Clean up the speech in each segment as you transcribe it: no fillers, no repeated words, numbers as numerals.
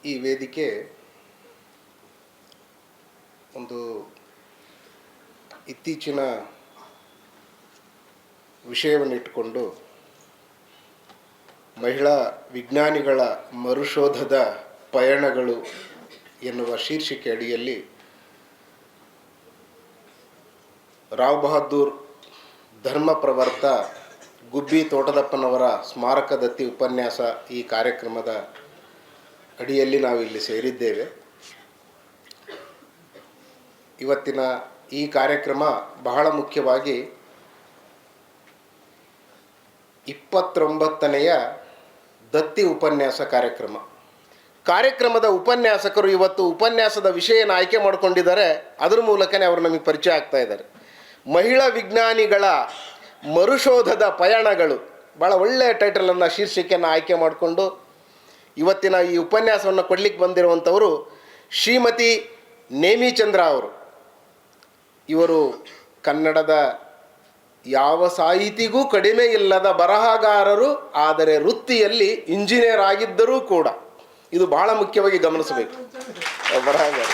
ಈ ವೇದಿಕೆ ಒಂದು ಇತ್ತೀಚಿನ ವಿಷಯವನ್ನಿಟ್ಟುಕೊಂಡು ಮಹಿಳಾ ವಿಜ್ಞಾನಿಗಳ ಮರುಶೋಧದ ಪಯಣಗಳು ಎನ್ನುವ ಶೀರ್ಷಿಕೆ ಅಡಿಯಲ್ಲಿ ರಾವ್ ಬಹದ್ದೂರ್ ಧರ್ಮ ಪ್ರವರ್ತ ಗುಬ್ಬಿ ತೋಟದಪ್ಪನವರ ಸ್ಮಾರಕ ದತ್ತಿ ಉಪನ್ಯಾಸ ಈ ಕಾರ್ಯಕ್ರಮದ ಅಡಿಯಲ್ಲಿ ನಾವು ಇಲ್ಲಿ ಸೇರಿದ್ದೇವೆ. ಇವತ್ತಿನ ಈ ಕಾರ್ಯಕ್ರಮ ಬಹಳ ಮುಖ್ಯವಾಗಿ 29ನೆಯ ದತ್ತಿ ಉಪನ್ಯಾಸ ಕಾರ್ಯಕ್ರಮದ ಉಪನ್ಯಾಸಕರು ಇವತ್ತು ಉಪನ್ಯಾಸದ ವಿಷಯನ ಆಯ್ಕೆ ಮಾಡಿಕೊಂಡಿದ್ದಾರೆ. ಅದರ ಮೂಲಕನೇ ಅವರು ನಮಗೆ ಪರಿಚಯ ಆಗ್ತಾ ಇದ್ದಾರೆ. ಮಹಿಳಾ ವಿಜ್ಞಾನಿಗಳ ಮರುಶೋಧದ ಪಯಣಗಳು, ಭಾಳ ಒಳ್ಳೆಯ ಟೈಟಲನ್ನು ಶೀರ್ಷಿಕೆಯನ್ನು ಆಯ್ಕೆ ಮಾಡಿಕೊಂಡು ಇವತ್ತಿನ ಈ ಉಪನ್ಯಾಸವನ್ನು ಕೊಡಲಿಕ್ಕೆ ಬಂದಿರುವಂಥವರು ಶ್ರೀಮತಿ ನೇಮಿಚಂದ್ರ ಅವರು. ಇವರು ಕನ್ನಡದ ಯಾವ ಸಾಹಿತಿಗೂ ಕಡಿಮೆ ಇಲ್ಲದ ಬರಹಗಾರರು, ಆದರೆ ವೃತ್ತಿಯಲ್ಲಿ ಇಂಜಿನಿಯರ್ ಆಗಿದ್ದರೂ ಕೂಡ, ಇದು ಬಹಳ ಮುಖ್ಯವಾಗಿ ಗಮನಿಸಬೇಕು. ಬರಹಗಾರ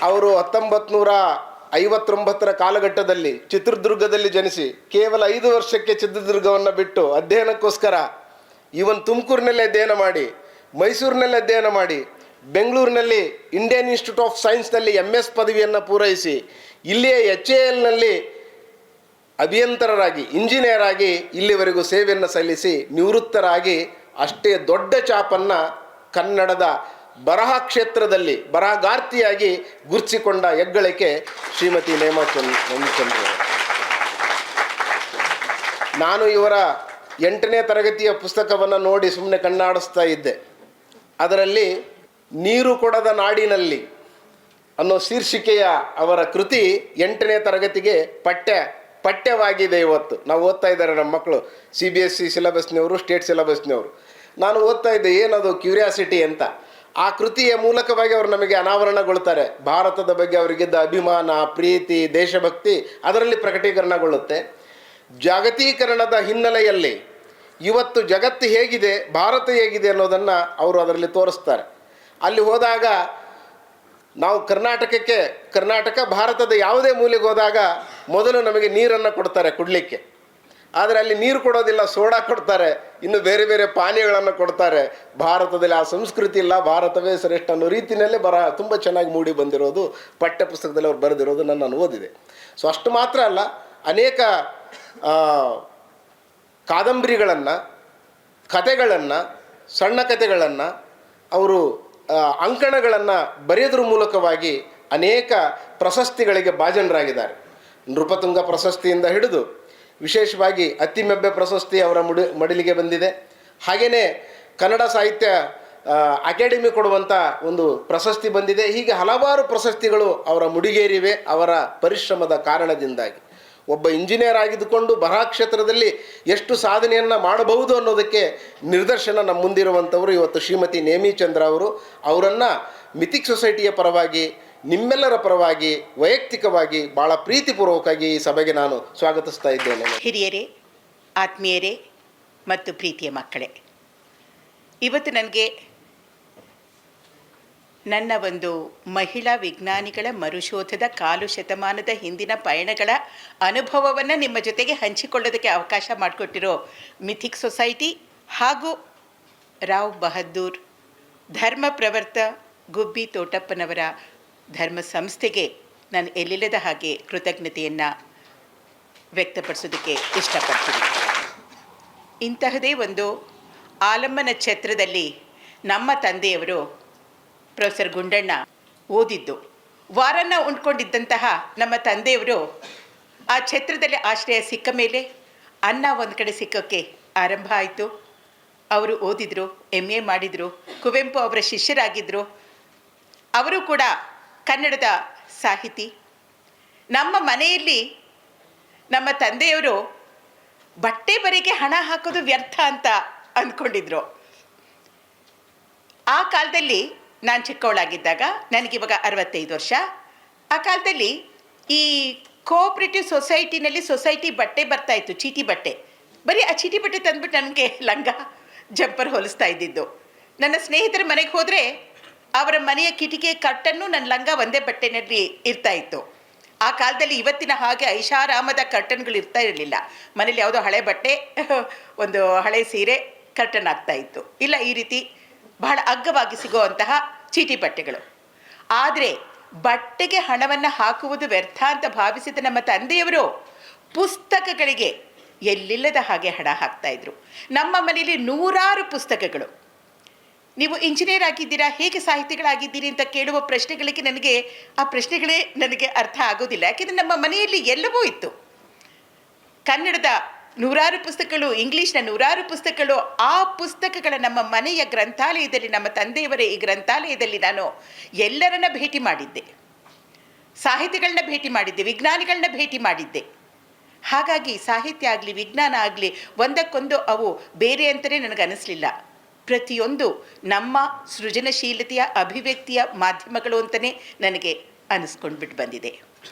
ಅವರು 1959ರ ಕಾಲಘಟ್ಟದಲ್ಲಿ ಚಿತ್ರದುರ್ಗದಲ್ಲಿ ಜನಿಸಿ ಕೇವಲ 5 ವರ್ಷಕ್ಕೆ ಚಿತ್ರದುರ್ಗವನ್ನು ಬಿಟ್ಟು ಅಧ್ಯಯನಕ್ಕೋಸ್ಕರ ಇವನ್ ತುಮಕೂರಿನಲ್ಲಿ ಅಧ್ಯಯನ ಮಾಡಿ, ಮೈಸೂರಿನಲ್ಲಿ ಅಧ್ಯಯನ ಮಾಡಿ, ಬೆಂಗಳೂರಿನಲ್ಲಿ ಇಂಡಿಯನ್ ಇನ್ಸ್ಟಿಟ್ಯೂಟ್ ಆಫ್ ಸೈನ್ಸ್ನಲ್ಲಿ MS ಪದವಿಯನ್ನು ಪೂರೈಸಿ ಇಲ್ಲಿಯ HALನಲ್ಲಿ ಅಭಿಯಂತರರಾಗಿ ಇಂಜಿನಿಯರ್ ಆಗಿ ಇಲ್ಲಿವರೆಗೂ ಸೇವೆಯನ್ನು ಸಲ್ಲಿಸಿ ನಿವೃತ್ತರಾಗಿ ಅಷ್ಟೇ ದೊಡ್ಡ ಛಾಪನ್ನು ಕನ್ನಡದ ಬರಹ ಕ್ಷೇತ್ರದಲ್ಲಿ ಬರಹಗಾರ್ತಿಯಾಗಿ ಗುರುತಿಸಿಕೊಂಡ ಹೆಗ್ಗಳಿಕೆ ಶ್ರೀಮತಿ ನೇಮಿಚಂದ್ರ. ನಾನು ಇವರ 8ನೇ ತರಗತಿಯ ಪುಸ್ತಕವನ್ನು ನೋಡಿ ಸುಮ್ಮನೆ ಕಣ್ಣಾಡಿಸ್ತಾ ಇದ್ದೆ. ಅದರಲ್ಲಿ ನೀರು ಕೊಡದ ನಾಡಿನಲ್ಲಿ ಅನ್ನೋ ಶೀರ್ಷಿಕೆಯ ಅವರ ಕೃತಿ 8ನೇ ತರಗತಿಗೆ ಪಠ್ಯವಾಗಿದೆ. ಇವತ್ತು ನಾವು ಓದ್ತಾ ಇದ್ದಾರೆ ನಮ್ಮ ಮಕ್ಕಳು, CBSE ಸಿಲೆಬಸ್ನವರು, ಸ್ಟೇಟ್ ಸಿಲೆಬಸ್ನವರು. ನಾನು ಓದ್ತಾ ಇದ್ದೆ, ಏನದು ಕ್ಯೂರಿಯಾಸಿಟಿ ಅಂತ. ಆ ಕೃತಿಯ ಮೂಲಕವಾಗಿ ಅವರು ನಮಗೆ ಅನಾವರಣಗೊಳ್ತಾರೆ. ಭಾರತದ ಬಗ್ಗೆ ಅವರಿಗಿದ್ದ ಅಭಿಮಾನ, ಪ್ರೀತಿ, ದೇಶಭಕ್ತಿ ಅದರಲ್ಲಿ ಪ್ರಕಟೀಕರಣಗೊಳ್ಳುತ್ತೆ. ಜಾಗತೀಕರಣದ ಹಿನ್ನೆಲೆಯಲ್ಲಿ ಇವತ್ತು ಜಗತ್ತು ಹೇಗಿದೆ, ಭಾರತ ಹೇಗಿದೆ ಅನ್ನೋದನ್ನು ಅವರು ಅದರಲ್ಲಿ ತೋರಿಸ್ತಾರೆ. ಅಲ್ಲಿ ಹೋದಾಗ ನಾವು ಕರ್ನಾಟಕ ಭಾರತದ ಯಾವುದೇ ಮೂಲೆಗೆ ಹೋದಾಗ ಮೊದಲು ನಮಗೆ ನೀರನ್ನು ಕೊಡ್ತಾರೆ ಕುಡಲಿಕ್ಕೆ. ಆದರೆ ಅಲ್ಲಿ ನೀರು ಕೊಡೋದಿಲ್ಲ, ಸೋಡಾ ಕೊಡ್ತಾರೆ, ಇನ್ನು ಬೇರೆ ಬೇರೆ ಪಾನೀಯಗಳನ್ನು ಕೊಡ್ತಾರೆ. ಭಾರತದಲ್ಲಿ ಆ ಸಂಸ್ಕೃತಿ ಇಲ್ಲ, ಭಾರತವೇ ಶ್ರೇಷ್ಠ ಅನ್ನೋ ರೀತಿಯಲ್ಲೇ ತುಂಬ ಚೆನ್ನಾಗಿ ಮೂಡಿ ಬಂದಿರೋದು ಪಠ್ಯ ಪುಸ್ತಕದಲ್ಲಿ ಅವ್ರು ಬರೆದಿರೋದನ್ನು ನಾನು ಓದಿದೆ. ಸೊ ಅಷ್ಟು ಮಾತ್ರ ಅಲ್ಲ, ಅನೇಕ ಕಾದಂಬರಿಗಳನ್ನು, ಕಥೆಗಳನ್ನು, ಸಣ್ಣ ಕಥೆಗಳನ್ನು, ಅವರು ಅಂಕಣಗಳನ್ನು ಬರೆಯೋದ್ರ ಮೂಲಕವಾಗಿ ಅನೇಕ ಪ್ರಶಸ್ತಿಗಳಿಗೆ ಭಾಜನರಾಗಿದ್ದಾರೆ. ನೃಪತುಂಗ ಪ್ರಶಸ್ತಿಯಿಂದ ಹಿಡಿದು ವಿಶೇಷವಾಗಿ ಅತ್ತಿಮೆಬ್ಬೆ ಪ್ರಶಸ್ತಿ ಅವರ ಮಡಿಲಿಗೆ ಬಂದಿದೆ. ಹಾಗೆಯೇ ಕನ್ನಡ ಸಾಹಿತ್ಯ ಅಕಾಡೆಮಿ ಕೊಡುವಂಥ ಒಂದು ಪ್ರಶಸ್ತಿ ಬಂದಿದೆ. ಹೀಗೆ ಹಲವಾರು ಪ್ರಶಸ್ತಿಗಳು ಅವರ ಮುಡಿಗೇರಿವೆ ಅವರ ಪರಿಶ್ರಮದ ಕಾರಣದಿಂದಾಗಿ. ಒಬ್ಬ ಇಂಜಿನಿಯರ್ ಆಗಿದ್ದುಕೊಂಡು ಬರಹ ಕ್ಷೇತ್ರದಲ್ಲಿ ಎಷ್ಟು ಸಾಧನೆಯನ್ನು ಮಾಡಬಹುದು ಅನ್ನೋದಕ್ಕೆ ನಿದರ್ಶನ ನಮ್ಮ ಮುಂದಿರುವಂಥವರು ಇವತ್ತು ಶ್ರೀಮತಿ ನೇಮಿಚಂದ್ರ ಅವರು. ಅವರನ್ನು ಮಿಥಿಕ್ ಸೊಸೈಟಿಯ ಪರವಾಗಿ, ನಿಮ್ಮೆಲ್ಲರ ಪರವಾಗಿ, ವೈಯಕ್ತಿಕವಾಗಿ ಭಾಳ ಪ್ರೀತಿಪೂರ್ವಕವಾಗಿ ಈ ಸಭೆಗೆ ನಾನು ಸ್ವಾಗತಿಸ್ತಾ ಇದ್ದೇನೆ. ಹಿರಿಯರೇ, ಆತ್ಮೀಯರೇ ಮತ್ತು ಪ್ರೀತಿಯ ಮಕ್ಕಳೇ, ಇವತ್ತು ನನಗೆ ನನ್ನ ಒಂದು ಮಹಿಳಾ ವಿಜ್ಞಾನಿಗಳ ಮರುಶೋಧದ 1/4 ಶತಮಾನದ ಹಿಂದಿನ ಪಯಣಗಳ ಅನುಭವವನ್ನು ನಿಮ್ಮ ಜೊತೆಗೆ ಹಂಚಿಕೊಳ್ಳೋದಕ್ಕೆ ಅವಕಾಶ ಮಾಡಿಕೊಟ್ಟಿರೋ ಮಿಥಿಕ್ ಸೊಸೈಟಿ ಹಾಗೂ ರಾವ್ ಬಹದ್ದೂರ್ ಧರ್ಮ ಪ್ರವರ್ತ ಗುಬ್ಬಿ ತೋಟಪ್ಪನವರ ಧರ್ಮ ಸಂಸ್ಥೆಗೆ ನಾನು ಎಲ್ಲಿಲ್ಲದ ಹಾಗೆ ಕೃತಜ್ಞತೆಯನ್ನು ವ್ಯಕ್ತಪಡಿಸೋದಕ್ಕೆ ಇಷ್ಟಪಡ್ತೀನಿ. ಇಂತಹದೇ ಒಂದು ಆಲಂಬನ ಛತ್ರದಲ್ಲಿ ನಮ್ಮ ತಂದೆಯವರು ಪ್ರೊಫೆಸರ್ ಗುಂಡಣ್ಣ ಓದಿದ್ದು, ವಾರನ ಉಂಡ್ಕೊಂಡಿದ್ದಂತಹ ನಮ್ಮ ತಂದೆಯವರು ಆ ಛತ್ರದಲ್ಲಿ ಆಶ್ರಯ ಸಿಕ್ಕ ಮೇಲೆ ಅನ್ನ ಒಂದು ಕಡೆ ಸಿಕ್ಕೋಕ್ಕೆ ಆರಂಭ ಆಯಿತು. ಅವರು ಓದಿದರು, MA ಮಾಡಿದರು, ಕುವೆಂಪು ಅವರ ಶಿಷ್ಯರಾಗಿದ್ದರು. ಅವರು ಕೂಡ ಕನ್ನಡದ ಸಾಹಿತಿ. ನಮ್ಮ ಮನೆಯಲ್ಲಿ ನಮ್ಮ ತಂದೆಯವರು ಬಟ್ಟೆ ಬರೆಗೆ ಹಣ ಹಾಕೋದು ವ್ಯರ್ಥ ಅಂತ ಅಂದ್ಕೊಂಡಿದ್ರು. ಆ ಕಾಲದಲ್ಲಿ ನಾನು ಚಿಕ್ಕವಳಾಗಿದ್ದಾಗ, ನನಗಿವಾಗ 65 ವರ್ಷ, ಆ ಕಾಲದಲ್ಲಿ ಈ ಕೋಆಪರೇಟಿವ್ ಸೊಸೈಟಿನಲ್ಲಿ ಸೊಸೈಟಿ ಬಟ್ಟೆ ಬರ್ತಾಯಿತ್ತು, ಚೀಟಿ ಬಟ್ಟೆ. ಬರೀ ಆ ಚೀಟಿ ಬಟ್ಟೆ ತಂದುಬಿಟ್ಟು ನನಗೆ ಲಂಗ ಜಂಪರ್ ಹೊಲಿಸ್ತಾ ಇದ್ದಿದ್ದು. ನನ್ನ ಸ್ನೇಹಿತರ ಮನೆಗೆ ಹೋದರೆ ಅವರ ಮನೆಯ ಕಿಟಿಕಿಯ ಕರ್ಟನ್ನು ನನ್ನ ಲಂಗ ಒಂದೇ ಬಟ್ಟೆನಲ್ಲಿ ಇರ್ತಾ ಇತ್ತು. ಆ ಕಾಲದಲ್ಲಿ ಇವತ್ತಿನ ಹಾಗೆ ಐಷಾರಾಮದ ಕರ್ಟನ್ಗಳು ಇರ್ತಾ ಇರಲಿಲ್ಲ. ಮನೇಲಿ ಯಾವುದೋ ಹಳೆ ಬಟ್ಟೆ, ಒಂದು ಹಳೆ ಸೀರೆ, ಕರ್ಟನ್ ಆಗ್ತಾ ಇತ್ತು. ಇಲ್ಲ ಈ ರೀತಿ ಬಹಳ ಅಗ್ಗವಾಗಿ ಸಿಗುವಂತಹ ಚೀಟಿ ಬಟ್ಟೆಗಳು. ಆದರೆ ಬಟ್ಟೆಗೆ ಹಣವನ್ನು ಹಾಕುವುದು ವ್ಯರ್ಥ ಅಂತ ಭಾವಿಸಿದ ನಮ್ಮ ತಂದೆಯವರು ಪುಸ್ತಕಗಳಿಗೆ ಎಲ್ಲಿಲ್ಲದ ಹಾಗೆ ಹಣ ಹಾಕ್ತಾ ಇದ್ರು. ನಮ್ಮ ಮನೆಯಲ್ಲಿ ನೂರಾರು ಪುಸ್ತಕಗಳು. ನೀವು ಇಂಜಿನಿಯರ್ ಆಗಿದ್ದೀರಾ, ಹೇಗೆ ಸಾಹಿತಿಗಳಾಗಿದ್ದೀರಿ ಅಂತ ಕೇಳುವ ಪ್ರಶ್ನೆಗಳಿಗೆ ಆ ಪ್ರಶ್ನೆಗಳೇ ನನಗೆ ಅರ್ಥ ಆಗೋದಿಲ್ಲ. ಯಾಕೆಂದರೆ ನಮ್ಮ ಮನೆಯಲ್ಲಿ ಎಲ್ಲವೂ ಇತ್ತು. ಕನ್ನಡದ ನೂರಾರು ಪುಸ್ತಕಗಳು, ಇಂಗ್ಲೀಷ್ನ ನೂರಾರು ಪುಸ್ತಕಗಳು. ಆ ಪುಸ್ತಕಗಳ ನಮ್ಮ ಮನೆಯ ಗ್ರಂಥಾಲಯದಲ್ಲಿ, ನಮ್ಮ ತಂದೆಯವರ ಈ ಗ್ರಂಥಾಲಯದಲ್ಲಿ ನಾನು ಎಲ್ಲರನ್ನ ಭೇಟಿ ಮಾಡಿದ್ದೆ. ಸಾಹಿತಿಗಳನ್ನ ಭೇಟಿ ಮಾಡಿದ್ದೆ, ವಿಜ್ಞಾನಿಗಳನ್ನ ಭೇಟಿ ಮಾಡಿದ್ದೆ. ಹಾಗಾಗಿ ಸಾಹಿತ್ಯ ಆಗಲಿ ವಿಜ್ಞಾನ ಆಗಲಿ ಒಂದಕ್ಕೊಂದು ಅವು ಬೇರೆ ಅಂತಲೇ ನನಗೆ ಅನ್ನಿಸ್ಲಿಲ್ಲ. ಪ್ರತಿಯೊಂದು ನಮ್ಮ ಸೃಜನಶೀಲತೆಯ ಅಭಿವ್ಯಕ್ತಿಯ ಮಾಧ್ಯಮಗಳು ಅಂತಲೇ ನನಗೆ ಅನ್ನಿಸ್ಕೊಂಡ್ಬಿಟ್ಟು ಬಂದಿದೆ.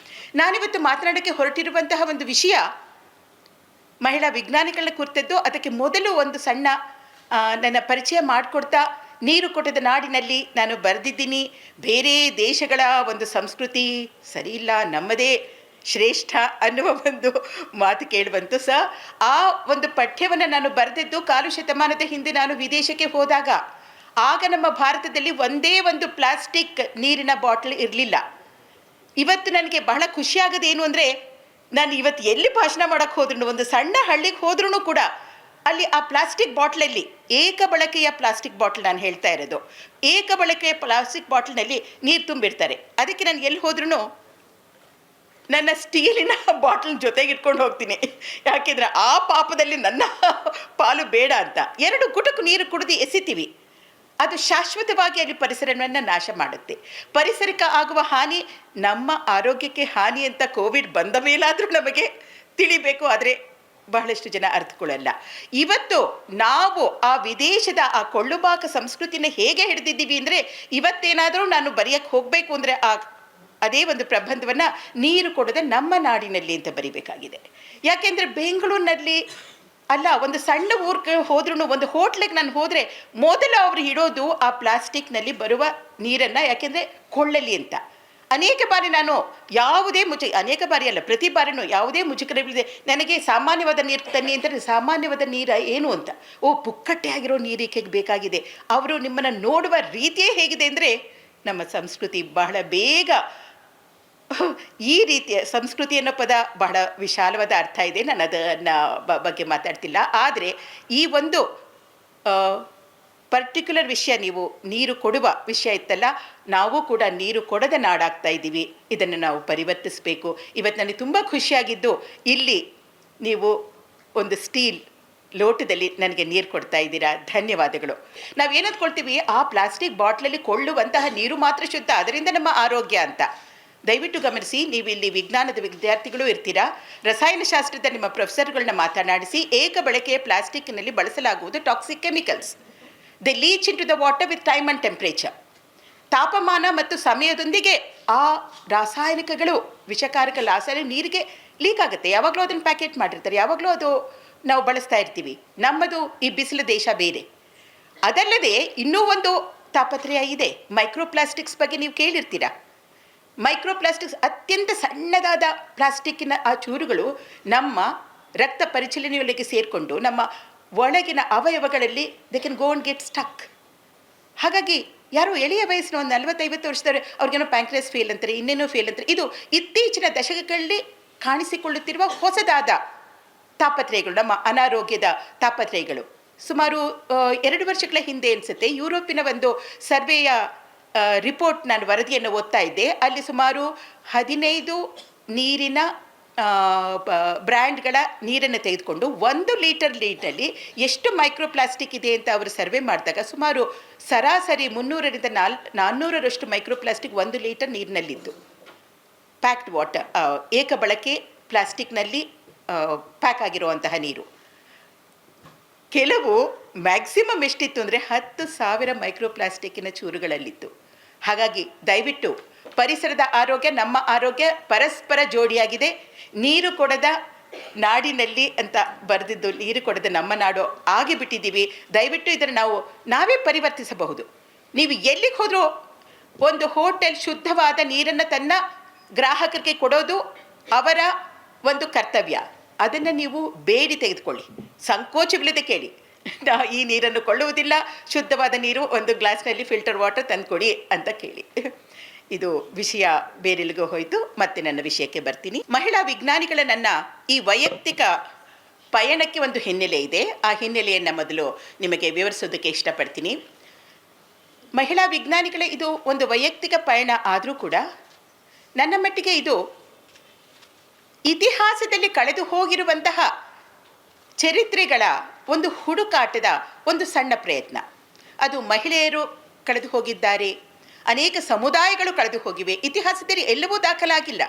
ನಾನಿವತ್ತು ಮಾತನಾಡೋಕ್ಕೆ ಹೊರಟಿರುವಂತಹ ಒಂದು ವಿಷಯ ಮಹಿಳಾ ವಿಜ್ಞಾನಿಗಳನ್ನ ಕುರಿತದ್ದು. ಅದಕ್ಕೆ ಮೊದಲು ಒಂದು ಸಣ್ಣ ನನ್ನ ಪರಿಚಯ ಮಾಡಿಕೊಡ್ತಾ, ನೀರು ಕೊಟ್ಟದ ನಾಡಿನಲ್ಲಿ ನಾನು ಬರೆದಿದ್ದೀನಿ. ಬೇರೆ ದೇಶಗಳ ಒಂದು ಸಂಸ್ಕೃತಿ ಸರಿಯಿಲ್ಲ, ನಮ್ಮದೇ ಶ್ರೇಷ್ಠ ಅನ್ನುವ ಒಂದು ಮಾತು ಕೇಳಿಬಂತು. ಆ ಒಂದು ಪಠ್ಯವನ್ನು ನಾನು ಬರೆದಿದ್ದು ಕಾಲು ಶತಮಾನದ ಹಿಂದೆ ನಾನು ವಿದೇಶಕ್ಕೆ ಹೋದಾಗ. ಆಗ ನಮ್ಮ ಭಾರತದಲ್ಲಿ ಒಂದೇ ಒಂದು ಪ್ಲಾಸ್ಟಿಕ್ ನೀರಿನ ಬಾಟಲ್ ಇರಲಿಲ್ಲ. ಇವತ್ತು ನನಗೆ ಬಹಳ ಖುಷಿಯಾಗೋದೇನು ಅಂದರೆ, ನಾನು ಇವತ್ತು ಎಲ್ಲಿ ಭಾಷಣ ಮಾಡೋಕ್ಕೆ ಹೋದ್ರೂ, ಒಂದು ಸಣ್ಣ ಹಳ್ಳಿಗೆ ಹೋದ್ರೂ ಕೂಡ ಅಲ್ಲಿ ಆ ಪ್ಲಾಸ್ಟಿಕ್ ಬಾಟ್ಲಲ್ಲಿ, ಏಕ ಬಳಕೆಯ ಪ್ಲಾಸ್ಟಿಕ್ ಬಾಟ್ಲ್ ನಾನು ಹೇಳ್ತಾ ಇರೋದು, ಏಕ ಬಳಕೆಯ ಪ್ಲಾಸ್ಟಿಕ್ ಬಾಟ್ಲ್ನಲ್ಲಿ ನೀರು ತುಂಬಿರ್ತಾರೆ. ಅದಕ್ಕೆ ನಾನು ಎಲ್ಲಿ ಹೋದ್ರೂ ನನ್ನ ಸ್ಟೀಲಿನ ಬಾಟ್ಲ್ ಜೊತೆಗೆ ಇಟ್ಕೊಂಡು ಹೋಗ್ತೀನಿ. ಯಾಕೆಂದರೆ ಆ ಪಾಪದಲ್ಲಿ ನನ್ನ ಪಾಲು ಬೇಡ ಅಂತ. 2 ಗುಟುಕು ನೀರು ಕುಡಿದು ಎಸಿತೀವಿ. ಅದು ಶಾಶ್ವತವಾಗಿ ಅಲ್ಲಿ ಪರಿಸರವನ್ನು ನಾಶ ಮಾಡುತ್ತೆ. ಪರಿಸರಕ್ಕೆ ಆಗುವ ಹಾನಿ ನಮ್ಮ ಆರೋಗ್ಯಕ್ಕೆ ಹಾನಿ ಅಂತ ಕೋವಿಡ್ ಬಂದ ಮೇಲಾದರೂ ನಮಗೆ ತಿಳಿಬೇಕು. ಆದರೆ ಬಹಳಷ್ಟು ಜನ ಅರ್ಥಕೊಳ್ಳಲ್ಲ. ಇವತ್ತು ನಾವು ಆ ವಿದೇಶದ ಆ ಕೊಳ್ಳುಬಾಕ ಸಂಸ್ಕೃತಿನ ಹೇಗೆ ಹಿಡಿದಿದ್ದೀವಿ ಅಂದರೆ, ಇವತ್ತೇನಾದರೂ ನಾನು ಬರೆಯೋಕ್ಕೆ ಹೋಗಬೇಕು ಅಂದರೆ ಅದೇ ಒಂದು ಪ್ರಬಂಧವನ್ನು ನೀರು ಕೊಡದೆ ನಮ್ಮ ನಾಡಿನಲ್ಲಿ ಅಂತ ಬರಿಬೇಕಾಗಿದೆ. ಯಾಕೆಂದರೆ ಬೆಂಗಳೂರಿನಲ್ಲಿ ಅಲ್ಲ, ಒಂದು ಸಣ್ಣ ಊರಿಗೆ ಹೋದ್ರೂ, ಒಂದು ಹೋಟ್ಲಿಗೆ ನಾನು ಹೋದರೆ ಮೊದಲು ಅವರು ಇಡೋದು ಆ ಪ್ಲಾಸ್ಟಿಕ್ನಲ್ಲಿ ಬರುವ ನೀರನ್ನು, ಯಾಕೆಂದರೆ ಕೊಳ್ಳಲಿ ಅಂತ. ಅನೇಕ ಬಾರಿ ನಾನು ಅನೇಕ ಬಾರಿ ಅಲ್ಲ, ಪ್ರತಿ ಬಾರಿನೂ ಯಾವುದೇ ಮುಜುಗರವಿದೆ ನನಗೆ ಸಾಮಾನ್ಯವಾದ ನೀರು ತನ್ನಿ ಅಂತಾರೆ. ಸಾಮಾನ್ಯವಾದ ನೀರು ಏನು ಅಂತ, ಪುಕ್ಕಟ್ಟೆ ಆಗಿರೋ ನೀರಿಗೆ ಬೇಕಾಗಿದೆ. ಅವರು ನಿಮ್ಮನ್ನು ನೋಡುವ ರೀತಿಯೇ ಹೇಗಿದೆ ಅಂದರೆ, ನಮ್ಮ ಸಂಸ್ಕೃತಿ ಬಹಳ ಬೇಗ ಈ ರೀತಿಯ ಸಂಸ್ಕೃತಿ ಅನ್ನೋ ಪದ ಬಹಳ ವಿಶಾಲವಾದ ಅರ್ಥ ಇದೆ. ನಾನು ಅದನ್ನು ಬಗ್ಗೆ ಮಾತಾಡ್ತಿಲ್ಲ. ಆದರೆ ಈ ಒಂದು ಪರ್ಟಿಕ್ಯುಲರ್ ವಿಷಯ, ನೀವು ನೀರು ಕೊಡುವ ವಿಷಯ ಇತ್ತಲ್ಲ, ನಾವು ಕೂಡ ನೀರು ಕೊಡದ ನಾಡಾಗ್ತಾ ಇದ್ದೀವಿ. ಇದನ್ನು ನಾವು ಪರಿವರ್ತಿಸಬೇಕು. ಇವತ್ತು ನನಗೆ ತುಂಬ ಖುಷಿಯಾಗಿದ್ದು, ಇಲ್ಲಿ ನೀವು ಒಂದು ಸ್ಟೀಲ್ ಲೋಟದಲ್ಲಿ ನನಗೆ ನೀರು ಕೊಡ್ತಾ ಇದ್ದೀರಾ, ಧನ್ಯವಾದಗಳು. ನಾವೇನಂದ್ಕೊಳ್ತೀವಿ, ಆ ಪ್ಲಾಸ್ಟಿಕ್ ಬಾಟ್ಲಲ್ಲಿ ಕೊಳ್ಳುವಂತಹ ನೀರು ಮಾತ್ರ ಶುದ್ಧ, ಅದರಿಂದ ನಮ್ಮ ಆರೋಗ್ಯ ಅಂತ. ದಯವಿಟ್ಟು ಗಮನಿಸಿ, ನೀವು ಇಲ್ಲಿ ವಿಜ್ಞಾನದ ವಿದ್ಯಾರ್ಥಿಗಳು ಇರ್ತೀರಾ, ರಸಾಯನಶಾಸ್ತ್ರದ ನಿಮ್ಮ ಪ್ರೊಫೆಸರ್ಗಳನ್ನ ಮಾತನಾಡಿಸಿ, ಏಕ ಬಳಕೆಯ ಪ್ಲಾಸ್ಟಿಕ್ನಲ್ಲಿ ಬಳಸಲಾಗುವುದು toxic chemicals. They leach into the water with time and temperature. ತಾಪಮಾನ ಮತ್ತು ಸಮಯದೊಂದಿಗೆ ಆ ರಾಸಾಯನಿಕಗಳು, ವಿಷಕಾರಕ ರಾಸಾಯನಿಕ ನೀರಿಗೆ ಲೀಕ್ ಆಗುತ್ತೆ. ಯಾವಾಗಲೂ ಅದನ್ನು ಪ್ಯಾಕೆಟ್ ಮಾಡಿರ್ತಾರೆ, ಯಾವಾಗಲೂ ಅದು ನಾವು ಬಳಸ್ತಾ ಇರ್ತೀವಿ. ನಮ್ಮದು ಈ ಬಿಸಿಲು ದೇಶ ಬೇರೆ. ಅದಲ್ಲದೆ ಇನ್ನೂ ಒಂದು ತಾಪತ್ರಯ ಇದೆ, ಮೈಕ್ರೋಪ್ಲಾಸ್ಟಿಕ್ಸ್ ಬಗ್ಗೆ ನೀವು ಕೇಳಿರ್ತೀರಾ. ಮೈಕ್ರೋಪ್ಲಾಸ್ಟಿಕ್ಸ್ ಅತ್ಯಂತ ಸಣ್ಣದಾದ ಪ್ಲಾಸ್ಟಿಕ್ಕಿನ ಆ ಚೂರುಗಳು ನಮ್ಮ ರಕ್ತ ಪರಿಚಲನೆಯೊಳಗೆ ಸೇರಿಕೊಂಡು ನಮ್ಮ ಒಳಗಿನ ಅವಯವಗಳಲ್ಲಿ they can go and get stuck. ಹಾಗಾಗಿ ಯಾರೋ ಎಳೆಯ ವಯಸ್ಸಿನ ಒಂದು 40-50 ವರ್ಷದವರು ಅವ್ರಿಗೇನೋ ಪ್ಯಾಂಕ್ರಿಯಾಸ್ ಫೇಲ್ ಅಂತಾರೆ, ಇನ್ನೇನೋ ಫೇಲ್ ಅಂತಾರೆ. ಇದು ಇತ್ತೀಚಿನ ದಶಕಗಳಲ್ಲಿ ಕಾಣಿಸಿಕೊಳ್ಳುತ್ತಿರುವ ಹೊಸದಾದ ತಾಪತ್ರಯಗಳು, ನಮ್ಮ ಅನಾರೋಗ್ಯದ ತಾಪತ್ರಯಗಳು. ಸುಮಾರು 2 ವರ್ಷಗಳ ಹಿಂದೆ ಅನಿಸುತ್ತೆ, ಯುರೋಪಿನ ಒಂದು ಸರ್ವೆಯ ರಿಪೋರ್ಟ್, ನಾನು ವರದಿಯನ್ನು ಓದ್ತಾ ಇದ್ದೆ. ಅಲ್ಲಿ ಸುಮಾರು 15 ನೀರಿನ ಬ್ರ್ಯಾಂಡ್ಗಳ ನೀರನ್ನು ತೆಗೆದುಕೊಂಡು 1 ಲೀಟರ್ ನೀರಿನಲ್ಲಿ ಎಷ್ಟು ಮೈಕ್ರೋಪ್ಲಾಸ್ಟಿಕ್ ಇದೆ ಅಂತ ಅವರು ಸರ್ವೆ ಮಾಡಿದಾಗ ಸುಮಾರು ಸರಾಸರಿ 300ರಿಂದ 400ರಷ್ಟು ಮೈಕ್ರೋಪ್ಲಾಸ್ಟಿಕ್ 1 ಲೀಟರ್ ನೀರಿನಲ್ಲಿದ್ದು. ಪ್ಯಾಕ್ಡ್ ವಾಟರ್, ಏಕ ಬಳಕೆ ಪ್ಲಾಸ್ಟಿಕ್ನಲ್ಲಿ ಪ್ಯಾಕ್ ಆಗಿರುವಂತಹ ನೀರು. ಕೆಲವು ಮ್ಯಾಕ್ಸಿಮಮ್ ಎಷ್ಟಿತ್ತು ಅಂದರೆ 10,000 ಮೈಕ್ರೋಪ್ಲಾಸ್ಟಿಕ್ಕಿನ ಚೂರುಗಳಲ್ಲಿತ್ತು. ಹಾಗಾಗಿ ದಯವಿಟ್ಟು ಪರಿಸರದ ಆರೋಗ್ಯ, ನಮ್ಮ ಆರೋಗ್ಯ ಪರಸ್ಪರ ಜೋಡಿಯಾಗಿದೆ. ನೀರು ಕೊಡದ ನಾಡಿನಲ್ಲಿ ಅಂತ ಬರೆದಿದ್ದು ನೀರು ಕೊಡದ ನಮ್ಮ ನಾಡು ಆಗಿಬಿಟ್ಟಿದ್ದೀವಿ. ದಯವಿಟ್ಟು ಇದನ್ನು ನಾವೇ ಪರಿವರ್ತಿಸಬಹುದು. ನೀವು ಎಲ್ಲಿಗೆ ಹೋದರೂ ಒಂದು ಹೋಟೆಲ್ ಶುದ್ಧವಾದ ನೀರನ್ನು ತನ್ನ ಗ್ರಾಹಕರಿಗೆ ಕೊಡೋದು ಅವರ ಒಂದು ಕರ್ತವ್ಯ. ಅದನ್ನು ನೀವು ಬೇಡಿ ತೆಗೆದುಕೊಳ್ಳಿ, ಸಂಕೋಚವಿಲ್ಲದೆ ಕೇಳಿ. ಈ ನೀರನ್ನು ಕೊಳ್ಳುವುದಿಲ್ಲ, ಶುದ್ಧವಾದ ನೀರು ಒಂದು ಗ್ಲಾಸ್ನಲ್ಲಿ ಫಿಲ್ಟರ್ ವಾಟರ್ ತಂದುಕೊಡಿ ಅಂತ ಕೇಳಿ. ಇದು ವಿಷಯ ಬೇರೆಲ್ಲಿಗೂ ಹೋಯಿತು. ಮತ್ತೆ ನನ್ನ ವಿಷಯಕ್ಕೆ ಬರ್ತೀನಿ. ಮಹಿಳಾ ವಿಜ್ಞಾನಿಗಳ ನನ್ನ ಈ ವೈಯಕ್ತಿಕ ಪಯಣಕ್ಕೆ ಒಂದು ಹಿನ್ನೆಲೆ ಇದೆ. ಆ ಹಿನ್ನೆಲೆಯನ್ನು ಮೊದಲು ನಿಮಗೆ ವಿವರಿಸೋದಕ್ಕೆ ಇಷ್ಟಪಡ್ತೀನಿ. ಮಹಿಳಾ ವಿಜ್ಞಾನಿಗಳ ಇದು ಒಂದು ವೈಯಕ್ತಿಕ ಪಯಣ ಆದರೂ ಕೂಡ ನನ್ನ ಮಟ್ಟಿಗೆ ಇದು ಇತಿಹಾಸದಲ್ಲಿ ಕಳೆದು ಹೋಗಿರುವಂತಹ ಚರಿತ್ರೆಗಳ ಒಂದು ಹುಡುಕಾಟದ ಒಂದು ಸಣ್ಣ ಪ್ರಯತ್ನ. ಅದು ಮಹಿಳೆಯರು ಕಳೆದು ಹೋಗಿದ್ದಾರೆ, ಅನೇಕ ಸಮುದಾಯಗಳು ಕಳೆದು ಹೋಗಿವೆ. ಇತಿಹಾಸದಲ್ಲಿ ಎಲ್ಲವೂ ದಾಖಲಾಗಿಲ್ಲ.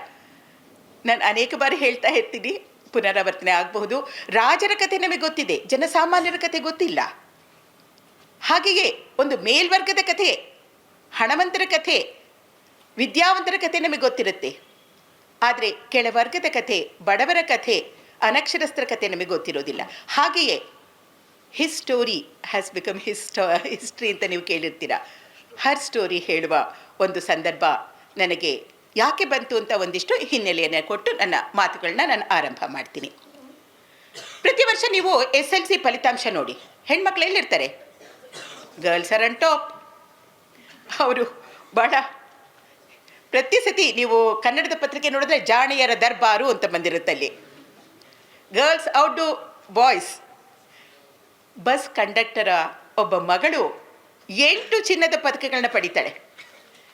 ನಾನು ಅನೇಕ ಬಾರಿ ಹೇಳ್ತಾ ಇರ್ತೀನಿ, ಪುನರಾವರ್ತನೆ ಆಗಬಹುದು. ರಾಜರ ಕಥೆ ನಮಗೆ ಗೊತ್ತಿದೆ, ಜನಸಾಮಾನ್ಯರ ಕಥೆ ಗೊತ್ತಿಲ್ಲ. ಹಾಗೆಯೇ ಒಂದು ಮೇಲ್ವರ್ಗದ ಕಥೆ, ಹಣವಂತರ ಕಥೆ, ವಿದ್ಯಾವಂತರ ಕಥೆ ನಮಗೆ ಗೊತ್ತಿರುತ್ತೆ. ಆದರೆ ಕೆಳವರ್ಗದ ಕಥೆ, ಬಡವರ ಕಥೆ, ಅನಕ್ಷರಸ್ಥರ ಕಥೆ ನಮಗೆ ಗೊತ್ತಿರೋದಿಲ್ಲ. ಹಾಗೆಯೇ his story has become history ಅಂತ ನೀವು ಕೇಳಿರ್ತೀರ. ಹರ್ ಸ್ಟೋರಿ ಹೇಳುವ ಒಂದು ಸಂದರ್ಭ ನನಗೆ ಯಾಕೆ ಬಂತು ಅಂತ ಒಂದಿಷ್ಟು ಹಿನ್ನೆಲೆಯನ್ನು ಕೊಟ್ಟು ನನ್ನ ಮಾತುಗಳನ್ನ ನಾನು ಆರಂಭ ಮಾಡ್ತೀನಿ. ಪ್ರತಿ ವರ್ಷ ನೀವು SLC ಫಲಿತಾಂಶ ನೋಡಿ, ಹೆಣ್ಮಕ್ಳು ಎಲ್ಲಿರ್ತಾರೆ? Girls are on top. ಅವರು ಭಾಳ ಪ್ರತಿ ಸತಿ ನೀವು ಕನ್ನಡದ ಪತ್ರಿಕೆ ನೋಡಿದ್ರೆ ಜಾಣಿಯರ ದರ್ಬಾರು ಅಂತ ಬಂದಿರುತ್ತಲ್ಲಿ. Girls outdo boys. Bus ಕಂಡಕ್ಟರ ಒಬ್ಬ ಮಗಳು 8 ಚಿನ್ನದ ಪದಕಗಳನ್ನ ಪಡಿತಾಳೆ.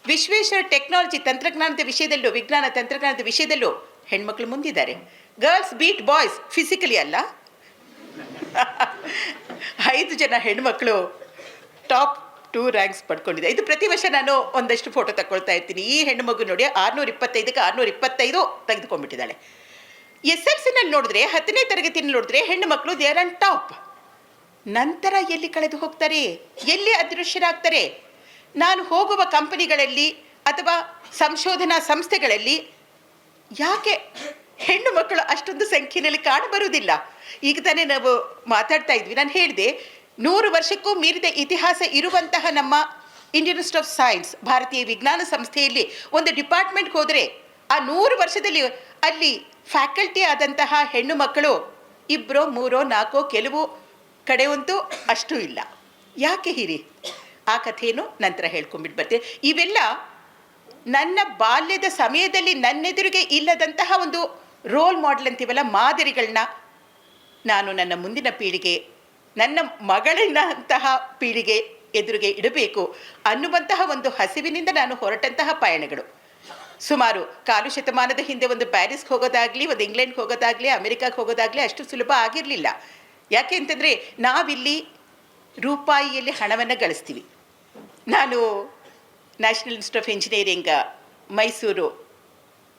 ವಿಶ್ವೇಶ್ವರ ಟೆಕ್ನಾಲಜಿ ತಂತ್ರಜ್ಞಾನದ ವಿಷಯದಲ್ಲೂ, ವಿಜ್ಞಾನ ತಂತ್ರಜ್ಞಾನದ ವಿಷಯದಲ್ಲೂ ಹೆಣ್ಮಕ್ಳು ಮುಂದಿದ್ದಾರೆ. ಗರ್ಲ್ಸ್ ಬೀಟ್ ಬಾಯ್ಸ್, ಫಿಸಿಕಲಿ ಅಲ್ಲ. 5 ಜನ ಹೆಣ್ಮಕ್ಳು ಟಾಪ್ 2 ರ್ಯಾಂಕ್ಸ್ ಪಡ್ಕೊಂಡಿದೆ. ಇದು ಪ್ರತಿ ವರ್ಷ ನಾನು ಒಂದಷ್ಟು ಫೋಟೋ ತಗೊಳ್ತಾ ಇರ್ತೀನಿ. ಈ ಹೆಣ್ಣು ಮಗು ನೋಡಿ 625ಕ್ಕೆ 625 ತೆಗೆದುಕೊಂಡ್ಬಿಟ್ಟಿದ್ದಾಳೆ. SLCನಲ್ಲಿ ನೋಡಿದ್ರೆ, 10ನೇ ತರಗತಿಯಲ್ಲಿ ನೋಡಿದ್ರೆ ಹೆಣ್ಣು ಮಕ್ಕಳು ದೇ ಆರ್ ಆನ್ ಟಾಪ್. ನಂತರ ಎಲ್ಲಿ ಕಳೆದು ಹೋಗ್ತಾರೆ, ಎಲ್ಲಿ ಅದೃಶ್ಯರಾಗ್ತಾರೆ? ನಾನು ಹೋಗುವ ಕಂಪನಿಗಳಲ್ಲಿ ಅಥವಾ ಸಂಶೋಧನಾ ಸಂಸ್ಥೆಗಳಲ್ಲಿ ಯಾಕೆ ಹೆಣ್ಣು ಮಕ್ಕಳು ಅಷ್ಟೊಂದು ಸಂಖ್ಯೆಯಲ್ಲಿ ಕಾಣಬರುವುದಿಲ್ಲ? ಈಗ ತಾನೇ ನಾವು ಮಾತಾಡ್ತಾ ಇದ್ವಿ, ನಾನು ಹೇಳಿದೆ 100 ವರ್ಷಕ್ಕೂ ಮೀರಿದ ಇತಿಹಾಸ ಇರುವಂತಹ ನಮ್ಮ ಇಂಡಿಯನ್ ಇನ್ಸ್ಟಿಟ್ಯೂಟ್ ಆಫ್ ಸೈನ್ಸ್, ಭಾರತೀಯ ವಿಜ್ಞಾನ ಸಂಸ್ಥೆಯಲ್ಲಿ ಒಂದು ಡಿಪಾರ್ಟ್ಮೆಂಟ್ಗೆ ಹೋದರೆ ಆ 100 ವರ್ಷದಲ್ಲಿ ಅಲ್ಲಿ ಫ್ಯಾಕಲ್ಟಿ ಆದಂತಹ ಹೆಣ್ಣು ಮಕ್ಕಳು 2, 3, 4, ಕೆಲವು ಕಡೆಯಂತೂ ಅಷ್ಟೂ ಇಲ್ಲ. ಯಾಕೆ ಹಿರಿ? ಆ ಕಥೆಯನ್ನು ನಂತರ ಹೇಳ್ಕೊಂಡ್ಬಿಟ್ಟು ಬರ್ತೀನಿ. ಇವೆಲ್ಲ ನನ್ನ ಬಾಲ್ಯದ ಸಮಯದಲ್ಲಿ ನನ್ನೆದುರಿಗೆ ಇಲ್ಲದಂತಹ ಒಂದು ರೋಲ್ ಮಾಡೆಲ್ ಅಂತೀವಲ್ಲ, ಮಾದರಿಗಳನ್ನ ನಾನು ನನ್ನ ಮುಂದಿನ ಪೀಳಿಗೆ, ನನ್ನ ಮಗಳಿನಂತಹ ಪೀಳಿಗೆ ಎದುರಿಗೆ ಇಡಬೇಕು ಅನ್ನುವಂತಹ ಒಂದು ಹಸಿವಿನಿಂದ ನಾನು ಹೊರಟಂತಹ ಪಯಣಗಳು. ಸುಮಾರು 1/4 ಶತಮಾನದ ಹಿಂದೆ ಒಂದು ಪ್ಯಾರಿಸ್ಗೆ ಹೋಗೋದಾಗಲಿ, ಒಂದು ಇಂಗ್ಲೆಂಡ್ಗೆ ಹೋಗೋದಾಗಲಿ, ಅಮೆರಿಕಾಗೆ ಹೋಗೋದಾಗಲಿ ಅಷ್ಟು ಸುಲಭ ಆಗಿರಲಿಲ್ಲ. ಯಾಕೆ ಅಂತಂದರೆ ನಾವಿಲ್ಲಿ ರೂಪಾಯಿಯಲ್ಲಿ ಹಣವನ್ನು ಗಳಿಸ್ತೀವಿ. ನಾನು national institute of engineering Mysuru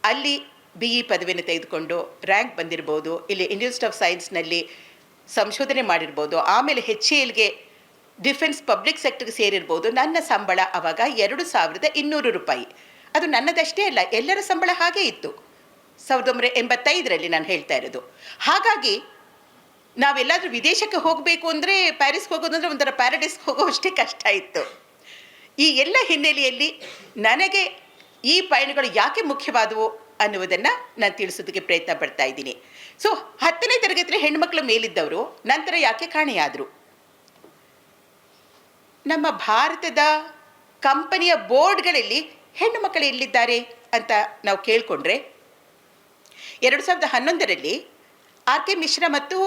ಅಲ್ಲಿ BE ಪದವಿಯನ್ನು ತೆಗೆದುಕೊಂಡು ರ್ಯಾಂಕ್ ಬಂದಿರ್ಬೋದು. ಇಲ್ಲಿ ಇಂಡಿಯನ್ ಇನ್ಸ್ಟಿಟ್ಯೂಟ್ ಆಫ್ ಸೈನ್ಸ್ನಲ್ಲಿ ಸಂಶೋಧನೆ ಮಾಡಿರ್ಬೋದು. ಆಮೇಲೆ HALಗೆ ಡಿಫೆನ್ಸ್ ಪಬ್ಲಿಕ್ ಸೆಕ್ಟರ್ಗೆ ಸೇರಿರ್ಬೋದು. ನನ್ನ ಸಂಬಳ ಆವಾಗ 2200 ರೂಪಾಯಿ. ಅದು ನನ್ನದಷ್ಟೇ ಅಲ್ಲ, ಎಲ್ಲರ ಸಂಬಳ ಹಾಗೇ ಇತ್ತು. 1985ರಲ್ಲಿ ನಾನು ಹೇಳ್ತಾ ಇರೋದು. ಹಾಗಾಗಿ ನಾವೆಲ್ಲಾದರೂ ವಿದೇಶಕ್ಕೆ ಹೋಗಬೇಕು ಅಂದರೆ, ಪ್ಯಾರಿಸ್ಗೆ ಹೋಗೋದಂದ್ರೆ ಒಂಥರ ಪ್ಯಾರಡೈಸ್ಗೆ ಹೋಗೋವಷ್ಟೇ ಕಷ್ಟ ಇತ್ತು. ಈ ಎಲ್ಲ ಹಿನ್ನೆಲೆಯಲ್ಲಿ ನನಗೆ ಈ ಪಯಣಗಳು ಯಾಕೆ ಮುಖ್ಯವಾದವು ಅನ್ನುವುದನ್ನು ನಾನು ತಿಳಿಸೋದಕ್ಕೆ ಪ್ರಯತ್ನ ಪಡ್ತಾ ಇದ್ದೀನಿ. ಸೊ 10ನೇ ತರಗತಿಯಲ್ಲಿ ಹೆಣ್ಮಕ್ಳ ಮೇಲಿದ್ದವರು ನಂತರ ಯಾಕೆ ಕಾಣೆಯಾದರು? ನಮ್ಮ ಭಾರತದ ಕಂಪನಿಯ ಬೋರ್ಡ್ಗಳಲ್ಲಿ ಹೆಣ್ಣು ಮಕ್ಕಳು ಎಲ್ಲಿದ್ದಾರೆ ಅಂತ ನಾವು ಕೇಳಿಕೊಂಡ್ರೆ, 2011ರಲ್ಲಿ RK ಮಿಶ್ರಾ ಮತ್ತು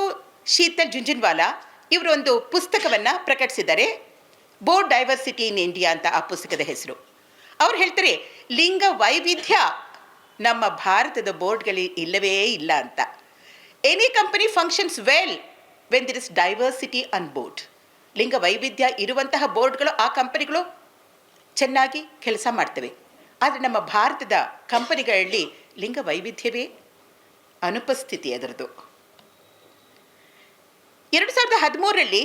ಶೀತಲ್ ಜುಂಜುನ್ವಾಲಾ ಇವರು ಒಂದು ಪುಸ್ತಕವನ್ನು ಪ್ರಕಟಿಸಿದ್ದಾರೆ, ಬೋರ್ಡ್ ಡೈವರ್ಸಿಟಿ ಇನ್ ಇಂಡಿಯಾ ಅಂತ ಆ ಪುಸ್ತಕದ ಹೆಸರು. ಅವ್ರು ಹೇಳ್ತಾರೆ ಲಿಂಗ ವೈವಿಧ್ಯ ನಮ್ಮ ಭಾರತದ ಬೋರ್ಡ್ಗಳಲ್ಲಿ ಇಲ್ಲವೇ ಇಲ್ಲ ಅಂತ. Any company functions well when there is diversity on board. ಲಿಂಗ ವೈವಿಧ್ಯ ಇರುವಂತಹ ಬೋರ್ಡ್ಗಳು, ಆ ಕಂಪನಿಗಳು ಚೆನ್ನಾಗಿ ಕೆಲಸ ಮಾಡ್ತವೆ. ಆದರೆ ನಮ್ಮ ಭಾರತದ ಕಂಪನಿಗಳಲ್ಲಿ ಲಿಂಗ ವೈವಿಧ್ಯವೇ ಅನುಪಸ್ಥಿತಿ ಅದರದ್ದು. 2013ರಲ್ಲಿ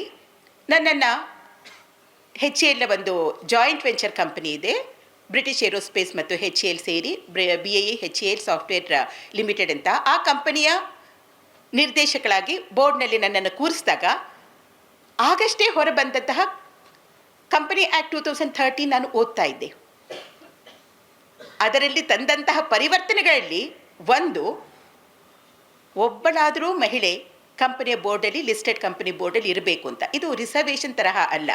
ನನ್ನನ್ನು HAL ಒಂದು ಜಾಯಿಂಟ್ ವೆಂಚರ್ ಕಂಪನಿ ಇದೆ, ಬ್ರಿಟಿಷ್ ಏರೋಸ್ಪೇಸ್ ಮತ್ತು HAL ಸೇರಿ BAE HAL ಸಾಫ್ಟ್ವೇರ್ ಲಿಮಿಟೆಡ್ ಅಂತ. ಆ ಕಂಪನಿಯ ನಿರ್ದೇಶಕಳಾಗಿ ಬೋರ್ಡ್ನಲ್ಲಿ ನನ್ನನ್ನು ಕೂರಿಸಿದಾಗ ಆಗಷ್ಟೇ ಹೊರಬಂದಂತಹ ಕಂಪನಿ ಆ್ಯಕ್ಟ್ 2013 ನಾನು ಓದ್ತಾ ಇದ್ದೆ. ಅದರಲ್ಲಿ ತಂದಂತಹ ಪರಿವರ್ತನೆಗಳಲ್ಲಿ ಒಂದು, ಒಬ್ಬಳಾದರೂ ಮಹಿಳೆ ಕಂಪನಿಯ ಬೋರ್ಡಲ್ಲಿ, ಲಿಸ್ಟೆಡ್ ಕಂಪನಿ ಬೋರ್ಡಲ್ಲಿ ಇರಬೇಕು ಅಂತ. ಇದು ರಿಸರ್ವೇಷನ್ ತರಹ ಅಲ್ಲ.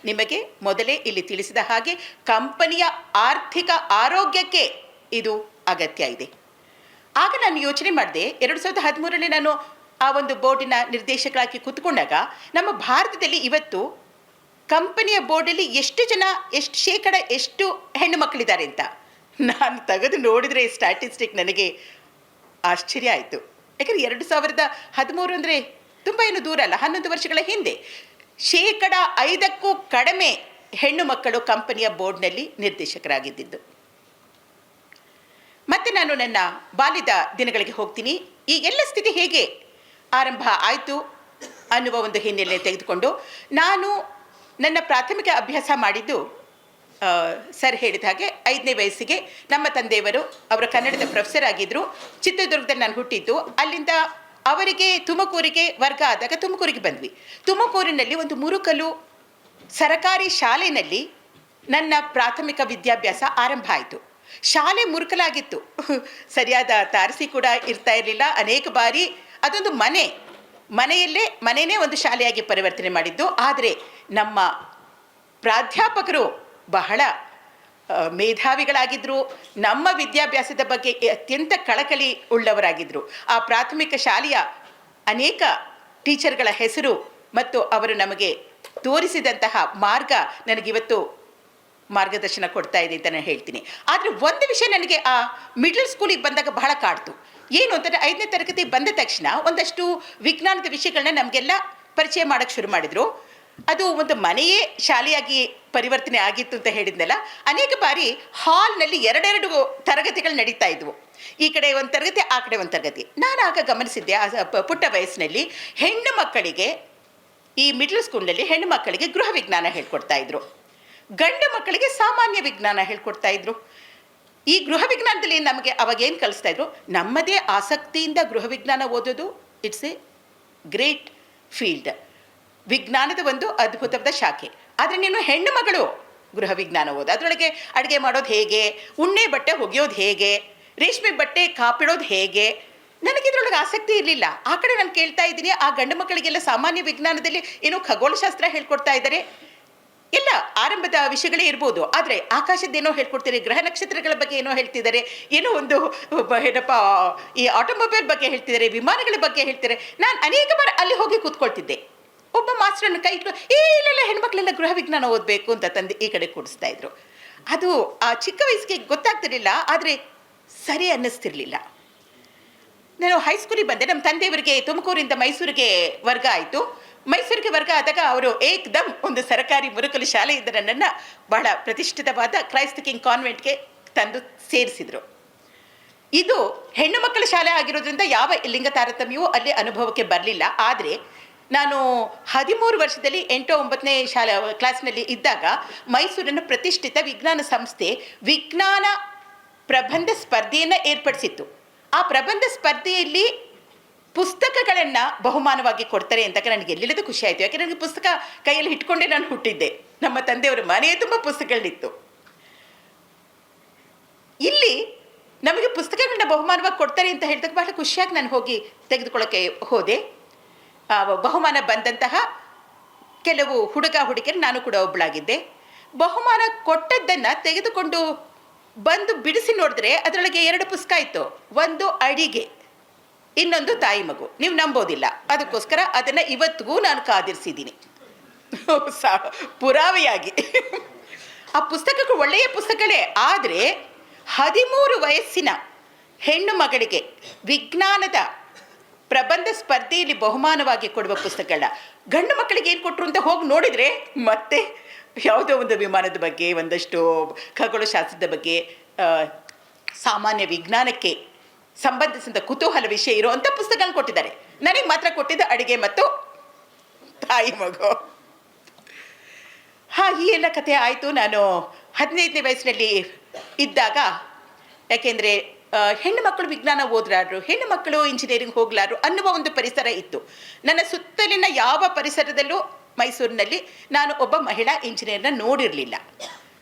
ನಿಮಗೆ ಮೊದಲೇ ಇಲ್ಲಿ ತಿಳಿಸಿದ ಹಾಗೆ ಕಂಪನಿಯ ಆರ್ಥಿಕ ಆರೋಗ್ಯಕ್ಕೆ ಇದು ಅಗತ್ಯ ಇದೆ. ಆಗ ನಾನು ಯೋಚನೆ ಮಾಡಿದೆ, 2013ರಲ್ಲಿ ನಾನು ಆ ಒಂದು ಬೋರ್ಡಿನ ನಿರ್ದೇಶಕರಾಗಿ ಕೂತ್ಕೊಂಡಾಗ ನಮ್ಮ ಭಾರತದಲ್ಲಿ ಇವತ್ತು ಕಂಪನಿಯ ಬೋರ್ಡಲ್ಲಿ ಎಷ್ಟು ಜನ, ಎಷ್ಟು ಶೇಕಡ ಎಷ್ಟು ಹೆಣ್ಣು ಮಕ್ಕಳಿದ್ದಾರೆ ಅಂತ ನಾನು ತೆಗೆದು ನೋಡಿದರೆ ಸ್ಟ್ಯಾಟಿಸ್ಟಿಕ್ ನನಗೆ ಆಶ್ಚರ್ಯ ಆಯಿತು. ಯಾಕಂದರೆ 2013 ಅಂದರೆ ತುಂಬ ಏನು ದೂರ ಅಲ್ಲ, 11 ವರ್ಷಗಳ ಹಿಂದೆ 5% ಕಡಿಮೆ ಹೆಣ್ಣು ಮಕ್ಕಳು ಕಂಪನಿಯ ಬೋರ್ಡ್ನಲ್ಲಿ ನಿರ್ದೇಶಕರಾಗಿದ್ದಿದ್ದು. ಮತ್ತೆ ನಾನು ನನ್ನ ಬಾಲ್ಯದ ದಿನಗಳಿಗೆ ಹೋಗ್ತೀನಿ. ಈ ಎಲ್ಲ ಸ್ಥಿತಿ ಹೇಗೆ ಆರಂಭ ಆಯಿತು ಅನ್ನುವ ಒಂದು ಹಿನ್ನೆಲೆ ತೆಗೆದುಕೊಂಡು, ನಾನು ನನ್ನ ಪ್ರಾಥಮಿಕ ಅಭ್ಯಾಸ ಮಾಡಿದ್ದು ಸರ್ ಹೇಳಿದ ಹಾಗೆ 5ನೇ ವಯಸ್ಸಿಗೆ ನಮ್ಮ ತಂದೆಯವರು, ಅವರ ಕನ್ನಡದ ಪ್ರೊಫೆಸರ್ ಆಗಿದ್ದರು. ಚಿತ್ರದುರ್ಗದಲ್ಲಿ ನಾನು ಹುಟ್ಟಿದ್ದು. ಅಲ್ಲಿಂದ ಅವರಿಗೆ ತುಮಕೂರಿಗೆ ವರ್ಗ ಆದಾಗ ತುಮಕೂರಿಗೆ ಬಂದ್ವಿ. ತುಮಕೂರಿನಲ್ಲಿ ಒಂದು ಮುರುಕಲು ಸರಕಾರಿ ಶಾಲೆಯಲ್ಲಿ ನನ್ನ ಪ್ರಾಥಮಿಕ ವಿದ್ಯಾಭ್ಯಾಸ ಆರಂಭ ಆಯಿತು. ಶಾಲೆ ಮುರುಕಲಾಗಿತ್ತು, ಸರಿಯಾದ ತಾರಸಿ ಕೂಡ ಇರ್ತಾ ಇರಲಿಲ್ಲ. ಅನೇಕ ಬಾರಿ ಅದೊಂದು ಮನೆಯೇ ಒಂದು ಶಾಲೆಯಾಗಿ ಪರಿವರ್ತನೆ ಮಾಡಿದ್ದು. ಆದರೆ ನಮ್ಮ ಪ್ರಾಧ್ಯಾಪಕರು ಬಹಳ ಮೇಧಾವಿಗಳಾಗಿದ್ದರು. ನಮ್ಮ ವಿದ್ಯಾಭ್ಯಾಸದ ಬಗ್ಗೆ ಅತ್ಯಂತ ಕಳಕಳಿ ಉಳ್ಳವರಾಗಿದ್ದರು. ಆ ಪ್ರಾಥಮಿಕ ಶಾಲೆಯ ಅನೇಕ ಟೀಚರ್ಗಳ ಹೆಸರು ಮತ್ತು ಅವರು ನಮಗೆ ತೋರಿಸಿದಂತಹ ಮಾರ್ಗ ನನಗಿವತ್ತು ಮಾರ್ಗದರ್ಶನ ಕೊಡ್ತಾ ಇದೆ ಅಂತ ನಾನು ಹೇಳ್ತೀನಿ. ಆದರೆ ಒಂದು ವಿಷಯ ನನಗೆ ಆ ಮಿಡ್ಲ್ ಸ್ಕೂಲಿಗೆ ಬಂದಾಗ ಬಹಳ ಕಾಡ್ತು. ಏನು ಅಂತಂದರೆ 5ನೇ ತರಗತಿ ಬಂದ ತಕ್ಷಣ ಒಂದಷ್ಟು ವಿಜ್ಞಾನದ ವಿಷಯಗಳನ್ನ ನಮಗೆಲ್ಲ ಪರಿಚಯ ಮಾಡೋಕ್ಕೆ ಶುರು ಮಾಡಿದರು. ಅದು ಒಂದು ಮನೆಯೇ ಶಾಲೆಯಾಗಿ ಪರಿವರ್ತನೆ ಆಗಿತ್ತು ಅಂತ ಹೇಳಿದ್ನಲ್ಲ. ಅನೇಕ ಬಾರಿ ಹಾಲ್ನಲ್ಲಿ 2 ತರಗತಿಗಳು ನಡೀತಾ ಇದ್ವು. ಈ ಕಡೆ ಒಂದು ತರಗತಿ, ಆ ಕಡೆ ಒಂದು ತರಗತಿ. ನಾನು ಆಗ ಗಮನಿಸಿದ್ದೆ, ಪುಟ್ಟ ವಯಸ್ಸಿನಲ್ಲಿ ಹೆಣ್ಣು ಮಕ್ಕಳಿಗೆ, ಈ ಮಿಡ್ಲ್ ಸ್ಕೂಲ್ನಲ್ಲಿ ಹೆಣ್ಣು ಮಕ್ಕಳಿಗೆ ಗೃಹ ವಿಜ್ಞಾನ ಹೇಳ್ಕೊಡ್ತಾ ಇದ್ರು, ಗಂಡು ಮಕ್ಕಳಿಗೆ ಸಾಮಾನ್ಯ ವಿಜ್ಞಾನ ಹೇಳ್ಕೊಡ್ತಾ ಇದ್ರು. ಈ ಗೃಹ ವಿಜ್ಞಾನದಲ್ಲಿ ನಮಗೆ ಅವಾಗೇನು ಕಲಿಸ್ತಾ ಇದ್ರು, ನಮ್ಮದೇ ಆಸಕ್ತಿಯಿಂದ ಗೃಹ ವಿಜ್ಞಾನ ಓದೋದು ಇಟ್ಸ್ ಎ ಗ್ರೇಟ್ ಫೀಲ್ಡ್, ವಿಜ್ಞಾನದ ಒಂದು ಅದ್ಭುತವಾದ ಶಾಖೆ. ಆದರೆ ನೀನು ಹೆಣ್ಣು ಮಗಳು ಗೃಹ ವಿಜ್ಞಾನ ಓದು, ಅದರೊಳಗೆ ಅಡುಗೆ ಮಾಡೋದು ಹೇಗೆ, ಉಣ್ಣೆ ಬಟ್ಟೆ ಒಗೆಯೋದು ಹೇಗೆ, ರೇಷ್ಮೆ ಬಟ್ಟೆ ಕಾಪಿಡೋದು ಹೇಗೆ, ನನಗಿದ್ರೊಳಗೆ ಆಸಕ್ತಿ ಇರಲಿಲ್ಲ. ಆ ಕಡೆ ನಾನು ಕೇಳ್ತಾ ಇದ್ದೀನಿ, ಆ ಗಂಡು ಮಕ್ಕಳಿಗೆಲ್ಲ ಸಾಮಾನ್ಯ ವಿಜ್ಞಾನದಲ್ಲಿ ಏನೋ ಖಗೋಳಶಾಸ್ತ್ರ ಹೇಳ್ಕೊಡ್ತಾ ಇದ್ದಾರೆ. ಇಲ್ಲ, ಆರಂಭದ ವಿಷಯಗಳೇ ಇರ್ಬೋದು, ಆದರೆ ಆಕಾಶದ್ದೇನೋ ಹೇಳ್ಕೊಡ್ತಾರೆ, ಗ್ರಹ ನಕ್ಷತ್ರಗಳ ಬಗ್ಗೆ ಏನೋ ಹೇಳ್ತಿದ್ದಾರೆ, ಏನೋ ಒಂದು ಏನಪ್ಪ ಈ ಆಟೋಮೊಬೈಲ್ ಬಗ್ಗೆ ಹೇಳ್ತಿದ್ದಾರೆ, ವಿಮಾನಗಳ ಬಗ್ಗೆ ಹೇಳ್ತಾರೆ. ನಾನು ಅನೇಕ ಬಾರಿ ಅಲ್ಲಿ ಹೋಗಿ ಕೂತ್ಕೊಳ್ತಿದ್ದೆ. ಒಬ್ಬ ಮಾಸ್ಟರನ್ನು ಕೈ ಇಟ್ಟು, ಇಲ್ಲೆಲ್ಲ ಹೆಣ್ಮಕ್ಳೆಲ್ಲ ಗೃಹ ವಿಜ್ಞಾನ ಓದಬೇಕು ಅಂತ ತಂದು ಈ ಕಡೆ ಕೂಡಿಸ್ತಾ ಇದ್ರು. ಅದು ಆ ಚಿಕ್ಕ ವಯಸ್ಸಿಗೆ ಗೊತ್ತಾಗ್ತಿರಲಿಲ್ಲ, ಆದರೆ ಸರಿ ಅನ್ನಿಸ್ತಿರ್ಲಿಲ್ಲ. ನಾನು ಹೈಸ್ಕೂಲಿಗೆ ಬಂದೆ. ನಮ್ಮ ತಂದೆಯವರಿಗೆ ತುಮಕೂರಿಂದ ಮೈಸೂರಿಗೆ ವರ್ಗ ಆಯಿತು. ಮೈಸೂರಿಗೆ ವರ್ಗ ಆದಾಗ ಅವರು ಏಕ್ದಮ್ ಒಂದು ಸರ್ಕಾರಿ ಮುರುಕಲು ಶಾಲೆಯಿಂದ ನನ್ನನ್ನು ಬಹಳ ಪ್ರತಿಷ್ಠಿತವಾದ ಕ್ರೈಸ್ತ ಕಿಂಗ್ ಕಾನ್ವೆಂಟ್ಗೆ ತಂದು ಸೇರಿಸಿದರು. ಇದು ಹೆಣ್ಣು ಮಕ್ಕಳ ಶಾಲೆ ಆಗಿರೋದ್ರಿಂದ ಯಾವ ಲಿಂಗ ತಾರತಮ್ಯವೂ ಅಲ್ಲಿ ಅನುಭವಕ್ಕೆ ಬರಲಿಲ್ಲ. ಆದರೆ ನಾನು 13 ವರ್ಷದಲ್ಲಿ 8, 9ನೇ ಕ್ಲಾಸ್ನಲ್ಲಿ ಇದ್ದಾಗ ಮೈಸೂರಿನ ಪ್ರತಿಷ್ಠಿತ ವಿಜ್ಞಾನ ಸಂಸ್ಥೆ ವಿಜ್ಞಾನ ಪ್ರಬಂಧ ಸ್ಪರ್ಧೆಯನ್ನು ಏರ್ಪಡಿಸಿತ್ತು. ಆ ಪ್ರಬಂಧ ಸ್ಪರ್ಧೆಯಲ್ಲಿ ಪುಸ್ತಕಗಳನ್ನು ಬಹುಮಾನವಾಗಿ ಕೊಡ್ತಾರೆ ಅಂತ ನನಗೆ ಎಲ್ಲಿಲ್ಲದ ಖುಷಿ ಆಯಿತು. ಯಾಕೆ ನನಗೆ ಪುಸ್ತಕ ಕೈಯಲ್ಲಿ ಇಟ್ಕೊಂಡೇ ನಾನು ಹುಟ್ಟಿದ್ದೆ. ನಮ್ಮ ತಂದೆಯವರ ಮನೆಯೇ ತುಂಬ ಪುಸ್ತಕಗಳಿತ್ತು. ಇಲ್ಲಿ ನಮಗೆ ಪುಸ್ತಕಗಳನ್ನ ಬಹುಮಾನವಾಗಿ ಕೊಡ್ತಾರೆ ಅಂತ ಹೇಳಿದಾಗ ಬಹಳ ಖುಷಿಯಾಗಿ ನಾನು ಹೋಗಿ ತೆಗೆದುಕೊಳ್ಳೋಕ್ಕೆ ಹೋದೆ. ಬಹುಮಾನ ಬಂದಂತಹ ಕೆಲವು ಹುಡುಗಿಯರು, ನಾನು ಕೂಡ ಒಬ್ಬಳಾಗಿದ್ದೆ. ಬಹುಮಾನ ಕೊಟ್ಟದ್ದನ್ನು ತೆಗೆದುಕೊಂಡು ಬಂದು ಬಿಡಿಸಿ ನೋಡಿದ್ರೆ ಅದರೊಳಗೆ 2 ಪುಸ್ತಕ ಇತ್ತು. ಒಂದು ಅಡಿಗೆ, ಇನ್ನೊಂದು ತಾಯಿ ಮಗು. ನೀವು ನಂಬೋದಿಲ್ಲ, ಅದಕ್ಕೋಸ್ಕರ ಅದನ್ನು ಇವತ್ತಿಗೂ ನಾನು ಕಾದಿರಿಸಿದ್ದೀನಿ ಪುರಾವೆಯಾಗಿ. ಆ ಪುಸ್ತಕಗಳು ಒಳ್ಳೆಯ ಪುಸ್ತಕಗಳೇ, ಆದರೆ 13 ವಯಸ್ಸಿನ ಹೆಣ್ಣು ಮಗಳಿಗೆ ವಿಜ್ಞಾನದ ಪ್ರಬಂಧ ಸ್ಪರ್ಧೆಯಲ್ಲಿ ಬಹುಮಾನವಾಗಿ ಕೊಡುವ ಪುಸ್ತಕಗಳನ್ನ ಗಂಡು ಮಕ್ಕಳಿಗೆ ಏನು ಕೊಟ್ಟರು ಅಂತ ಹೋಗಿ ನೋಡಿದರೆ ಮತ್ತೆ ಯಾವುದೋ ಒಂದು ವಿಮಾನದ ಬಗ್ಗೆ, ಒಂದಷ್ಟು ಖಗೋಳಶಾಸ್ತ್ರದ ಬಗ್ಗೆ, ಸಾಮಾನ್ಯ ವಿಜ್ಞಾನಕ್ಕೆ ಸಂಬಂಧಿಸಿದ ಕುತೂಹಲ ವಿಷಯ ಇರುವಂಥ ಪುಸ್ತಕಗಳನ್ನ ಕೊಟ್ಟಿದ್ದಾರೆ. ನನಗೆ ಮಾತ್ರ ಕೊಟ್ಟಿದ್ದು ಅಡಿಗೆ ಮತ್ತು ತಾಯಿ ಮಗು. ಈ ಎಲ್ಲ ಕಥೆ ಆಯಿತು. ನಾನು 15ನೇ ವಯಸ್ಸಿನಲ್ಲಿ ಇದ್ದಾಗ, ಯಾಕೆಂದರೆ ಹೆಣ್ಣು ಮಕ್ಕಳು ವಿಜ್ಞಾನ ಓದ್ಲಾರು, ಹೆಣ್ಣು ಮಕ್ಕಳು ಇಂಜಿನಿಯರಿಂಗ್ ಹೋಗ್ಲಾರು ಅನ್ನುವ ಒಂದು ಪರಿಸರ ಇತ್ತು. ನನ್ನ ಸುತ್ತಲಿನ ಯಾವ ಪರಿಸರದಲ್ಲೂ ಮೈಸೂರಿನಲ್ಲಿ ನಾನು ಒಬ್ಬ ಮಹಿಳಾ ಇಂಜಿನಿಯರ್ನ ನೋಡಿರಲಿಲ್ಲ.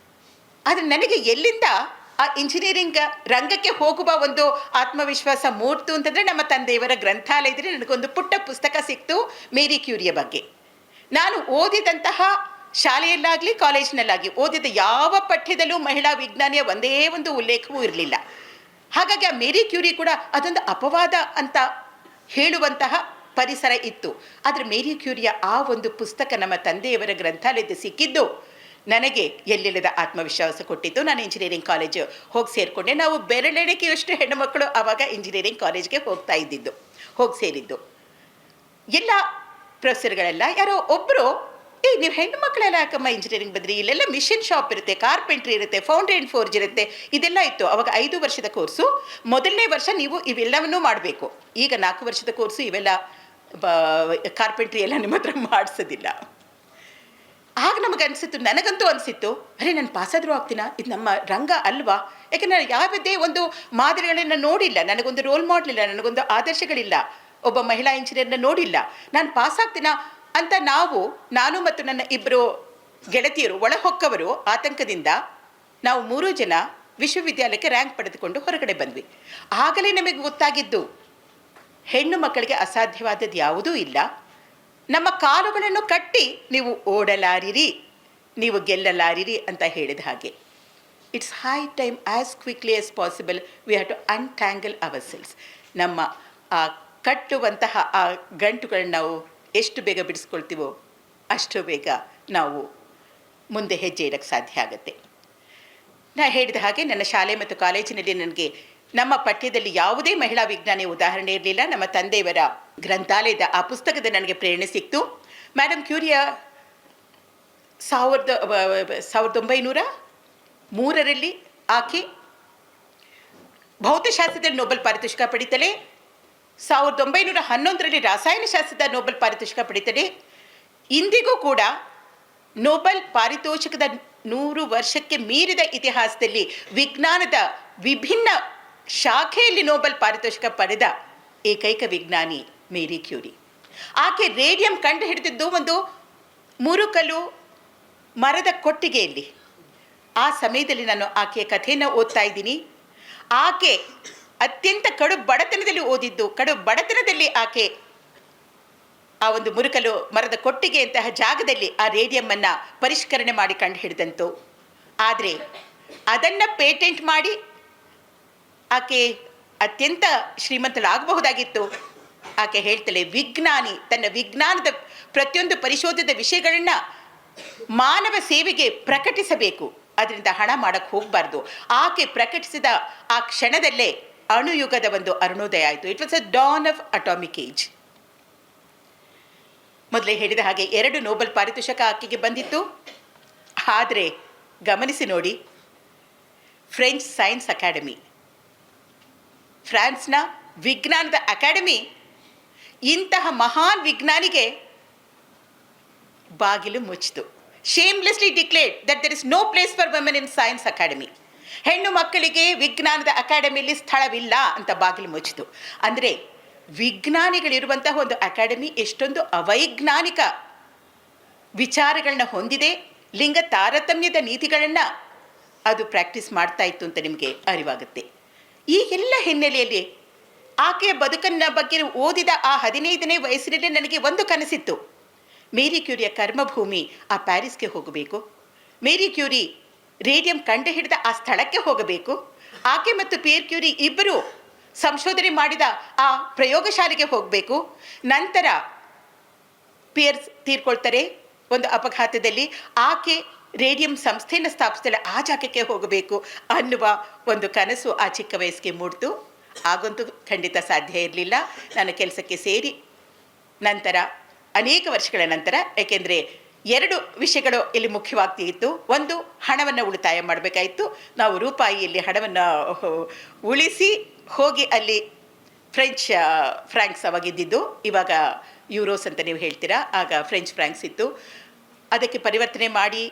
ಆದರೆ ನನಗೆ ಎಲ್ಲಿಂದ ಆ ಇಂಜಿನಿಯರಿಂಗ್ ರಂಗಕ್ಕೆ ಹೋಗುವ ಒಂದು ಆತ್ಮವಿಶ್ವಾಸ ಮೂಡ್ತು ಅಂತಂದರೆ, ನಮ್ಮ ತಂದೆಯವರ ಗ್ರಂಥಾಲಯದಲ್ಲಿ ನನಗೊಂದು ಪುಟ್ಟ ಪುಸ್ತಕ ಸಿಕ್ತು ಮೇರಿ ಕ್ಯೂರಿಯ ಬಗ್ಗೆ. ನಾನು ಓದಿದಂತಹ ಶಾಲೆಯಲ್ಲಾಗಲಿ ಕಾಲೇಜಿನಲ್ಲಾಗಲಿ ಓದಿದ ಯಾವ ಪಠ್ಯದಲ್ಲೂ ಮಹಿಳಾ ವಿಜ್ಞಾನಿಯ ಒಂದೇ ಒಂದು ಉಲ್ಲೇಖವೂ ಇರಲಿಲ್ಲ. ಹಾಗಾಗಿ ಆ ಮೇರಿ ಕ್ಯೂರಿ ಕೂಡ ಅದೊಂದು ಅಪವಾದ ಅಂತ ಹೇಳುವಂತಹ ಪರಿಸರ ಇತ್ತು. ಆದರೆ ಮೇರಿ ಕ್ಯೂರಿಯ ಆ ಒಂದು ಪುಸ್ತಕ ನಮ್ಮ ತಂದೆಯವರ ಗ್ರಂಥಾಲಯದ ಸಿಕ್ಕಿದ್ದು ನನಗೆ ಎಲ್ಲಿಲ್ಲದ ಆತ್ಮವಿಶ್ವಾಸ ಕೊಟ್ಟಿತ್ತು. ನಾನು ಇಂಜಿನಿಯರಿಂಗ್ ಕಾಲೇಜು ಹೋಗಿ ಸೇರಿಕೊಂಡೆ. ನಾವು ಬೆರಳೆಣಿಕೆಯಷ್ಟು ಹೆಣ್ಣು ಮಕ್ಕಳು ಆವಾಗ ಇಂಜಿನಿಯರಿಂಗ್ ಕಾಲೇಜ್ಗೆ ಹೋಗಿ ಸೇರಿದ್ದು. ಎಲ್ಲ ಪ್ರೊಫೆಸರ್ಗಳೆಲ್ಲ ಯಾರೋ ಒಬ್ಬರು, ನೀವು ಹೆಣ್ಣು ಮಕ್ಕಳೆಲ್ಲ ಯಾಕಮ್ಮ ಇಂಜಿನಿಯರಿಂಗ್ ಬಂದ್ರಿ, ಇಲ್ಲೆಲ್ಲ ಮಿಷಿನ್ ಶಾಪ್ ಇರುತ್ತೆ, ಕಾರ್ಪೆಂಟ್ರಿ ಇರುತ್ತೆ, ಫೌಂಡ್ರಿ ಆ್ಯಂಡ್ ಫೋರ್ಜ್ ಇರುತ್ತೆ, ಇದೆಲ್ಲ ಇತ್ತು. ಅವಾಗ 5 ವರ್ಷದ ಕೋರ್ಸು. ಮೊದಲನೇ ವರ್ಷ ನೀವು ಇವೆಲ್ಲವನ್ನೂ ಮಾಡಬೇಕು. ಈಗ 4 ವರ್ಷದ ಕೋರ್ಸು, ಇವೆಲ್ಲ ಕಾರ್ಪೆಂಟ್ರಿ ಎಲ್ಲ ನಿಮ್ಮ ಹತ್ರ ಮಾಡಿಸೋದಿಲ್ಲ. ಆಗ ನನಗಂತೂ ಅನಿಸಿತ್ತು, ಅರೆ ನಾನು ಪಾಸಾದರೂ ಆಗ್ತೀನಾ, ಇದು ನಮ್ಮ ರಂಗ ಅಲ್ವಾ? ಯಾಕೆಂದರೆ ನಾನು ಯಾವುದೇ ಒಂದು ಮಾದರಿಗಳನ್ನು ನೋಡಿಲ್ಲ, ನನಗೊಂದು ರೋಲ್ ಮಾಡೆಲ್ ಇಲ್ಲ, ನನಗೊಂದು ಆದರ್ಶಗಳಿಲ್ಲ, ಒಬ್ಬ ಮಹಿಳಾ ಇಂಜಿನಿಯರ್ನ ನೋಡಿಲ್ಲ, ನಾನು ಪಾಸಾಗ್ತೀನಾ ಅಂತ ನಾನು ಮತ್ತು ನನ್ನ 2 ಗೆಳತಿಯರು ಒಳಹೊಕ್ಕವರು ಆತಂಕದಿಂದ ನಾವು 3 ಜನ ವಿಶ್ವವಿದ್ಯಾಲಯಕ್ಕೆ ರ್ಯಾಂಕ್ ಪಡೆದುಕೊಂಡು ಹೊರಗಡೆ ಬಂದ್ವಿ. ಆಗಲೇ ನಮಗೆ ಗೊತ್ತಾಗಿದ್ದು, ಹೆಣ್ಣು ಮಕ್ಕಳಿಗೆ ಅಸಾಧ್ಯವಾದದ್ದು ಯಾವುದೂ ಇಲ್ಲ. ನಮ್ಮ ಕಾಲುಗಳನ್ನು ಕಟ್ಟಿ ನೀವು ಓಡಲಾರಿರಿ, ನೀವು ಗೆಲ್ಲಲಾರಿರಿ ಅಂತ ಹೇಳಿದ ಹಾಗೆ. It's high time as quickly as possible we have to untangle ourselves. ನಮ್ಮ ಆ ಕಟ್ಟುವಂತಹ ಆ ಗಂಟುಗಳನ್ನು ನಾವು ಎಷ್ಟು ಬೇಗ ಬಿಡಿಸ್ಕೊಳ್ತೀವೋ ಅಷ್ಟು ಬೇಗ ನಾವು ಮುಂದೆ ಹೆಜ್ಜೆ ಇಡಕ್ಕೆ ಸಾಧ್ಯ ಆಗುತ್ತೆ. ನಾನು ಹೇಳಿದ ಹಾಗೆ ನನ್ನ ಶಾಲೆ ಮತ್ತು ಕಾಲೇಜಿನಲ್ಲಿ ನನಗೆ ನಮ್ಮ ಪಠ್ಯದಲ್ಲಿ ಯಾವುದೇ ಮಹಿಳಾ ವಿಜ್ಞಾನಿ ಉದಾಹರಣೆ ಇರಲಿಲ್ಲ. ನಮ್ಮ ತಂದೆಯವರ ಗ್ರಂಥಾಲಯದ ಆ ಪುಸ್ತಕದ ನನಗೆ ಪ್ರೇರಣೆ ಸಿಕ್ತು. ಮೇಡಮ್ ಕ್ಯೂರಿಯ 1903ರಲ್ಲಿ ಆಕೆ ಭೌತಶಾಸ್ತ್ರದಲ್ಲಿ ನೊಬೆಲ್ ಪಾರಿತೋಷಿಕ ಪಡಿತಾಳೆ. 1911ರಲ್ಲಿ ರಾಸಾಯನಶಾಸ್ತ್ರದ ನೊಬೆಲ್ ಪಾರಿತೋಷಿಕ ಪಡಿತಾಳೆ. ಇಂದಿಗೂ ಕೂಡ ನೊಬೆಲ್ ಪಾರಿತೋಷಿಕದ 100 ವರ್ಷಕ್ಕೆ ಮೀರಿದ ಇತಿಹಾಸದಲ್ಲಿ ವಿಜ್ಞಾನದ ವಿಭಿನ್ನ ಶಾಖೆಯಲ್ಲಿ ನೊಬೆಲ್ ಪಾರಿತೋಷಿಕ ಪಡೆದ ಏಕೈಕ ವಿಜ್ಞಾನಿ ಮೇರಿ ಕ್ಯೂರಿ. ಆಕೆ ರೇಡಿಯಂ ಕಂಡು ಹಿಡಿದಿದ್ದು ಒಂದು ಮುರುಕಲು ಮರದ ಕೊಟ್ಟಿಗೆಯಲ್ಲಿ. ಆ ಸಮಯದಲ್ಲಿ ನಾನು ಆಕೆಯ ಕಥೆಯನ್ನು ಓದ್ತಾ ಇದ್ದೀನಿ. ಆಕೆ ಅತ್ಯಂತ ಕಡು ಬಡತನದಲ್ಲಿ ಆಕೆ ಆ ಒಂದು ಮುರುಕಲು ಮರದ ಕೊಟ್ಟಿಗೆ ಅಂತಹ ಜಾಗದಲ್ಲಿ ಆ ರೇಡಿಯಮ್ಮನ್ನು ಪರಿಷ್ಕರಣೆ ಮಾಡಿ ಕಂಡು ಹಿಡಿದಂತು. ಆದರೆ ಅದನ್ನು ಪೇಟೆಂಟ್ ಮಾಡಿ ಆಕೆ ಅತ್ಯಂತ ಶ್ರೀಮಂತಳಾಗಬಹುದಾಗಿತ್ತು. ಆಕೆ ಹೇಳ್ತಾಳೆ, ವಿಜ್ಞಾನಿ ತನ್ನ ವಿಜ್ಞಾನದ ಪ್ರತಿಯೊಂದು ಪರಿಶೋಧದ ವಿಷಯಗಳನ್ನು ಮಾನವ ಸೇವೆಗೆ ಪ್ರಕಟಿಸಬೇಕು, ಅದರಿಂದ ಹಣ ಮಾಡೋಕ್ಕೆ ಹೋಗಬಾರ್ದು. ಆಕೆ ಪ್ರಕಟಿಸಿದ ಆ ಕ್ಷಣದಲ್ಲೇ ಅಣುಯುಗದ ಒಂದು ಅರುಣೋದಯ ಆಯಿತು. It was a Don of atomic age. ಮೊದಲೇ ಹೇಳಿದ ಹಾಗೆ 2 ನೊಬೆಲ್ ಪಾರಿತೋಷಕ ಆಕೆಗೆ ಬಂದಿತ್ತು. ಆದರೆ ಗಮನಿಸಿ ನೋಡಿ, ಫ್ರೆಂಚ್ ಸೈನ್ಸ್ ಅಕಾಡೆಮಿ, ಫ್ರಾನ್ಸ್ನ ವಿಜ್ಞಾನದ ಅಕಾಡೆಮಿ ಇಂತಹ ಮಹಾನ್ ವಿಜ್ಞಾನಿಗೆ ಬಾಗಿಲು ಮುಚ್ಚಿತು. Shamelessly declared that there is no place for women in science academy. ಹೆಣ್ಣು ಮಕ್ಕಳಿಗೆ ವಿಜ್ಞಾನದ ಅಕಾಡೆಮಿಯಲ್ಲಿ ಸ್ಥಳವಿಲ್ಲ ಅಂತ ಬಾಗಿಲು ಮುಚ್ಚಿತು. ಅಂದರೆ ವಿಜ್ಞಾನಿಗಳಿರುವಂತಹ ಒಂದು ಅಕಾಡೆಮಿ ಎಷ್ಟೊಂದು ಅವೈಜ್ಞಾನಿಕ ವಿಚಾರಗಳನ್ನ ಹೊಂದಿದೆ, ಲಿಂಗ ತಾರತಮ್ಯದ ನೀತಿಗಳನ್ನು ಅದು ಪ್ರಾಕ್ಟೀಸ್ ಮಾಡ್ತಾ ಇತ್ತು ಅಂತ ನಿಮಗೆ ಅರಿವಾಗುತ್ತೆ. ಈ ಎಲ್ಲ ಹಿನ್ನೆಲೆಯಲ್ಲಿ ಆಕೆಯ ಬದುಕನ್ನ ಬಗ್ಗೆ ಓದಿದ ಆ 15ನೇ ವಯಸ್ಸಿನಲ್ಲಿ ನನಗೆ ಒಂದು ಕನಸಿತ್ತು. ಮೇರಿ ಕ್ಯೂರಿಯ ಕರ್ಮಭೂಮಿ ಆ ಪ್ಯಾರಿಸ್ಗೆ ಹೋಗಬೇಕು, ಮೇರಿ ಕ್ಯೂರಿ ರೇಡಿಯಂ ಕಂಡು ಹಿಡಿದ ಆ ಸ್ಥಳಕ್ಕೆ ಹೋಗಬೇಕು, ಆಕೆ ಮತ್ತು ಪಿಯರ್ ಕ್ಯೂರಿ ಇಬ್ಬರು ಸಂಶೋಧನೆ ಮಾಡಿದ ಆ ಪ್ರಯೋಗಶಾಲೆಗೆ ಹೋಗಬೇಕು. ನಂತರ ಪಿಯರ್ಸ್ ತೀರ್ಕೊಳ್ತಾರೆ ಒಂದು ಅಪಘಾತದಲ್ಲಿ, ಆಕೆ ರೇಡಿಯಂ ಸಂಸ್ಥೆಯನ್ನು ಸ್ಥಾಪಿಸ್ತಾಳೆ, ಆ ಜಾಗಕ್ಕೆ ಹೋಗಬೇಕು ಅನ್ನುವ ಒಂದು ಕನಸು ಆ ಚಿಕ್ಕ ವಯಸ್ಸಿಗೆ ಮೂಡ್ತು. ಆಗಂತೂ ಖಂಡಿತ ಸಾಧ್ಯ ಇರಲಿಲ್ಲ. ನಾನು ಕೆಲಸಕ್ಕೆ ಸೇರಿ ನಂತರ ಅನೇಕ ವರ್ಷಗಳ ನಂತರ, ಏಕೆಂದರೆ 2 ವಿಷಯಗಳು ಇಲ್ಲಿ ಮುಖ್ಯವಾಗ್ತಿತ್ತು. ಒಂದು, ಹಣವನ್ನು ಉಳಿತಾಯ ಮಾಡಬೇಕಾಯಿತು. ನಾವು ರೂಪಾಯಿಯಲ್ಲಿ ಹಣವನ್ನು ಉಳಿಸಿ ಹೋಗಿ ಅಲ್ಲಿ ಫ್ರಾಂಕ್ಸ್ ಅವಾಗಿದ್ದಿದ್ದು, ಇವಾಗ ಯೂರೋಸ್ ಅಂತ ನೀವು ಹೇಳ್ತೀರಾ, ಆಗ ಫ್ರೆಂಚ್ ಫ್ರಾಂಕ್ಸ್ ಇತ್ತು. ಅದಕ್ಕೆ ಪರಿವರ್ತನೆ ಮಾಡಿ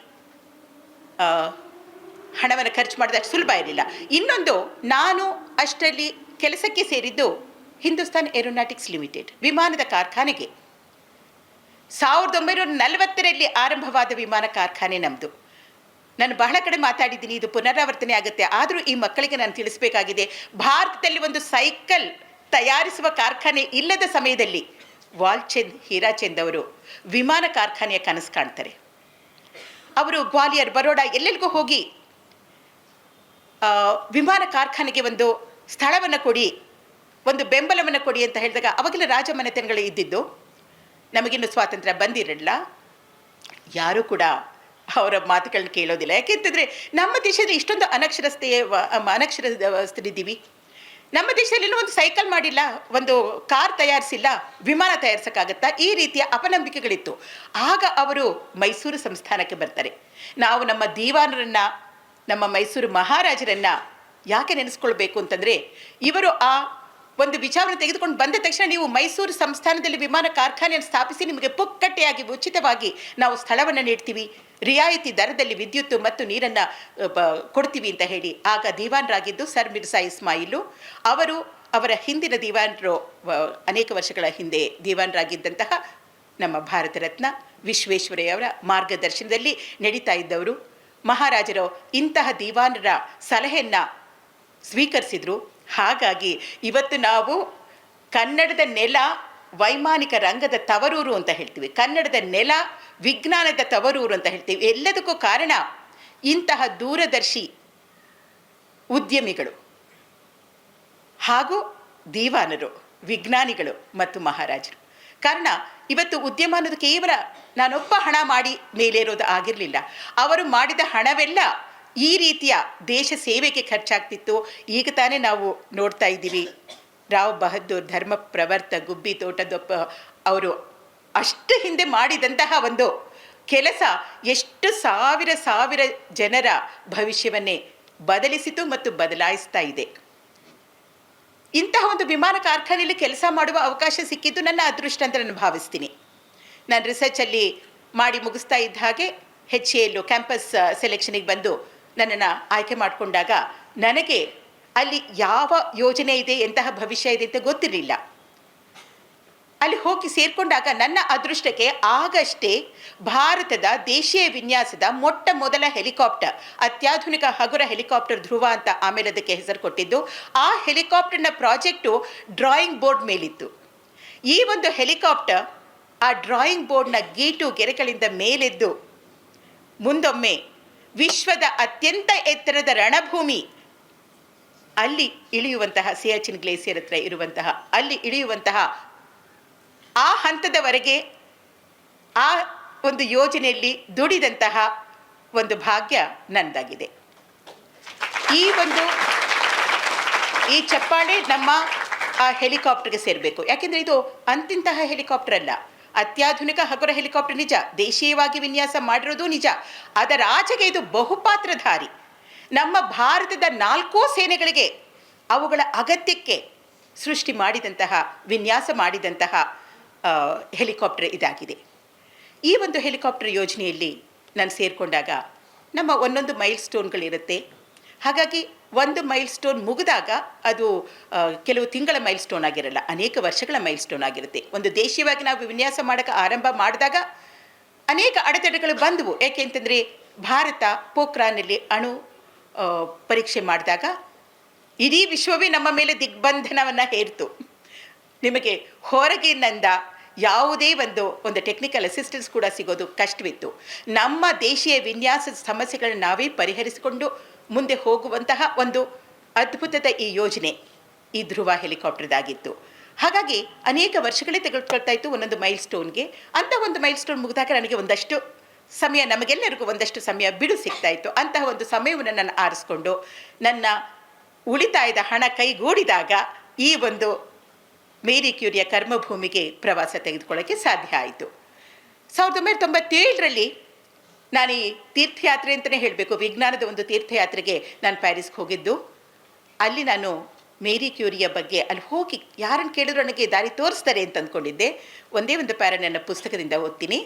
ಹಣವನ್ನು ಖರ್ಚು ಮಾಡಿದಷ್ಟು ಸುಲಭ ಇರಲಿಲ್ಲ. ಇನ್ನೊಂದು, ನಾನು ಅಷ್ಟರಲ್ಲಿ ಕೆಲಸಕ್ಕೆ ಸೇರಿದ್ದು ಹಿಂದೂಸ್ತಾನ್ ಏರೋನಾಟಿಕ್ಸ್ ಲಿಮಿಟೆಡ್ ವಿಮಾನದ ಕಾರ್ಖಾನೆಗೆ. 1940ರಲ್ಲಿ ಆರಂಭವಾದ ವಿಮಾನ ಕಾರ್ಖಾನೆ ನಮ್ಮದು. ನಾನು ಬಹಳ ಕಡೆ ಮಾತಾಡಿದ್ದೀನಿ, ಇದು ಪುನರಾವರ್ತನೆ ಆಗುತ್ತೆ. ಆದರೂ ಈ ಮಕ್ಕಳಿಗೆ ನಾನು ತಿಳಿಸಬೇಕಾಗಿದೆ, ಭಾರತದಲ್ಲಿ ಒಂದು ಸೈಕಲ್ ತಯಾರಿಸುವ ಕಾರ್ಖಾನೆ ಇಲ್ಲದ ಸಮಯದಲ್ಲಿ ವಾಲ್ಚಂದ್ ಹೀರಾಚಂದ್ ಅವರು ವಿಮಾನ ಕಾರ್ಖಾನೆಯ ಕನಸು ಕಾಣ್ತಾರೆ. ಅವರು ಗ್ವಾಲಿಯರ್, ಬರೋಡಾ ಎಲ್ಲೆಲ್ಲಿಗೂ ಹೋಗಿ ವಿಮಾನ ಕಾರ್ಖಾನೆಗೆ ಒಂದು ಸ್ಥಳವನ್ನು ಕೊಡಿ, ಒಂದು ಬೆಂಬಲವನ್ನು ಕೊಡಿ ಅಂತ ಹೇಳಿದಾಗ, ಅವಾಗೆಲ್ಲ ರಾಜಮನೆತನಗಳು ಇದ್ದಿದ್ದು, ನಮಗಿನ್ನೂ ಸ್ವಾತಂತ್ರ್ಯ ಬಂದಿರಲಿಲ್ಲ. ಯಾರೂ ಕೂಡ ಅವರ ಮಾತುಗಳನ್ನ ಕೇಳೋದಿಲ್ಲ. ಯಾಕೆಂತಂದರೆ ನಮ್ಮ ದೇಶದಲ್ಲಿ ಇಷ್ಟೊಂದು ಅನಕ್ಷರಸ್ಥರಿದ್ದೀವಿ. ನಮ್ಮ ದೇಶದಲ್ಲಿ ಇನ್ನೂ ಒಂದು ಸೈಕಲ್ ಮಾಡಿಲ್ಲ, ಒಂದು ಕಾರ್ ತಯಾರಿಸಿಲ್ಲ, ವಿಮಾನ ತಯಾರಿಸೋಕ್ಕಾಗತ್ತಾ? ಈ ರೀತಿಯ ಅಪನಂಬಿಕೆಗಳಿತ್ತು. ಆಗ ಅವರು ಮೈಸೂರು ಸಂಸ್ಥಾನಕ್ಕೆ ಬರ್ತಾರೆ. ನಾವು ನಮ್ಮ ದಿವಾನರನ್ನು, ನಮ್ಮ ಮೈಸೂರು ಮಹಾರಾಜರನ್ನು ಯಾಕೆ ನೆನೆಸ್ಕೊಳ್ಬೇಕು ಅಂತಂದರೆ, ಇವರು ಆ ಒಂದು ವಿಚಾರವನ್ನು ತೆಗೆದುಕೊಂಡು ಬಂದ ತಕ್ಷಣ, ನೀವು ಮೈಸೂರು ಸಂಸ್ಥಾನದಲ್ಲಿ ವಿಮಾನ ಕಾರ್ಖಾನೆಯನ್ನು ಸ್ಥಾಪಿಸಿ, ನಿಮಗೆ ಪುಕ್ಕಟ್ಟೆಯಾಗಿ ಉಚಿತವಾಗಿ ನಾವು ಸ್ಥಳವನ್ನು ನೀಡ್ತೀವಿ, ರಿಯಾಯಿತಿ ದರದಲ್ಲಿ ವಿದ್ಯುತ್ ಮತ್ತು ನೀರನ್ನು ಕೊಡ್ತೀವಿ ಅಂತ ಹೇಳಿ. ಆಗ ದಿವಾನರಾಗಿದ್ದು ಸರ್ ಮಿರ್ಜಾ ಇಸ್ಮಾಯಿಲು ಅವರು, ಅವರ ಹಿಂದಿನ ದಿವಾನರು, ಅನೇಕ ವರ್ಷಗಳ ಹಿಂದೆ ದಿವಾನರಾಗಿದ್ದಂತಹ ನಮ್ಮ ಭಾರತ ರತ್ನ ವಿಶ್ವೇಶ್ವರಯ್ಯವರ ಮಾರ್ಗದರ್ಶನದಲ್ಲಿ ನಡೀತಾ ಇದ್ದವರು ಮಹಾರಾಜರು ಇಂತಹ ದಿವಾನರ ಸಲಹೆಯನ್ನು ಸ್ವೀಕರಿಸಿದರು. ಹಾಗಾಗಿ ಇವತ್ತು ನಾವು ಕನ್ನಡದ ನೆಲ ವೈಮಾನಿಕ ರಂಗದ ತವರೂರು ಅಂತ ಹೇಳ್ತೀವಿ, ಕನ್ನಡದ ನೆಲ ವಿಜ್ಞಾನದ ತವರೂರು ಅಂತ ಹೇಳ್ತೀವಿ. ಎಲ್ಲದಕ್ಕೂ ಕಾರಣ ಇಂತಹ ದೂರದರ್ಶಿ ಉದ್ಯಮಿಗಳು ಹಾಗೂ ದಿವಾನರು, ವಿಜ್ಞಾನಿಗಳು ಮತ್ತು ಮಹಾರಾಜರು. ಕಾರಣ ಇವತ್ತು ಉದ್ಯಮ ಅನ್ನೋದು ಕೇವಲ ನಾನೊಬ್ಬ ಹಣ ಮಾಡಿ ಮೇಲೇರೋದು ಆಗಿರಲಿಲ್ಲ. ಅವರು ಮಾಡಿದ ಹಣವೆಲ್ಲ ಈ ರೀತಿಯ ದೇಶ ಸೇವೆಗೆ ಖರ್ಚಾಗ್ತಿತ್ತು. ಈಗ ತಾನೇ ನಾವು ನೋಡ್ತಾ ಇದ್ದೀವಿ, ರಾವ್ ಬಹದ್ದೂರ್ ಧರ್ಮ ಪ್ರವರ್ತ ಗುಬ್ಬಿ ತೋಟದೊಪ್ಪ ಅವರು ಅಷ್ಟು ಹಿಂದೆ ಮಾಡಿದಂತಹ ಒಂದು ಕೆಲಸ ಎಷ್ಟು ಸಾವಿರ ಜನರ ಭವಿಷ್ಯವನ್ನೇ ಬದಲಿಸಿತು ಮತ್ತು ಬದಲಾಯಿಸ್ತಾ ಇದೆ. ಇಂತಹ ಒಂದು ವಿಮಾನ ಕಾರ್ಖಾನೆಯಲ್ಲಿ ಕೆಲಸ ಮಾಡುವ ಅವಕಾಶ ಸಿಕ್ಕಿದ್ದು ನನ್ನ ಅದೃಷ್ಟ ಅಂತ ನಾನು ಭಾವಿಸ್ತೀನಿ. ನಾನು ರಿಸರ್ಚಲ್ಲಿ ಮಾಡಿ ಮುಗಿಸ್ತಾ ಇದ್ದ ಹಾಗೆ HAL ಕ್ಯಾಂಪಸ್ ಸೆಲೆಕ್ಷನಿಗೆ ಬಂದು ನನ್ನನ್ನು ಆಯ್ಕೆ ಮಾಡಿಕೊಂಡಾಗ ನನಗೆ ಅಲ್ಲಿ ಯಾವ ಯೋಜನೆ ಇದೆ, ಎಂತಹ ಭವಿಷ್ಯ ಇದೆ ಅಂತ ಗೊತ್ತಿರಲಿಲ್ಲ. ಅಲ್ಲಿ ಹೋಗಿ ಸೇರಿಕೊಂಡಾಗ ನನ್ನ ಅದೃಷ್ಟಕ್ಕೆ ಆಗಷ್ಟೇ ಭಾರತದ ದೇಶೀಯ ವಿನ್ಯಾಸದ ಮೊಟ್ಟ ಮೊದಲ ಹೆಲಿಕಾಪ್ಟರ್, ಅತ್ಯಾಧುನಿಕ ಹಗುರ ಹೆಲಿಕಾಪ್ಟರ್ ಧ್ರುವ ಅಂತ ಆಮೇಲೆ ಅದಕ್ಕೆ ಹೆಸರು ಕೊಟ್ಟಿದ್ದು, ಆ ಹೆಲಿಕಾಪ್ಟರ್ನ ಪ್ರಾಜೆಕ್ಟು ಡ್ರಾಯಿಂಗ್ ಬೋರ್ಡ್ ಮೇಲಿತ್ತು. ಈ ಒಂದು ಹೆಲಿಕಾಪ್ಟರ್ ಆ ಡ್ರಾಯಿಂಗ್ ಬೋರ್ಡ್ನ ಗೀಟು ಗೆರೆಗಳಿಂದ ಮೇಲೆದ್ದು ಮುಂದೊಮ್ಮೆ ವಿಶ್ವದ ಅತ್ಯಂತ ಎತ್ತರದ ರಣಭೂಮಿ ಅಲ್ಲಿ ಇಳಿಯುವಂತಹ, ಸಿಯಾಚಿನ್ ಗ್ಲೇಸಿಯರ್ ಹತ್ರ ಇರುವಂತಹ ಅಲ್ಲಿ ಇಳಿಯುವಂತಹ ಆ ಹಂತದವರೆಗೆ ಆ ಒಂದು ಯೋಜನೆಯಲ್ಲಿ ದುಡಿದಂತಹ ಒಂದು ಭಾಗ್ಯ ನನ್ನದಾಗಿದೆ. ಈ ಚಪ್ಪಾಳೆ ನಮ್ಮ ಆ ಹೆಲಿಕಾಪ್ಟರ್ಗೆ ಸೇರಬೇಕು. ಯಾಕೆಂದರೆ ಇದು ಅಂತಿಂತಹ ಹೆಲಿಕಾಪ್ಟರ್ ಅಲ್ಲ, ಅತ್ಯಾಧುನಿಕ ಹಗುರ ಹೆಲಿಕಾಪ್ಟರ್ ನಿಜ, ದೇಶೀಯವಾಗಿ ವಿನ್ಯಾಸ ಮಾಡಿರೋದು ನಿಜ, ಅದರ ಆಚೆಗೆ ಇದು ಬಹುಪಾತ್ರಧಾರಿ. ನಮ್ಮ ಭಾರತದ 4 ಸೇನೆಗಳಿಗೆ ಅವುಗಳ ಅಗತ್ಯಕ್ಕೆ ಸೃಷ್ಟಿ ಮಾಡಿದಂತಹ, ವಿನ್ಯಾಸ ಮಾಡಿದಂತಹ ಹೆಲಿಕಾಪ್ಟರ್ ಇದಾಗಿದೆ. ಈ ಒಂದು ಹೆಲಿಕಾಪ್ಟರ್ ಯೋಜನೆಯಲ್ಲಿ ನಾನು ಸೇರಿಕೊಂಡಾಗ ನಮ್ಮ ಒಂದೊಂದು ಮೈಲ್ ಸ್ಟೋನ್ಗಳಿರುತ್ತೆ. ಹಾಗಾಗಿ ಒಂದು ಮೈಲ್ ಸ್ಟೋನ್ ಮುಗಿದಾಗ ಅದು ಕೆಲವು ತಿಂಗಳ ಮೈಲ್ ಸ್ಟೋನ್ ಆಗಿರಲ್ಲ, ಅನೇಕ ವರ್ಷಗಳ ಮೈಲ್ ಸ್ಟೋನ್ ಆಗಿರುತ್ತೆ. ಒಂದು ದೇಶೀಯವಾಗಿ ನಾವು ವಿನ್ಯಾಸ ಮಾಡೋಕ್ಕೆ ಆರಂಭ ಮಾಡಿದಾಗ ಅನೇಕ ಅಡೆತಡೆಗಳು ಬಂದವು. ಏಕೆಂತಂದರೆ ಭಾರತ ಪೋಖ್ರಾನ್ನಲ್ಲಿ ಅಣು ಪರೀಕ್ಷೆ ಮಾಡಿದಾಗ ಇಡೀ ವಿಶ್ವವೇ ನಮ್ಮ ಮೇಲೆ ದಿಗ್ಬಂಧನವನ್ನು ಹೇರಿತು. ನಿಮಗೆ ಹೊರಗಿನಿಂದ ಯಾವುದೇ ಒಂದು ಟೆಕ್ನಿಕಲ್ ಅಸಿಸ್ಟೆನ್ಸ್ ಕೂಡ ಸಿಗೋದು ಕಷ್ಟವಿತ್ತು. ನಮ್ಮ ದೇಶೀಯ ವಿನ್ಯಾಸದ ಸಮಸ್ಯೆಗಳನ್ನು ನಾವೇ ಪರಿಹರಿಸಿಕೊಂಡು ಮುಂದೆ ಹೋಗುವಂತಹ ಒಂದು ಅದ್ಭುತದ ಈ ಯೋಜನೆ ಈ ಧ್ರುವ ಹೆಲಿಕಾಪ್ಟರ್ದಾಗಿತ್ತು. ಹಾಗಾಗಿ ಅನೇಕ ವರ್ಷಗಳೇ ತೆಗೆದುಕೊಳ್ತಾ ಇತ್ತು ಒಂದೊಂದು ಮೈಲ್ ಸ್ಟೋನ್ಗೆ. ಅಂಥ ಒಂದು ಮೈಲ್ ಸ್ಟೋನ್ ಮುಗಿದಾಗ ನನಗೆ ಒಂದಷ್ಟು ಸಮಯ, ನಮಗೆಲ್ಲರಿಗೂ ಒಂದಷ್ಟು ಸಮಯ ಬಿಡು ಸಿಗ್ತಾ ಇತ್ತು. ಅಂತಹ ಒಂದು ಸಮಯವನ್ನು ನಾನು ಆರಿಸ್ಕೊಂಡು ನನ್ನ ಉಳಿತಾಯದ ಹಣ ಕೈಗೂಡಿದಾಗ ಈ ಒಂದು ಮೇರಿ ಕ್ಯೂರಿಯ ಕರ್ಮಭೂಮಿಗೆ ಪ್ರವಾಸ ತೆಗೆದುಕೊಳ್ಳೋಕ್ಕೆ ಸಾಧ್ಯ ಆಯಿತು. 1997ರಲ್ಲಿ ನಾನು ಈ ತೀರ್ಥಯಾತ್ರೆ ಅಂತಲೇ ಹೇಳಬೇಕು, ವಿಜ್ಞಾನದ ಒಂದು ತೀರ್ಥಯಾತ್ರೆಗೆ ನಾನು ಪ್ಯಾರಿಸ್ಗೆ ಹೋಗಿದ್ದು. ಅಲ್ಲಿ ನಾನು ಮೇರಿ ಕ್ಯೂರಿಯ ಬಗ್ಗೆ ಅಲ್ಲಿ ಹೋಗಿ ಯಾರನ್ನು ಕೇಳಿದ್ರು ನನಗೆ ದಾರಿ ತೋರಿಸ್ತಾರೆ ಅಂತ ಅಂದ್ಕೊಂಡಿದ್ದೆ. ಒಂದೇ ಒಂದು ಪ್ಯಾರ ನನ್ನ ಪುಸ್ತಕದಿಂದ ಓದ್ತೀನಿ.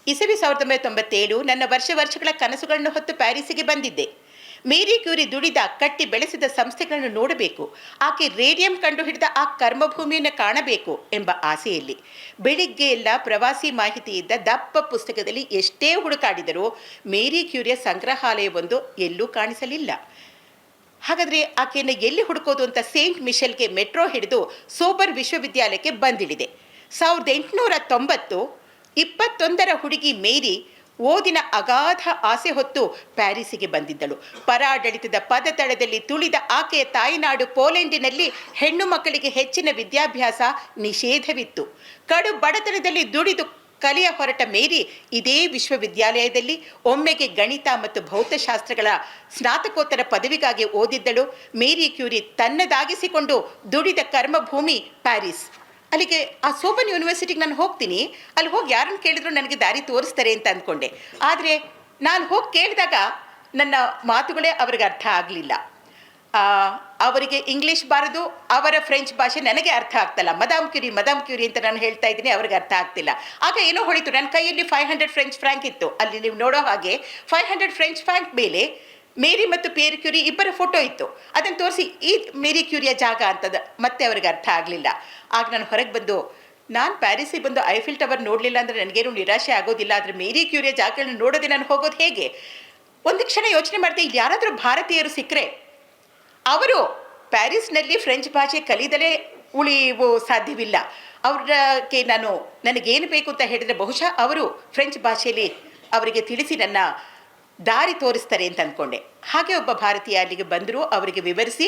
ಇಸವಿ 1997 ನನ್ನ ವರ್ಷಗಳ ಕನಸುಗಳನ್ನು ಹೊತ್ತು ಪ್ಯಾರಿಸಿಗೆ ಬಂದಿದ್ದೆ. ಮೇರಿ ಕ್ಯೂರಿ ದುಡಿದ ಕಟ್ಟಿ ಬೆಳೆಸಿದ ಸಂಸ್ಥೆಗಳನ್ನು ನೋಡಬೇಕು, ಆಕೆ ರೇಡಿಯಂ ಕಂಡುಹಿಡಿದ ಆ ಕರ್ಮಭೂಮಿಯನ್ನು ಕಾಣಬೇಕು ಎಂಬ ಆಸೆಯಲ್ಲಿ ಬೆಳಿಗ್ಗೆ ಎಲ್ಲ ಪ್ರವಾಸಿ ಮಾಹಿತಿ ಇದ್ದ ದಪ್ಪ ಪುಸ್ತಕದಲ್ಲಿ ಎಷ್ಟೇ ಹುಡುಕಾಡಿದರೂ ಮೇರಿ ಕ್ಯೂರಿಯ ಸಂಗ್ರಹಾಲಯವೊಂದು ಎಲ್ಲೂ ಕಾಣಿಸಲಿಲ್ಲ. ಹಾಗಾದರೆ ಆಕೆಯನ್ನು ಎಲ್ಲಿ ಹುಡುಕೋದು ಅಂತ ಸೇಂಟ್ ಮಿಷೆಲ್ಗೆ ಮೆಟ್ರೋ ಹಿಡಿದು ಸೋಬರ್ ವಿಶ್ವವಿದ್ಯಾಲಯಕ್ಕೆ ಬಂದಿಳಿದೆ. 1890 21ರ ಹುಡುಗಿ ಮೇರಿ ಓದಿನ ಅಗಾಧ ಆಸೆ ಹೊತ್ತು ಪ್ಯಾರಿಸಿಗೆ ಬಂದಿದ್ದಳು. ಪರಾಡಳಿತದ ಪದತಳದಲ್ಲಿ ತುಳಿದ ಆಕೆಯ ತಾಯಿನಾಡು ಪೋಲೆಂಡಿನಲ್ಲಿ ಹೆಣ್ಣು ಮಕ್ಕಳಿಗೆ ಹೆಚ್ಚಿನ ವಿದ್ಯಾಭ್ಯಾಸ ನಿಷೇಧವಿತ್ತು. ಕಡು ಬಡತನದಲ್ಲಿ ದುಡಿದು ಕಲಿಯ ಹೊರಟ ಮೇರಿ ಇದೇ ವಿಶ್ವವಿದ್ಯಾಲಯದಲ್ಲಿ ಒಮ್ಮೆಗೆ ಗಣಿತ ಮತ್ತು ಭೌತಶಾಸ್ತ್ರಗಳ ಸ್ನಾತಕೋತ್ತರ ಪದವಿಗಾಗಿ ಓದಿದ್ದಳು. ಮೇರಿ ಕ್ಯೂರಿ ತನ್ನದಾಗಿಸಿಕೊಂಡು ದುಡಿದ ಕರ್ಮಭೂಮಿ ಪ್ಯಾರಿಸ್. ಅಲ್ಲಿಗೆ ಆ ಸೋಬನ್ ಯೂನಿವರ್ಸಿಟಿಗೆ ನಾನು ಹೋಗ್ತೀನಿ, ಅಲ್ಲಿ ಹೋಗಿ ಯಾರನ್ನು ಕೇಳಿದ್ರು ನನಗೆ ದಾರಿ ತೋರಿಸ್ತಾರೆ ಅಂತ ಅಂದ್ಕೊಂಡೆ. ಆದರೆ ನಾನು ಹೋಗಿ ಕೇಳಿದಾಗ ನನ್ನ ಮಾತುಗಳೇ ಅವ್ರಿಗೆ ಅರ್ಥ ಆಗಲಿಲ್ಲ. ಅವರಿಗೆ ಇಂಗ್ಲೀಷ್ ಬಾರದು, ಅವರ ಫ್ರೆಂಚ್ ಭಾಷೆ ನನಗೆ ಅರ್ಥ ಆಗ್ತಲ್ಲ. ಮದಾಮ್ ಕ್ಯೂರಿ ಅಂತ ನಾನು ಹೇಳ್ತಾ ಇದ್ದೀನಿ, ಅವ್ರಿಗೆ ಅರ್ಥ ಆಗ್ತಿಲ್ಲ. ಆಗ ಏನೋ ಹೊಳಿತು, ನನ್ನ ಕೈಯಲ್ಲಿ 500 ಫ್ರೆಂಚ್ ಫ್ರಾಂಕ್ ಇತ್ತು. ಅಲ್ಲಿ ನೀವು ನೋಡೋ ಹಾಗೆ 500 ಫ್ರೆಂಚ್ ಫ್ರಾಂಕ್ ಮೇಲೆ ಮೇರಿ ಮತ್ತು ಪಿಯರ್ ಕ್ಯೂರಿ ಇಬ್ಬರ ಫೋಟೋ ಇತ್ತು. ಅದನ್ನು ತೋರಿಸಿ ಈ ಮೇರಿ ಕ್ಯೂರಿಯ ಜಾಗ ಅಂತದ ಮತ್ತೆ ಅವ್ರಿಗೆ ಅರ್ಥ ಆಗಲಿಲ್ಲ. ಆಗ ನಾನು ಹೊರಗೆ ಬಂದು, ನಾನು ಪ್ಯಾರಿಸಿಗೆ ಬಂದು ಐಫಿಲ್ ಟವರ್ ನೋಡಲಿಲ್ಲ ಅಂದರೆ ನನಗೇನು ನಿರಾಶೆ ಆಗೋದಿಲ್ಲ, ಆದರೆ ಮೇರಿ ಕ್ಯೂರಿಯ ಜಾಗಗಳನ್ನ ನೋಡೋದೇ ನಾನು ಹೋಗೋದು ಹೇಗೆ? ಒಂದು ಕ್ಷಣ ಯೋಚನೆ ಮಾಡಿದೆ, ಇಲ್ಲಿ ಯಾರಾದರೂ ಭಾರತೀಯರು ಸಿಕ್ಕರೆ ಅವರು ಪ್ಯಾರಿಸ್ನಲ್ಲಿ ಫ್ರೆಂಚ್ ಭಾಷೆ ಕಲಿದಲೇ ಉಳಿಯುವ ಸಾಧ್ಯವಿಲ್ಲ. ಅವ್ರಿಗೆ ನನಗೇನು ಬೇಕು ಅಂತ ಹೇಳಿದರೆ ಬಹುಶಃ ಅವರು ಫ್ರೆಂಚ್ ಭಾಷೆಯಲ್ಲಿ ಅವರಿಗೆ ತಿಳಿಸಿ ನನ್ನ ದಾರಿ ತೋರಿಸ್ತಾರೆ ಅಂತ ಅಂದ್ಕೊಂಡೆ. ಹಾಗೆ ಒಬ್ಬ ಭಾರತೀಯ ಅಲ್ಲಿಗೆ ಬಂದರು. ಅವರಿಗೆ ವಿವರಿಸಿ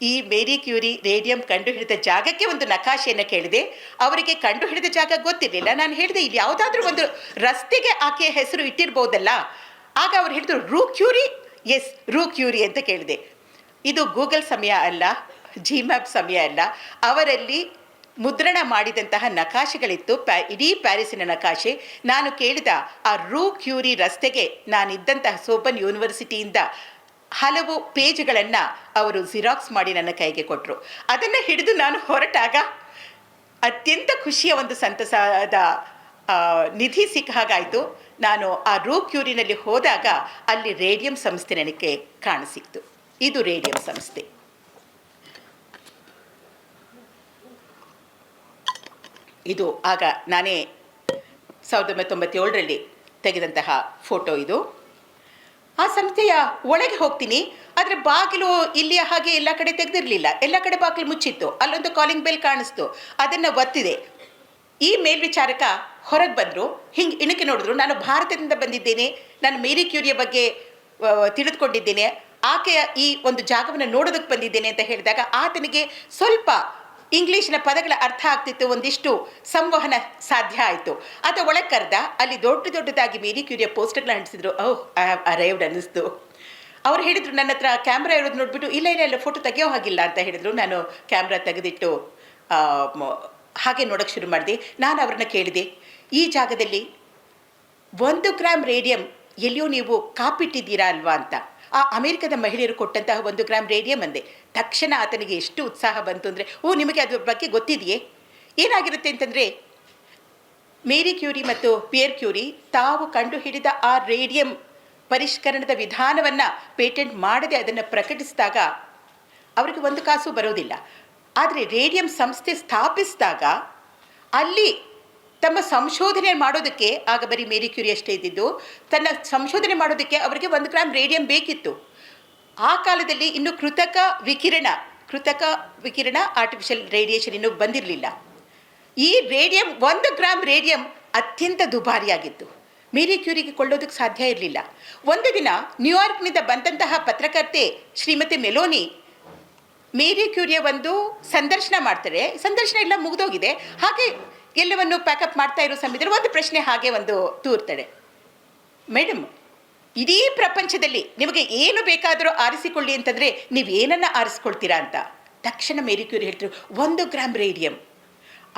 ಈ ಮೇರಿ ಕ್ಯೂರಿ ರೇಡಿಯಂ ಕಂಡುಹಿಡಿದ ಜಾಗಕ್ಕೆ ಒಂದು ನಕಾಶೆಯನ್ನು ಕೇಳಿದೆ. ಅವರಿಗೆ ಕಂಡುಹಿಡಿದ ಜಾಗ ಗೊತ್ತಿರಲಿಲ್ಲ. ನಾನು ಹೇಳಿದೆ, ಇಲ್ಲಿ ಯಾವುದಾದ್ರೂ ಒಂದು ರಸ್ತೆಗೆ ಆಕೆಯ ಹೆಸರು ಇಟ್ಟಿರ್ಬೋದಲ್ಲ. ಆಗ ಅವ್ರು ಹೇಳಿದ್ರು, ರೂ ಕ್ಯೂರಿ. ಎಸ್, ರೂ ಕ್ಯೂರಿ ಅಂತ ಕೇಳಿದೆ. ಇದು ಗೂಗಲ್ ಸಮಯ ಅಲ್ಲ, ಜಿಮ್ಯಾಪ್ ಸಮಯ ಅಲ್ಲ. ಅವರಲ್ಲಿ ಮುದ್ರಣ ಮಾಡಿದಂತಹ ನಕಾಶೆಗಳಿತ್ತು, ಇಡೀ ಪ್ಯಾರಿಸಿನ ನಕಾಶೆ. ನಾನು ಕೇಳಿದ ಆ ರೂ ಕ್ಯೂರಿ ರಸ್ತೆಗೆ ನಾನಿದ್ದಂತಹ ಸೋಬನ್ ಯೂನಿವರ್ಸಿಟಿಯಿಂದ ಹಲವು ಪೇಜ್ಗಳನ್ನು ಅವರು ಜಿರಾಕ್ಸ್ ಮಾಡಿ ನನ್ನ ಕೈಗೆ ಕೊಟ್ಟರು. ಅದನ್ನು ಹಿಡಿದು ನಾನು ಹೊರಟಾಗ ಅತ್ಯಂತ ಖುಷಿಯ ಒಂದು ಸಂತಸದ ನಿಧಿ ಸಿಕ್ಕ ಹಾಗಾಯಿತು. ನಾನು ಆ ರೂ ಕ್ಯೂರಿನಲ್ಲಿ ಹೋದಾಗ ಅಲ್ಲಿ ರೇಡಿಯಂ ಸಂಸ್ಥೆ ನನಗೆ ಕಾಣಸಿಕ್ತು. ಇದು ರೇಡಿಯಂ ಸಂಸ್ಥೆ. ಇದು ಆಗ ನಾನೇ 1997ರಲ್ಲಿ ತೆಗೆದಂತಹ ಫೋಟೋ ಇದು. ಆ ಸಂಸ್ಥೆಯ ಒಳಗೆ ಹೋಗ್ತೀನಿ, ಆದರೆ ಬಾಗಿಲು ಇಲ್ಲಿಯ ಹಾಗೆ ಎಲ್ಲ ಕಡೆ ತೆಗೆದಿರಲಿಲ್ಲ. ಎಲ್ಲ ಕಡೆ ಬಾಗಿಲು ಮುಚ್ಚಿತ್ತು. ಅಲ್ಲೊಂದು ಕಾಲಿಂಗ್ ಬೆಲ್ ಕಾಣಿಸ್ತು, ಅದನ್ನು ಒತ್ತಿದೆ. ಈ ಮೇಲ್ವಿಚಾರಕ ಹೊರಗೆ ಬಂದರು, ಹಿಂಗೆ ಇಣಕ್ಕೆ ನೋಡಿದ್ರು. ನಾನು ಭಾರತದಿಂದ ಬಂದಿದ್ದೇನೆ, ನಾನು ಮೇರಿ ಕ್ಯೂರಿಯ ಬಗ್ಗೆ ತಿಳಿದುಕೊಂಡಿದ್ದೇನೆ, ಆಕೆಯ ಈ ಒಂದು ಜಾಗವನ್ನು ನೋಡೋದಕ್ಕೆ ಬಂದಿದ್ದೇನೆ ಅಂತ ಹೇಳಿದಾಗ ಆತನಿಗೆ ಸ್ವಲ್ಪ ಇಂಗ್ಲೀಷಿನ ಪದಗಳ ಅರ್ಥ ಆಗ್ತಿತ್ತು, ಒಂದಿಷ್ಟು ಸಂವಹನ ಸಾಧ್ಯ ಆಯಿತು. ಅದು ಒಳಗೆ ಕರೆದ. ಅಲ್ಲಿ ದೊಡ್ಡದಾಗಿ ಮೇರಿ ಕ್ಯೂರಿಯ ಪೋಸ್ಟರ್ಗಳನ್ನ ಅಂಟಿಸಿದ್ರು. ಓಹ್, ಐ ಹ್ಯಾವ್ ಅರೈವ್ಡ್ ಅನ್ನಿಸ್ತು. ಅವ್ರು ಹೇಳಿದರು, ನನ್ನ ಹತ್ರ ಕ್ಯಾಮ್ರಾ ಇರೋದು ನೋಡಿಬಿಟ್ಟು, ಇಲ್ಲ ಫೋಟೋ ತೆಗೆಯೋ ಹಾಗಿಲ್ಲ ಅಂತ ಹೇಳಿದರು. ನಾನು ಕ್ಯಾಮ್ರಾ ತೆಗೆದಿಟ್ಟು ಹಾಗೆ ನೋಡೋಕ್ಕೆ ಶುರು ಮಾಡಿದೆ. ನಾನು ಅವ್ರನ್ನ ಕೇಳಿದೆ, ಈ ಜಾಗದಲ್ಲಿ 1 ಗ್ರಾಮ್ ರೇಡಿಯಂ ಎಲ್ಲಿಯೋ ನೀವು ಕಾಪಿಟ್ಟಿದ್ದೀರಾ ಅಲ್ವಾ ಅಂತ. ಆ ಅಮೆರಿಕದ ಮಹಿಳೆಯರು ಕೊಟ್ಟಂತಹ 1 ಗ್ರಾಮ್ ರೇಡಿಯಂ ಅಂದೆ. ತಕ್ಷಣ ಆತನಿಗೆ ಎಷ್ಟು ಉತ್ಸಾಹ ಬಂತು ಅಂದರೆ, ನಿಮಗೆ ಅದ್ರ ಬಗ್ಗೆ ಗೊತ್ತಿದೆಯೇ? ಏನಾಗಿರುತ್ತೆ ಅಂತಂದರೆ, ಮೇರಿ ಕ್ಯೂರಿ ಮತ್ತು ಪಿಯರ್ ಕ್ಯೂರಿ ತಾವು ಕಂಡುಹಿಡಿದ ಆ ರೇಡಿಯಂ ಪರಿಷ್ಕರಣದ ವಿಧಾನವನ್ನು ಪೇಟೆಂಟ್ ಮಾಡದೆ ಅದನ್ನು ಪ್ರಕಟಿಸಿದಾಗ ಅವರಿಗೆ 1 ಕಾಸು ಬರೋದಿಲ್ಲ. ಆದರೆ ರೇಡಿಯಂ ಸಂಸ್ಥೆ ಸ್ಥಾಪಿಸಿದಾಗ ಅಲ್ಲಿ ತಮ್ಮ ಸಂಶೋಧನೆ ಮಾಡೋದಕ್ಕೆ, ಆಗ ಬರೀ ಮೇರಿ ಕ್ಯೂರಿ ಅಷ್ಟೇ ಇದ್ದಿದ್ದು, ತನ್ನ ಸಂಶೋಧನೆ ಮಾಡೋದಕ್ಕೆ ಅವರಿಗೆ 1 ಗ್ರಾಮ್ ರೇಡಿಯಂ ಬೇಕಿತ್ತು. ಆ ಕಾಲದಲ್ಲಿ ಇನ್ನು ಕೃತಕ ವಿಕಿರಣ ಆರ್ಟಿಫಿಷಿಯಲ್ ರೇಡಿಯೇಷನ್ ಇನ್ನೂ ಬಂದಿರಲಿಲ್ಲ. ಈ ರೇಡಿಯಂ 1 ಗ್ರಾಮ್ ರೇಡಿಯಂ ಅತ್ಯಂತ ದುಬಾರಿಯಾಗಿತ್ತು. ಮೇರಿ ಕ್ಯೂರಿಗೆ ಕೊಳ್ಳೋದಕ್ಕೆ ಸಾಧ್ಯ ಇರಲಿಲ್ಲ. ಒಂದು ದಿನ ನ್ಯೂಯಾರ್ಕ್ನಿಂದ ಬಂದಂತಹ ಪತ್ರಕರ್ತೆ ಶ್ರೀಮತಿ ಮೆಲೋನಿ ಮೇರಿ ಕ್ಯೂರಿಯ ಒಂದು ಸಂದರ್ಶನ ಮಾಡ್ತಾರೆ. ಸಂದರ್ಶನ ಎಲ್ಲ ಮುಗಿದೋಗಿದೆ. ಹಾಗೆ ಎಲ್ಲವನ್ನು ಪ್ಯಾಕಪ್ ಮಾಡ್ತಾ ಇರೋ ಸಮಯದಲ್ಲಿ ಒಂದು ಪ್ರಶ್ನೆ ಹಾಗೆ ಒಂದು ತೂರ್ತಾಳೆ. ಮೇಡಮ್, ಇಡೀ ಪ್ರಪಂಚದಲ್ಲಿ ನಿಮಗೆ ಏನು ಬೇಕಾದರೂ ಆರಿಸಿಕೊಳ್ಳಿ ಅಂತಂದರೆ ನೀವು ಏನನ್ನು ಆರಿಸ್ಕೊಳ್ತೀರಾ ಅಂತ. ತಕ್ಷಣ ಮೇರಿ ಕ್ಯೂರಿ ಹೇಳ್ತಾರೆ, 1 ಗ್ರಾಮ್ ರೇಡಿಯಂ.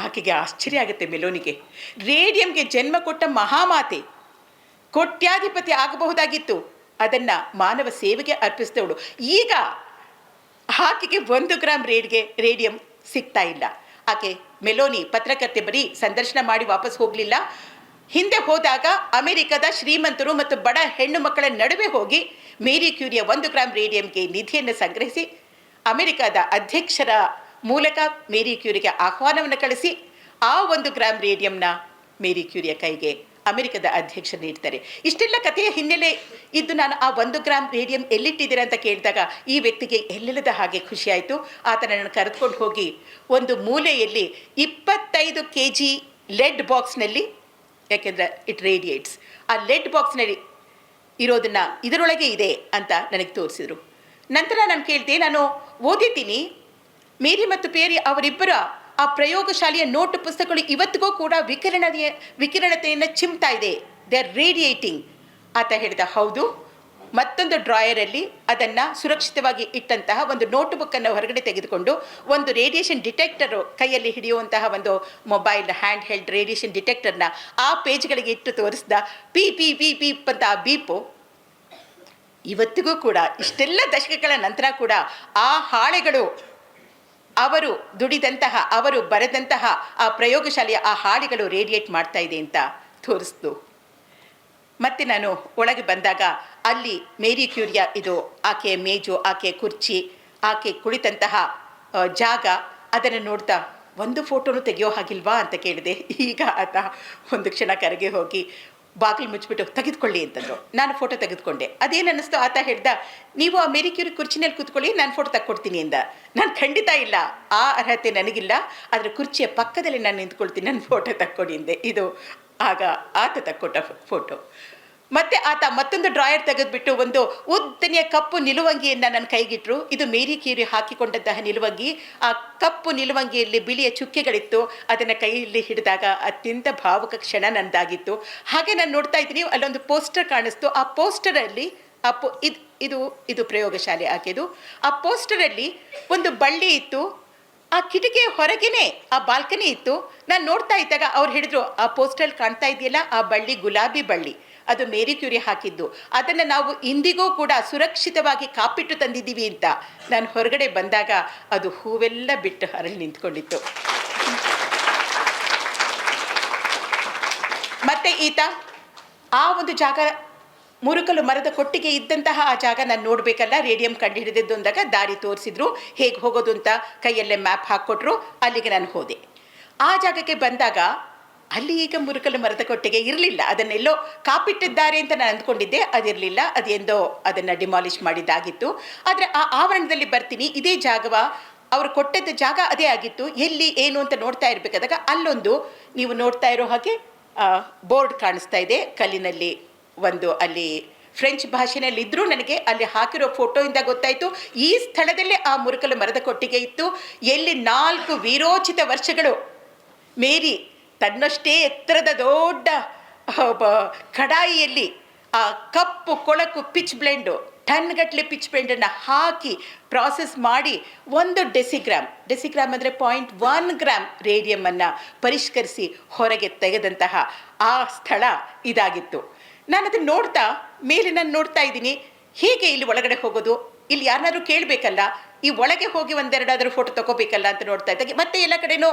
ಆಕೆಗೆ ಆಶ್ಚರ್ಯ ಆಗುತ್ತೆ ಮೆಲೋನಿಗೆ. ರೇಡಿಯಂಗೆ ಜನ್ಮ ಕೊಟ್ಟ ಮಹಾಮಾತೆ, ಕೋಟ್ಯಾಧಿಪತಿ ಆಗಬಹುದಾಗಿತ್ತು, ಅದನ್ನು ಮಾನವ ಸೇವೆಗೆ ಅರ್ಪಿಸಿದವಳು. ಈಗ ಆಕೆಗೆ 1 ಗ್ರಾಮ್ ರೇಡಿಯಂ ಸಿಗ್ತಾ ಇಲ್ಲ. ಆಕೆ ಮೆಲೋನಿ ಪತ್ರಕರ್ತೆ ಬರೀ ಸಂದರ್ಶನ ಮಾಡಿ ವಾಪಸ್ ಹೋಗಲಿಲ್ಲ. ಹಿಂದೆ ಹೋದಾಗ ಅಮೆರಿಕದ ಶ್ರೀಮಂತರು ಮತ್ತು ಬಡ ಹೆಣ್ಣು ಮಕ್ಕಳ ನಡುವೆ ಹೋಗಿ ಮೇರಿ ಕ್ಯೂರಿಯ 1 ಗ್ರಾಂ ರೇಡಿಯಂಗೆ ನಿಧಿಯನ್ನು ಸಂಗ್ರಹಿಸಿ ಅಮೆರಿಕದ ಅಧ್ಯಕ್ಷರ ಮೂಲಕ ಮೇರಿ ಕ್ಯೂರಿಗೆ ಆಹ್ವಾನವನ್ನು ಕಳಿಸಿ ಆ 1 ಗ್ರಾಂ ರೇಡಿಯಂನ ಮೇರಿ ಕ್ಯೂರಿಯ ಕೈಗೆ ಅಮೆರಿಕದ ಅಧ್ಯಕ್ಷರು ನೀಡ್ತಾರೆ. ಇಷ್ಟೆಲ್ಲ ಕಥೆಯ ಹಿನ್ನೆಲೆ ಇದ್ದು ನಾನು ಆ 1 ಗ್ರಾಂ ರೇಡಿಯಂ ಎಲ್ಲಿಟ್ಟಿದ್ದೀರಾ ಅಂತ ಕೇಳಿದಾಗ ಈ ವ್ಯಕ್ತಿಗೆ ಎಲ್ಲೆಲ್ಲದ ಹಾಗೆ ಖುಷಿಯಾಯಿತು. ಆತ ನನ್ನನ್ನು ಕರೆದುಕೊಂಡು ಹೋಗಿ ಒಂದು ಮೂಲೆಯಲ್ಲಿ 25 kg ಲೆಡ್ ಬಾಕ್ಸ್ನಲ್ಲಿ, ಯಾಕೆಂದರೆ ಇಟ್ ರೇಡಿಯೇಟ್ಸ್, ಆ ಲೆಡ್ ಬಾಕ್ಸ್ನಲ್ಲಿ ಇರೋದನ್ನು ಇದರೊಳಗೆ ಇದೆ ಅಂತ ನನಗೆ ತೋರಿಸಿದರು. ನಂತರ ನಾನು ಕೇಳಿದೆ, ನಾನು ಓದಿದ್ದೀನಿ ಮೇರಿ ಮತ್ತು ಪೇರಿ ಅವರಿಬ್ಬರ ಆ ಪ್ರಯೋಗಶಾಲೆಯ ನೋಟು ಪುಸ್ತಕಗಳು ಇವತ್ತಿಗೂ ಕೂಡ ವಿಕಿರಣತೆಯನ್ನು ಚಿಮ್ತಾ ಇದೆ, ದೇ ಆರ್ ರೇಡಿಯೇಟಿಂಗ್. ಆತ ಹೇಳಿದ, ಹೌದು. ಮತ್ತೊಂದು ಡ್ರಾಯರಲ್ಲಿ ಅದನ್ನು ಸುರಕ್ಷಿತವಾಗಿ ಇಟ್ಟಂತಹ ಒಂದು ನೋಟ್ಬುಕ್ಕನ್ನು ಹೊರಗಡೆ ತೆಗೆದುಕೊಂಡು ಒಂದು ರೇಡಿಯೇಷನ್ ಡಿಟೆಕ್ಟರು, ಕೈಯಲ್ಲಿ ಹಿಡಿಯುವಂತಹ ಒಂದು ಮೊಬೈಲ್ ಹ್ಯಾಂಡ್ ಹೆಲ್ಡ್ ರೇಡಿಯೇಷನ್ ಡಿಟೆಕ್ಟರ್ನ ಆ ಪೇಜ್ಗಳಿಗೆ ಇಟ್ಟು ತೋರಿಸಿದ. ಪಿ ಪಿ ಪಿ ಪೀಪ್ ಅಂತ ಆ ಬೀಪು ಇವತ್ತಿಗೂ ಕೂಡ, ಇಷ್ಟೆಲ್ಲ ದಶಕಗಳ ನಂತರ ಕೂಡ ಆ ಹಾಳೆಗಳು, ಅವರು ದುಡಿದಂತಹ, ಅವರು ಬರೆದಂತಹ ಆ ಪ್ರಯೋಗಶಾಲೆಯ ಆ ಹಾಳೆಗಳು ರೇಡಿಯೇಟ್ ಮಾಡ್ತಾ ಇದೆ ಅಂತ ತೋರಿಸ್ತು. ಮತ್ತೆ ನಾನು ಒಳಗೆ ಬಂದಾಗ ಅಲ್ಲಿ ಮೇರಿ ಕ್ಯೂರಿಯ, ಇದು ಆಕೆಯ ಮೇಜು, ಆಕೆಯ ಕುರ್ಚಿ, ಆಕೆ ಕುಳಿತಂತಹ ಜಾಗ, ಅದನ್ನು ನೋಡ್ತಾ ಒಂದು ಫೋಟೋನು ತೆಗೆಯೋ ಹಾಗಿಲ್ವಾ ಅಂತ ಕೇಳಿದೆ. ಈಗ ಆತ ಒಂದು ಕ್ಷಣ ಕರೆಗೆ ಹೋಗಿ ಬಾಗಿಲು ಮುಚ್ಚಿಬಿಟ್ಟು ತೆಗೆದುಕೊಳ್ಳಿ ಅಂತಂದರು. ನಾನು ಫೋಟೋ ತೆಗೆದುಕೊಂಡೆ. ಅದೇನು ಅನ್ನಿಸ್ತು, ಆತ ಹೇಳ್ದ, ನೀವು ಆ ಮೇರಿ ಕ್ಯೂರಿ ಕುರ್ಚಿನಲ್ಲಿ ಕೂತ್ಕೊಳ್ಳಿ, ನಾನು ಫೋಟೋ ತಕ್ಕೊಡ್ತೀನಿ ಎಂದ. ನಾನು ಖಂಡಿತ ಇಲ್ಲ, ಆ ಅರ್ಹತೆ ನನಗಿಲ್ಲ, ಆದರೆ ಕುರ್ಚಿಯ ಪಕ್ಕದಲ್ಲಿ ನಾನು ನಿಂತ್ಕೊಳ್ತೀನಿ, ನನ್ನ ಫೋಟೋ ತಕ್ಕೊಡಿ ಎಂದೆ. ಇದು ಆಗ ಆತ ತಕ್ಕೊಟ್ಟ ಫೋಟೋ. ಮತ್ತೆ ಆತ ಮತ್ತೊಂದು ಡ್ರಾಯರ್ ತೆಗೆದುಬಿಟ್ಟು ಒಂದು ಉದ್ದನೆಯ ಕಪ್ಪು ನಿಲುವಂಗಿಯನ್ನು ನನ್ನ ಕೈಗಿಟ್ರು. ಇದು ಮೇರಿ ಕ್ಯೂರಿ ಹಾಕಿಕೊಂಡಂತಹ ನಿಲುವಂಗಿ. ಆ ಕಪ್ಪು ನಿಲುವಂಗಿಯಲ್ಲಿ ಬಿಳಿಯ ಚುಕ್ಕೆಗಳಿತ್ತು. ಅದನ್ನು ಕೈಯಲ್ಲಿ ಹಿಡಿದಾಗ ಅತ್ಯಂತ ಭಾವುಕ ಕ್ಷಣ ನನ್ನದಾಗಿತ್ತು. ಹಾಗೆ ನಾನು ನೋಡ್ತಾ ಇದ್ದೀನಿ, ಅಲ್ಲೊಂದು ಪೋಸ್ಟರ್ ಕಾಣಿಸ್ತು. ಆ ಪೋಸ್ಟರಲ್ಲಿ ಇದು ಪ್ರಯೋಗಶಾಲೆ ಆಕೆದು. ಆ ಪೋಸ್ಟರಲ್ಲಿ ಒಂದು ಬಳ್ಳಿ ಇತ್ತು. ಆ ಕಿಟಕಿಯ ಹೊರಗೇನೆ ಆ ಬಾಲ್ಕನಿ ಇತ್ತು. ನಾನು ನೋಡ್ತಾ ಇದ್ದಾಗ ಅವ್ರು ಹೇಳಿದ್ರು, ಆ ಪೋಸ್ಟರ್ ಕಾಣ್ತಾ ಇದೆಯಲ್ಲ, ಆ ಬಳ್ಳಿ ಗುಲಾಬಿ ಬಳ್ಳಿ, ಅದು ಮೇರಿ ಕ್ಯೂರಿ ಹಾಕಿದ್ದು. ಅದನ್ನು ನಾವು ಇಂದಿಗೂ ಕೂಡ ಸುರಕ್ಷಿತವಾಗಿ ಕಾಪಿಟ್ಟು ತಂದಿದ್ದೀವಿ ಅಂತ. ನಾನು ಹೊರಗಡೆ ಬಂದಾಗ ಅದು ಹೂವೆಲ್ಲ ಬಿಟ್ಟು ಹರಳಿ ನಿಂತ್ಕೊಂಡಿತ್ತು. ಮತ್ತೆ ಈತ ಆ ಒಂದು ಜಾಗ, ಮುರುಕಲು ಮರದ ಕೊಟ್ಟಿಗೆ ಇದ್ದಂತಹ ಆ ಜಾಗ ನಾನು ನೋಡಬೇಕಲ್ಲ, ರೇಡಿಯಂ ಕಂಡು ಹಿಡಿದಿದ್ದು ಅಂದಾಗ ದಾರಿ ತೋರಿಸಿದ್ರು, ಹೇಗೆ ಹೋಗೋದು ಅಂತ ಕೈಯಲ್ಲೇ ಮ್ಯಾಪ್ ಹಾಕ್ಕೊಟ್ರು. ಅಲ್ಲಿಗೆ ನಾನು ಹೋದೆ. ಆ ಜಾಗಕ್ಕೆ ಬಂದಾಗ ಅಲ್ಲಿ ಈಗ ಮುರುಕಲು ಮರದ ಕೊಟ್ಟಿಗೆ ಇರಲಿಲ್ಲ. ಅದನ್ನೆಲ್ಲೋ ಕಾಪಿಟ್ಟಿದ್ದಾರೆ ಅಂತ ನಾನು ಅಂದ್ಕೊಂಡಿದ್ದೆ, ಅದಿರಲಿಲ್ಲ. ಅದೆಂದೋ ಅದನ್ನು ಡಿಮಾಲಿಷ್ ಮಾಡಿದ್ದಾಗಿತ್ತು. ಆದರೆ ಆ ಆವರಣದಲ್ಲಿ ಬರ್ತೀನಿ, ಇದೇ ಜಾಗವ, ಅವರು ಕೊಟ್ಟದ್ದು ಜಾಗ ಅದೇ ಆಗಿತ್ತು. ಎಲ್ಲಿ ಏನು ಅಂತ ನೋಡ್ತಾ ಇರಬೇಕಾದಾಗ ಅಲ್ಲೊಂದು, ನೀವು ನೋಡ್ತಾ ಇರೋ ಹಾಗೆ ಬೋರ್ಡ್ ಕಾಣಿಸ್ತಾ ಇದೆ ಕಲ್ಲಿನಲ್ಲಿ, ಒಂದು ಅಲ್ಲಿ ಫ್ರೆಂಚ್ ಭಾಷೆಯಲ್ಲಿ ಇದ್ದರೂ ನನಗೆ ಅಲ್ಲಿ ಹಾಕಿರೋ ಫೋಟೋಯಿಂದ ಗೊತ್ತಾಯಿತು ಈ ಸ್ಥಳದಲ್ಲೇ ಆ ಮುರುಕಲು ಮರದ ಕೊಟ್ಟಿಗೆ ಇತ್ತು, ಎಲ್ಲಿ 4 ವೀರೋಚಿತ ವರ್ಷಗಳು ಮೇರಿ ತನ್ನಷ್ಟೇ ಎತ್ತರದ ದೊಡ್ಡ ಕಡಾಯಿಯಲ್ಲಿ ಆ ಕಪ್ಪು ಕೊಳಕು ಪಿಚ್ ಬ್ಲೆಂಡು, ಟನ್ಗಟ್ಟಲೆ ಪಿಚ್ ಬ್ಲೆಂಡನ್ನು ಹಾಕಿ ಪ್ರಾಸೆಸ್ ಮಾಡಿ 1 ಡೆಸಿಗ್ರಾಮ್ ಅಂದರೆ 0.1 ಗ್ರಾಮ್ ರೇಡಿಯಮನ್ನು ಪರಿಷ್ಕರಿಸಿ ಹೊರಗೆ ತೆಗೆದಂತಹ ಆ ಸ್ಥಳ ಇದಾಗಿತ್ತು. ನಾನು ಅದನ್ನು ನೋಡ್ತಾ ಮೇಲೆ ನಾನು ನೋಡ್ತಾ ಇದ್ದೀನಿ, ಹೀಗೆ ಇಲ್ಲಿ ಒಳಗಡೆ ಹೋಗೋದು, ಇಲ್ಲಿ ಯಾರನ್ನಾದ್ರೂ ಕೇಳಬೇಕಲ್ಲ, ಈ ಒಳಗೆ ಹೋಗಿ ಒಂದೆರಡಾದರೂ ಫೋಟೋ ತಗೋಬೇಕಲ್ಲ ಅಂತ ನೋಡ್ತಾ ಇದ್ದಾಗ ಮತ್ತೆ ಎಲ್ಲ ಕಡೆನೂ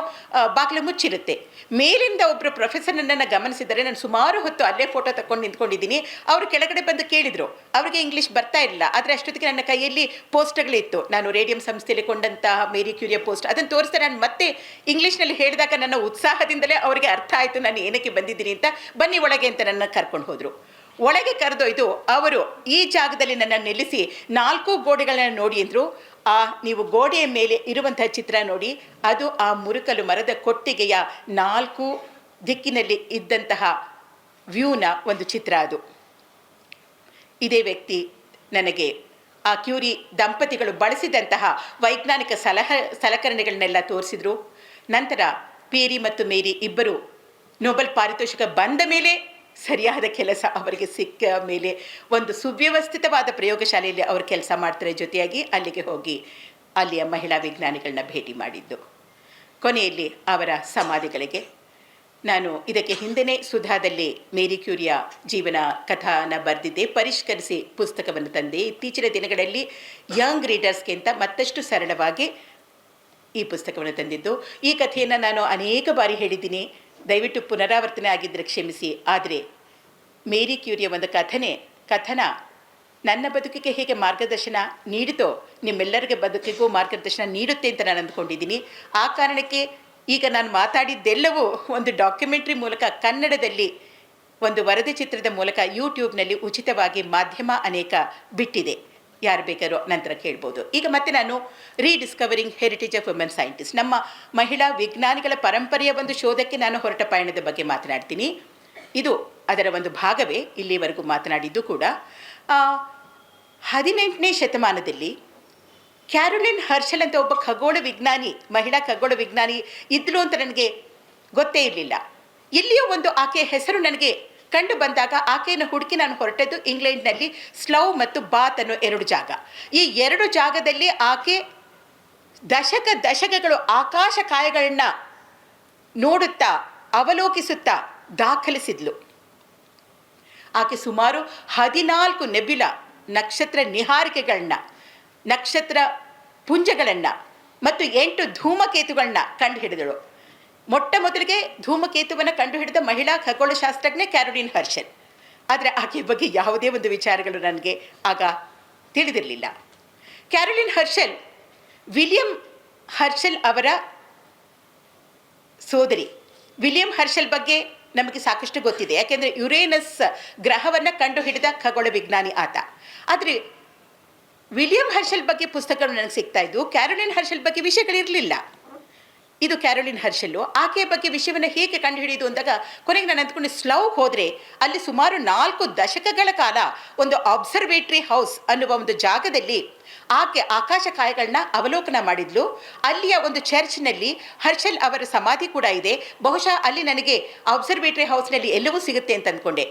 ಬಾಗಿಲು ಮುಚ್ಚಿರುತ್ತೆ. ಮೇಲಿಂದ ಒಬ್ಬರು ಪ್ರೊಫೆಸರ್ ನನ್ನನ್ನು ಗಮನಿಸಿದರೆ, ನಾನು ಸುಮಾರು ಹೊತ್ತು ಅಲ್ಲೇ ಫೋಟೋ ತಗೊಂಡು ನಿಂತ್ಕೊಂಡಿದ್ದೀನಿ. ಅವರು ಕೆಳಗಡೆ ಬಂದು ಕೇಳಿದರು. ಅವರಿಗೆ ಇಂಗ್ಲೀಷ್ ಬರ್ತಾ ಇರಲಿಲ್ಲ, ಆದರೆ ಅಷ್ಟೊತ್ತಿಗೆ ನನ್ನ ಕೈಯಲ್ಲಿ ಪೋಸ್ಟ್ಗಳಿತ್ತು, ನಾನು ರೇಡಿಯಂ ಸಂಸ್ಥೆಯಲ್ಲಿ ಕೊಂಡಂತಹ ಮೇರಿ ಕ್ಯೂರಿಯ ಪೋಸ್ಟ್. ಅದನ್ನು ತೋರಿಸ್ತಾ ನಾನು ಮತ್ತೆ ಇಂಗ್ಲೀಷ್ನಲ್ಲಿ ಹೇಳಿದಾಗ ನನ್ನ ಉತ್ಸಾಹದಿಂದಲೇ ಅವರಿಗೆ ಅರ್ಥ ಆಯಿತು ನಾನು ಏನಕ್ಕೆ ಬಂದಿದ್ದೀನಿ ಅಂತ. ಬನ್ನಿ ಒಳಗೆ ಅಂತ ನನ್ನ ಕರ್ಕೊಂಡು ಹೋದರು. ಒಳಗೆ ಕರೆದೊಯ್ದು ಅವರು ಈ ಜಾಗದಲ್ಲಿ ನನ್ನನ್ನು ನಿಲ್ಲಿಸಿ 4 ಗೋಡೆಗಳನ್ನು ನೋಡಿ ಅಂದರು. ನೀವು ಗೋಡೆಯ ಮೇಲೆ ಇರುವಂತಹ ಚಿತ್ರ ನೋಡಿ, ಅದು ಆ ಮುರುಕಲು ಮರದ ಕೊಟ್ಟಿಗೆಯ 4 ದಿಕ್ಕಿನಲ್ಲಿ ಇದ್ದಂತಹ ವ್ಯೂನ ಒಂದು ಚಿತ್ರ. ಅದು ಇದೇ ವ್ಯಕ್ತಿ ನನಗೆ ಆ ಕ್ಯೂರಿ ದಂಪತಿಗಳು ಬಳಸಿದಂತಹ ವೈಜ್ಞಾನಿಕ ಸಲಕರಣೆಗಳನ್ನೆಲ್ಲ ತೋರಿಸಿದರು. ನಂತರ ಪೇರಿ ಮತ್ತು ಮೇರಿ ಇಬ್ಬರು ನೊಬೆಲ್ ಪಾರಿತೋಷಿಕ ಬಂದ ಮೇಲೆ ಸರಿಯಾದ ಕೆಲಸ ಅವರಿಗೆ ಸಿಕ್ಕ ಮೇಲೆ ಒಂದು ಸುವ್ಯವಸ್ಥಿತವಾದ ಪ್ರಯೋಗಶಾಲೆಯಲ್ಲಿ ಅವರು ಕೆಲಸ ಮಾಡ್ತಾರೆ. ಜೊತೆಯಾಗಿ ಅಲ್ಲಿಗೆ ಹೋಗಿ ಅಲ್ಲಿಯ ಮಹಿಳಾ ವಿಜ್ಞಾನಿಗಳನ್ನ ಭೇಟಿ ಮಾಡಿದ್ದು. ಕೊನೆಯಲ್ಲಿ ಅವರ ಸಮಾಧಿಗಳಿಗೆ ನಾನು ಇದಕ್ಕೆ ಹಿಂದೆಯೇ ಸುಧಾದಲ್ಲಿ ಮೇರಿ ಕ್ಯೂರಿಯ ಜೀವನ ಕಥಾನ ಬರೆದಿದ್ದೆ, ಪರಿಷ್ಕರಿಸಿ ಪುಸ್ತಕವನ್ನು ತಂದೆ. ಇತ್ತೀಚಿನ ದಿನಗಳಲ್ಲಿ ಯಂಗ್ ರೀಡರ್ಸ್ಗೆ ಅಂತ ಮತ್ತಷ್ಟು ಸರಳವಾಗಿ ಈ ಪುಸ್ತಕವನ್ನು ತಂದಿದ್ದು. ಈ ಕಥೆಯನ್ನು ನಾನು ಅನೇಕ ಬಾರಿ ಹೇಳಿದ್ದೀನಿ. ದಯವಿಟ್ಟು ಪುನರಾವರ್ತನೆ ಆಗಿದ್ದರೆ ಕ್ಷಮಿಸಿ. ಆದರೆ ಮೇರಿ ಕ್ಯೂರಿಯ ಒಂದು ಕಥನ ನನ್ನ ಬದುಕಿಗೆ ಹೇಗೆ ಮಾರ್ಗದರ್ಶನ ನೀಡಿತೋ ನಿಮ್ಮೆಲ್ಲರಿಗೆ ಬದುಕಿಗೂ ಮಾರ್ಗದರ್ಶನ ನೀಡುತ್ತೆ ಅಂತ ನಾನು ಅಂದ್ಕೊಂಡಿದ್ದೀನಿ. ಆ ಕಾರಣಕ್ಕೆ ಈಗ ನಾನು ಮಾತಾಡಿದ್ದೆಲ್ಲವೂ ಒಂದು ಡಾಕ್ಯುಮೆಂಟ್ರಿ ಮೂಲಕ ಕನ್ನಡದಲ್ಲಿ ಒಂದು ವರದಿ ಚಿತ್ರದ ಮೂಲಕ ಯೂಟ್ಯೂಬ್ನಲ್ಲಿ ಉಚಿತವಾಗಿ ಮಾಧ್ಯಮ ಅನೇಕ ಬಿಟ್ಟಿದೆ. ಯಾರು ಬೇಕಾದ್ರೂ ನಂತರ ಕೇಳ್ಬೋದು. ಈಗ ಮತ್ತೆ ನಾನು ರೀಡಿಸ್ಕವರಿಂಗ್ ಹೆರಿಟೇಜ್ ಆಫ್ ವುಮೆನ್ ಸೈಂಟಿಸ್ಟ್, ನಮ್ಮ ಮಹಿಳಾ ವಿಜ್ಞಾನಿಗಳ ಪರಂಪರೆಯ ಒಂದು ಶೋಧಕ್ಕೆ ನಾನು ಹೊರಟ ಪಯಣದ ಬಗ್ಗೆ ಮಾತನಾಡ್ತೀನಿ. ಇದು ಅದರ ಒಂದು ಭಾಗವೇ. ಇಲ್ಲಿವರೆಗೂ ಮಾತನಾಡಿದ್ದು ಕೂಡ 18ನೇ ಶತಮಾನದಲ್ಲಿ ಕ್ಯಾರೋಲಿನ್ ಹರ್ಷಲ್ ಅಂತ ಒಬ್ಬ ಖಗೋಳ ವಿಜ್ಞಾನಿ, ಮಹಿಳಾ ಖಗೋಳ ವಿಜ್ಞಾನಿ ಇದ್ಲು ಅಂತ ನನಗೆ ಗೊತ್ತೇ ಇರಲಿಲ್ಲ. ಇಲ್ಲಿಯೂ ಒಂದು ಆಕೆಯ ಹೆಸರು ನನಗೆ ಕಂಡು ಬಂದಾಗ ಆಕೆಯನ್ನು ಹುಡುಕಿ ನಾನು ಹೊರಟದ್ದು ಇಂಗ್ಲೆಂಡ್ನಲ್ಲಿ ಸ್ಲೌ ಮತ್ತು ಬಾತ್ ಅನ್ನೋ 2 ಜಾಗ. ಈ 2 ಜಾಗದಲ್ಲಿ ಆಕೆ ದಶಕಗಳು ಆಕಾಶ ಕಾಯಗಳನ್ನು ನೋಡುತ್ತಾ ಅವಲೋಕಿಸುತ್ತಾ ದಾಖಲಿಸಿದ್ಲು. ಆಕೆ ಸುಮಾರು 14 ನೆಬ್ಯುಲಾ ನಕ್ಷತ್ರ ನಿಹಾರಿಕೆಗಳನ್ನ, ನಕ್ಷತ್ರ ಪುಂಜಗಳನ್ನು ಮತ್ತು 8 ಧೂಮಕೇತುಗಳನ್ನ ಕಂಡುಹಿಡಿದಳು. ಮೊಟ್ಟ ಮೊದಲಿಗೆ ಧೂಮಕೇತುವನ್ನು ಕಂಡುಹಿಡಿದ ಮಹಿಳಾ ಖಗೋಳಶಾಸ್ತ್ರಜ್ಞೆ ಕ್ಯಾರೋಲಿನ್ ಹರ್ಷಲ್. ಆದರೆ ಆಕೆಯ ಬಗ್ಗೆ ಯಾವುದೇ ಒಂದು ವಿಚಾರಗಳು ನನಗೆ ಆಗ ತಿಳಿದಿರಲಿಲ್ಲ. ಕ್ಯಾರೋಲಿನ್ ಹರ್ಷಲ್ ವಿಲಿಯಂ ಹರ್ಷಲ್ ಅವರ ಸೋದರಿ. ವಿಲಿಯಂ ಹರ್ಷಲ್ ಬಗ್ಗೆ ನಮಗೆ ಸಾಕಷ್ಟು ಗೊತ್ತಿದೆ, ಯಾಕೆಂದರೆ ಯುರೇನಸ್ ಗ್ರಹವನ್ನು ಕಂಡುಹಿಡಿದ ಖಗೋಳ ವಿಜ್ಞಾನಿ ಆತ. ಆದರೆ ವಿಲಿಯಂ ಹರ್ಷಲ್ ಬಗ್ಗೆ ಪುಸ್ತಕಗಳು ನನಗೆ ಸಿಗ್ತಾ ಇದ್ವು, ಕ್ಯಾರೋಲಿನ್ ಹರ್ಷಲ್ ಬಗ್ಗೆ ವಿಷಯಗಳಿರಲಿಲ್ಲ. ಇದು ಕ್ಯಾರೋಲಿನ್ ಹರ್ಷಲ್ಲು. ಆಕೆಯ ಬಗ್ಗೆ ವಿಷಯವನ್ನು ಹೇಗೆ ಕಂಡುಹಿಡಿದು ಅಂದಾಗ ಕೊನೆಗೆ ನಾನು ಅಂದ್ಕೊಂಡು ಸ್ಲೌಗೆ ಹೋದರೆ ಅಲ್ಲಿ ಸುಮಾರು 4 ದಶಕಗಳ ಕಾಲ ಒಂದು ಅಬ್ಸರ್ವೇಟ್ರಿ ಹೌಸ್ ಅನ್ನುವ ಒಂದು ಜಾಗದಲ್ಲಿ ಆಕೆ ಆಕಾಶ ಕಾಯಗಳನ್ನ ಅವಲೋಕನ ಮಾಡಿದ್ಲು. ಅಲ್ಲಿಯ ಒಂದು ಚರ್ಚ್ನಲ್ಲಿ ಹರ್ಷಲ್ ಅವರ ಸಮಾಧಿ ಕೂಡ ಇದೆ. ಬಹುಶಃ ಅಲ್ಲಿ ನನಗೆ ಅಬ್ಸರ್ವೇಟ್ರಿ ಹೌಸ್ನಲ್ಲಿ ಎಲ್ಲವೂ ಸಿಗುತ್ತೆ ಅಂತ ಅಂದ್ಕೊಂಡೆ.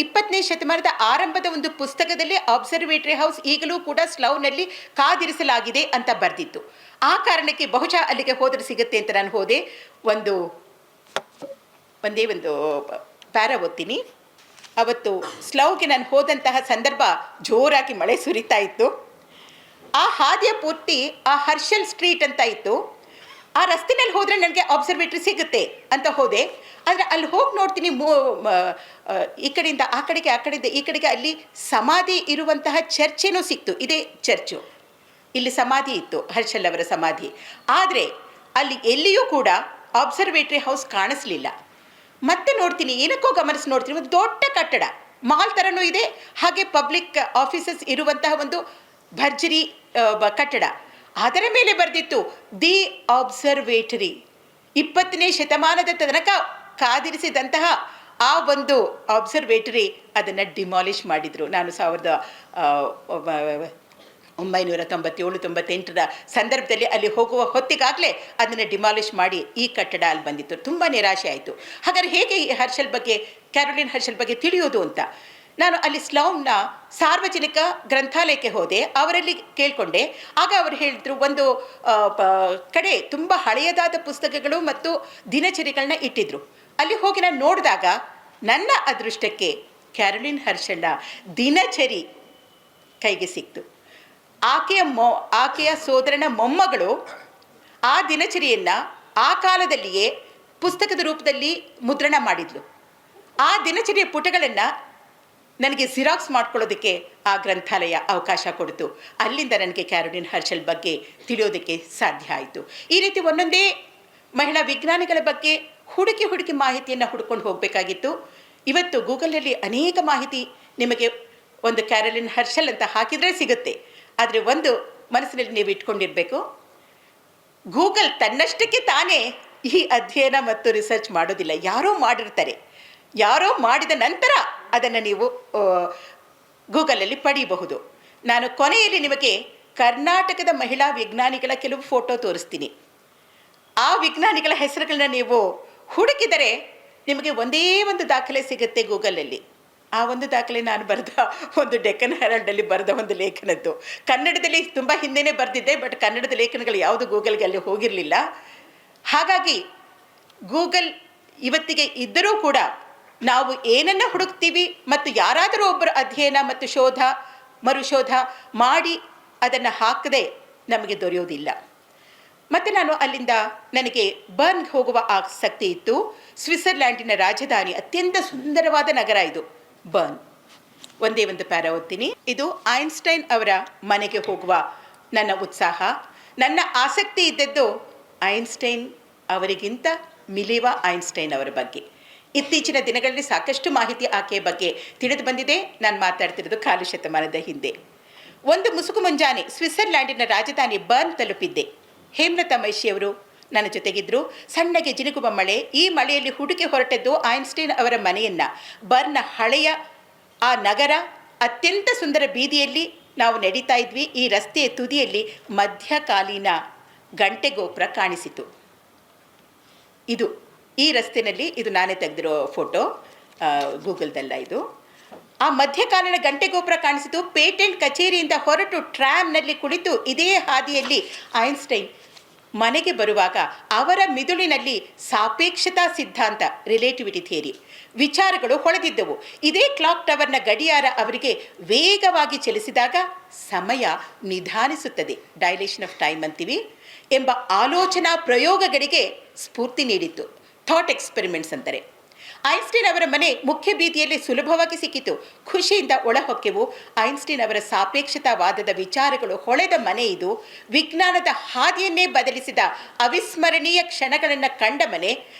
20ನೇ ಶತಮಾನದ ಆರಂಭದ ಒಂದು ಪುಸ್ತಕದಲ್ಲಿ ಅಬ್ಸರ್ವೇಟ್ರಿ ಹೌಸ್ ಈಗಲೂ ಕೂಡ ಸ್ಲೌನಲ್ಲಿ ಕಾದಿರಿಸಲಾಗಿದೆ ಅಂತ ಬರೆದಿತ್ತು. ಆ ಕಾರಣಕ್ಕೆ ಬಹುಶಃ ಅಲ್ಲಿಗೆ ಹೋದರೆ ಸಿಗುತ್ತೆ ಅಂತ ನಾನು ಹೋದೆ. ಒಂದೇ ಒಂದು ಪ್ಯಾರ ಓದ್ತೀನಿ. ಅವತ್ತು ಸ್ಲೌಗೆ ನಾನು ಹೋದಂತಹ ಸಂದರ್ಭ ಜೋರಾಗಿ ಮಳೆ ಸುರಿತಾ ಇತ್ತು. ಆ ಹಾದಿಯ ಪೂರ್ತಿ ಆ ಹರ್ಷಲ್ ಸ್ಟ್ರೀಟ್ ಅಂತ ಇತ್ತು. ಆ ರಸ್ತೆನಲ್ಲಿ ಹೋದರೆ ನನಗೆ ಅಬ್ಸರ್ವೇಟ್ರಿ ಸಿಗುತ್ತೆ ಅಂತ ಹೋದೆ. ಆದರೆ ಅಲ್ಲಿ ಹೋಗಿ ನೋಡ್ತೀನಿ, ಈ ಕಡೆಯಿಂದ ಆ ಕಡೆಗೆ, ಆ ಕಡೆಯಿಂದ ಈ ಕಡೆಗೆ ಅಲ್ಲಿ ಸಮಾಧಿ ಇರುವಂತಹ ಚರ್ಚೇನೂ ಸಿಕ್ತು. ಇದೇ ಚರ್ಚು, ಇಲ್ಲಿ ಸಮಾಧಿ ಇತ್ತು, ಹರ್ಷಲ್ ಅವರ ಸಮಾಧಿ. ಆದರೆ ಅಲ್ಲಿ ಎಲ್ಲಿಯೂ ಕೂಡ ಅಬ್ಸರ್ವೇಟ್ರಿ ಹೌಸ್ ಕಾಣಿಸ್ಲಿಲ್ಲ. ಮತ್ತೆ ನೋಡ್ತೀನಿ, ಏನಕ್ಕೋ ಗಮನಿಸಿ ನೋಡ್ತೀನಿ, ಒಂದು ದೊಡ್ಡ ಕಟ್ಟಡ, ಮಾಲ್ ಥರನೂ ಇದೆ, ಹಾಗೆ ಪಬ್ಲಿಕ್ ಆಫೀಸಸ್ ಇರುವಂತಹ ಒಂದು ಭರ್ಜರಿ ಕಟ್ಟಡ. ಅದರ ಮೇಲೆ ಬರೆದಿತ್ತು ದಿ ಅಬ್ಸರ್ವೇಟರಿ. 20ನೇ ಶತಮಾನದ ತನಕ ಕಾದಿರಿಸಿದಂತಹ ಆ ಒಂದು ಅಬ್ಸರ್ವೇಟರಿ ಅದನ್ನು ಡಿಮಾಲಿಷ್ ಮಾಡಿದರು. ನಾನು 1997-98 ಸಂದರ್ಭದಲ್ಲಿ ಅಲ್ಲಿ ಹೋಗುವ ಹೊತ್ತಿಗಾಗಲೇ ಅದನ್ನು ಡಿಮಾಲಿಷ್ ಮಾಡಿ ಈ ಕಟ್ಟಡ ಅಲ್ಲಿ ಬಂದಿತ್ತು. ತುಂಬ ನಿರಾಶೆ ಆಯಿತು. ಹಾಗಾದರೆ ಹೇಗೆ ಈ ಹರ್ಷಲ್ ಬಗ್ಗೆ, ಕ್ಯಾರೋಲಿನ್ ಹರ್ಷಲ್ ಬಗ್ಗೆ ತಿಳಿಯೋದು ಅಂತ ನಾನು ಅಲ್ಲಿ ಸ್ಲೌಮ್ನ ಸಾರ್ವಜನಿಕ ಗ್ರಂಥಾಲಯಕ್ಕೆ ಹೋದೆ. ಅವರಲ್ಲಿ ಕೇಳಿಕೊಂಡೆ. ಆಗ ಅವರು ಹೇಳಿದ್ರು, ಒಂದು ಕಡೆ ತುಂಬ ಹಳೆಯದಾದ ಪುಸ್ತಕಗಳು ಮತ್ತು ದಿನಚರಿಗಳನ್ನ ಇಟ್ಟಿದ್ರು. ಅಲ್ಲಿ ಹೋಗಿ ನಾನು ನೋಡಿದಾಗ ನನ್ನ ಅದೃಷ್ಟಕ್ಕೆ ಕ್ಯಾರೋಲಿನ್ ಹರ್ಷಲ್ನ ದಿನಚರಿ ಕೈಗೆ ಸಿಕ್ತು. ಆಕೆಯ ಸೋದರನ ಮೊಮ್ಮಗಳು ಆ ದಿನಚರಿಯನ್ನು ಆ ಕಾಲದಲ್ಲಿಯೇ ಪುಸ್ತಕದ ರೂಪದಲ್ಲಿ ಮುದ್ರಣ ಮಾಡಿದ್ಲು. ಆ ದಿನಚರಿಯ ಪುಟಗಳನ್ನು ನನಗೆ ಜಿರಾಕ್ಸ್ ಮಾಡ್ಕೊಳ್ಳೋದಕ್ಕೆ ಆ ಗ್ರಂಥಾಲಯ ಅವಕಾಶ ಕೊಡ್ತು. ಅಲ್ಲಿಂದ ನನಗೆ ಕ್ಯಾರೋಲಿನ್ ಹರ್ಷಲ್ ಬಗ್ಗೆ ತಿಳಿಯೋದಕ್ಕೆ ಸಾಧ್ಯ ಆಯಿತು. ಈ ರೀತಿ ಒಂದೊಂದೇ ಮಹಿಳಾ ವಿಜ್ಞಾನಿಗಳ ಬಗ್ಗೆ ಹುಡುಕಿ ಮಾಹಿತಿಯನ್ನು ಹುಡ್ಕೊಂಡು ಹೋಗಬೇಕಾಗಿತ್ತು. ಇವತ್ತು ಗೂಗಲ್ನಲ್ಲಿ ಅನೇಕ ಮಾಹಿತಿ ನಿಮಗೆ ಒಂದು ಕ್ಯಾರೋಲಿನ್ ಹರ್ಷಲ್ ಅಂತ ಹಾಕಿದರೆ ಸಿಗುತ್ತೆ. ಆದರೆ ಒಂದು ಮನಸ್ಸಿನಲ್ಲಿ ನೀವು ಇಟ್ಕೊಂಡಿರಬೇಕು, ಗೂಗಲ್ ತನ್ನಷ್ಟಕ್ಕೆ ತಾನೇ ಈ ಅಧ್ಯಯನ ಮತ್ತು ರಿಸರ್ಚ್ ಮಾಡೋದಿಲ್ಲ. ಯಾರೋ ಮಾಡಿರ್ತಾರೆ, ಯಾರೋ ಮಾಡಿದ ನಂತರ ಅದನ್ನು ನೀವು ಗೂಗಲಲ್ಲಿ ಪಡೆಯಬಹುದು. ನಾನು ಕೊನೆಯಲ್ಲಿ ನಿಮಗೆ ಕರ್ನಾಟಕದ ಮಹಿಳಾ ವಿಜ್ಞಾನಿಗಳ ಕೆಲವು ಫೋಟೋ ತೋರಿಸ್ತೀನಿ. ಆ ವಿಜ್ಞಾನಿಗಳ ಹೆಸರುಗಳನ್ನ ನೀವು ಹುಡುಕಿದರೆ ನಿಮಗೆ ಒಂದೇ ಒಂದು ದಾಖಲೆ ಸಿಗುತ್ತೆ ಗೂಗಲಲ್ಲಿ. ಆ ಒಂದು ದಾಖಲೆ ನಾನು ಬರೆದ ಒಂದು ಡೆಕ್ಕನ್ ಹೆರಾಲ್ಡಲ್ಲಿ ಬರೆದ ಒಂದು ಲೇಖನದ್ದು. ಕನ್ನಡದಲ್ಲಿ ತುಂಬ ಹಿಂದೆಯೇ ಬರೆದಿದ್ದೆ, ಬಟ್ ಕನ್ನಡದ ಲೇಖನಗಳು ಯಾವುದು ಗೂಗಲ್ಗೆ ಅಲ್ಲಿ ಹೋಗಿರಲಿಲ್ಲ. ಹಾಗಾಗಿ ಗೂಗಲ್ ಇವತ್ತಿಗೆ ಇದ್ದರೂ ಕೂಡ ನಾವು ಏನನ್ನು ಹುಡುಕ್ತೀವಿ ಮತ್ತು ಯಾರಾದರೂ ಒಬ್ಬರು ಅಧ್ಯಯನ ಮತ್ತು ಮರುಶೋಧ ಮಾಡಿ ಅದನ್ನು ಹಾಕದೆ ನಮಗೆ ದೊರೆಯೋದಿಲ್ಲ. ಮತ್ತು ನಾನು ಅಲ್ಲಿಂದ ನನಗೆ ಬರ್ನ್ಗೆ ಹೋಗುವ ಆಸಕ್ತಿ ಇತ್ತು. ಸ್ವಿಟ್ಜರ್ಲ್ಯಾಂಡಿನ ರಾಜಧಾನಿ, ಅತ್ಯಂತ ಸುಂದರವಾದ ನಗರ ಇದು ಬರ್ನ್. ಒಂದೇ ಒಂದು ಪ್ಯಾರ ಓದ್ತೀನಿ. ಇದು ಐನ್ಸ್ಟೈನ್ ಅವರ ಮನೆಗೆ ಹೋಗುವ ನನ್ನ ಉತ್ಸಾಹ. ನನ್ನ ಆಸಕ್ತಿ ಇದ್ದದ್ದು ಐನ್ಸ್ಟೈನ್ ಅವರಿಗಿಂತ ಮಿಲಿವಾ ಐನ್ಸ್ಟೈನ್ ಅವರ ಬಗ್ಗೆ. ಇತ್ತೀಚಿನ ದಿನಗಳಲ್ಲಿ ಸಾಕಷ್ಟು ಮಾಹಿತಿ ಆಕೆಯ ಬಗ್ಗೆ ತಿಳಿದು ಬಂದಿದೆ. ನಾನು ಮಾತಾಡ್ತಿರೋದು ಕಾಲು ಶತಮಾನದ ಹಿಂದೆ. ಒಂದು ಮುಸುಕು ಮುಂಜಾನೆ ಸ್ವಿಟ್ಜರ್ಲ್ಯಾಂಡಿನ ರಾಜಧಾನಿ ಬರ್ನ್ ತಲುಪಿದ್ದೆ. ಹೇಮಲತಾ ಮೈಷಿಯವರು ನನ್ನ ಜೊತೆಗಿದ್ದರು. ಸಣ್ಣಗೆ ಜಿನುಗುವ ಮಳೆ. ಈ ಮಳೆಯಲ್ಲಿ ಹುಡುಕಿ ಹೊರಟದ್ದು ಐನ್ಸ್ಟೈನ್ ಅವರ ಮನೆಯನ್ನು. ಬರ್ನ್ನ ಹಳೆಯ ಆ ನಗರ, ಅತ್ಯಂತ ಸುಂದರ ಬೀದಿಯಲ್ಲಿ ನಾವು ನಡೀತಾ ಇದ್ವಿ. ಈ ರಸ್ತೆಯ ತುದಿಯಲ್ಲಿ ಮಧ್ಯಕಾಲೀನ ಗಂಟೆಗೋಪುರ ಕಾಣಿಸಿತು. ಇದು ಈ ರಸ್ತೆಯಲ್ಲಿ, ಇದು ನಾನೇ ತೆಗೆದಿರೋ ಫೋಟೋ, ಗೂಗಲ್ದಲ್ಲ ಇದು. ಆ ಮಧ್ಯಕಾಲೀನ ಗಂಟೆಗೋಪುರ ಕಾಣಿಸಿತು. ಪೇಟೆಂಟ್ ಕಚೇರಿಯಿಂದ ಹೊರಟು ಟ್ರಾಮ್ನಲ್ಲಿ ಕುಳಿತು ಇದೇ ಹಾದಿಯಲ್ಲಿ ಐನ್ಸ್ಟೈನ್ ಮನೆಗೆ ಬರುವಾಗ ಅವರ ಮಿದುಳಿನಲ್ಲಿ ಸಾಪೇಕ್ಷತಾ ಸಿದ್ಧಾಂತ, ರಿಲೇಟಿವಿಟಿ ಥಿಯರಿ ವಿಚಾರಗಳು ಹೊಳೆದಿದ್ದವು. ಇದೇ ಕ್ಲಾಕ್ ಟವರ್ನ ಗಡಿಯಾರ ಅವರಿಗೆ ವೇಗವಾಗಿ ಚಲಿಸಿದಾಗ ಸಮಯ ನಿಧಾನಿಸುತ್ತದೆ, ಡೈಲೇಷನ್ ಆಫ್ ಟೈಮ್ ಅಂತೀವಿ, ಎಂಬ ಆಲೋಚನಾ ಪ್ರಯೋಗಗಳಿಗೆ ಸ್ಫೂರ್ತಿ ನೀಡಿತ್ತು. ಥಾಟ್ ಎಕ್ಸ್ಪೆರಿಮೆಂಟ್ಸ್ ಅಂತಾರೆ. ಐನ್ಸ್ಟೈನ್ ಅವರ ಮನೆ ಮುಖ್ಯ ಬೀದಿಯಲ್ಲಿ ಸುಲಭವಾಗಿ ಸಿಕ್ಕಿತು. ಖುಷಿಯಿಂದ ಒಳಹೊಕ್ಕೆವು. ಐನ್ಸ್ಟೈನ್ ಅವರ ಸಾಪೇಕ್ಷತಾವಾದದ ವಿಚಾರಗಳು ಹೊಳೆದ ಮನೆ ಇದು. ವಿಜ್ಞಾನದ ಹಾದಿಯನ್ನೇ ಬದಲಿಸಿದ ಅವಿಸ್ಮರಣೀಯ ಕ್ಷಣಗಳನ್ನು ಕಂಡ ಮನೆ.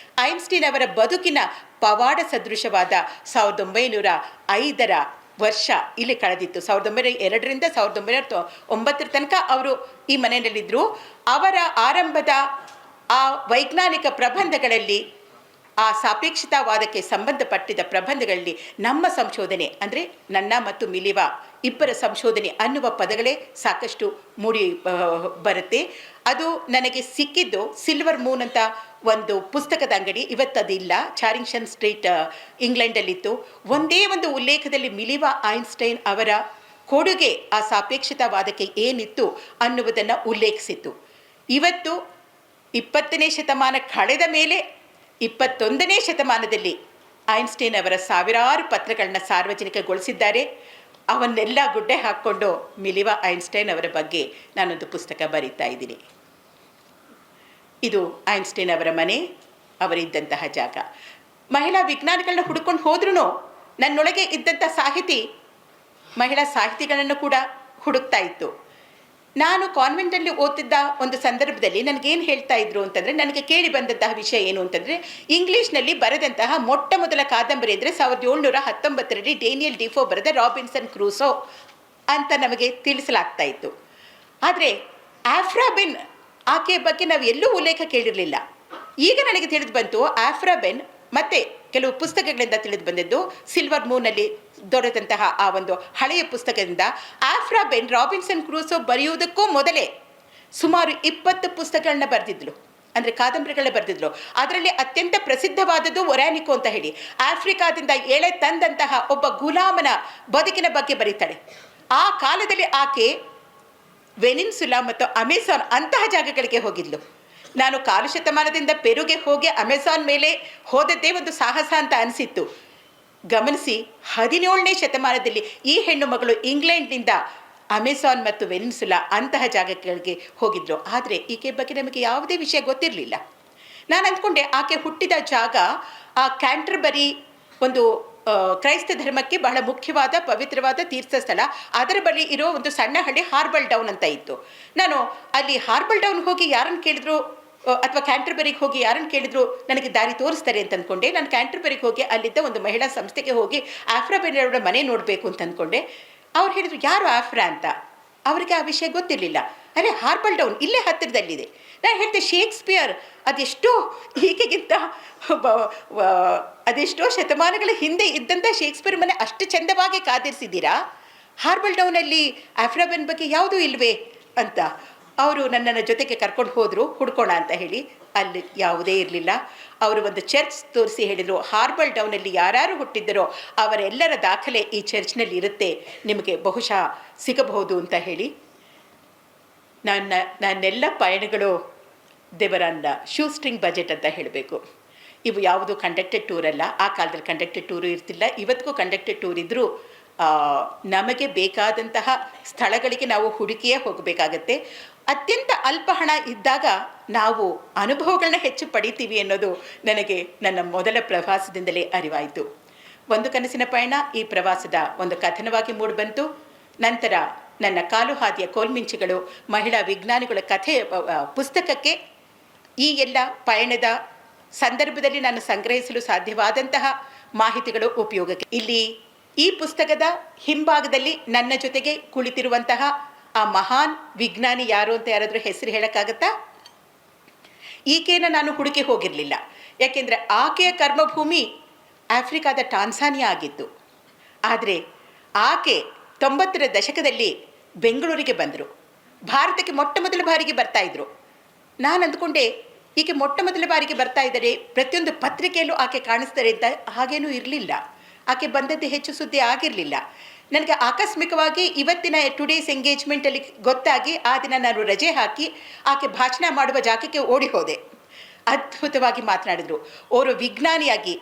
ಐನ್ಸ್ಟೈನ್ ಅವರ ಬದುಕಿನ ಪವಾಡ ಸದೃಶವಾದ 1905 ವರ್ಷ ಇಲ್ಲಿ ಕಳೆದಿತ್ತು. 1902ರಿಂದ 1909 ತನಕ ಅವರು ಈ ಮನೆಯಲ್ಲಿದ್ದರು. ಅವರ ಆರಂಭದ ಆ ವೈಜ್ಞಾನಿಕ ಪ್ರಬಂಧಗಳಲ್ಲಿ, ಆ ಸಾಪೇಕ್ಷತಾವಾದಕ್ಕೆ ಸಂಬಂಧಪಟ್ಟಿದ್ದ ಪ್ರಬಂಧಗಳಲ್ಲಿ ನಮ್ಮ ಸಂಶೋಧನೆ, ಅಂದರೆ ನನ್ನ ಮತ್ತು ಮಿಲಿವಾ ಇಬ್ಬರ ಸಂಶೋಧನೆ ಅನ್ನುವ ಪದಗಳೇ ಸಾಕಷ್ಟು ಮೂಡಿ ಬರುತ್ತೆ. ಅದು ನನಗೆ ಸಿಕ್ಕಿದ್ದು ಸಿಲ್ವರ್ ಮೂನ್ ಅಂತ ಒಂದು ಪುಸ್ತಕದ ಅಂಗಡಿ. ಇವತ್ತದಿಲ್ಲ, ಚಾರಿಂಗ್ಟನ್ ಸ್ಟ್ರೀಟ್ ಇಂಗ್ಲೆಂಡಲ್ಲಿತ್ತು. ಒಂದೇ ಒಂದು ಉಲ್ಲೇಖದಲ್ಲಿ ಮಿಲಿವಾ ಐನ್ಸ್ಟೈನ್ ಅವರ ಕೊಡುಗೆ ಆ ಸಾಪೇಕ್ಷತಾವಾದಕ್ಕೆ ಏನಿತ್ತು ಅನ್ನುವುದನ್ನು ಉಲ್ಲೇಖಿಸಿತ್ತು. ಇವತ್ತು 20ನೇ ಶತಮಾನ ಕಳೆದ ಮೇಲೆ 21ನೇ ಶತಮಾನದಲ್ಲಿ ಐನ್ಸ್ಟೈನ್ ಅವರ ಸಾವಿರಾರು ಪತ್ರಗಳನ್ನ ಸಾರ್ವಜನಿಕಗೊಳಿಸಿದ್ದಾರೆ. ಅವನ್ನೆಲ್ಲ ಗುಡ್ಡೆ ಹಾಕ್ಕೊಂಡು ಮಿಲಿವಾ ಐನ್ಸ್ಟೈನ್ ಅವರ ಬಗ್ಗೆ ನಾನೊಂದು ಪುಸ್ತಕ ಬರೀತಾ ಇದ್ದೀನಿ. ಇದು ಐನ್ಸ್ಟೈನ್ ಅವರ ಮನೆ, ಅವರಿದ್ದಂತಹ ಜಾಗ. ಮಹಿಳಾ ವಿಜ್ಞಾನಿಗಳನ್ನ ಹುಡುಕೊಂಡು ಹೋದ್ರೂ ನನ್ನೊಳಗೆ ಇದ್ದಂಥ ಸಾಹಿತಿ ಮಹಿಳಾ ಸಾಹಿತಿಗಳನ್ನು ಕೂಡ ಹುಡುಕ್ತಾ ಇತ್ತು. ನಾನು ಕಾನ್ವೆಂಟಲ್ಲಿ ಓದ್ತಿದ್ದ ಒಂದು ಸಂದರ್ಭದಲ್ಲಿ ನನಗೇನು ಹೇಳ್ತಾ ಇದ್ರು ಅಂತಂದರೆ, ನನಗೆ ಕೇಳಿ ಬಂದಂತಹ ವಿಷಯ ಏನು ಅಂತಂದರೆ, ಇಂಗ್ಲೀಷ್ನಲ್ಲಿ ಬರೆದಂತಹ ಮೊಟ್ಟ ಮೊದಲ ಕಾದಂಬರಿ ಅಂದರೆ 1719ರಲ್ಲಿ ಡೇನಿಯಲ್ ಡಿಫೋ ಬರೆದ ರಾಬಿನ್ಸನ್ ಕ್ರೂಸೋ ಅಂತ ನಮಗೆ ತಿಳಿಸಲಾಗ್ತಾ ಇತ್ತು. ಆದರೆ ಆಫ್ರಾಬೆನ್ ಆಕೆಯ ಬಗ್ಗೆ ನಾವು ಎಲ್ಲೂ ಉಲ್ಲೇಖ ಕೇಳಿರಲಿಲ್ಲ. ಈಗ ನನಗೆ ತಿಳಿದು ಬಂತು, ಆಫ್ರಾಬೆನ್ ಮತ್ತು ಕೆಲವು ಪುಸ್ತಕಗಳಿಂದ ತಿಳಿದು ಬಂದದ್ದು, ಸಿಲ್ವರ್ ಮೂನಲ್ಲಿ ದೊರೆತಂತಹ ಆ ಒಂದು ಹಳೆಯ ಪುಸ್ತಕದಿಂದ ಆಫ್ರಾಬೆನ್ ರಾಬಿನ್ಸನ್ ಕ್ರೂಸೋ ಬರೆಯುವುದಕ್ಕೂ ಮೊದಲೇ ಸುಮಾರು 20 ಪುಸ್ತಕಗಳನ್ನ ಬರೆದಿದ್ಲು, ಅಂದರೆ ಕಾದಂಬರಿಗಳನ್ನ ಬರೆದಿದ್ಲು. ಅದರಲ್ಲಿ ಅತ್ಯಂತ ಪ್ರಸಿದ್ಧವಾದದ್ದು ಒರಾನಿಕೋ ಅಂತ ಹೇಳಿ, ಆಫ್ರಿಕಾದಿಂದ ಎಳೆ ತಂದಂತಹ ಒಬ್ಬ ಗುಲಾಮನ ಬದುಕಿನ ಬಗ್ಗೆ ಬರೀತಾಳೆ. ಆ ಕಾಲದಲ್ಲಿ ಆಕೆ ವೆನಿನ್ಸುಲಾ ಮತ್ತು ಅಮೆಜಾನ್ ಅಂತಹ ಜಾಗಗಳಿಗೆ ಹೋಗಿದ್ಲು. ನಾನು ಕಾಲು ಶತಮಾನದಿಂದ ಪೆರುಗೆ ಹೋಗಿ ಅಮೆಜಾನ್ ಮೇಲೆ ಹೋದದ್ದೇ ಒಂದು ಸಾಹಸ ಅಂತ ಅನಿಸಿತ್ತು. ಗಮನಿಸಿ, 17ನೇ ಶತಮಾನದಲ್ಲಿ ಈ ಹೆಣ್ಣು ಮಗಳು ಇಂಗ್ಲೆಂಡ್ನಿಂದ ಅಮೆಜಾನ್ ಮತ್ತು ವೆನಿನ್ಸುಲಾ ಅಂತಹ ಜಾಗಗಳಿಗೆ ಹೋಗಿದ್ರು. ಆದರೆ ಈಕೆ ಬಗ್ಗೆ ನಮಗೆ ಯಾವುದೇ ವಿಷಯ ಗೊತ್ತಿರಲಿಲ್ಲ. ನಾನು ಅಂದ್ಕೊಂಡೆ ಆಕೆ ಹುಟ್ಟಿದ ಜಾಗ ಆ ಕ್ಯಾಂಟರ್ಬರಿ, ಒಂದು ಕ್ರೈಸ್ತ ಧರ್ಮಕ್ಕೆ ಬಹಳ ಮುಖ್ಯವಾದ ಪವಿತ್ರವಾದ ತೀರ್ಥ ಸ್ಥಳ. ಅದರ ಬಳಿ ಇರೋ ಒಂದು ಸಣ್ಣ ಹಳ್ಳಿ ಹಾರ್ಬಲ್ ಡೌನ್ ಅಂತ ಇತ್ತು. ನಾನು ಅಲ್ಲಿ ಹಾರ್ಬಲ್ ಡೌನ್ ಹೋಗಿ ಯಾರನ್ನು ಕೇಳಿದ್ರು, ಅಥವಾ ಕ್ಯಾಂಟರ್ಬರಿಗೆ ಹೋಗಿ ಯಾರನ್ನು ಕೇಳಿದ್ರು ನನಗೆ ದಾರಿ ತೋರಿಸ್ತಾರೆ ಅಂತ ಅಂದ್ಕೊಂಡೆ. ನಾನು ಕ್ಯಾಂಟರ್ಬರಿಗೆ ಹೋಗಿ ಅಲ್ಲಿದ್ದ ಒಂದು ಮಹಿಳಾ ಸಂಸ್ಥೆಗೆ ಹೋಗಿ ಆಫ್ರಾಬೆನ್ ಅವರ ಮನೆ ನೋಡಬೇಕು ಅಂತ ಅಂದ್ಕೊಂಡೆ. ಅವ್ರು ಹೇಳಿದ್ರು, ಯಾರು ಆಫ್ರಾ ಅಂತ. ಅವರಿಗೆ ಆ ವಿಷಯ ಗೊತ್ತಿರಲಿಲ್ಲ. ಅರೆ, ಹಾರ್ಬಲ್ ಡೌನ್ ಇಲ್ಲೇ ಹತ್ತಿರದಲ್ಲಿದೆ. ನಾನು ಹೇಳಿದೆ, ಶೇಕ್ಸ್ಪಿಯರ್ ಅದೆಷ್ಟೋ ಈಗಿಗಿಂತ ಅದೆಷ್ಟೋ ಶತಮಾನಗಳ ಹಿಂದೆ ಇದ್ದಂಥ ಶೇಕ್ಸ್ಪಿಯರ್ ಮನೆ ಅಷ್ಟು ಚಂದವಾಗಿ ಕಾದಿರಿಸಿದ್ದೀರಾ, ಹಾರ್ಬಲ್ ಡೌನಲ್ಲಿ ಆಫ್ರಾಬೆನ್ ಬಗ್ಗೆ ಯಾವುದೂ ಇಲ್ವೇ ಅಂತ. ಅವರು ನನ್ನನ್ನು ಜೊತೆಗೆ ಕರ್ಕೊಂಡು ಹೋದರು, ಹುಡ್ಕೋಣ ಅಂತ ಹೇಳಿ. ಅಲ್ಲಿ ಯಾವುದೇ ಇರಲಿಲ್ಲ. ಅವರು ಒಂದು ಚರ್ಚ್ ತೋರಿಸಿ ಹೇಳಿದರು, ಹಾರ್ಬಲ್ ಡೌನಲ್ಲಿ ಯಾರ್ಯಾರು ಹುಟ್ಟಿದ್ದರೋ ಅವರೆಲ್ಲರ ದಾಖಲೆ ಈ ಚರ್ಚ್ನಲ್ಲಿ ಇರುತ್ತೆ, ನಿಮಗೆ ಬಹುಶಃ ಸಿಗಬಹುದು ಅಂತ ಹೇಳಿ. ನನ್ನೆಲ್ಲ ಪಯಣಗಳು ದೇವರನ್ನ ಶೂ ಸ್ಟ್ರಿಂಗ್ ಬಜೆಟ್ ಅಂತ ಹೇಳಬೇಕು. ಇವು ಯಾವುದು ಕಂಡಕ್ಟೆಡ್ ಟೂರ್ ಅಲ್ಲ. ಆ ಕಾಲದಲ್ಲಿ ಕಂಡಕ್ಟೆಡ್ ಟೂರು ಇರ್ತಿಲ್ಲ. ಇವತ್ತಿಗೂ ಕಂಡಕ್ಟೆಡ್ ಟೂರ್ ಇದ್ದರೂ ನಮಗೆ ಬೇಕಾದಂತಹ ಸ್ಥಳಗಳಿಗೆ ನಾವು ಹುಡುಕಿಯೇ ಹೋಗಬೇಕಾಗತ್ತೆ. ಅತ್ಯಂತ ಅಲ್ಪ ಹಣ ಇದ್ದಾಗ ನಾವು ಅನುಭವಗಳನ್ನ ಹೆಚ್ಚು ಪಡಿತೀವಿ ಅನ್ನೋದು ನನಗೆ ನನ್ನ ಮೊದಲ ಪ್ರವಾಸದಿಂದಲೇ ಅರಿವಾಯಿತು. ಒಂದು ಕನಸಿನ ಪಯಣ ಈ ಪ್ರವಾಸದ ಒಂದು ಕಥನವಾಗಿ ಮೂಡಿಬಂತು. ನಂತರ ನನ್ನ ಕಾಲು ಹಾದಿಯ ಕೋಲ್ಮಿಂಚುಗಳು ಮಹಿಳಾ ವಿಜ್ಞಾನಿಗಳ ಕಥೆಯ ಪುಸ್ತಕಕ್ಕೆ ಈ ಎಲ್ಲ ಪಯಣದ ಸಂದರ್ಭದಲ್ಲಿ ನಾನು ಸಂಗ್ರಹಿಸಲು ಸಾಧ್ಯವಾದಂತಹ ಮಾಹಿತಿಗಳು ಉಪಯೋಗಕ್ಕೆ. ಇಲ್ಲಿ ಈ ಪುಸ್ತಕದ ಹಿಂಭಾಗದಲ್ಲಿ ನನ್ನ ಜೊತೆಗೆ ಕುಳಿತಿರುವಂತಹ ಆ ಮಹಾನ್ ವಿಜ್ಞಾನಿ ಯಾರು ಅಂತ ಯಾರಾದರೂ ಹೆಸರು ಹೇಳೋಕ್ಕಾಗತ್ತಾ? ಈಕೆಯನ್ನು ನಾನು ಹುಡುಕಿ ಹೋಗಿರಲಿಲ್ಲ, ಯಾಕೆಂದರೆ ಆಕೆಯ ಕರ್ಮಭೂಮಿ ಆಫ್ರಿಕಾದ ಟಾನ್ಸಾನಿಯಾ ಆಗಿತ್ತು. ಆದರೆ ಆಕೆ 90ರ ದಶಕದಲ್ಲಿ ಬೆಂಗಳೂರಿಗೆ ಬಂದರು. ಭಾರತಕ್ಕೆ ಮೊಟ್ಟ ಮೊದಲ ಬಾರಿಗೆ ಬರ್ತಾಯಿದ್ರು. ನಾನು ಅಂದ್ಕೊಂಡೆ ಈಕೆ ಮೊಟ್ಟ ಮೊದಲ ಬಾರಿಗೆ ಬರ್ತಾ ಇದ್ದಾರೆ, ಪ್ರತಿಯೊಂದು ಪತ್ರಿಕೆಯಲ್ಲೂ ಆಕೆ ಕಾಣಿಸ್ತಾರೆ ಅಂತ. ಹಾಗೇನೂ ಇರಲಿಲ್ಲ. ಆಕೆ ಬಂದದ್ದು ಹೆಚ್ಚು ಸುದ್ದಿ ಆಗಿರಲಿಲ್ಲ. ನನಗೆ ಆಕಸ್ಮಿಕವಾಗಿ ಇವತ್ತಿನ ಟುಡೇಸ್ ಎಂಗೇಜ್ಮೆಂಟಲ್ಲಿ ಗೊತ್ತಾಗಿ ಆ ದಿನ ನಾನು ರಜೆ ಹಾಕಿ ಆಕೆ ಭಾಷಣ ಮಾಡುವ ಜಾಗಕ್ಕೆ ಓಡಿ ಹೋದೆ. ಅದ್ಭುತವಾಗಿ ಮಾತನಾಡಿದರು. ಅವರು ವಿಜ್ಞಾನಿಯಾಗಿ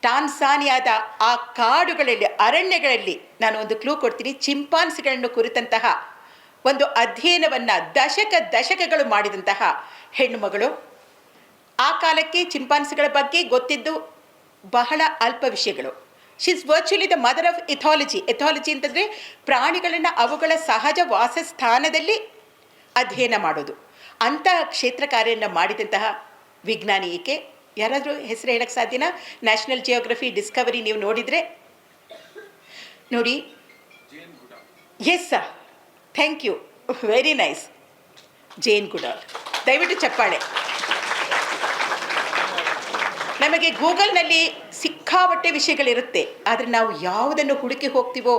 ಟಾನ್ಸಾನಿಯಾದ ಆ ಕಾಡುಗಳಲ್ಲಿ, ಅರಣ್ಯಗಳಲ್ಲಿ, ನಾನು ಒಂದು ಕ್ಲೂ ಕೊಡ್ತೀನಿ, ಚಿಂಪಾನ್ಸಿಗಳನ್ನು ಕುರಿತಂತಹ ಒಂದು ಅಧ್ಯಯನವನ್ನು ದಶಕಗಳು ಮಾಡಿದಂತಹ ಹೆಣ್ಣುಮಗಳು. ಆ ಕಾಲಕ್ಕೆ ಚಿಂಪಾನ್ಸಿಗಳ ಬಗ್ಗೆ ಗೊತ್ತಿದ್ದು ಬಹಳ ಅಲ್ಪ ವಿಷಯಗಳು. She is virtually the mother of ethology. Ethology ಅಂತಂದರೆ ಪ್ರಾಣಿಗಳನ್ನು ಅವುಗಳ ಸಹಜ ವಾಸಸ್ಥಾನದಲ್ಲಿ ಅಧ್ಯಯನ ಮಾಡೋದು. ಅಂಥ ಕ್ಷೇತ್ರ ಕಾರ್ಯವನ್ನು ಮಾಡಿದಂತಹ ವಿಜ್ಞಾನಿ ಈಕೆ. ಯಾರಾದರೂ ಹೆಸರು ಹೇಳಕ್ಕೆ ಸಾಧ್ಯನಾ? ನ್ಯಾಷನಲ್ ಜಿಯೋಗ್ರಫಿ, ಡಿಸ್ಕವರಿ ನೀವು ನೋಡಿದರೆ ನೋಡಿ. Yes sir, thank you, very nice. Jane Goodall. ದಯವಿಟ್ಟು ಚಪ್ಪಾಳೆ. ನಮಗೆ ಗೂಗಲ್ನಲ್ಲಿ ಸಿಕ್ಕಾಪಟ್ಟೆ ವಿಷಯಗಳಿರುತ್ತೆ, ಆದರೆ ನಾವು ಯಾವುದನ್ನು ಹುಡುಕಿ ಹೋಗ್ತೀವೋ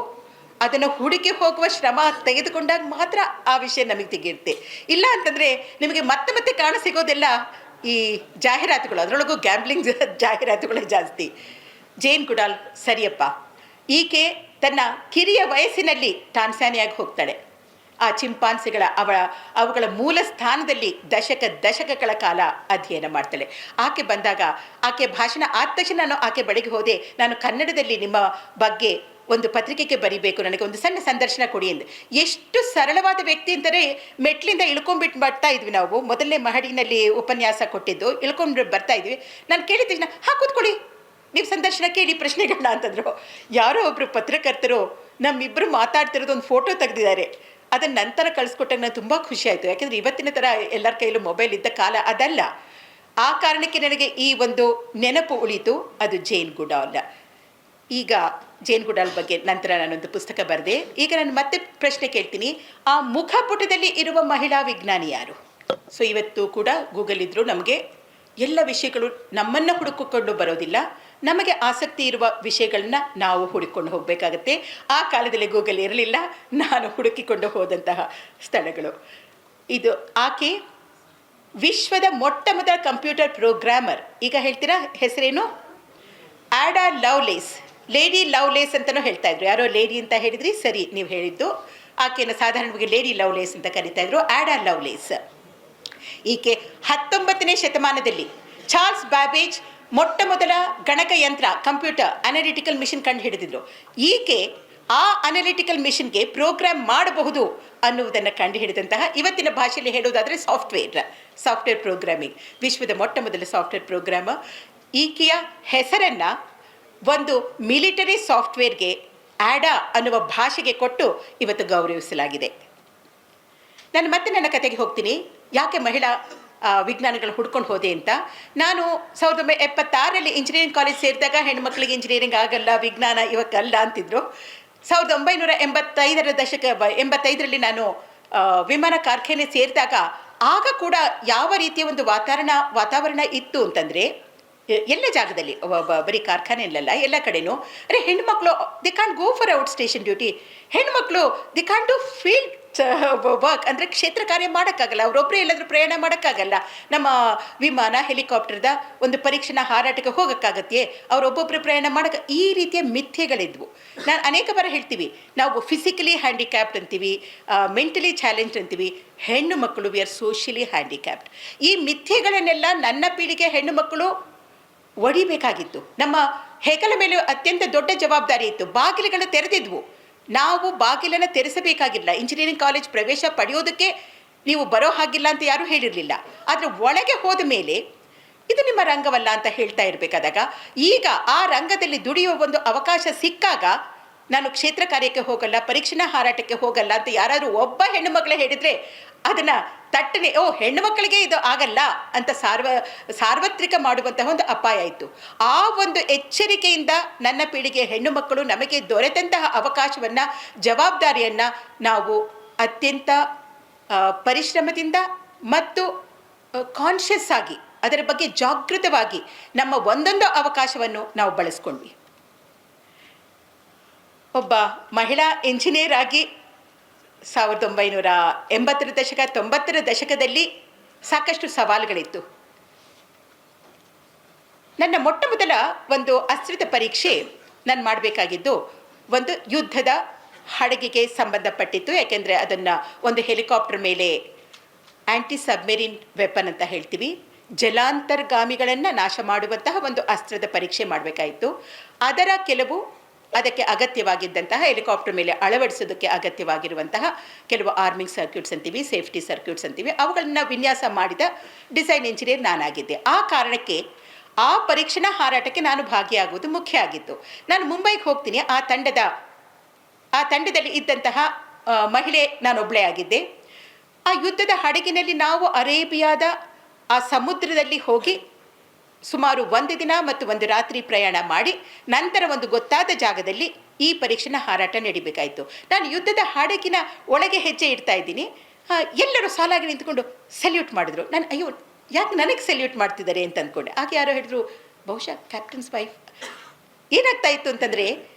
ಅದನ್ನು ಹುಡುಕಿ ಹೋಗುವ ಶ್ರಮ ತೆಗೆದುಕೊಂಡಾಗ ಮಾತ್ರ ಆ ವಿಷಯ ನಮಗೆ ತೆಗೆಯುತ್ತೆ. ಇಲ್ಲ ಅಂತಂದರೆ ನಿಮಗೆ ಮತ್ತೆ ಮತ್ತೆ ಕಾಣಸಿಗೋದೆಲ್ಲ ಈ ಜಾಹೀರಾತುಗಳು, ಅದರೊಳಗೂ ಗ್ಯಾಂಬ್ಲಿಂಗ್ ಜಾಹೀರಾತುಗಳೇ ಜಾಸ್ತಿ. ಜೇನ್ ಗುಡಾಲ್ ಸರಿಯಪ್ಪ. ಈಕೆ ತನ್ನ ಕಿರಿಯ ವಯಸ್ಸಿನಲ್ಲಿ ಟಾನ್ಸಾನಿಯಾಗಿ ಹೋಗ್ತಾಳೆ. ಆ ಚಿಂಪಾನ್ಸಿಗಳ ಅವುಗಳ ಮೂಲ ಸ್ಥಾನದಲ್ಲಿ ದಶಕಗಳ ಕಾಲ ಅಧ್ಯಯನ ಮಾಡ್ತಾಳೆ. ಆಕೆ ಬಂದಾಗ ಆಕೆ ಭಾಷಣ ಆದ ತಕ್ಷಣ ನಾನು ಆಕೆ ಬಳಿಗೆ ಹೋದೆ. ನಾನು ಕನ್ನಡದಲ್ಲಿ ನಿಮ್ಮ ಬಗ್ಗೆ ಒಂದು ಪತ್ರಿಕೆಗೆ ಬರೀಬೇಕು, ನನಗೆ ಒಂದು ಸಣ್ಣ ಸಂದರ್ಶನ ಕೊಡಿ ಎಂದು. ಎಷ್ಟು ಸರಳವಾದ ವ್ಯಕ್ತಿ ಅಂತಾರೆ. ಮೆಟ್ಲಿಂದ ಇಳ್ಕೊಂಡ್ಬಿಟ್ಟು ಬರ್ತಾ ಇದ್ವಿ ನಾವು. ಮೊದಲನೇ ಮಹಡಿನಲ್ಲಿ ಉಪನ್ಯಾಸ ಕೊಟ್ಟಿದ್ದು, ಇಳ್ಕೊಂಡು ಬರ್ತಾ ಇದ್ವಿ. ನಾನು ಕೇಳಿದ ತಕ್ಷಣ ಕೂತ್ಕೊಳ್ಳಿ, ನೀವು ಸಂದರ್ಶನ ಕೇಳಿ ಪ್ರಶ್ನೆಗಳನ್ನ ಅಂತಂದರು. ಯಾರೋ ಒಬ್ಬರು ಪತ್ರಕರ್ತರು ನಮ್ಮಿಬ್ಬರು ಮಾತಾಡ್ತಿರೋದು ಒಂದು ಫೋಟೋ ತೆಗೆದಿದ್ದಾರೆ. ಅದನ್ನು ನಂತರ ಕಳಿಸ್ಕೊಟ್ಟಾಗ ನಾನು ತುಂಬ ಖುಷಿ ಆಯಿತು. ಯಾಕೆಂದರೆ ಇವತ್ತಿನ ಥರ ಎಲ್ಲರ ಕೈಯಲ್ಲೂ ಮೊಬೈಲ್ ಇದ್ದ ಕಾಲ ಅದಲ್ಲ. ಆ ಕಾರಣಕ್ಕೆ ನನಗೆ ಈ ಒಂದು ನೆನಪು ಉಳಿತು. ಅದು ಜೇನ್ ಗುಡಾಲ್. ಈಗ ಜೇನ್ ಗುಡಾಲ್ ಬಗ್ಗೆ ನಂತರ ನಾನೊಂದು ಪುಸ್ತಕ ಬರೆದೆ. ಈಗ ನಾನು ಮತ್ತೆ ಪ್ರಶ್ನೆ ಕೇಳ್ತೀನಿ, ಆ ಮುಖಪುಟದಲ್ಲಿ ಇರುವ ಮಹಿಳಾ ವಿಜ್ಞಾನಿ ಯಾರು? ಸೊ ಇವತ್ತು ಕೂಡ ಗೂಗಲ್ ಇದ್ದರೂ ನಮಗೆ ಎಲ್ಲ ವಿಷಯಗಳು ನಮ್ಮನ್ನು ಹುಡುಕಿಕೊಂಡು ಬರೋದಿಲ್ಲ. ನಮಗೆ ಆಸಕ್ತಿ ಇರುವ ವಿಷಯಗಳನ್ನ ನಾವು ಹುಡುಕೊಂಡು ಹೋಗಬೇಕಾಗತ್ತೆ. ಆ ಕಾಲದಲ್ಲಿ ಗೂಗಲ್ ಇರಲಿಲ್ಲ, ನಾನು ಹುಡುಕಿಕೊಂಡು ಹೋದಂತಹ ಸ್ಥಳಗಳು ಇದು. ಆಕೆ ವಿಶ್ವದ ಮೊಟ್ಟ ಮೊದಲ ಕಂಪ್ಯೂಟರ್ ಪ್ರೋಗ್ರಾಮರ್. ಈಗ ಹೇಳ್ತೀರಾ ಹೆಸರೇನು? ಆಡಾ ಲವ್ಲೇಸ್, ಲೇಡಿ ಲವ್ಲೇಸ್ ಅಂತಲೂ ಹೇಳ್ತಾ ಇದ್ರು. ಯಾರೋ ಲೇಡಿ ಅಂತ ಹೇಳಿದ್ರಿ, ಸರಿ ನೀವು ಹೇಳಿದ್ದು. ಆಕೆಯನ್ನು ಸಾಧಾರಣವಾಗಿ ಲೇಡಿ ಲವ್ಲೇಸ್ ಅಂತ ಕರೀತಾ ಇದ್ರು. ಆಡಾ ಲವ್ಲೇಸ್ ಈಕೆ 19ನೇ ಶತಮಾನದಲ್ಲಿ ಚಾರ್ಲ್ಸ್ ಬ್ಯಾಬೇಜ್ ಮೊಟ್ಟ ಮೊದಲ ಗಣಕಯಂತ್ರ, ಕಂಪ್ಯೂಟರ್ ಅನಾಲಿಟಿಕಲ್ ಮಿಷನ್ ಕಂಡು ಹಿಡಿದಿದ್ರು. ಈಕೆ ಆ ಅನಾಲಿಟಿಕಲ್ ಮಿಷನ್ಗೆ ಪ್ರೋಗ್ರಾಮ್ ಮಾಡಬಹುದು ಅನ್ನುವುದನ್ನು ಕಂಡು ಹಿಡಿದಂತಹ, ಇವತ್ತಿನ ಭಾಷೆಯಲ್ಲಿ ಹೇಳುವುದಾದರೆ ಸಾಫ್ಟ್ವೇರ್ ಪ್ರೋಗ್ರಾಮಿಂಗ್, ವಿಶ್ವದ ಮೊಟ್ಟ ಮೊದಲ ಸಾಫ್ಟ್ವೇರ್ ಪ್ರೋಗ್ರಾಮರ್. ಈಕೆಯ ಹೆಸರನ್ನು ಒಂದು ಮಿಲಿಟರಿ ಸಾಫ್ಟ್ವೇರ್ಗೆ, ಆಡಾ ಅನ್ನುವ ಭಾಷೆಗೆ ಕೊಟ್ಟು ಇವತ್ತು ಗೌರವಿಸಲಾಗಿದೆ. ನಾನು ಮತ್ತೆ ನನ್ನ ಕತೆಗೆ ಹೋಗ್ತೀನಿ. ಯಾಕೆ ಮಹಿಳಾ ವಿಜ್ಞಾನಿಗಳು ಹುಡ್ಕೊಂಡು ಹೋದೆ ಅಂತ. ನಾನು 1976ರಲ್ಲಿ ಇಂಜಿನಿಯರಿಂಗ್ ಕಾಲೇಜ್ ಸೇರಿದಾಗ ಹೆಣ್ಮಕ್ಳಿಗೆ ಇಂಜಿನಿಯರಿಂಗ್ ಆಗಲ್ಲ, ವಿಜ್ಞಾನ ಇವಕ್ಕಲ್ಲ ಅಂತಿದ್ರು. 1985ರಲ್ಲಿ ನಾನು ವಿಮಾನ ಕಾರ್ಖಾನೆ ಸೇರಿದಾಗ ಆಗ ಕೂಡ ಯಾವ ರೀತಿಯ ಒಂದು ವಾತಾವರಣ ಇತ್ತು ಅಂತಂದರೆ, ಎಲ್ಲ ಜಾಗದಲ್ಲಿ, ಬರೀ ಕಾರ್ಖಾನೆಯಲ್ಲ, ಎಲ್ಲ ಕಡೆನೂ ಹೆಣ್ಮಕ್ಳು they can't go for outstation duty. ಹೆಣ್ಮಕ್ಳು they can't do field work, ಅಂದರೆ ಕ್ಷೇತ್ರ ಕಾರ್ಯ ಮಾಡೋಕ್ಕಾಗಲ್ಲ. ಅವರೊಬ್ಬರೇ ಎಲ್ಲಾದರೂ ಪ್ರಯಾಣ ಮಾಡೋಕ್ಕಾಗಲ್ಲ. ನಮ್ಮ ವಿಮಾನ ಹೆಲಿಕಾಪ್ಟರ್ದ ಒಂದು ಪರೀಕ್ಷಣಾ ಹಾರಾಟಕ್ಕೆ ಹೋಗೋಕ್ಕಾಗತ್ತೆ, ಅವರೊಬ್ಬೊಬ್ಬರು ಪ್ರಯಾಣ ಮಾಡೋಕ್ಕೆ. ಈ ರೀತಿಯ ಮಿಥ್ಯೆಗಳಿದ್ವು. ನಾನು ಅನೇಕ ಬಾರ ಹೇಳ್ತೀವಿ, ನಾವು ಫಿಸಿಕಲಿ ಹ್ಯಾಂಡಿಕ್ಯಾಪ್ಡ್ ಅಂತೀವಿ, ಮೆಂಟಲಿ ಚಾಲೆಂಜ್ ಅಂತೀವಿ. ಹೆಣ್ಣು ಮಕ್ಕಳು ವಿ ಆರ್ ಸೋಷಿಯಲಿ ಹ್ಯಾಂಡಿಕ್ಯಾಪ್ಡ್. ಈ ಮಿಥ್ಯೆಗಳನ್ನೆಲ್ಲ ನನ್ನ ಪೀಳಿಗೆ ಹೆಣ್ಣು ಮಕ್ಕಳು ಒಡಿಬೇಕಾಗಿತ್ತು. ನಮ್ಮ ಹೆಗಲ ಮೇಲೆ ಅತ್ಯಂತ ದೊಡ್ಡ ಜವಾಬ್ದಾರಿ ಇತ್ತು. ಬಾಗಿಲುಗಳು ತೆರೆದಿದ್ವು, ನಾವು ಬಾಗಿಲನ್ನು ತೆರೆಸಬೇಕಾಗಿಲ್ಲ. ಇಂಜಿನಿಯರಿಂಗ್ ಕಾಲೇಜ್ ಪ್ರವೇಶ ಪಡೆಯೋದಕ್ಕೆ ನೀವು ಬರೋ ಹಾಗಿಲ್ಲ ಅಂತ ಯಾರೂ ಹೇಳಿರಲಿಲ್ಲ. ಆದರೆ ಒಳಗೆ ಹೋದ ಮೇಲೆ ಇದು ನಿಮ್ಮ ರಂಗವಲ್ಲ ಅಂತ ಹೇಳ್ತಾ ಇರಬೇಕಾದಾಗ, ಈಗ ಆ ರಂಗದಲ್ಲಿ ದುಡಿಯುವ ಒಂದು ಅವಕಾಶ ಸಿಕ್ಕಾಗ ನಾನು ಕ್ಷೇತ್ರ ಕಾರ್ಯಕ್ಕೆ ಹೋಗಲ್ಲ, ಪರೀಕ್ಷಣಾ ಹಾರಾಟಕ್ಕೆ ಹೋಗಲ್ಲ ಅಂತ ಯಾರಾದರೂ ಒಬ್ಬ ಹೆಣ್ಣು ಮಕ್ಕಳೇ ಹೇಳಿದರೆ ಅದನ್ನು ತಟ್ಟನೆ ಹೆಣ್ಣು ಮಕ್ಕಳಿಗೆ ಇದು ಆಗಲ್ಲ ಅಂತ ಸಾರ್ವತ್ರಿಕ ಮಾಡುವಂತಹ ಒಂದು ಅಪಾಯ ಇತ್ತು. ಆ ಒಂದು ಎಚ್ಚರಿಕೆಯಿಂದ ನನ್ನ ಪೀಳಿಗೆ ಹೆಣ್ಣು ಮಕ್ಕಳು ನಮಗೆ ದೊರೆತಂತಹ ಅವಕಾಶವನ್ನು, ಜವಾಬ್ದಾರಿಯನ್ನು ನಾವು ಅತ್ಯಂತ ಪರಿಶ್ರಮದಿಂದ ಮತ್ತು ಕಾನ್ಷಿಯಸ್ ಆಗಿ ಅದರ ಬಗ್ಗೆ ಜಾಗೃತವಾಗಿ ನಮ್ಮ ಒಂದೊಂದು ಅವಕಾಶವನ್ನು ನಾವು ಬಳಸ್ಕೊಂಡ್ವಿ. ಒಬ್ಬ ಮಹಿಳಾ ಇಂಜಿನಿಯರ್ ಆಗಿ 1980ರ ದಶಕ 90ರ ದಶಕದಲ್ಲಿ ಸಾಕಷ್ಟು ಸವಾಲುಗಳಿತ್ತು. ನನ್ನ ಮೊಟ್ಟ ಮೊದಲ ಒಂದು ಅಸ್ತ್ರದ ಪರೀಕ್ಷೆ ನಾನು ಮಾಡಬೇಕಾಗಿದ್ದು ಒಂದು ಯುದ್ಧದ ಹಡಗಿಗೆ ಸಂಬಂಧಪಟ್ಟಿತ್ತು. ಯಾಕೆಂದರೆ ಅದನ್ನು ಒಂದು ಹೆಲಿಕಾಪ್ಟರ್ ಮೇಲೆ ಆ್ಯಂಟಿ ಸಬ್ಮೆರಿನ್ ವೆಪನ್ ಅಂತ ಹೇಳ್ತೀವಿ, ಜಲಾಂತರ್ಗಾಮಿಗಳನ್ನು ನಾಶ ಮಾಡುವಂತಹ ಒಂದು ಅಸ್ತ್ರದ ಪರೀಕ್ಷೆ ಮಾಡಬೇಕಾಯಿತು. ಅದರ ಅದಕ್ಕೆ ಅಗತ್ಯವಾಗಿದ್ದಂತಹ ಹೆಲಿಕಾಪ್ಟರ್ ಮೇಲೆ ಅಳವಡಿಸೋದಕ್ಕೆ ಅಗತ್ಯವಾಗಿರುವಂತಹ ಕೆಲವು ಆರ್ಮಿಂಗ್ ಸರ್ಕ್ಯೂಟ್ಸ್ ಅಂತೀವಿ, ಸೇಫ್ಟಿ ಸರ್ಕ್ಯೂಟ್ಸ್ ಅಂತೀವಿ, ಅವುಗಳನ್ನ ವಿನ್ಯಾಸ ಮಾಡಿದ ಡಿಸೈನ್ ಇಂಜಿನಿಯರ್ ನಾನಾಗಿದ್ದೆ. ಆ ಕಾರಣಕ್ಕೆ ಆ ಪರೀಕ್ಷಣಾ ಹಾರಾಟಕ್ಕೆ ನಾನು ಭಾಗಿಯಾಗುವುದು ಮುಖ್ಯ ಆಗಿತ್ತು. ನಾನು ಮುಂಬೈಗೆ ಹೋಗ್ತೀನಿ. ಆ ತಂಡದಲ್ಲಿ ಇದ್ದಂತಹ ಮಹಿಳೆ ನಾನೊಬ್ಬಳೇ ಆಗಿದ್ದೆ. ಆ ಯುದ್ಧದ ಹಡಗಿನಲ್ಲಿ ನಾವು ಅರೇಬಿಯಾದ ಆ ಸಮುದ್ರದಲ್ಲಿ ಹೋಗಿ ಸುಮಾರು 1 ದಿನ ಮತ್ತು 1 ರಾತ್ರಿ ಪ್ರಯಾಣ ಮಾಡಿ ನಂತರ ಒಂದು ಗೊತ್ತಾದ ಜಾಗದಲ್ಲಿ ಈ ಪರೀಕ್ಷಣಾ ಹಾರಾಟ ನಡಿಬೇಕಾಯಿತು. ನಾನು ಯುದ್ಧದ ಹಡಗಿನ ಒಳಗೆ ಹೆಜ್ಜೆ ಇಡ್ತಾ ಇದ್ದೀನಿ. ಎಲ್ಲರೂ ಸಾಲಾಗಿ ನಿಂತ್ಕೊಂಡು ಸಲ್ಯೂಟ್ ಮಾಡಿದ್ರು. ನಾನು ಅಯ್ಯೋ, ಯಾಕೆ ನನಗೆ ಸಲ್ಯೂಟ್ ಮಾಡ್ತಿದ್ದಾರೆ ಅಂತ ಅಂದ್ಕೊಂಡೆ. ಆಗ ಯಾರೋ ಹೇಳಿದ್ರು, ಬಹುಶಃ ಕ್ಯಾಪ್ಟನ್ಸ್ ವೈಫ್. ಏನಾಗ್ತಾ ಇತ್ತು ಅಂತಂದರೆ,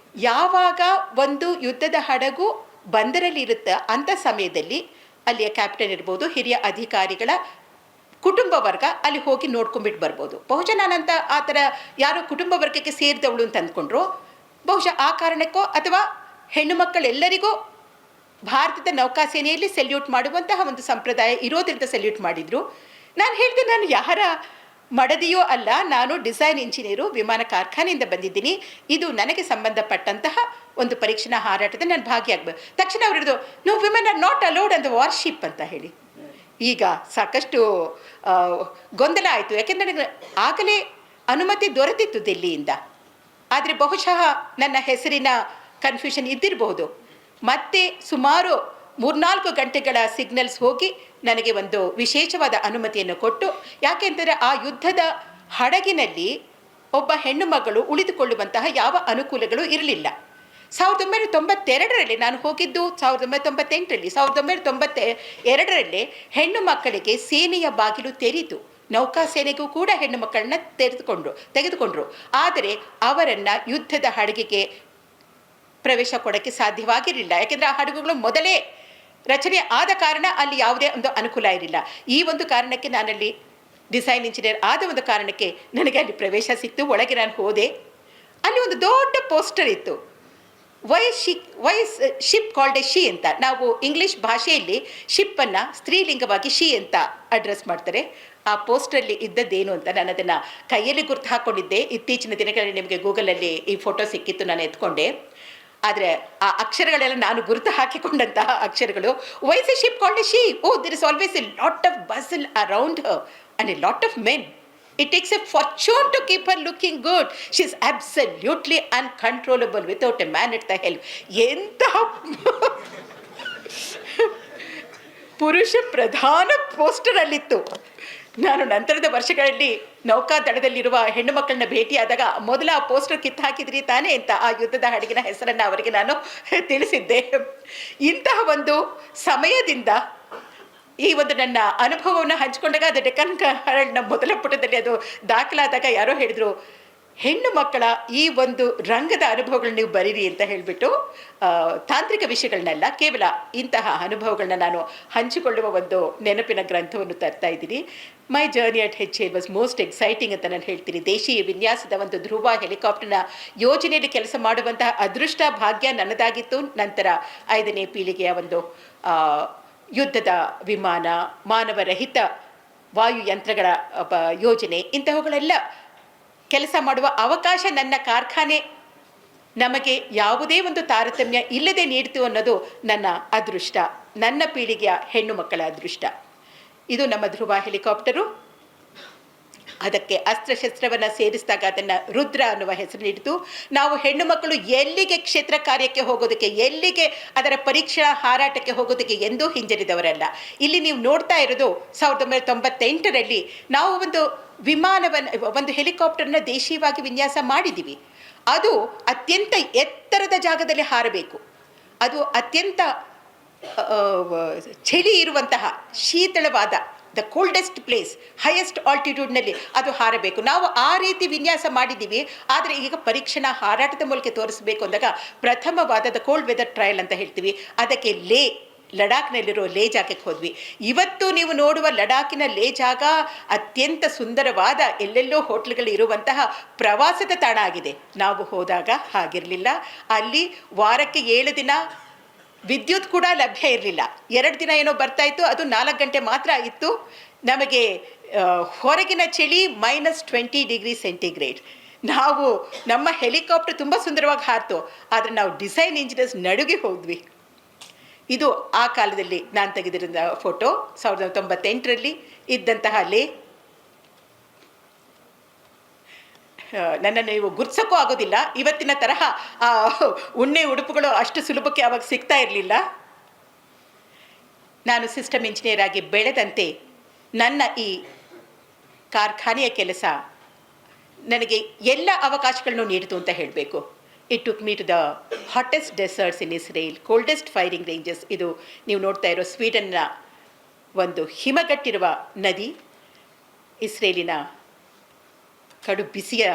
ಯಾವಾಗ ಒಂದು ಯುದ್ಧದ ಹಡಗು ಬಂದರಲ್ಲಿ ಇರುತ್ತೆ ಅಂಥ ಸಮಯದಲ್ಲಿ ಅಲ್ಲಿಯ ಕ್ಯಾಪ್ಟನ್ ಇರ್ಬೋದು, ಹಿರಿಯ ಅಧಿಕಾರಿಗಳ ಕುಟುಂಬ ವರ್ಗ ಅಲ್ಲಿ ಹೋಗಿ ನೋಡ್ಕೊಂಬಿಟ್ಟು ಬರ್ಬೋದು. ಬಹುಶಃ ನಾನಂತ ಆ ಥರ ಯಾರೋ ಕುಟುಂಬ ವರ್ಗಕ್ಕೆ ಸೇರಿದವಳು ಅಂತ ಅಂದ್ಕೊಂಡ್ರು. ಬಹುಶಃ ಆ ಕಾರಣಕ್ಕೋ ಅಥವಾ ಹೆಣ್ಣು ಮಕ್ಕಳೆಲ್ಲರಿಗೂ ಭಾರತದ ನೌಕಾಸೇನೆಯಲ್ಲಿ ಸೆಲ್ಯೂಟ್ ಮಾಡುವಂತಹ ಒಂದು ಸಂಪ್ರದಾಯ ಇರೋದ್ರಿಂದ ಸೆಲ್ಯೂಟ್ ಮಾಡಿದರು. ನಾನು ಹೇಳಿದೆ, ನಾನು ಯಾರ ಮಡದಿಯೋ ಅಲ್ಲ, ನಾನು ಡಿಸೈನ್ ಇಂಜಿನಿಯರು, ವಿಮಾನ ಕಾರ್ಖಾನೆಯಿಂದ ಬಂದಿದ್ದೀನಿ. ಇದು ನನಗೆ ಸಂಬಂಧಪಟ್ಟಂತಹ ಒಂದು ಪರೀಕ್ಷಣಾ ಹಾರಾಟದ ನಾನು ಭಾಗಿಯಾಗಬೇಕು. ತಕ್ಷಣ ಅವರು ಹೇಳಿದ್ರು, no women are not allowed on the warship ಅಂತ ಹೇಳಿ. ಈಗ ಸಾಕಷ್ಟು ಗೊಂದಲ ಆಯಿತು. ಯಾಕೆಂದರೆ ನನಗೆ ಆಗಲೇ ಅನುಮತಿ ದೊರೆತಿತ್ತು ದಿಲ್ಲಿಯಿಂದ. ಆದರೆ ಬಹುಶಃ ನನ್ನ ಹೆಸರಿನ ಕನ್ಫ್ಯೂಷನ್ ಇದ್ದಿರಬಹುದು. ಮತ್ತೆ ಸುಮಾರು 3-4 ಗಂಟೆಗಳ ಸಿಗ್ನಲ್ಸ್ ಹೋಗಿ ನನಗೆ ಒಂದು ವಿಶೇಷವಾದ ಅನುಮತಿಯನ್ನು ಕೊಟ್ಟು, ಯಾಕೆಂದರೆ ಆ ಯುದ್ಧದ ಹಡಗಿನಲ್ಲಿ ಒಬ್ಬ ಹೆಣ್ಣು ಮಗಳು ಉಳಿದುಕೊಳ್ಳುವಂತಹ ಯಾವ ಅನುಕೂಲಗಳು ಇರಲಿಲ್ಲ. 1992ರಲ್ಲಿ ನಾನು ಹೋಗಿದ್ದು, 1998ರಲ್ಲಿ, 1992ರಲ್ಲಿ ಹೆಣ್ಣು ಮಕ್ಕಳಿಗೆ ಸೇನೆಯ ಬಾಗಿಲು ತೆರೀತು. ನೌಕಾಸೇನೆಗೂ ಕೂಡ ಹೆಣ್ಣು ಮಕ್ಕಳನ್ನ ತೆಗೆದುಕೊಂಡ್ರು. ಆದರೆ ಅವರನ್ನು ಯುದ್ಧದ ಹಡಗಿಗೆ ಪ್ರವೇಶ ಕೊಡೋಕ್ಕೆ ಸಾಧ್ಯವಾಗಿರಲಿಲ್ಲ. ಯಾಕೆಂದರೆ ಆ ಹಡಗುಗಳು ಮೊದಲೇ ರಚನೆ ಆದ ಕಾರಣ ಅಲ್ಲಿ ಯಾವುದೇ ಒಂದು ಅನುಕೂಲ ಇರಲಿಲ್ಲ. ಈ ಒಂದು ಕಾರಣಕ್ಕೆ ನಾನಲ್ಲಿ ಡಿಸೈನ್ ಇಂಜಿನಿಯರ್ ಆದ ಒಂದು ಕಾರಣಕ್ಕೆ ನನಗೆ ಅಲ್ಲಿ ಪ್ರವೇಶ ಸಿಕ್ತು. ಒಳಗೆ ನಾನು ಹೋದೆ. ಅಲ್ಲಿ ಒಂದು ದೊಡ್ಡ ಪೋಸ್ಟರ್ ಇತ್ತು, why ship called a she ಅಂತ. ನಾವು ಇಂಗ್ಲೀಷ್ ಭಾಷೆಯಲ್ಲಿ ಶಿಪ್ಪನ್ನು ಸ್ತ್ರೀಲಿಂಗವಾಗಿ ಶಿ ಅಂತ ಅಡ್ರೆಸ್ ಮಾಡ್ತಾರೆ. ಆ ಪೋಸ್ಟರಲ್ಲಿ ಇದ್ದದ್ದೇನು ಅಂತ ನಾನು ಅದನ್ನು ಕೈಯಲ್ಲಿ ಗುರ್ತು ಹಾಕ್ಕೊಂಡಿದ್ದೆ. ಇತ್ತೀಚಿನ ದಿನಗಳಲ್ಲಿ ನಿಮಗೆ ಗೂಗಲಲ್ಲಿ ಈ ಫೋಟೋ ಸಿಕ್ಕಿತ್ತು, ನಾನು ಎತ್ಕೊಂಡೆ. ಆದರೆ ಆ ಅಕ್ಷರಗಳೆಲ್ಲ ನಾನು ಗುರುತು ಹಾಕಿಕೊಂಡಂತಹ ಅಕ್ಷರಗಳು. Why is a ship called a she? Oh, there is always a lot of bustle around her and a lot of men. It takes a fortune to keep her looking good. She is absolutely uncontrollable without a man at the helm. ಎಂತಹ ಪುರುಷ ಪ್ರಧಾನ poster ಅಲ್ಲಿತ್ತು. ನಾನು ನಂತರದ ವರ್ಷಗಳಲ್ಲಿ ನೌಕಾದಳದಲ್ಲಿರುವ ಹೆಣ್ಣು ಮಕ್ಕಳನ್ನ ಭೇಟಿಯಾದಾಗ ಮೊದಲ ಆ ಪೋಸ್ಟರ್ ಕಿತ್ತು ಹಾಕಿದ್ರಿ ತಾನೇ ಅಂತ ಆ ಯುದ್ಧದ ಹಡಗಿನ ಹೆಸರನ್ನು ಅವರಿಗೆ ನಾನು ತಿಳಿಸಿದ್ದೆ. ಇಂತಹ ಒಂದು ಸಮಯದಿಂದ ಈ ಒಂದು ನನ್ನ ಅನುಭವವನ್ನು ಹಂಚಿಕೊಂಡಾಗ ಅದು ಡೆಕ್ಕನ್ ಹರಲ್ಡ್ನ ಮೊದಲ ಪುಟದಲ್ಲಿ ಅದು ದಾಖಲಾದಾಗ ಯಾರೋ ಹೇಳಿದರು, ಹೆಣ್ಣು ಮಕ್ಕಳ ಈ ಒಂದು ರಂಗದ ಅನುಭವಗಳನ್ನ ನೀವು ಬರೀರಿ ಅಂತ ಹೇಳಿಬಿಟ್ಟು, ತಾಂತ್ರಿಕ ವಿಷಯಗಳನ್ನೆಲ್ಲ ಕೇವಲ ಇಂತಹ ಅನುಭವಗಳನ್ನ ನಾನು ಹಂಚಿಕೊಳ್ಳುವ ಒಂದು ನೆನಪಿನ ಗ್ರಂಥವನ್ನು ತರ್ತಾ ಇದ್ದೀನಿ. My journey at HAL was most exciting ಅಂತ ನಾನು ಹೇಳ್ತೀನಿ. ದೇಶೀಯ ವಿನ್ಯಾಸದ ಒಂದು ಧ್ರುವ ಹೆಲಿಕಾಪ್ಟರ್ನ ಯೋಜನೆಯಲ್ಲಿ ಕೆಲಸ ಮಾಡುವಂತಹ ಅದೃಷ್ಟ ಭಾಗ್ಯ ನನ್ನದಾಗಿತ್ತು. ನಂತರ 5ನೇ ಪೀಳಿಗೆಯ ಒಂದು ಯುದ್ಧದ ವಿಮಾನ, ಮಾನವರಹಿತ ವಾಯುಯಂತ್ರಗಳ ಯೋಜನೆ, ಇಂತಹವುಗಳೆಲ್ಲ ಕೆಲಸ ಮಾಡುವ ಅವಕಾಶ ನನ್ನ ಕಾರ್ಖಾನೆ ನಮಗೆ ಯಾವುದೇ ಒಂದು ತಾರತಮ್ಯ ಇಲ್ಲದೆ ನೀಡ್ತು ಅನ್ನೋದು ನನ್ನ ಅದೃಷ್ಟ, ನನ್ನ ಪೀಳಿಗೆಯ ಹೆಣ್ಣು ಮಕ್ಕಳ ಅದೃಷ್ಟ. ಇದು ನಮ್ಮ ಧ್ರುವ ಹೆಲಿಕಾಪ್ಟರು. ಅದಕ್ಕೆ ಅಸ್ತ್ರಶಸ್ತ್ರವನ್ನು ಸೇರಿಸಿದಾಗ ಅದನ್ನು ರುದ್ರ ಅನ್ನುವ ಹೆಸರು ನೀಡಿತು. ನಾವು ಹೆಣ್ಣು ಮಕ್ಕಳು ಎಲ್ಲಿಗೆ ಕ್ಷೇತ್ರ ಕಾರ್ಯಕ್ಕೆ ಹೋಗೋದಕ್ಕೆ, ಎಲ್ಲಿಗೆ ಅದರ ಪರೀಕ್ಷಾ ಹಾರಾಟಕ್ಕೆ ಹೋಗೋದಕ್ಕೆ ಎಂದೂ ಹಿಂಜರಿದವರಲ್ಲ. ಇಲ್ಲಿ ನೀವು ನೋಡ್ತಾ ಇರೋದು 1998ರಲ್ಲಿ ನಾವು ಒಂದು ಹೆಲಿಕಾಪ್ಟರ್ನ ದೇಶೀಯವಾಗಿ ವಿನ್ಯಾಸ ಮಾಡಿದ್ದೀವಿ. ಅದು ಅತ್ಯಂತ ಎತ್ತರದ ಜಾಗದಲ್ಲಿ ಹಾರಬೇಕು. ಅದು ಅತ್ಯಂತ ಚಳಿ ಇರುವಂತಹ ಶೀತಳವಾದ ದ ಕೋಲ್ಡೆಸ್ಟ್ ಪ್ಲೇಸ್, ಹೈಯೆಸ್ಟ್ ಆಲ್ಟಿಟ್ಯೂಡ್ನಲ್ಲಿ ಅದು ಹಾರಬೇಕು. ನಾವು ಆ ರೀತಿ ವಿನ್ಯಾಸ ಮಾಡಿದ್ದೀವಿ. ಆದರೆ ಈಗ ಪರೀಕ್ಷಣಾ ಹಾರಾಟದ ಮೂಲಕ ತೋರಿಸಬೇಕು ಅಂದಾಗ ಪ್ರಥಮವಾದ ದ ಕೋಲ್ಡ್ ವೆದರ್ ಟ್ರಯಲ್ ಅಂತ ಹೇಳ್ತೀವಿ, ಅದಕ್ಕೆ ಲಡಾಖ್ನಲ್ಲಿರೋ ಲೇ ಜಾಗಕ್ಕೆ ಹೋದ್ವಿ. ಇವತ್ತು ನೀವು ನೋಡುವ ಲಡಾಖಿನ ಲೇ ಜಾಗ ಅತ್ಯಂತ ಸುಂದರವಾದ ಎಲ್ಲೆಲ್ಲೋ ಹೋಟ್ಲ್ಗಳು ಇರುವಂತಹ ಪ್ರವಾಸದ ತಾಣ ಆಗಿದೆ. ನಾವು ಹೋದಾಗ ಹಾಗಿರಲಿಲ್ಲ. ಅಲ್ಲಿ ವಾರಕ್ಕೆ 7 ದಿನ ವಿದ್ಯುತ್ ಕೂಡ ಲಭ್ಯ ಇರಲಿಲ್ಲ. 2 ದಿನ ಏನೋ ಬರ್ತಾ ಇತ್ತು, ಅದು 4 ಗಂಟೆ ಮಾತ್ರ ಇತ್ತು. ನಮಗೆ ಹೊರಗಿನ ಚಳಿ -20°C. ನಮ್ಮ ಹೆಲಿಕಾಪ್ಟರ್ ತುಂಬ ಸುಂದರವಾಗಿ ಹಾರಿತು, ಆದರೆ ನಾವು ಡಿಸೈನ್ ಇಂಜಿನಿಯರ್ಸ್ ನಡುಗೆ ಹೋದ್ವಿ. ಇದು ಆ ಕಾಲದಲ್ಲಿ ನಾನು ತೆಗೆದಿರೋ ಫೋಟೋ. 1998ರಲ್ಲಿ ಇದ್ದಂತಹ ಲೇ. ನನ್ನನ್ನು ನೀವು ಗುರ್ತಿಸೋಕ್ಕೂ ಆಗೋದಿಲ್ಲ. ಇವತ್ತಿನ ತರಹ ಆ ಉಣ್ಣೆ ಉಡುಪುಗಳು ಅಷ್ಟು ಸುಲಭಕ್ಕೆ ಆವಾಗ ಸಿಗ್ತಾ ಇರಲಿಲ್ಲ. ನಾನು ಸಿಸ್ಟಮ್ ಇಂಜಿನಿಯರ್ ಆಗಿ ಬೆಳೆದಂತೆ ನನ್ನ ಈ ಕಾರ್ಖಾನೆಯ ಕೆಲಸ ನನಗೆ ಎಲ್ಲ ಅವಕಾಶಗಳನ್ನು ನೀಡಿತು ಅಂತ ಹೇಳಬೇಕು. It took me to the hottest deserts in Israel, coldest firing ranges. ಇದು ನೀವು ನೋಡ್ತಾ ಇರೋ ಸ್ವೀಡನ್ನ ಒಂದು ಹಿಮಗಟ್ಟಿರುವ ನದಿ, ಇಸ್ರೇಲಿನ ಕಡು ಬಿಸಿಯ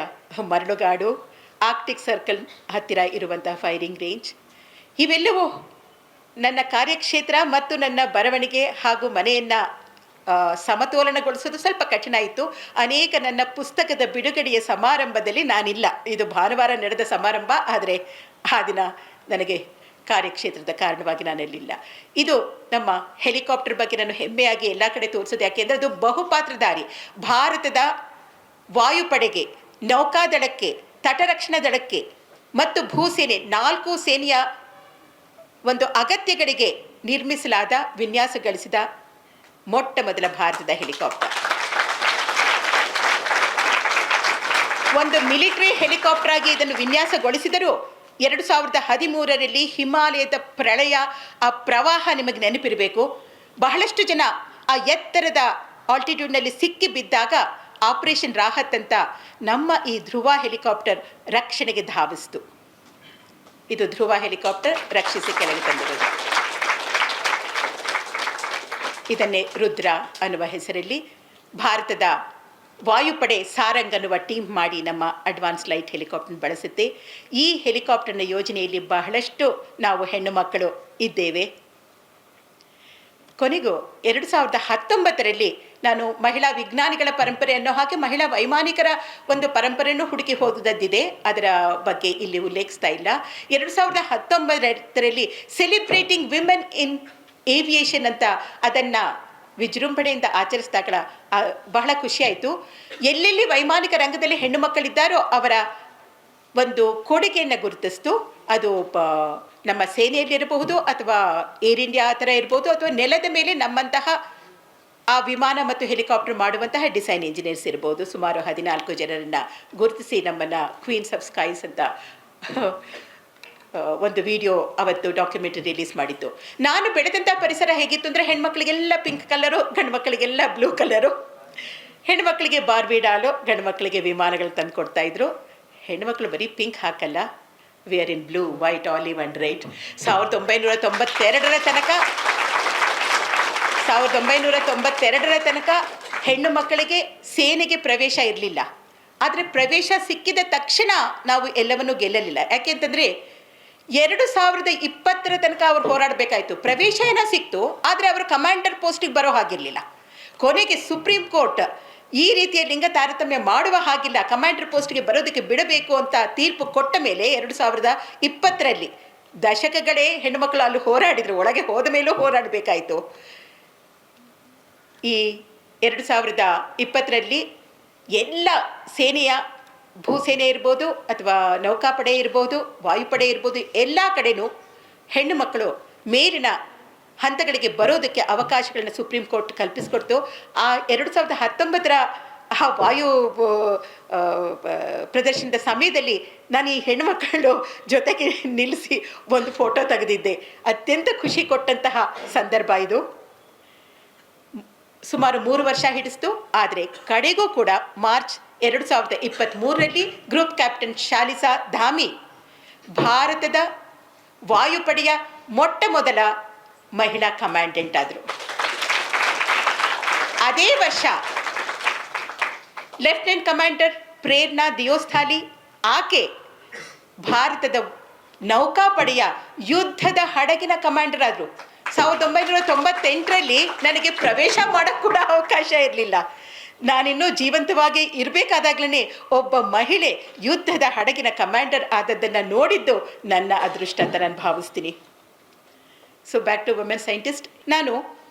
ಮರಳುಗಾಡು, ಆರ್ಕ್ಟಿಕ್ ಸರ್ಕಲ್ ಹತ್ತಿರ ಇರುವಂತಹ ಫೈರಿಂಗ್ ರೇಂಜ್. ಇವೆಲ್ಲವೂ ನನ್ನ ಕಾರ್ಯಕ್ಷೇತ್ರ ಮತ್ತು ನನ್ನ ಬರವಣಿಗೆ ಹಾಗೂ ಮನೆಯನ್ನು ಸಮತೋಲನಗೊಳಿಸೋದು ಸ್ವಲ್ಪ ಕಠಿಣ ಇತ್ತು. ಅನೇಕ ನನ್ನ ಪುಸ್ತಕದ ಬಿಡುಗಡೆಯ ಸಮಾರಂಭದಲ್ಲಿ ನಾನಿಲ್ಲ. ಇದು ಭಾನುವಾರ ನಡೆದ ಸಮಾರಂಭ, ಆದರೆ ಆ ದಿನ ನನಗೆ ಕಾರ್ಯಕ್ಷೇತ್ರದ ಕಾರಣವಾಗಿ ನಾನಲ್ಲಿಲ್ಲ. ಇದು ನಮ್ಮ ಹೆಲಿಕಾಪ್ಟರ್ ಬಗ್ಗೆ ನಾನು ಹೆಮ್ಮೆಯಾಗಿ ಎಲ್ಲ ಕಡೆ ತೋರಿಸೋದು. ಯಾಕೆಂದರೆ ಅದು ಬಹುಪಾತ್ರಧಾರಿ. ಭಾರತದ ವಾಯುಪಡೆಗೆ, ನೌಕಾದಳಕ್ಕೆ, ತಟರಕ್ಷಣಾ ದಳಕ್ಕೆ ಮತ್ತು ಭೂಸೇನೆ 4 ಸೇನೆಯ ಒಂದು ಅಗತ್ಯಗಳಿಗೆ ನಿರ್ಮಿಸಲಾದ, ವಿನ್ಯಾಸಗೊಳಿಸಿದ ಮೊಟ್ಟ ಮೊದಲ ಭಾರತದ ಹೆಲಿಕಾಪ್ಟರ್. ಒಂದು ಮಿಲಿಟರಿ ಹೆಲಿಕಾಪ್ಟರ್ ಆಗಿ ಇದನ್ನು ವಿನ್ಯಾಸಗೊಳಿಸಿದರೂ 2013ರಲ್ಲಿ ಹಿಮಾಲಯದ ಪ್ರಳಯ, ಆ ಪ್ರವಾಹ ನಿಮಗೆ ನೆನಪಿರಬೇಕು. ಬಹಳಷ್ಟು ಜನ ಆ ಎತ್ತರದ ಆಲ್ಟಿಟ್ಯೂಡ್ನಲ್ಲಿ ಸಿಕ್ಕಿ ಬಿದ್ದಾಗ ಆಪರೇಷನ್ ರಾಹತ್ ಅಂತ ನಮ್ಮ ಈ ಧ್ರುವ ಹೆಲಿಕಾಪ್ಟರ್ ರಕ್ಷಣೆಗೆ ಧಾವಿಸ್ತು. ಇದು ಧ್ರುವ ಹೆಲಿಕಾಪ್ಟರ್ ರಕ್ಷಿಸಿ ಕೆಳಗೆ ತಂದಿರೋದು. ಇದನ್ನೇ ರುದ್ರ ಅನ್ನುವ ಹೆಸರಲ್ಲಿ ಭಾರತದ ವಾಯುಪಡೆ ಸಾರಂಗ್ ಅನ್ನುವ ಟೀಮ್ ಮಾಡಿ ನಮ್ಮ ಅಡ್ವಾನ್ಸ್ ಲೈಟ್ ಹೆಲಿಕಾಪ್ಟರ್ ಬಳಸುತ್ತೆ. ಈ ಹೆಲಿಕಾಪ್ಟರ್ನ ಯೋಜನೆಯಲ್ಲಿ ಬಹಳಷ್ಟು ನಾವು ಹೆಣ್ಣು ಮಕ್ಕಳು ಇದ್ದೇವೆ. ಕೊನೆಗೂ 2019ರಲ್ಲಿ ನಾನು ಮಹಿಳಾ ವಿಜ್ಞಾನಿಗಳ ಪರಂಪರೆ ಅನ್ನೋ ಹಾಗೆ ಮಹಿಳಾ ವೈಮಾನಿಕರ ಒಂದು ಪರಂಪರೆಯನ್ನು ಹುಡುಕಿ ಹೋದುದಿದೆ. ಅದರ ಬಗ್ಗೆ ಇಲ್ಲಿ ಉಲ್ಲೇಖಿಸ್ತಾ ಇಲ್ಲ. 2019ರಲ್ಲಿ ಸೆಲಿಬ್ರೇಟಿಂಗ್ ವಿಮೆನ್ ಇನ್ ಏವಿಯೇಷನ್ ಅಂತ ಅದನ್ನು ವಿಜೃಂಭಣೆಯಿಂದ ಆಚರಿಸಿದಾಗ ಬಹಳ ಖುಷಿಯಾಯಿತು. ಎಲ್ಲೆಲ್ಲಿ ವೈಮಾನಿಕ ರಂಗದಲ್ಲಿ ಹೆಣ್ಣು ಮಕ್ಕಳಿದ್ದಾರೋ ಅವರ ಒಂದು ಕೊಡುಗೆಯನ್ನು ಗುರುತಿಸ್ತು. ಅದು ನಮ್ಮ ಸೇನೆಯಲ್ಲಿರಬಹುದು, ಅಥವಾ ಏರ್ ಇಂಡಿಯಾ ಆ ಥರ ಇರ್ಬೋದು, ಅಥವಾ ನೆಲದ ಮೇಲೆ ನಮ್ಮಂತಹ ಆ ವಿಮಾನ ಮತ್ತು ಹೆಲಿಕಾಪ್ಟರ್ ಮಾಡುವಂತಹ ಡಿಸೈನ್ ಇಂಜಿನಿಯರ್ಸ್ ಇರ್ಬೋದು. ಸುಮಾರು 14 ಜನರನ್ನು ಗುರುತಿಸಿ ನಮ್ಮನ್ನು ಕ್ವೀನ್ಸ್ ಆಫ್ ಸ್ಕೈಸ್ ಅಂತ ಒಂದು ವಿಡಿಯೋ ಅವತ್ತು ಡಾಕ್ಯುಮೆಂಟ್ರಿ ರಿಲೀಸ್ ಮಾಡಿತ್ತು. ನಾನು ಬೆಳೆದಂಥ ಪರಿಸರ ಹೇಗಿತ್ತು ಅಂದರೆ, ಹೆಣ್ಮಕ್ಳಿಗೆಲ್ಲ ಪಿಂಕ್ ಕಲರು, ಗಂಡು ಮಕ್ಕಳಿಗೆಲ್ಲ ಬ್ಲೂ ಕಲರು. ಹೆಣ್ಮಕ್ಳಿಗೆ ಬಾರ್ಬಿ ಡಾಲು, ಗಂಡು ಮಕ್ಕಳಿಗೆ ವಿಮಾನಗಳು ತಂದು ಕೊಡ್ತಾಯಿದ್ರು. ಹೆಣ್ಮಕ್ಳು ಬರೀ ಪಿಂಕ್ ಹಾಕಲ್ಲ, we are in blue, white, olive and red. 1992ರ ತನಕ ಹೆಣ್ಣು ಮಕ್ಕಳಿಗೆ ಸೇನೆಗೆ ಪ್ರವೇಶ ಇರಲಿಲ್ಲ. ಆದರೆ ಪ್ರವೇಶ ಸಿಕ್ಕಿದ ತಕ್ಷಣ ನಾವು ಎಲ್ಲವನ್ನೂ ಗೆಲ್ಲಲಿಲ್ಲ. ಯಾಕೆಂತಂದರೆ 2020ರ ತನಕ ಅವ್ರು ಹೋರಾಡಬೇಕಾಯಿತು. ಪ್ರವೇಶ ಏನೋ ಸಿಕ್ತು, ಆದರೆ ಅವರು ಕಮಾಂಡರ್ ಪೋಸ್ಟಿಗೆ ಬರೋ ಹಾಗಿರಲಿಲ್ಲ. ಕೊನೆಗೆ ಸುಪ್ರೀಂ ಕೋರ್ಟ್ ಈ ರೀತಿಯ ಲಿಂಗ ತಾರತಮ್ಯ ಮಾಡುವ ಹಾಗಿಲ್ಲ, ಕಮಾಂಡರ್ ಪೋಸ್ಟ್ಗೆ ಬರೋದಕ್ಕೆ ಬಿಡಬೇಕು ಅಂತ ತೀರ್ಪು ಕೊಟ್ಟ ಮೇಲೆ 2020ರಲ್ಲಿ ದಶಕಗಳೇ ಹೆಣ್ಣುಮಕ್ಕಳು ಅಲ್ಲಿ ಹೋರಾಡಿದರು. ಒಳಗೆ ಹೋದ ಮೇಲೂ ಹೋರಾಡಬೇಕಾಯಿತು. ಈ 2020ರಲ್ಲಿ ಎಲ್ಲ ಸೇನೆಯ ಭೂಸೇನೆ ಇರ್ಬೋದು ಅಥವಾ ನೌಕಾಪಡೆ ಇರ್ಬೋದು, ವಾಯುಪಡೆ ಇರ್ಬೋದು, ಎಲ್ಲ ಕಡೆನೂ ಹೆಣ್ಣು ಮಕ್ಕಳು ಮೇಲಿನ ಹಂತಗಳಿಗೆ ಬರೋದಕ್ಕೆ ಅವಕಾಶಗಳನ್ನ ಸುಪ್ರೀಂ ಕೋರ್ಟ್ ಕಲ್ಪಿಸಿಕೊಡ್ತು. ಆ 2019 ಆ ವಾಯು ಪ್ರದರ್ಶನದ ಸಮಯದಲ್ಲಿ ನಾನು ಈ ಹೆಣ್ಣುಮಕ್ಕಳು ಜೊತೆಗೆ ನಿಲ್ಲಿಸಿ ಒಂದು ಫೋಟೋ ತೆಗೆದಿದ್ದೆ. ಅತ್ಯಂತ ಖುಷಿ ಕೊಟ್ಟಂತಹ ಸಂದರ್ಭ ಇದು. ಸುಮಾರು 3 ವರ್ಷ ಹಿಡಿಸ್ತು. ಆದರೆ ಕಡೆಗೂ ಕೂಡ ಮಾರ್ಚ್ 2023ರಲ್ಲಿ ಗ್ರೂಪ್ ಕ್ಯಾಪ್ಟನ್ ಶಾಲಿಸಾ ಧಾಮಿ ಭಾರತದ ವಾಯುಪಡೆಯ ಮೊಟ್ಟ ಮೊದಲ ಮಹಿಳಾ ಕಮಾಂಡೆಂಟ್ ಆದರು. ಅದೇ ವರ್ಷ ಲೆಫ್ಟಿನೆಂಟ್ ಕಮಾಂಡರ್ ಪ್ರೇರಣಾ ದಿಯೋಸ್ಥಾಲಿ ಆಕೆ ಭಾರತದ ನೌಕಾಪಡೆಯ ಯುದ್ಧದ ಹಡಗಿನ ಕಮಾಂಡರ್ ಆದರು. 1998ರಲ್ಲಿ ನನಗೆ ಪ್ರವೇಶ ಮಾಡೋಕ್ಕೆ ಕೂಡ ಅವಕಾಶ ಇರಲಿಲ್ಲ. ನಾನಿನ್ನೂ ಜೀವಂತವಾಗಿ ಇರಬೇಕಾದಾಗಲೇ ಒಬ್ಬ ಮಹಿಳೆ ಯುದ್ಧದ ಹಡಗಿನ ಕಮಾಂಡರ್ ಆದದ್ದನ್ನು ನೋಡಿದ್ದು ನನ್ನ ಅದೃಷ್ಟ ಅಂತ ನಾನು ಭಾವಿಸ್ತೀನಿ. So back to women scientist. ನಾನು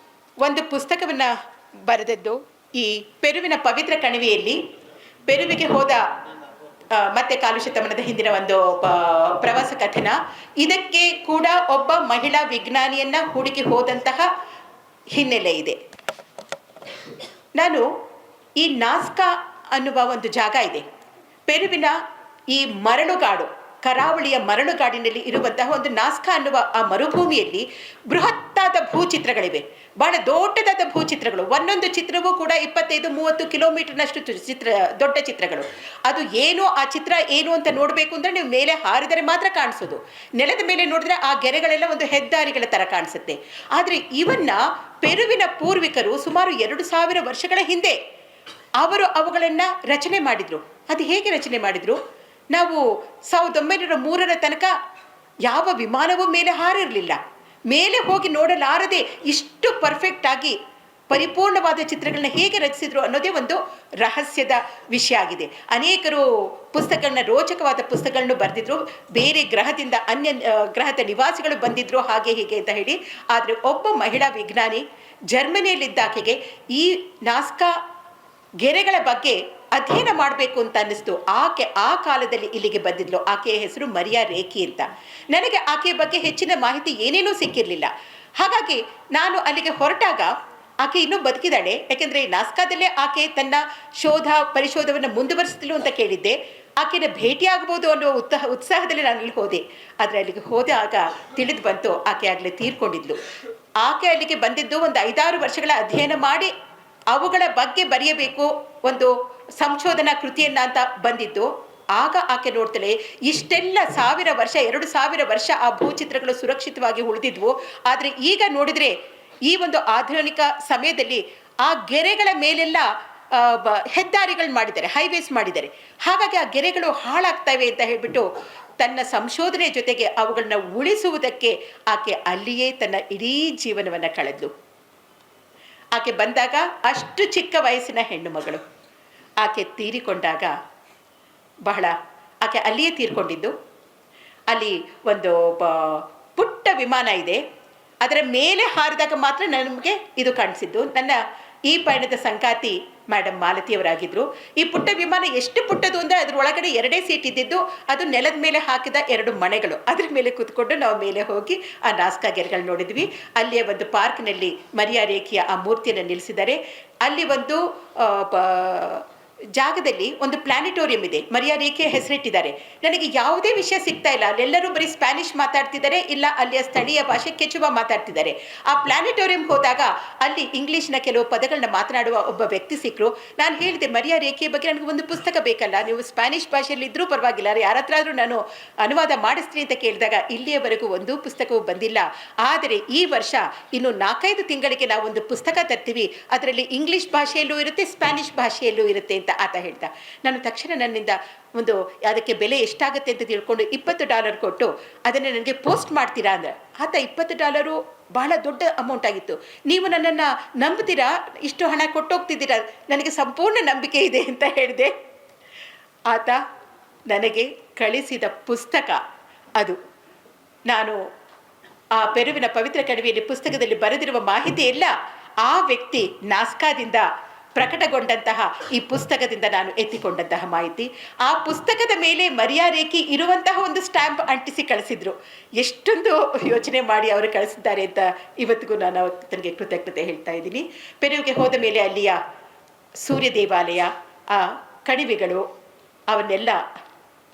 ಒಂದು ಪುಸ್ತಕವನ್ನು ಬರೆದದ್ದು ಈ ಪೆರುವಿನ ಪವಿತ್ರ ಕಣಿವೆಯಲ್ಲಿ ಪೆರುವಿಗೆ ಹೋದ ಮತ್ತೆ ಕಾಲುಷ್ಯತಮನದ ಹಿಂದಿನ ಒಂದು ಪ್ರವಾಸ ಕಥನ. ಇದಕ್ಕೆ ಕೂಡ ಒಬ್ಬ ಮಹಿಳಾ ವಿಜ್ಞಾನಿಯನ್ನು ಹುಡುಕಿ ಹೋದಂತಹ ಹಿನ್ನೆಲೆ ಇದೆ. ನಾನು ಈ ನಾಸ್ಕಾ ಅನ್ನುವ ಒಂದು ಜಾಗ ಇದೆ ಪೆರುವಿನ ಈ ಮರಳುಗಾಡು, ಕರಾವಳಿಯ ಮರಳುಗಾಡಿನಲ್ಲಿ ಇರುವಂತಹ ಒಂದು ನಾಸ್ಕಾ ಅನ್ನುವ ಆ ಮರುಭೂಮಿಯಲ್ಲಿ ಬೃಹತ್ತಾದ ಭೂಚಿತ್ರಗಳಿವೆ. ಬಹಳ ದೊಡ್ಡದಾದ ಭೂಚಿತ್ರಗಳು. ಒಂದೊಂದು ಚಿತ್ರವೂ ಕೂಡ 25-30 ಕಿಲೋಮೀಟರ್ನಷ್ಟು ದೊಡ್ಡ ಚಿತ್ರಗಳು. ಅದು ಏನು ಆ ಚಿತ್ರ ಏನು ಅಂತ ನೋಡಬೇಕು ಅಂದರೆ ನೀವು ಮೇಲೆ ಹಾರಿದರೆ ಮಾತ್ರ ಕಾಣಿಸೋದು. ನೆಲದ ಮೇಲೆ ನೋಡಿದ್ರೆ ಆ ಗೆರೆಗಳೆಲ್ಲ ಒಂದು ಹೆದ್ದಾರಿಗಳ ಥರ ಕಾಣಿಸುತ್ತೆ. ಆದರೆ ಇವನ್ನ ಪೆರುವಿನ ಪೂರ್ವಿಕರು ಸುಮಾರು 2000 ವರ್ಷಗಳ ಹಿಂದೆ ಅವರು ಅವುಗಳನ್ನು ರಚನೆ ಮಾಡಿದರು. ಅದು ಹೇಗೆ ರಚನೆ ಮಾಡಿದರು? ನಾವು 1903ರ ತನಕ ಯಾವ ವಿಮಾನವೂ ಮೇಲೆ ಹಾರಿರಲಿಲ್ಲ. ಮೇಲೆ ಹೋಗಿ ನೋಡಲಾರದೆ ಇಷ್ಟು ಪರ್ಫೆಕ್ಟ್ ಆಗಿ ಪರಿಪೂರ್ಣವಾದ ಚಿತ್ರಗಳನ್ನ ಹೇಗೆ ರಚಿಸಿದ್ರು ಅನ್ನೋದೇ ಒಂದು ರಹಸ್ಯದ ವಿಷಯ ಆಗಿದೆ. ಅನೇಕರು ಪುಸ್ತಕಗಳನ್ನ, ರೋಚಕವಾದ ಪುಸ್ತಕಗಳನ್ನು ಬರೆದಿದ್ರು. ಬೇರೆ ಗ್ರಹದಿಂದ ಅನ್ಯ ಗ್ರಹದ ನಿವಾಸಿಗಳು ಬಂದಿದ್ರು, ಹಾಗೆ ಹೀಗೆ ಅಂತ ಹೇಳಿ. ಆದರೆ ಒಬ್ಬ ಮಹಿಳಾ ವಿಜ್ಞಾನಿ ಜರ್ಮನಿಯಲ್ಲಿದ್ದಾಕೆಗೆ ಈ ನಾಸ್ಕಾ ಗೆರೆಗಳ ಬಗ್ಗೆ ಅಧ್ಯಯನ ಮಾಡಬೇಕು ಅಂತ ಅನ್ನಿಸ್ತು. ಆಕೆ ಆ ಕಾಲದಲ್ಲಿ ಇಲ್ಲಿಗೆ ಬಂದಿದ್ಲು. ಆಕೆಯ ಹೆಸರು ಮರಿಯಾ ರೇಖಿ ಅಂತ. ನನಗೆ ಆಕೆಯ ಬಗ್ಗೆ ಹೆಚ್ಚಿನ ಮಾಹಿತಿ ಏನೇನೂ ಸಿಕ್ಕಿರಲಿಲ್ಲ. ಹಾಗಾಗಿ ನಾನು ಅಲ್ಲಿಗೆ ಹೊರಟಾಗ ಆಕೆ ಇನ್ನೂ ಬದುಕಿದ್ದಾಳೆ, ಯಾಕೆಂದರೆ ನಾಸ್ಕಾದಲ್ಲೇ ಆಕೆ ತನ್ನ ಪರಿಶೋಧವನ್ನು ಮುಂದುವರಿಸಿದ್ಲು ಅಂತ ಕೇಳಿದ್ದೆ. ಆಕೆನ ಭೇಟಿಯಾಗಬಹುದು ಅನ್ನೋ ಉತ್ಸಾಹದಲ್ಲಿ ನಾನು ಅಲ್ಲಿ ಹೋದೆ. ಆದರೆ ಅಲ್ಲಿಗೆ ಹೋದಾಗ ತಿಳಿದು ಬಂತು ಆಕೆ ಆಗಲೇ ತೀರ್ಕೊಂಡಿದ್ಲು. ಆಕೆ ಅಲ್ಲಿಗೆ ಬಂದಿದ್ದು ಒಂದು 5-6 ವರ್ಷಗಳ ಅಧ್ಯಯನ ಮಾಡಿ ಅವುಗಳ ಬಗ್ಗೆ ಬರೆಯಬೇಕು ಒಂದು ಸಂಶೋಧನಾ ಕೃತಿಯನ್ನ ಅಂತ ಬಂದಿದ್ದು. ಆಗ ಆಕೆ ನೋಡ್ತಾಳೆ ಇಷ್ಟೆಲ್ಲ 1000 ವರ್ಷ 2000 ವರ್ಷ ಆ ಭೂಚಿತ್ರಗಳು ಸುರಕ್ಷಿತವಾಗಿ ಉಳಿದಿದ್ವು. ಆದರೆ ಈಗ ನೋಡಿದರೆ ಈ ಒಂದು ಆಧುನಿಕ ಸಮಯದಲ್ಲಿ ಆ ಗೆರೆಗಳ ಮೇಲೆಲ್ಲ ಹೆದ್ದಾರಿಗಳು ಮಾಡಿದ್ದಾರೆ, ಹೈವೇಸ್ ಮಾಡಿದ್ದಾರೆ. ಹಾಗಾಗಿ ಆ ಗೆರೆಗಳು ಹಾಳಾಗ್ತವೆ ಅಂತ ಹೇಳ್ಬಿಟ್ಟು ತನ್ನ ಸಂಶೋಧನೆ ಜೊತೆಗೆ ಅವುಗಳನ್ನ ಉಳಿಸುವುದಕ್ಕೆ ಆಕೆ ಅಲ್ಲಿಯೇ ತನ್ನ ಇಡೀ ಜೀವನವನ್ನು ಕಳೆದ್ಲು. ಆಕೆ ಬಂದಾಗ ಅಷ್ಟು ಚಿಕ್ಕ ವಯಸ್ಸಿನ ಹೆಣ್ಣು ಮಗಳು. ಆಕೆ ತೀರಿಕೊಂಡಾಗ ಆಕೆ ಅಲ್ಲಿಯೇ ತೀರ್ಕೊಂಡಿದ್ದು. ಅಲ್ಲಿ ಒಂದು ಪುಟ್ಟ ವಿಮಾನ ಇದೆ, ಅದರ ಮೇಲೆ ಹಾರಿದಾಗ ಮಾತ್ರ ನಮಗೆ ಇದು ಕಾಣಿಸಿದ್ದು. ನನ್ನ ಈ ಪಯಣದ ಸಂಗಾತಿ ಮೇಡಮ್ ಮಾಲತಿಯವರಾಗಿದ್ದರು. ಈ ಪುಟ್ಟ ವಿಮಾನ ಎಷ್ಟು ಪುಟ್ಟದು ಅಂದರೆ ಅದ್ರ ಒಳಗಡೆ 2 ಸೀಟ್ ಇದ್ದಿದ್ದು. ಅದು ನೆಲದ ಮೇಲೆ ಹಾಕಿದ 2 ಮಣೆಗಳು, ಅದ್ರ ಮೇಲೆ ಕೂತ್ಕೊಂಡು ನಾವು ಮೇಲೆ ಹೋಗಿ ಆ ನಾಸ್ಕಾ ಗೆರೆಗಳು ನೋಡಿದ್ವಿ. ಅಲ್ಲಿಯ ಒಂದು ಪಾರ್ಕ್ನಲ್ಲಿ ಮರಿಯಾ ರೇಖಿಯ ಆ ಮೂರ್ತಿಯನ್ನು ನಿಲ್ಲಿಸಿದ್ದಾರೆ. ಅಲ್ಲಿ ಒಂದು ಜಾಗದಲ್ಲಿ ಒಂದು ಪ್ಲಾನೆಟೋರಿಯಂ ಇದೆ, ಮರಿಯಾ ರೇಖೆ ಹೆಸರಿಟ್ಟಿದ್ದಾರೆ. ನನಗೆ ಯಾವುದೇ ವಿಷಯ ಸಿಗ್ತಾ ಇಲ್ಲ. ಅಲ್ಲೆಲ್ಲರೂ ಬರೀ ಸ್ಪ್ಯಾನಿಷ್ ಮಾತಾಡ್ತಿದ್ದಾರೆ, ಇಲ್ಲ ಅಲ್ಲಿಯ ಸ್ಥಳೀಯ ಭಾಷೆ ಕೆಚುವ ಮಾತಾಡ್ತಿದ್ದಾರೆ. ಆ ಪ್ಲಾನೆಟೋರಿಯಂ ಹೋದಾಗ ಅಲ್ಲಿ ಇಂಗ್ಲೀಷ್ನ ಕೆಲವು ಪದಗಳನ್ನ ಮಾತನಾಡುವ ಒಬ್ಬ ವ್ಯಕ್ತಿ ಸಿಕ್ಕರು. ನಾನು ಹೇಳಿದೆ, ಮರಿಯಾ ರೇಖೆಯ ಬಗ್ಗೆ ನನಗೆ ಒಂದು ಪುಸ್ತಕ ಬೇಕಲ್ಲ, ನೀವು ಸ್ಪ್ಯಾನಿಷ್ ಭಾಷೆಯಲ್ಲಿ ಇದ್ರೂ ಪರವಾಗಿಲ್ಲ, ಯಾರ ಹತ್ರ ಆದರೂ ನಾನು ಅನುವಾದ ಮಾಡಿಸ್ತೀನಿ ಅಂತ ಕೇಳಿದಾಗ ಇಲ್ಲಿಯವರೆಗೂ ಒಂದು ಪುಸ್ತಕವೂ ಬಂದಿಲ್ಲ. ಆದರೆ ಈ ವರ್ಷ ಇನ್ನು 4-5 ತಿಂಗಳಿಗೆ ನಾವು ಒಂದು ಪುಸ್ತಕ ತರ್ತೀವಿ, ಅದರಲ್ಲಿ ಇಂಗ್ಲೀಷ್ ಭಾಷೆಯಲ್ಲೂ ಇರುತ್ತೆ, ಸ್ಪ್ಯಾನಿಷ್ ಭಾಷೆಯಲ್ಲೂ ಇರುತ್ತೆ ಅಂತ ಆತ ಹೇಳ್ದ. ನಾನು ತಕ್ಷಣ ನನ್ನಿಂದ ಒಂದು ಅದಕ್ಕೆ ಬೆಲೆ ಎಷ್ಟಾಗುತ್ತೆ ಅಂತ ತಿಳ್ಕೊಂಡು $20 ಕೊಟ್ಟು ಅದನ್ನು ನನಗೆ ಪೋಸ್ಟ್ ಮಾಡ್ತೀರಾ ಅಂದರೆ, ಆತ $20 ಬಹಳ ದೊಡ್ಡ ಅಮೌಂಟ್ ಆಗಿತ್ತು. ನೀವು ನನ್ನನ್ನು ನಂಬ್ತೀರಾ, ಇಷ್ಟು ಹಣ ಕೊಟ್ಟೋಗ್ತಿದ್ದೀರಾ, ನನಗೆ ಸಂಪೂರ್ಣ ನಂಬಿಕೆ ಇದೆ ಅಂತ ಹೇಳಿದೆ. ಆತ ನನಗೆ ಕಳಿಸಿದ ಪುಸ್ತಕ ಅದು. ನಾನು ಆ ಪೆರುವಿನ ಪವಿತ್ರ ಕಣಿವೆಯಲ್ಲಿ ಪುಸ್ತಕದಲ್ಲಿ ಬರೆದಿರುವ ಮಾಹಿತಿ ಎಲ್ಲ ಆ ವ್ಯಕ್ತಿ ನಾಸ್ಕಾದಿಂದ ಪ್ರಕಟಗೊಂಡಂತಹ ಈ ಪುಸ್ತಕದಿಂದ ನಾನು ಎತ್ತಿಕೊಂಡಂತಹ ಮಾಹಿತಿ. ಆ ಪುಸ್ತಕದ ಮೇಲೆ ಮರಿಯಾ ರೇಖಿ ಇರುವಂತಹ ಒಂದು ಸ್ಟ್ಯಾಂಪ್ ಅಂಟಿಸಿ ಕಳಿಸಿದ್ರು. ಎಷ್ಟೊಂದು ಯೋಚನೆ ಮಾಡಿ ಅವರು ಕಳಿಸಿದ್ದಾರೆ ಅಂತ ಇವತ್ತಿಗೂ ನಾನು ತನಗೆ ಕೃತಜ್ಞತೆ ಹೇಳ್ತಾ ಇದ್ದೀನಿ. ಪೆರುವಿಗೆ ಹೋದ ಮೇಲೆ ಅಲ್ಲಿಯ ಸೂರ್ಯ ದೇವಾಲಯ, ಆ ಕಣಿವೆಗಳು ಅವನ್ನೆಲ್ಲ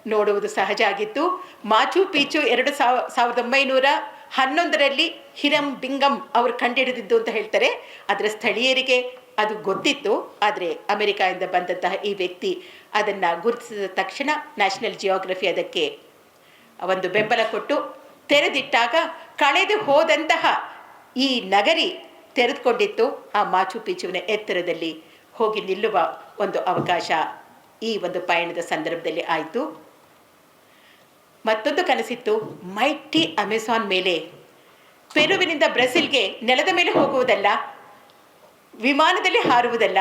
ನೋಡುವುದು ಸಹಜ ಆಗಿತ್ತು. ಮಾಚು ಪೀಚು 1911ರಲ್ಲಿ ಹಿರಂ ಬಿಂಗಮ್ ಅವರು ಕಂಡುಹಿಡಿದಿದ್ದು ಅಂತ ಹೇಳ್ತಾರೆ. ಅದರ ಸ್ಥಳೀಯರಿಗೆ ಅದು ಗೊತ್ತಿತ್ತು. ಆದರೆ ಅಮೆರಿಕಾದಿಂದ ಬಂದಂತಹ ಈ ವ್ಯಕ್ತಿ ಅದನ್ನು ಗುರುತಿಸಿದ ತಕ್ಷಣ ನ್ಯಾಷನಲ್ ಜಿಯೋಗ್ರಫಿ ಅದಕ್ಕೆ ಒಂದು ಬೆಂಬಲ ಕೊಟ್ಟು ತೆರೆದಿಟ್ಟಾಗ ಕಳೆದು ಹೋದಂತಹ ಈ ನಗರಿ ತೆರೆದುಕೊಂಡಿತ್ತು. ಆ ಮಾಚು ಪಿಚುವಿನ ಎತ್ತರದಲ್ಲಿ ಹೋಗಿ ನಿಲ್ಲುವ ಒಂದು ಅವಕಾಶ ಈ ಒಂದು ಪಯಣದ ಸಂದರ್ಭದಲ್ಲಿ ಆಯಿತು. ಮತ್ತೊಂದು ಕನಸಿತ್ತು, ಮೈಟಿ ಅಮೆಜಾನ್ ಮೇಲೆ, ಪೆರುವಿನಿಂದ ಬ್ರೆಜಿಲ್ಗೆ ನೆಲದ ಮೇಲೆ ಹೋಗುವುದಲ್ಲ, ವಿಮಾನದಲ್ಲಿ ಹಾರುವುದಲ್ಲ,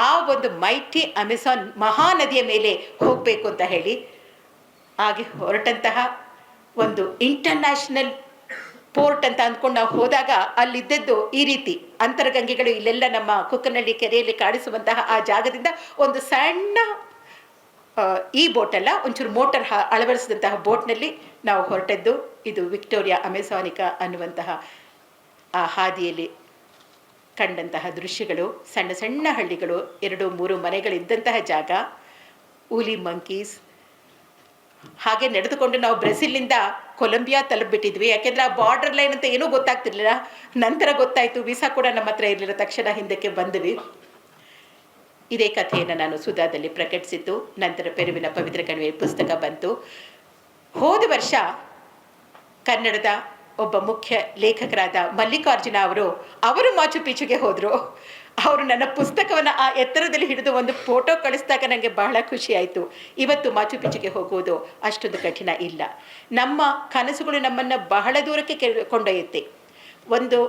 ಆ ಒಂದು ಮೈಟಿ ಅಮೆಜಾನ್ ಮಹಾನದಿಯ ಮೇಲೆ ಹೋಗಬೇಕು ಅಂತ ಹೇಳಿ ಹಾಗೆ ಹೊರಟಂತಹ ಒಂದು ಇಂಟರ್ನ್ಯಾಷನಲ್ ಪೋರ್ಟ್ ಅಂತ ಅಂದ್ಕೊಂಡು ನಾವು ಹೋದಾಗ ಅಲ್ಲಿದ್ದದ್ದು ಈ ರೀತಿ ಅಂತರ್ಗಂಗೆಗಳು ಇಲ್ಲೆಲ್ಲ ನಮ್ಮ ಕುಕ್ಕನಹಳ್ಳಿ ಕೆರೆಯಲ್ಲಿ ಕಾಣಿಸುವಂತಹ ಆ ಜಾಗದಿಂದ ಒಂದು ಸಣ್ಣ ಈ ಬೋಟಲ್ಲ, ಒಂಚೂರು ಮೋಟರ್ ಅಳವಡಿಸಿದಂತಹ ಬೋಟ್ನಲ್ಲಿ ನಾವು ಹೊರಟದ್ದು. ಇದು ವಿಕ್ಟೋರಿಯಾ ಅಮೆಜಾನಿಕಾ ಅನ್ನುವಂತಹ ಆ ಹಾದಿಯಲ್ಲಿ ಕಂಡಂತಹ ದೃಶ್ಯಗಳು. ಸಣ್ಣ ಸಣ್ಣ ಹಳ್ಳಿಗಳು, 2-3 ಮನೆಗಳಿದ್ದಂತಹ ಜಾಗ, ಊಲಿ ಮಂಕೀಸ್. ಹಾಗೆ ನಡೆದುಕೊಂಡು ನಾವು ಬ್ರೆಜಿಲ್ನಿಂದ ಕೊಲಂಬಿಯಾ ತಲುಪಿಬಿಟ್ಟಿದ್ವಿ. ಯಾಕೆಂದರೆ ಆ ಬಾರ್ಡರ್ ಲೈನ್ ಅಂತ ಏನೂ ಗೊತ್ತಾಗ್ತಿರ್ಲಿಲ್ಲ. ನಂತರ ಗೊತ್ತಾಯಿತು, ವೀಸಾ ಕೂಡ ನಮ್ಮ ಹತ್ರ ಇರಲಿಲ್ಲ. ತಕ್ಷಣ ಹಿಂದಕ್ಕೆ ಬಂದ್ವಿ. ಇದೇ ಕಥೆಯನ್ನು ನಾನು ಸುಧಾದಲ್ಲಿ ಪ್ರಕಟಿಸಿದ್ದು. ನಂತರ ಪೆರುವಿನ ಪವಿತ್ರ ಕಣಿವೆ ಪುಸ್ತಕ ಬಂತು. ಹೋದ ವರ್ಷ ಕನ್ನಡದ ಒಬ್ಬ ಮುಖ್ಯ ಲೇಖಕರಾದ ಮಲ್ಲಿಕಾರ್ಜುನ ಅವರು ಮಾಚು ಪಿಚುಗೆ ಹೋದರು. ಅವರು ನನ್ನ ಪುಸ್ತಕವನ್ನು ಆ ಎತ್ತರದಲ್ಲಿ ಹಿಡಿದು ಒಂದು ಫೋಟೋ ಕಳಿಸಿದಾಗ ನನಗೆ ಬಹಳ ಖುಷಿ ಆಯಿತು. ಇವತ್ತು ಮಾಚು ಪಿಚುಗೆ ಹೋಗುವುದು ಅಷ್ಟೊಂದು ಕಠಿಣ ಇಲ್ಲ. ನಮ್ಮ ಕನಸುಗಳು ನಮ್ಮನ್ನು ಬಹಳ ದೂರಕ್ಕೆ ಕೊಂಡೊಯ್ಯುತ್ತೆ. ಒಂದು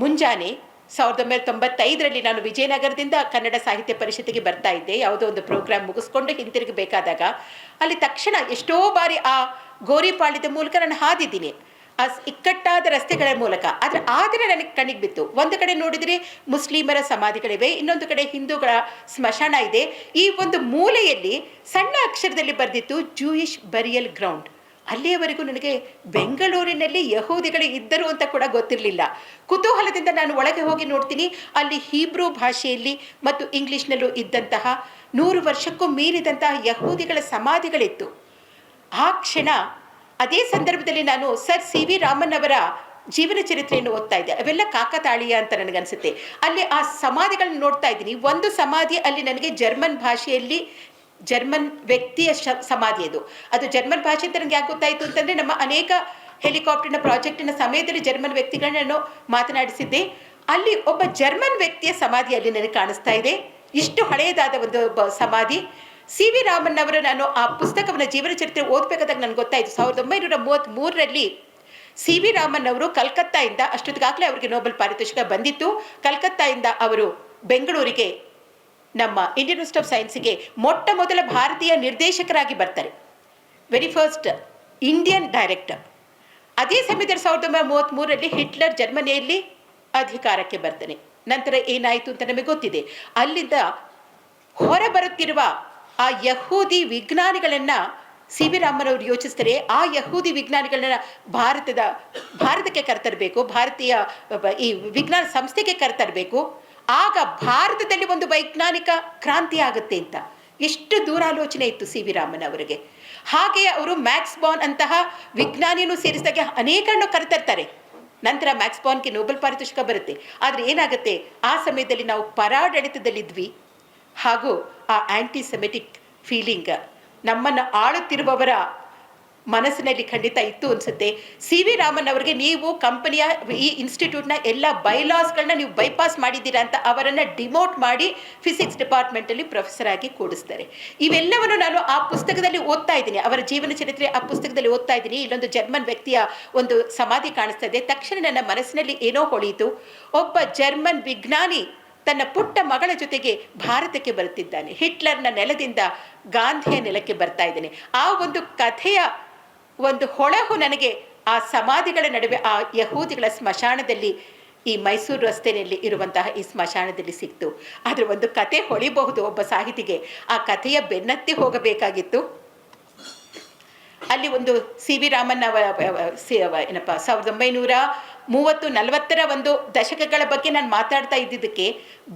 ಮುಂಜಾನೆ 1995ರಲ್ಲಿ ನಾನು ವಿಜಯನಗರದಿಂದ ಕನ್ನಡ ಸಾಹಿತ್ಯ ಪರಿಷತ್ತಿಗೆ ಬರ್ತಾ ಇದ್ದೆ. ಯಾವುದೋ ಒಂದು ಪ್ರೋಗ್ರಾಮ್ ಮುಗಿಸ್ಕೊಂಡು ಹಿಂತಿರುಗಬೇಕಾದಾಗ ಅಲ್ಲಿ ತಕ್ಷಣ ಎಷ್ಟೋ ಬಾರಿ ಆ ಗೋರಿಪಾಳ್ಯದ ಮೂಲಕ ನಾನು ಹಾದಿದ್ದೀನಿ, ಆ ಇಕ್ಕಟ್ಟಾದ ರಸ್ತೆಗಳ ಮೂಲಕ. ಆ ದಿನ ನನಗೆ ಕಣ್ಣಿಗೆ ಬಿತ್ತು. ಒಂದು ಕಡೆ ನೋಡಿದರೆ ಮುಸ್ಲಿಮರ ಸಮಾಧಿಗಳಿವೆ, ಇನ್ನೊಂದು ಕಡೆ ಹಿಂದೂಗಳ ಸ್ಮಶಾನ ಇದೆ. ಈ ಒಂದು ಮೂಲೆಯಲ್ಲಿ ಸಣ್ಣ ಅಕ್ಷರದಲ್ಲಿ ಬರೆದಿತ್ತು ಜೂಯಿಷ್ ಬರಿಯಲ್ ಗ್ರೌಂಡ್. ಅಲ್ಲಿಯವರೆಗೂ ನನಗೆ ಬೆಂಗಳೂರಿನಲ್ಲಿ ಯಹೂದಿಗಳು ಇದ್ದರು ಅಂತ ಕೂಡ ಗೊತ್ತಿರಲಿಲ್ಲ. ಕುತೂಹಲದಿಂದ ನಾನು ಒಳಗೆ ಹೋಗಿ ನೋಡ್ತೀನಿ, ಅಲ್ಲಿ ಹೀಬ್ರೂ ಭಾಷೆಯಲ್ಲಿ ಮತ್ತು ಇಂಗ್ಲೀಷ್ನಲ್ಲೂ ಇದ್ದಂತಹ 100 ವರ್ಷಕ್ಕೂ ಮೀರಿದಂತಹ ಯಹೂದಿಗಳ ಸಮಾಧಿಗಳಿತ್ತು. ಆ ಕ್ಷಣ, ಅದೇ ಸಂದರ್ಭದಲ್ಲಿ ನಾನು ಸರ್ ಸಿ ವಿ ರಾಮನ್ ಅವರ ಜೀವನ ಚರಿತ್ರೆಯನ್ನು ಓದ್ತಾ ಇದ್ದೆ. ಅವೆಲ್ಲ ಕಾಕತಾಳೀಯ ಅಂತ ನನಗನ್ಸುತ್ತೆ. ಅಲ್ಲಿ ಆ ಸಮಾಧಿಗಳನ್ನ ನೋಡ್ತಾ ಇದ್ದೀನಿ. ಒಂದು ಸಮಾಧಿ ಅಲ್ಲಿ ನನಗೆ ಜರ್ಮನ್ ಭಾಷೆಯಲ್ಲಿ, ಜರ್ಮನ್ ವ್ಯಕ್ತಿಯ ಸಮಾಧಿ ಅದು ಜರ್ಮನ್ ಭಾಷೆ ಅಂತ ನನಗೆ ಯಾಕೆ ಗೊತ್ತಾಯಿತು ಅಂತಂದರೆ, ನಮ್ಮ ಅನೇಕ ಹೆಲಿಕಾಪ್ಟರ್ನ ಪ್ರಾಜೆಕ್ಟಿನ ಸಮಯದಲ್ಲಿ ಜರ್ಮನ್ ವ್ಯಕ್ತಿಗಳನ್ನ ನಾನು ಮಾತನಾಡಿಸಿದ್ದೆ. ಅಲ್ಲಿ ಒಬ್ಬ ಜರ್ಮನ್ ವ್ಯಕ್ತಿಯ ಸಮಾಧಿ ಅಲ್ಲಿ ನನಗೆ ಕಾಣಿಸ್ತಾ ಇದೆ. ಇಷ್ಟು ಹಳೆಯದಾದ ಒಂದು ಸಮಾಧಿ. ಸಿ ವಿ ರಾಮನ್ ಅವರು, ನಾನು ಆ ಪುಸ್ತಕವನ್ನು ಜೀವನ ಚರಿತ್ರೆ ಓದಬೇಕಾದಾಗ ನನಗೆ ಗೊತ್ತಾಯಿತು, 1933ರಲ್ಲಿ ಸಿ ವಿ ರಾಮನ್ ಅವರು ಕಲ್ಕತ್ತಾಯಿಂದ, ಅಷ್ಟೊತ್ತಿಗಾಗಲೇ ಅವರಿಗೆ ನೋಬೆಲ್ ಪಾರಿತೋಷಿಕ ಬಂದಿತ್ತು, ಕಲ್ಕತ್ತಾಯಿಂದ ಅವರು ಬೆಂಗಳೂರಿಗೆ ನಮ್ಮ ಇಂಡಿಯನ್ ಇನ್ಸ್ಟಿಟ್ಯೂಟ್ ಆಫ್ ಸೈನ್ಸಿಗೆ ಮೊಟ್ಟ ಮೊದಲ ಭಾರತೀಯ ನಿರ್ದೇಶಕರಾಗಿ ಬರ್ತಾರೆ. Very first Indian director. ಅದೇ ಸಮಯದಲ್ಲಿ 1933ರಲ್ಲಿ ಹಿಟ್ಲರ್ ಜರ್ಮನಿಯಲ್ಲಿ ಅಧಿಕಾರಕ್ಕೆ ಬರ್ತಾನೆ. ನಂತರ ಏನಾಯಿತು ಅಂತ ನಮಗೆ ಗೊತ್ತಿದೆ. ಅಲ್ಲಿಂದ ಹೊರಬರುತ್ತಿರುವ ಆ ಯಹೂದಿ ವಿಜ್ಞಾನಿಗಳನ್ನು ಸಿ ವಿ ರಾಮನ್ ಅವರು ಯೋಚಿಸ್ತಾರೆ. ಆ ಯಹೂದಿ ವಿಜ್ಞಾನಿಗಳನ್ನ ಭಾರತಕ್ಕೆ ಕರೆತರಬೇಕು, ಭಾರತೀಯ ಈ ವಿಜ್ಞಾನ ಸಂಸ್ಥೆಗೆ ಕರೆತರಬೇಕು. ಆಗ ಭಾರತದಲ್ಲಿ ಒಂದು ವೈಜ್ಞಾನಿಕ ಕ್ರಾಂತಿ ಆಗುತ್ತೆ ಅಂತ ಎಷ್ಟು ದೂರಾಲೋಚನೆ ಇತ್ತು ಸಿ ವಿ ರಾಮನ್ ಅವರಿಗೆ. ಹಾಗೆಯೇ ಅವರು ಮ್ಯಾಕ್ಸ್ ಬಾರ್ನ್ ಅಂತಹ ವಿಜ್ಞಾನಿಯನ್ನು ಸೇರಿಸಿದಾಗ ಅನೇಕರನ್ನು ಕರೆತರ್ತಾರೆ. ನಂತರ ಮ್ಯಾಕ್ಸ್ ಬಾರ್ನ್ಗೆ ನೋಬೆಲ್ ಪಾರಿತೋಷಿಕ ಬರುತ್ತೆ. ಆದರೆ ಏನಾಗುತ್ತೆ, ಆ ಸಮಯದಲ್ಲಿ ನಾವು ಪರಾಡಳಿತದಲ್ಲಿದ್ವಿ, ಹಾಗೂ ಆ ಆ್ಯಂಟಿಸೆಮೆಟಿಕ್ ಫೀಲಿಂಗ್ ನಮ್ಮನ್ನು ಆಳುತ್ತಿರುವವರ ಮನಸ್ಸಿನಲ್ಲಿ ಖಂಡಿತ ಇತ್ತು ಅನಿಸುತ್ತೆ. ಸಿ ವಿ ರಾಮನ್ ಅವರಿಗೆ, ನೀವು ಕಂಪನಿಯ ಈ ಇನ್ಸ್ಟಿಟ್ಯೂಟ್ನ ಎಲ್ಲ ಬೈಲಾಸ್ಗಳನ್ನ ನೀವು ಬೈಪಾಸ್ ಮಾಡಿದ್ದೀರಾ ಅಂತ ಅವರನ್ನು ಡಿಮೋಟ್ ಮಾಡಿ ಫಿಸಿಕ್ಸ್ ಡಿಪಾರ್ಟ್ಮೆಂಟಲ್ಲಿ ಪ್ರೊಫೆಸರ್ ಆಗಿ ಕೂಡಿಸ್ತಾರೆ. ಇವೆಲ್ಲವನ್ನು ನಾನು ಆ ಪುಸ್ತಕದಲ್ಲಿ ಓದ್ತಾ ಇದ್ದೀನಿ, ಅವರ ಜೀವನ ಚರಿತ್ರೆ ಆ ಪುಸ್ತಕದಲ್ಲಿ ಓದ್ತಾ ಇದ್ದೀನಿ. ಇಲ್ಲೊಂದು ಜರ್ಮನ್ ವ್ಯಕ್ತಿಯ ಒಂದು ಸಮಾಧಿ ಕಾಣಿಸ್ತಾ ಇದೆ. ತಕ್ಷಣ ನನ್ನ ಮನಸ್ಸಿನಲ್ಲಿ ಏನೋ ಹೊಳೆಯಿತು. ಒಬ್ಬ ಜರ್ಮನ್ ವಿಜ್ಞಾನಿ ತನ್ನ ಪುಟ್ಟ ಮಗಳ ಜೊತೆಗೆ ಭಾರತಕ್ಕೆ ಬರುತ್ತಿದ್ದಾನೆ, ಹಿಟ್ಲರ್ನ ನೆಲದಿಂದ ಗಾಂಧಿಯ ನೆಲಕ್ಕೆ ಬರ್ತಾ ಇದ್ದಾನೆ. ಆ ಒಂದು ಕಥೆಯ ಒಂದು ಹೊಳಹು ನನಗೆ ಆ ಸಮಾಧಿಗಳ ನಡುವೆ, ಆ ಯಹೂದಿಗಳ ಸ್ಮಶಾನದಲ್ಲಿ ಈ ಮೈಸೂರು ರಸ್ತೆಯಲ್ಲಿ ಇರುವಂತಹ ಈ ಸ್ಮಶಾನದಲ್ಲಿ ಸಿಕ್ತು. ಆದರೆ ಒಂದು ಕತೆ ಹೊಳಿಬಹುದು ಒಬ್ಬ ಸಾಹಿತಿಗೆ, ಆ ಕಥೆಯ ಬೆನ್ನತ್ತಿ ಹೋಗಬೇಕಾಗಿತ್ತು. ಅಲ್ಲಿ ಒಂದು ಸಿ ವಿ ರಾಮನ್ ಏನಪ್ಪ 1930-40 ಒಂದು ದಶಕಗಳ ಬಗ್ಗೆ ನಾನು ಮಾತಾಡ್ತಾ ಇದ್ದಿದ್ದಕ್ಕೆ,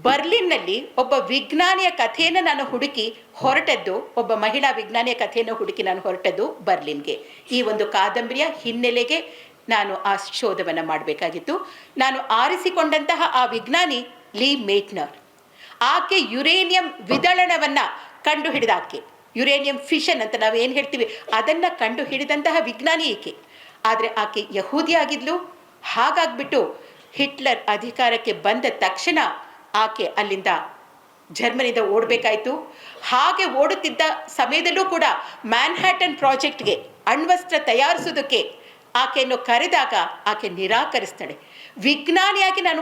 ಬರ್ಲಿನ್ನಲ್ಲಿ ಒಬ್ಬ ವಿಜ್ಞಾನಿಯ ಕಥೆಯನ್ನು ನಾನು ಹುಡುಕಿ ಹೊರಟದ್ದು, ಒಬ್ಬ ಮಹಿಳಾ ವಿಜ್ಞಾನಿಯ ಕಥೆಯನ್ನು ಹುಡುಕಿ ನಾನು ಹೊರಟದ್ದು ಬರ್ಲಿನ್ಗೆ. ಈ ಒಂದು ಕಾದಂಬರಿಯ ಹಿನ್ನೆಲೆಗೆ ನಾನು ಆ ಶೋಧವನ್ನು ಮಾಡಬೇಕಾಗಿತ್ತು. ನಾನು ಆರಿಸಿಕೊಂಡಂತಹ ಆ ವಿಜ್ಞಾನಿ ಲೀ ಮೇಟ್ನರ್. ಆಕೆ ಯುರೇನಿಯಂ ವಿದಳನವನ್ನು ಕಂಡು ಹಿಡಿದಾಕೆ, ಯುರೇನಿಯಂ ಫಿಷನ್ ಅಂತ ನಾವು ಏನು ಹೇಳ್ತೀವಿ ಅದನ್ನು ಕಂಡು ಹಿಡಿದಂತಹ ವಿಜ್ಞಾನಿ ಈಕೆ. ಆದರೆ ಆಕೆ ಯಹೂದಿ ಆಗಿದ್ಲು. ಹಾಗಾಗ್ಬಿಟ್ಟು ಹಿಟ್ಲರ್ ಅಧಿಕಾರಕ್ಕೆ ಬಂದ ತಕ್ಷಣ ಆಕೆ ಅಲ್ಲಿಂದ ಜರ್ಮನಿಯಿಂದ ಓಡಬೇಕಾಯಿತು. ಹಾಗೆ ಓಡುತ್ತಿದ್ದ ಸಮಯದಲ್ಲೂ ಕೂಡ ಮ್ಯಾನ್ಹ್ಯಾಟನ್ ಪ್ರಾಜೆಕ್ಟ್ಗೆ ಅಣ್ವಸ್ತ್ರ ತಯಾರಿಸೋದಕ್ಕೆ ಆಕೆಯನ್ನು ಕರೆದಾಗ ಆಕೆ ನಿರಾಕರಿಸ್ತಾಳೆ. ವಿಜ್ಞಾನಿಯಾಗಿ ನಾನು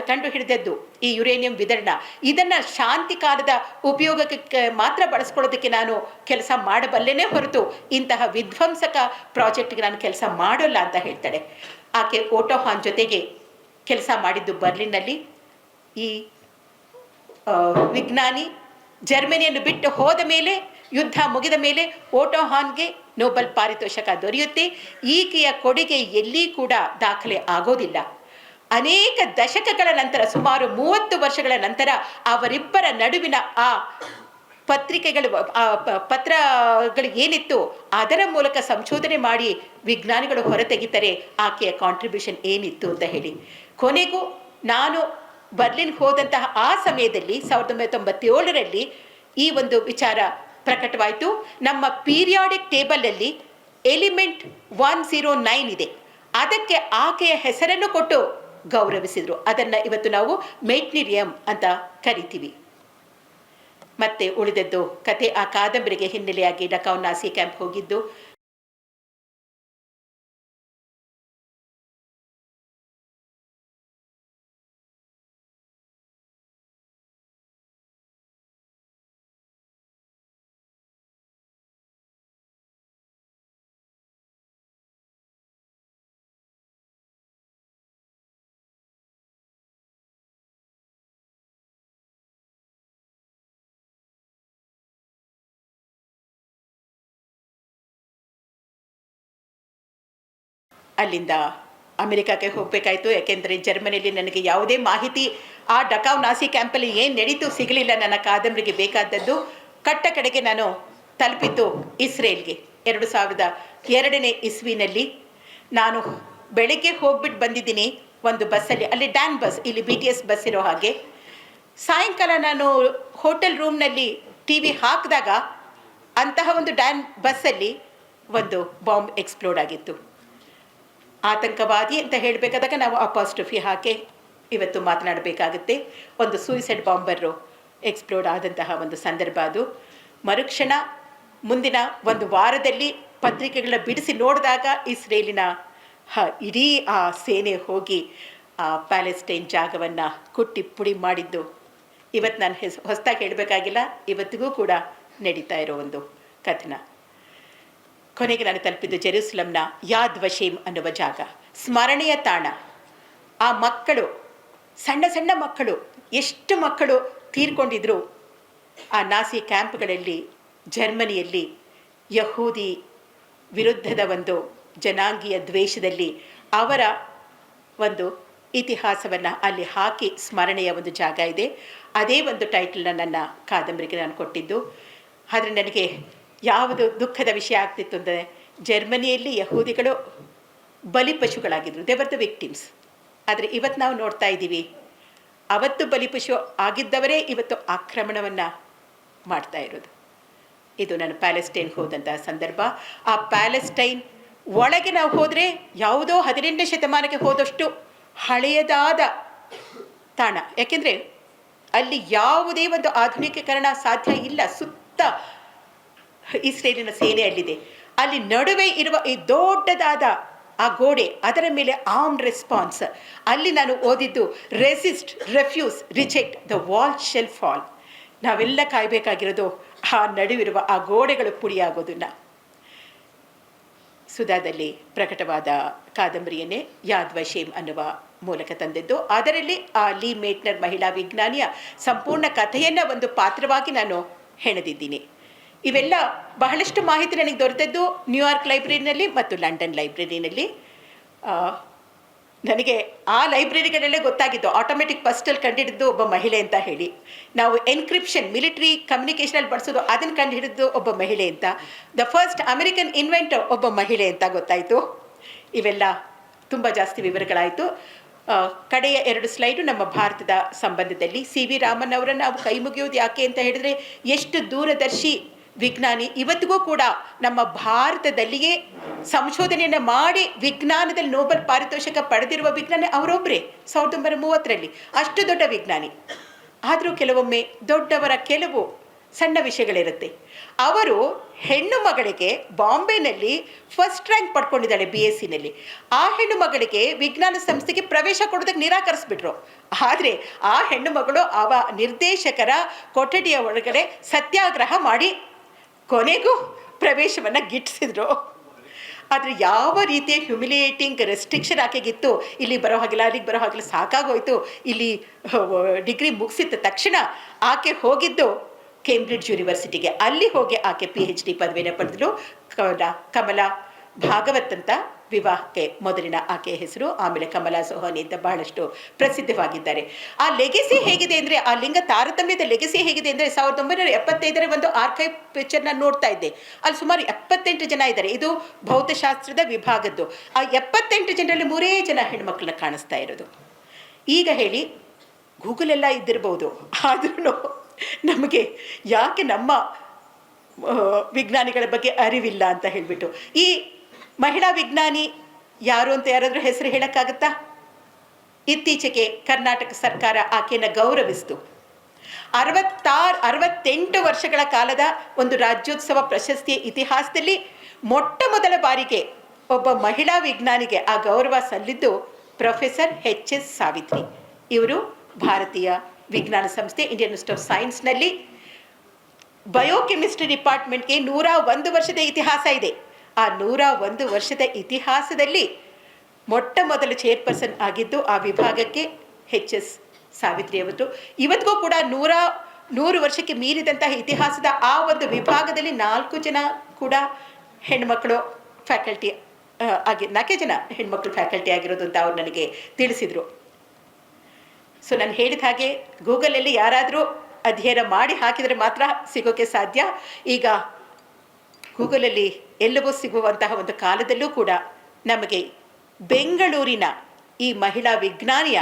ಕಂಡು ಹಿಡಿದದ್ದು ಈ ಯುರೇನಿಯಂ ವಿದಳನ, ಇದನ್ನು ಶಾಂತಿ ಕಾಲದ ಉಪಯೋಗಕ್ಕೆ ಮಾತ್ರ ಬಳಸ್ಕೊಳ್ಳೋದಕ್ಕೆ ನಾನು ಕೆಲಸ ಮಾಡಬಲ್ಲೆನೇ ಹೊರತು ಇಂತಹ ವಿಧ್ವಂಸಕ ಪ್ರಾಜೆಕ್ಟ್ಗೆ ನಾನು ಕೆಲಸ ಮಾಡೋಲ್ಲ ಅಂತ ಹೇಳ್ತಾಳೆ. ಆಕೆ ಓಟೋ ಹಾನ್ ಜೊತೆಗೆ ಕೆಲಸ ಮಾಡಿದ್ದು ಬರ್ಲಿನ್ನಲ್ಲಿ. ಈ ವಿಜ್ಞಾನಿ ಜರ್ಮನಿಯನ್ನು ಬಿಟ್ಟು ಹೋದ ಮೇಲೆ, ಯುದ್ಧ ಮುಗಿದ ಮೇಲೆ ಓಟೋ ಹಾನ್ಗೆ ನೊಬೆಲ್ ಪಾರಿತೋಷಕ ದೊರೆಯುತ್ತೆ. ಈಕೆಯ ಕೊಡುಗೆ ಎಲ್ಲಿ ಕೂಡ ದಾಖಲೆ ಆಗೋದಿಲ್ಲ. ಅನೇಕ ದಶಕಗಳ ನಂತರ, ಸುಮಾರು 30 ವರ್ಷಗಳ ನಂತರ ಅವರಿಬ್ಬರ ನಡುವಿನ ಆ ಪತ್ರಿಕೆಗಳು, ಪತ್ರಗಳು ಏನಿತ್ತು ಅದರ ಮೂಲಕ ಸಂಶೋಧನೆ ಮಾಡಿ ವಿಜ್ಞಾನಿಗಳು ಹೊರತೆಗಿತಾರೆ ಆಕೆಯ ಕಾಂಟ್ರಿಬ್ಯೂಷನ್ ಏನಿತ್ತು ಅಂತ ಹೇಳಿ. ಕೊನೆಗೂ ನಾನು ಬರ್ಲಿನ್ಗೆ ಹೋದಂತಹ ಆ ಸಮಯದಲ್ಲಿ 1997ರಲ್ಲಿ ಈ ಒಂದು ವಿಚಾರ ಪ್ರಕಟವಾಯಿತು. ನಮ್ಮ ಪೀರಿಯಾಡಿಕ್ ಟೇಬಲಲ್ಲಿ ಎಲಿಮೆಂಟ್ 109 ಇದೆ, ಅದಕ್ಕೆ ಆಕೆಯ ಹೆಸರನ್ನು ಕೊಟ್ಟು ಗೌರವಿಸಿದರು. ಅದನ್ನು ಇವತ್ತು ನಾವು ಮೇಟ್ನಿರಿಯಂ ಅಂತ ಕರಿತೀವಿ. ಮತ್ತೆ ಉಳಿದದ್ದು ಕತೆ. ಆ ಕಾದಂಬರಿಗೆ ಹಿನ್ನೆಲೆಯಾಗಿ ಡಕಾವ್ ನಾಸಿ ಕ್ಯಾಂಪ್ ಹೋಗಿದ್ದು, ಅಲ್ಲಿಂದ ಅಮೆರಿಕಕ್ಕೆ ಹೋಗಬೇಕಾಯಿತು. ಯಾಕೆಂದರೆ ಜರ್ಮನಿಯಲ್ಲಿ ನನಗೆ ಯಾವುದೇ ಮಾಹಿತಿ ಆ ಡಕಾವ್ ನಾಸಿ ಕ್ಯಾಂಪಲ್ಲಿ ಏನು ನಡೀತು ಸಿಗಲಿಲ್ಲ. ನನ್ನ ಕಾದಂಬರಿಗೆ ಬೇಕಾದದ್ದು. ಕಟ್ಟ ಕಡೆಗೆ ನಾನು ತಲುಪಿದ್ದು ಇಸ್ರೇಲ್ಗೆ 2002ನೇ ಇಸ್ವಿನಲ್ಲಿ. ನಾನು ಬೆಳಗ್ಗೆ ಹೋಗ್ಬಿಟ್ಟು ಬಂದಿದ್ದೀನಿ ಒಂದು ಬಸ್ಸಲ್ಲಿ, ಅಲ್ಲಿ ಡ್ಯಾನ್ ಬಸ್, ಇಲ್ಲಿ BTS ಬಸ್ ಇರೋ ಹಾಗೆ. ಸಾಯಂಕಾಲ ನಾನು ಹೋಟೆಲ್ ರೂಮ್ನಲ್ಲಿ TV ಹಾಕಿದಾಗ ಅಂತಹ ಒಂದು ಡ್ಯಾನ್ ಬಸ್ಸಲ್ಲಿ ಒಂದು ಬಾಂಬ್ ಎಕ್ಸ್ಪ್ಲೋಡ್ ಆಗಿತ್ತು. ಆತಂಕವಾದಿ ಅಂತ ಹೇಳಬೇಕಾದಾಗ ನಾವು ಅಪಾಸ್ಟ್ರಫಿ ಹಾಕಿ ಇವತ್ತು ಮಾತನಾಡಬೇಕಾಗುತ್ತೆ. ಒಂದು ಸೂಯಿಸೈಡ್ ಬಾಂಬರು ಎಕ್ಸ್ಪ್ಲೋಡ್ ಆದಂತಹ ಒಂದು ಸಂದರ್ಭ ಅದು. ಮರುಕ್ಷಣ ಮುಂದಿನ ಒಂದು ವಾರದಲ್ಲಿ ಪತ್ರಿಕೆಗಳ ಬಿಡಿಸಿ ನೋಡಿದಾಗ ಇಸ್ರೇಲಿನ ಇಡೀ ಆ ಸೇನೆ ಹೋಗಿ ಆ ಪ್ಯಾಲೆಸ್ಟೈನ್ ಜಾಗವನ್ನು ಕುಟ್ಟಿ ಪುಡಿ ಮಾಡಿದ್ದು ಇವತ್ತು ನಾನು ಹೊಸದಾಗಿ ಹೇಳಬೇಕಾಗಿಲ್ಲ, ಇವತ್ತಿಗೂ ಕೂಡ ನಡೀತಾ ಇರೋ ಒಂದು ಕಥನ. ಕೊನೆಗೆ ನಾನು ತಲುಪಿದ್ದು ಜೆರೂಸಲಂನ ಯಾದ್ ವಶೇಮ್ ಅನ್ನುವ ಜಾಗ, ಸ್ಮರಣೆಯ ತಾಣ. ಆ ಮಕ್ಕಳು, ಸಣ್ಣ ಸಣ್ಣ ಮಕ್ಕಳು, ಎಷ್ಟು ಮಕ್ಕಳು ತೀರ್ಕೊಂಡಿದ್ರು ಆ ನಾಸಿ ಕ್ಯಾಂಪ್ಗಳಲ್ಲಿ. ಜರ್ಮನಿಯಲ್ಲಿ ಯಹೂದಿ ವಿರುದ್ಧದ ಒಂದು ಜನಾಂಗೀಯ ದ್ವೇಷದಲ್ಲಿ ಅವರ ಒಂದು ಇತಿಹಾಸವನ್ನು ಅಲ್ಲಿ ಹಾಕಿ ಸ್ಮರಣೆಯ ಒಂದು ಜಾಗ ಇದೆ. ಅದೇ ಒಂದು ಟೈಟಲ್ನ ನನ್ನ ಕಾದಂಬರಿಗೆ ನಾನು ಕೊಟ್ಟಿದ್ದು. ಆದರೆ ನನಗೆ ಯಾವುದು ದುಃಖದ ವಿಷಯ ಆಗ್ತಿತ್ತು ಅಂದರೆ, ಜರ್ಮನಿಯಲ್ಲಿ ಯಹೂದಿಗಳು ಬಲಿಪಶುಗಳಾಗಿದ್ದರು, ದೇ ವರ್ ದ ವಿಕ್ಟಿಮ್ಸ್. ಆದರೆ ಇವತ್ತು ನಾವು ನೋಡ್ತಾ ಇದ್ದೀವಿ, ಅವತ್ತು ಬಲಿಪಶು ಆಗಿದ್ದವರೇ ಇವತ್ತು ಆಕ್ರಮಣವನ್ನು ಮಾಡ್ತಾ ಇರೋದು. ಇದು ನಾನು ಪ್ಯಾಲೆಸ್ಟೈನ್ಗೆ ಹೋದಂತಹ ಸಂದರ್ಭ. ಆ ಪ್ಯಾಲೆಸ್ಟೈನ್ ಒಳಗೆ ನಾವು ಹೋದರೆ ಯಾವುದೋ 18ನೇ ಶತಮಾನಕ್ಕೆ ಹೋದಷ್ಟು ಹಳೆಯದಾದ ತಾಣ. ಯಾಕೆಂದರೆ ಅಲ್ಲಿ ಯಾವುದೇ ಒಂದು ಆಧುನಿಕೀಕರಣ ಸಾಧ್ಯ ಇಲ್ಲ. ಸುತ್ತ ಇಸ್ರೇಲಿನ ಸೇನೆ ಅಲ್ಲಿದೆ. ಅಲ್ಲಿ ನಡುವೆ ಇರುವ ಈ ದೊಡ್ಡದಾದ ಆ ಗೋಡೆ, ಅದರ ಮೇಲೆ ಆರ್ಮ್ಡ್ ರೆಸ್ಪಾನ್ಸ್. ಅಲ್ಲಿ ನಾನು ಓದಿದ್ದು resist, refuse, reject, the wall shell fall. ನಾವೆಲ್ಲ ಕಾಯಬೇಕಾಗಿರೋದು ಆ ನಡುವಿರುವ ಆ ಗೋಡೆಗಳು ಪುಡಿಯಾಗೋದನ್ನು. ಸುಧಾದಲ್ಲಿ ಪ್ರಕಟವಾದ ಕಾದಂಬರಿಯನ್ನೇ ಯಾದ್ ವಶೇಮ್ ಅನ್ನುವ ಮೂಲಕ ತಂದಿದ್ದು. ಅದರಲ್ಲಿ ಆ ಲೀ ಮೇಟ್ನರ್ ಮಹಿಳಾ ವಿಜ್ಞಾನಿಯ ಸಂಪೂರ್ಣ ಕಥೆಯನ್ನು ಒಂದು ಪಾತ್ರವಾಗಿ ನಾನು ಹೆಣೆದಿದ್ದೀನಿ. ಇವೆಲ್ಲ ಬಹಳಷ್ಟು ಮಾಹಿತಿ ನನಗೆ ದೊರೆತದ್ದು ನ್ಯೂಯಾರ್ಕ್ ಲೈಬ್ರರಿನಲ್ಲಿ ಮತ್ತು ಲಂಡನ್ ಲೈಬ್ರರಿನಲ್ಲಿ. ನನಗೆ ಆ ಲೈಬ್ರರಿಗಳಲ್ಲೇ ಗೊತ್ತಾಗಿದ್ದು ಆಟೋಮೆಟಿಕ್ ಪಸ್ಟಲ್ಲಿ ಕಂಡುಹಿಡಿದ್ದು ಒಬ್ಬ ಮಹಿಳೆ ಅಂತ ಹೇಳಿ, ನಾವು ಎನ್ಕ್ರಿಪ್ಷನ್ ಮಿಲಿಟರಿ ಕಮ್ಯುನಿಕೇಷನಲ್ಲಿ ಬಳಸೋದು ಅದನ್ನು ಕಂಡುಹಿಡಿದು ಒಬ್ಬ ಮಹಿಳೆ ಅಂತ, ದ ಫಸ್ಟ್ ಅಮೆರಿಕನ್ ಇನ್ವೆಂಟರ್ ಒಬ್ಬ ಮಹಿಳೆ ಅಂತ ಗೊತ್ತಾಯಿತು. ಇವೆಲ್ಲ ತುಂಬ ಜಾಸ್ತಿ ವಿವರಗಳಾಯಿತು. ಕಡೆಯ 2 ಸ್ಲೈಡು ನಮ್ಮ ಭಾರತದ ಸಂಬಂಧದಲ್ಲಿ. ಸಿ ವಿ ರಾಮನ್ ಅವರನ್ನು ನಾವು ಕೈ ಮುಗಿಯೋದು ಯಾಕೆ ಅಂತ ಹೇಳಿದ್ರೆ, ಎಷ್ಟು ದೂರದರ್ಶಿ ವಿಜ್ಞಾನಿ. ಇವತ್ತಿಗೂ ಕೂಡ ನಮ್ಮ ಭಾರತದಲ್ಲಿಯೇ ಸಂಶೋಧನೆಯನ್ನು ಮಾಡಿ ವಿಜ್ಞಾನದಲ್ಲಿ ನೋಬೆಲ್ ಪಾರಿತೋಷಕ ಪಡೆದಿರುವ ವಿಜ್ಞಾನಿ ಅವರೊಬ್ಬರೇ 1930ರಲ್ಲಿ. ಅಷ್ಟು ದೊಡ್ಡ ವಿಜ್ಞಾನಿ. ಆದರೂ ಕೆಲವೊಮ್ಮೆ ದೊಡ್ಡವರ ಕೆಲವು ಸಣ್ಣ ವಿಷಯಗಳಿರುತ್ತೆ. ಅವರು ಹೆಣ್ಣು ಮಗಳಿಗೆ ಬಾಂಬೆನಲ್ಲಿ ಫಸ್ಟ್ ರ್ಯಾಂಕ್ ಪಡ್ಕೊಂಡಿದ್ದಾಳೆ BScನಲ್ಲಿ. ಆ ಹೆಣ್ಣು ಮಗಳಿಗೆ ವಿಜ್ಞಾನ ಸಂಸ್ಥೆಗೆ ಪ್ರವೇಶ ಕೊಡೋದಕ್ಕೆ ನಿರಾಕರಿಸ್ಬಿಟ್ರು. ಆದರೆ ಆ ಹೆಣ್ಣು ಮಗಳು ನಿರ್ದೇಶಕರ ಕೊಠಡಿಯ ಒಳಗಡೆ ಸತ್ಯಾಗ್ರಹ ಮಾಡಿ ಕೊನೆಗೂ ಪ್ರವೇಶವನ್ನು ಗಿಟ್ಟಿಸಿದ್ರು. ಆದರೆ ಯಾವ ರೀತಿಯ ಹ್ಯುಮಿಲಿಯೇಟಿಂಗ್ ರೆಸ್ಟ್ರಿಕ್ಷನ್ ಆಕೆಗಿತ್ತು, ಇಲ್ಲಿ ಬರೋ ಹಾಗಿಲ್ಲ, ಅಲ್ಲಿಗೆ ಬರೋ ಹಾಗಿಲ್ಲ, ಸಾಕಾಗೋಯ್ತು. ಇಲ್ಲಿ ಡಿಗ್ರಿ ಮುಗಿಸಿದ ತಕ್ಷಣ ಆಕೆ ಹೋಗಿದ್ದು ಕೇಂಬ್ರಿಡ್ಜ್ ಯೂನಿವರ್ಸಿಟಿಗೆ. ಅಲ್ಲಿ ಹೋಗಿ ಆಕೆ PhD ಪದವಿಯನ್ನು ಪಡೆದಳು. ಕಮಲಾ ಭಾಗವತ್ ಅಂತ ವಿವಾಹಕ್ಕೆ ಮೊದಲಿನ ಆಕೆಯ ಹೆಸರು. ಆಮೇಲೆ ಕಮಲಾ ಸೋಹಾನಿ ಅಂತ ಬಹಳಷ್ಟು ಪ್ರಸಿದ್ಧವಾಗಿದ್ದಾರೆ. ಆ ಲೆಗೆಸಿ ಹೇಗಿದೆ ಅಂದರೆ, ಆ ಲಿಂಗ ತಾರತಮ್ಯದ ಲೆಗೆಸಿ ಹೇಗಿದೆ ಅಂದರೆ, 1975ರ ಒಂದು ಆರ್ಕೈವ್ ಪಿಕ್ಚರ್ನ ನೋಡ್ತಾ ಇದ್ದೆ. ಅಲ್ಲಿ ಸುಮಾರು 78 ಜನ ಇದ್ದಾರೆ. ಇದು ಭೌತಶಾಸ್ತ್ರದ ವಿಭಾಗದ್ದು. ಆ 78 ಜನರಲ್ಲಿ 3 ಜನ ಹೆಣ್ಮಕ್ಳನ್ನ ಕಾಣಿಸ್ತಾ ಇರೋದು. ಈಗ ಹೇಳಿ, ಗೂಗಲೆಲ್ಲ ಇದ್ದಿರ್ಬೋದು, ಆದ್ರೂ ನಮಗೆ ಯಾಕೆ ನಮ್ಮ ವಿಜ್ಞಾನಿಗಳ ಬಗ್ಗೆ ಅರಿವಿಲ್ಲ ಅಂತ ಹೇಳಿಬಿಟ್ಟು. ಈ ಮಹಿಳಾ ವಿಜ್ಞಾನಿ ಯಾರು ಅಂತ ಯಾರಾದರೂ ಹೆಸರು ಹೇಳೋಕ್ಕಾಗತ್ತಾ? ಇತ್ತೀಚೆಗೆ ಕರ್ನಾಟಕ ಸರ್ಕಾರ ಆಕೆಯನ್ನು ಗೌರವಿಸಿತು. 68 ವರ್ಷಗಳ ಕಾಲದ ಒಂದು ರಾಜ್ಯೋತ್ಸವ ಪ್ರಶಸ್ತಿಯ ಇತಿಹಾಸದಲ್ಲಿ ಮೊಟ್ಟ ಮೊದಲ ಬಾರಿಗೆ ಒಬ್ಬ ಮಹಿಳಾ ವಿಜ್ಞಾನಿಗೆ ಆ ಗೌರವ ಸಲ್ಲಿದ್ದು ಪ್ರೊಫೆಸರ್ HS ಸಾವಿತ್ರಿ. ಇವರು ಭಾರತೀಯ ವಿಜ್ಞಾನ ಸಂಸ್ಥೆ ಇಂಡಿಯನ್ ಇನ್ಸ್ಟಿಟ್ಯೂಟ್ ಆಫ್ ಸೈನ್ಸ್ನಲ್ಲಿ ಬಯೋಕೆಮಿಸ್ಟ್ರಿ ಡಿಪಾರ್ಟ್ಮೆಂಟ್ಗೆ 101 ವರ್ಷದ ಇತಿಹಾಸ ಇದೆ. ಆ 101 ವರ್ಷದ ಇತಿಹಾಸದಲ್ಲಿ ಮೊಟ್ಟ ಮೊದಲ ಚೇರ್ಪರ್ಸನ್ ಆಗಿದ್ದು ಆ ವಿಭಾಗಕ್ಕೆ HS ಸಾವಿತ್ರಿ ಅವರು. ಇವತ್ತಿಗೂ ಕೂಡ 100 ವರ್ಷಕ್ಕೆ ಮೀರಿದಂತಹ ಇತಿಹಾಸದ ಆ ಒಂದು ವಿಭಾಗದಲ್ಲಿ 4 ಜನ ಕೂಡ ಹೆಣ್ಮಕ್ಳು ಫ್ಯಾಕಲ್ಟಿ 4 ಜನ ಹೆಣ್ಮಕ್ಳು ಫ್ಯಾಕಲ್ಟಿ ಆಗಿರೋದು ಅಂತ ಅವ್ರು ನನಗೆ ತಿಳಿಸಿದರು. ಸೊ ನಾನು ಹೇಳಿದ ಹಾಗೆ ಗೂಗಲಲ್ಲಿ ಯಾರಾದರೂ ಅಧ್ಯಯನ ಮಾಡಿ ಹಾಕಿದರೆ ಮಾತ್ರ ಸಿಗೋಕ್ಕೆ ಸಾಧ್ಯ. ಈಗ ಗೂಗಲಲ್ಲಿ ಎಲ್ಲವೂ ಸಿಗುವಂತಹ ಒಂದು ಕಾಲದಲ್ಲೂ ಕೂಡ ನಮಗೆ ಬೆಂಗಳೂರಿನ ಈ ಮಹಿಳಾ ವಿಜ್ಞಾನಿಯ